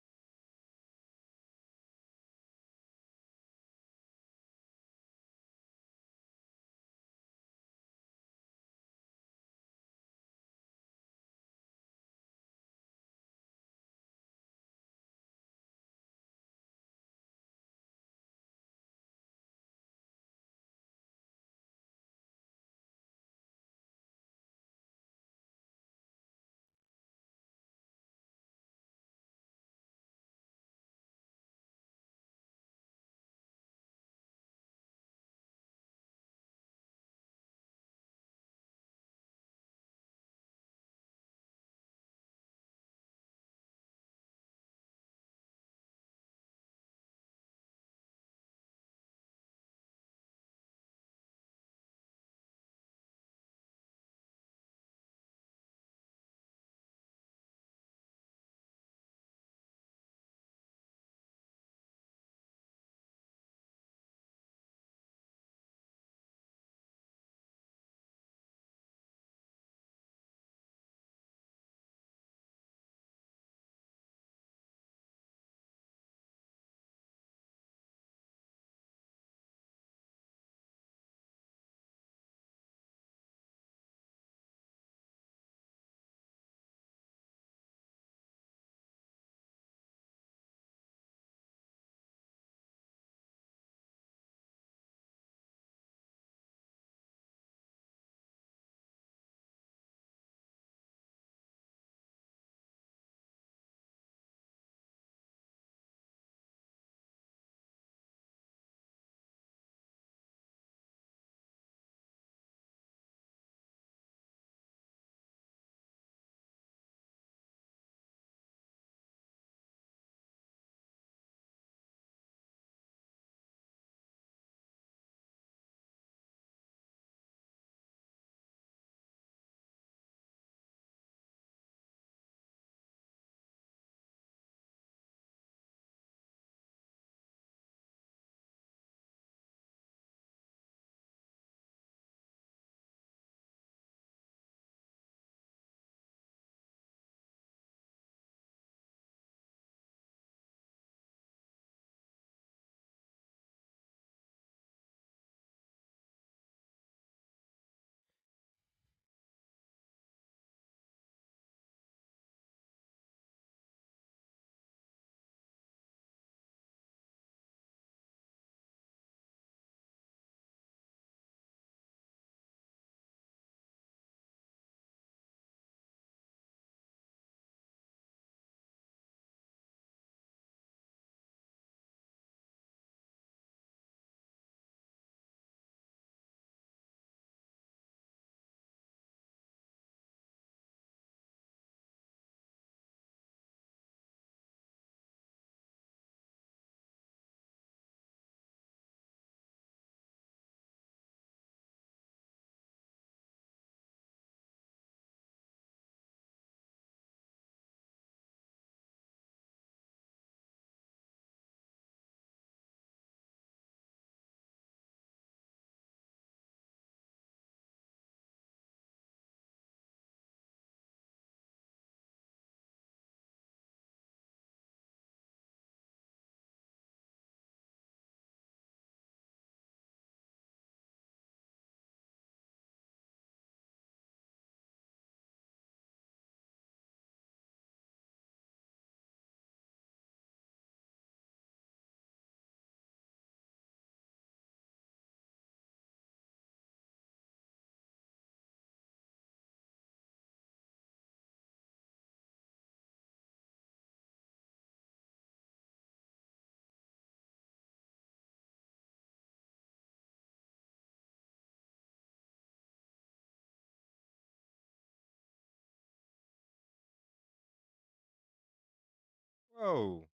Oh.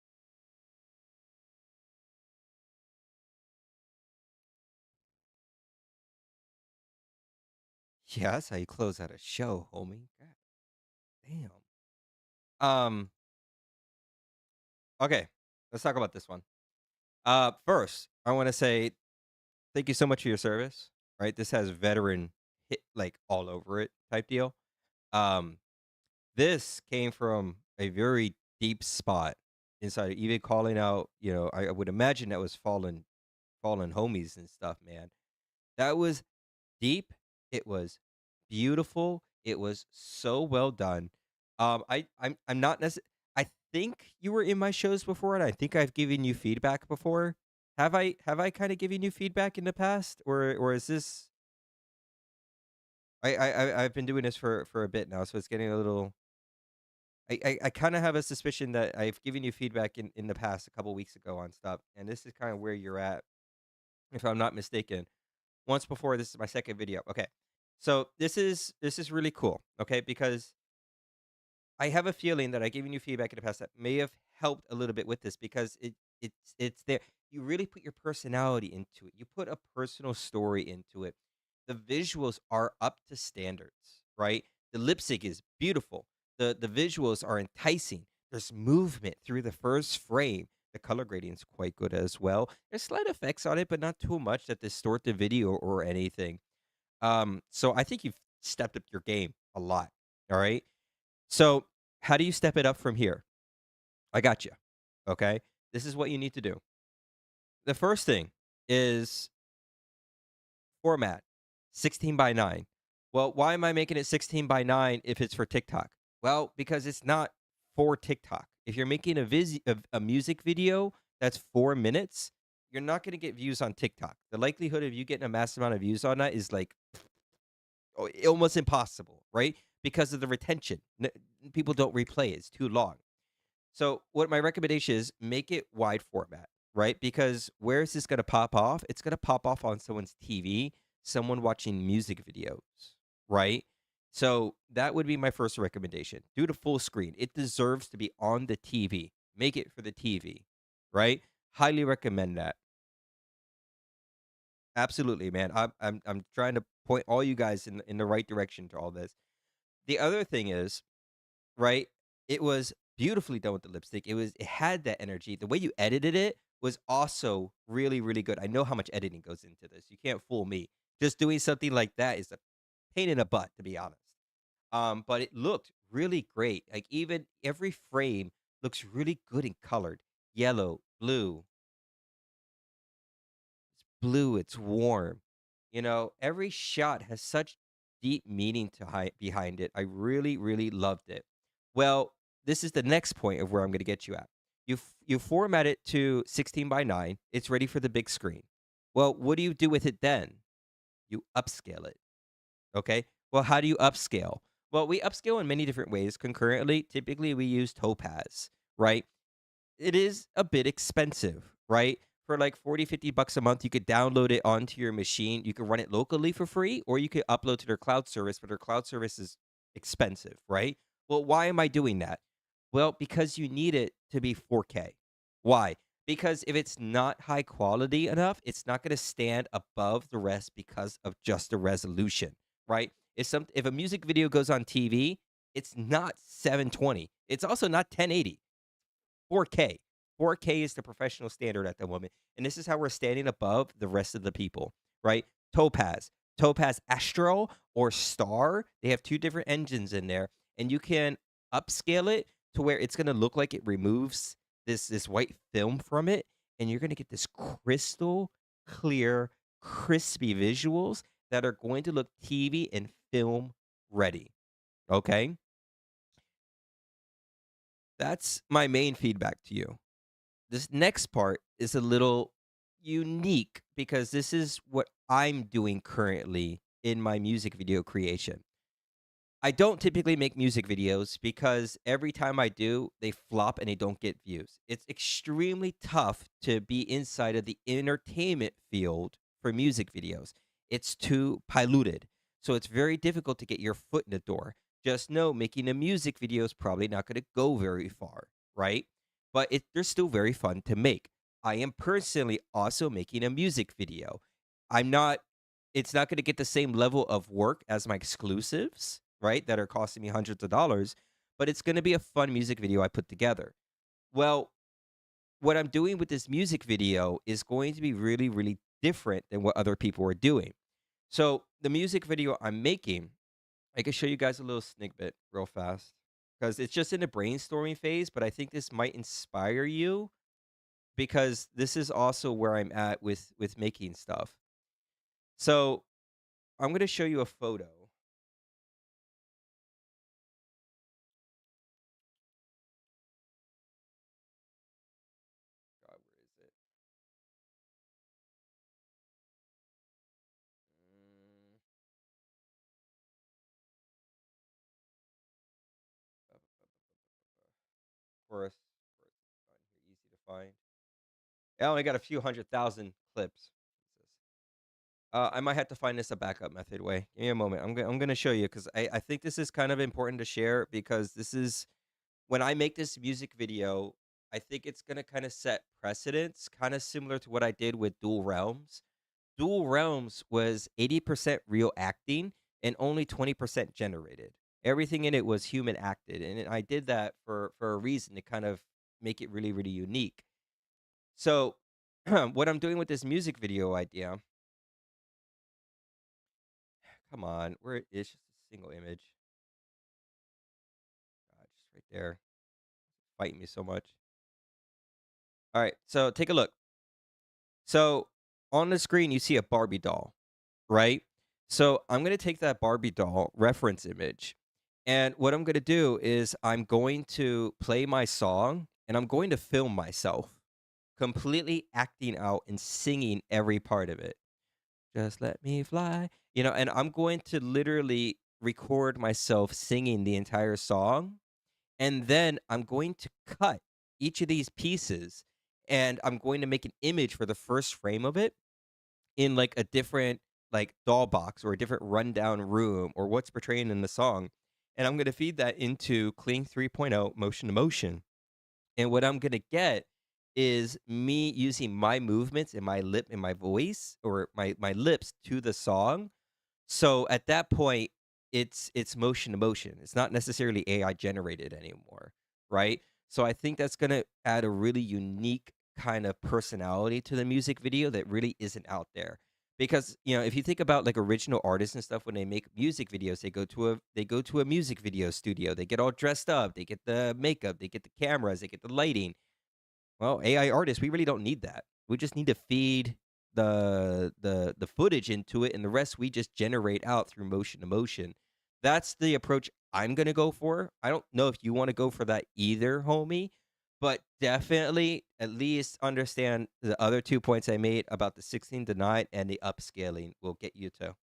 Yeah, that's how you close out a show, homie. God damn. Um, okay, let's talk about this one. First, I want to say thank you so much for your service. Right, this has veteran hit like all over it type deal. Um, this came from a very deep spot inside. Even calling out, I would imagine that was fallen homies and stuff, man. That was deep. It was beautiful. It was so well done. I'm not necessarily. I think you were in my shows before, and I think I've given you feedback before. Have I kind of given you feedback in the past, or is this? I've been doing this for a bit now, so it's getting a little. I kind of have a suspicion that I've given you feedback in the past a couple weeks ago on stuff, and this is kind of where you're at, if I'm not mistaken. Once before, this is my second video. Okay, so this is really cool. Okay, because I have a feeling that I given you feedback in the past that may have helped a little bit with this because it's there. You really put your personality into it. You put a personal story into it. The visuals are up to standards, right? The lip sync is beautiful. The visuals are enticing. There's movement through the first frame. The color gradient's quite good as well. There's slight effects on it, but not too much that distort the video or anything. So I think you've stepped up your game a lot. All right. So, how do you step it up from here? I got you. Okay. This is what you need to do. The first thing is format 16 by 9. Well, why am I making it 16 by 9 if it's for TikTok? Well, because it's not for TikTok. If you're making a music video that's 4 minutes, you're not going to get views on TikTok. The likelihood of you getting a massive amount of views on that is like almost impossible, right? Because of the retention. People don't replay it. It's too long. So what my recommendation is, make it wide format, right? Because where is this going to pop off? It's going to pop off on someone's TV, someone watching music videos, right? So that would be my first recommendation. Do the full screen. It deserves to be on the TV. Make it for the TV, right? Highly recommend that. Absolutely, man. I'm trying to point all you guys in the right direction to all this. The other thing is, right? It was beautifully done with the lipstick. It had that energy. The way you edited it was also really, really good. I know how much editing goes into this. You can't fool me. Just doing something like that is a pain in the butt, to be honest. But it looked really great. Like even every frame looks really good and colored. Yellow, blue, it's warm. Every shot has such deep meaning behind it. I really, really loved it. Well, this is the next point of where I'm going to get you at. You format it to 16 by 9. It's ready for the big screen. Well, what do you do with it then? You upscale it. Okay. Well, how do you upscale? Well, we upscale in many different ways concurrently. Typically, we use Topaz, right? It is a bit expensive, right? For like 40, $50 a month, you could download it onto your machine. You can run it locally for free, or you could upload to their cloud service, but their cloud service is expensive, right? Well, why am I doing that? Well, because you need it to be 4K. Why? Because if it's not high quality enough, it's not going to stand above the rest because of just the resolution, right? If a music video goes on TV, it's not 720. It's also not 1080. 4K. 4K is the professional standard at the moment. And this is how we're standing above the rest of the people, right? Topaz. Topaz Astral or Star. They have two different engines in there. And you can upscale it to where it's going to look like it removes this white film from it. And you're going to get this crystal clear, crispy visuals that are going to look TV and film ready. Okay? That's my main feedback to you. This next part is a little unique because this is what I'm doing currently in my music video creation. I don't typically make music videos because every time I do, they flop and they don't get views. It's extremely tough to be inside of the entertainment field for music videos. It's too polluted. So it's very difficult to get your foot in the door. Just know making a music video is probably not going to go very far, right? but they're still very fun to make. I am personally also making a music video. I'm not It's not gonna get the same level of work as my exclusives, right, that are costing me hundreds of dollars, but it's gonna be a fun music video I put together. Well, what I'm doing with this music video is going to be really, really different than what other people are doing. So, the music video I'm making, I can show you guys a little snippet real fast because it's just in the brainstorming phase, but I think this might inspire you because this is also where I'm at with making stuff. So, I'm gonna show you a photo. God, where is it? Mm, Forest. Forest is fine here, easy to find. I only got a few 100,000 clips. Jesus. I might have to find this a backup method way. Give me a moment. I'm gonna show you because I think this is kind of important to share because this is when I make this music video, I think it's gonna kind of set precedents, kind of similar to what I did with Dual Realms. Dual Realms was 80% real acting and only 20% generated. Everything in it was human acted, and I did that for a reason to kind of make it really, really unique. So, what I'm doing with this music video idea, come on, where it's just a single image. Just right there, fighting me so much. All right, so take a look. So on the screen, you see a Barbie doll, right? So I'm going to take that Barbie doll reference image. And what I'm going to do is I'm going to play my song and I'm going to film myself completely acting out and singing every part of it. Just let me fly, and I'm going to literally record myself singing the entire song. And then I'm going to cut each of these pieces and I'm going to make an image for the first frame of it in like a different like doll box or a different rundown room or what's portraying in the song. And I'm going to feed that into Kling 3.0 motion to motion. And what I'm going to get is me using my movements and my lip and my voice or my lips to the song. So at that point, it's motion to motion. It's not necessarily AI generated anymore, right? So I think that's gonna add a really unique kind of personality to the music video that really isn't out there. Because if you think about like original artists and stuff, when they make music videos, they go to a music video studio. They get all dressed up. They get the makeup. They get the cameras. They get the lighting. Well, AI artists, we really don't need that. We just need to feed the footage into it, and the rest we just generate out through motion to motion. That's the approach I'm gonna go for. I don't know if you want to go for that either, homie, but definitely at least understand the other 2 points I made about the 16 to 9 and the upscaling will get you to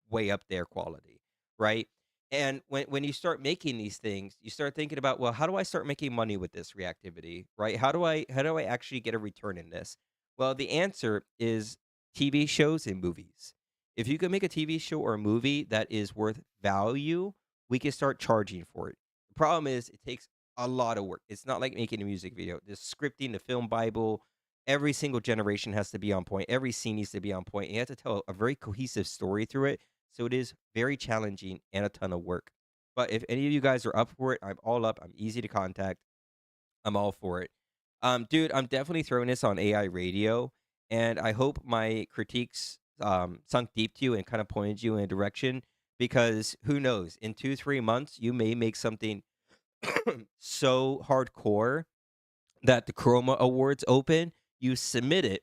way up their quality, right? And when you start making these things, you start thinking about, well, how do I start making money with this reactivity, right? How do I actually get a return in this? Well, the answer is TV shows and movies. If you can make a TV show or a movie that is worth value, we can start charging for it. The problem is it takes a lot of work. It's not like making a music video. The scripting, the film Bible, every single generation has to be on point. Every scene needs to be on point. And you have to tell a very cohesive story through it. So it is very challenging and a ton of work. But if any of you guys are up for it, I'm all up. I'm easy to contact. I'm all for it. Dude, I'm definitely throwing this on AI radio, and I hope my critiques sunk deep to you and kind of pointed you in a direction because who knows, in 2, 3 months, you may make something so hardcore that the Chroma Awards open, you submit it,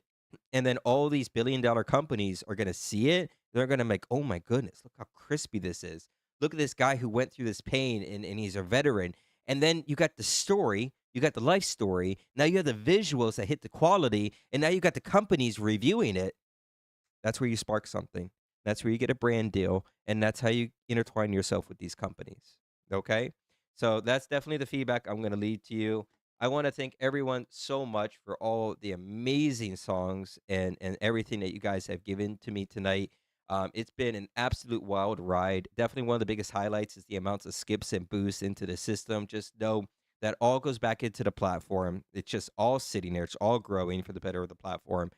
and then all these billion-dollar companies are gonna see it. They're gonna make, oh my goodness, look how crispy this is. Look at this guy who went through this pain and he's a veteran. And then you got the story, you got the life story. Now you have the visuals that hit the quality, and now you got the companies reviewing it. That's where you spark something. That's where you get a brand deal, and that's how you intertwine yourself with these companies. Okay? So that's definitely the feedback I'm going to lead to you. I want to thank everyone so much for all the amazing songs and everything that you guys have given to me tonight. It's been an absolute wild ride. Definitely one of the biggest highlights is the amounts of skips and boosts into the system. Just know That all goes back into the platform. It's just all sitting there. It's all growing for the better of the platform.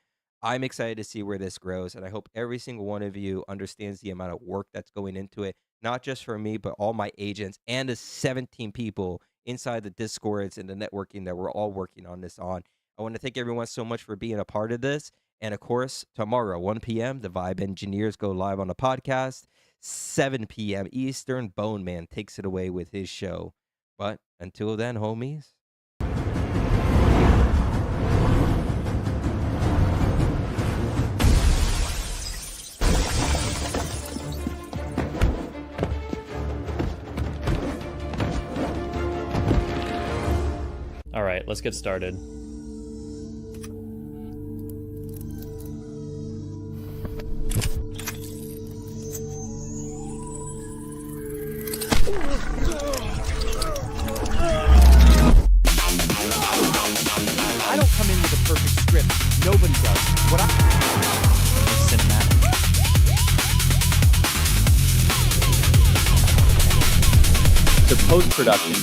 I'm excited to see where this grows, and I hope every single one of you understands the amount of work that's going into it, not just for me, but all my agents and the 17 people inside the Discords and the networking that we're all working on this on. I want to thank everyone so much for being a part of this. And of course, tomorrow, 1 p.m., the Vibe Engineers go live on the podcast. 7 p.m. Eastern, Bone Man takes it away with his show. But until then, homies. All right, let's get started. I don't come in with a perfect script. Nobody does. What I cinematic. To post-production,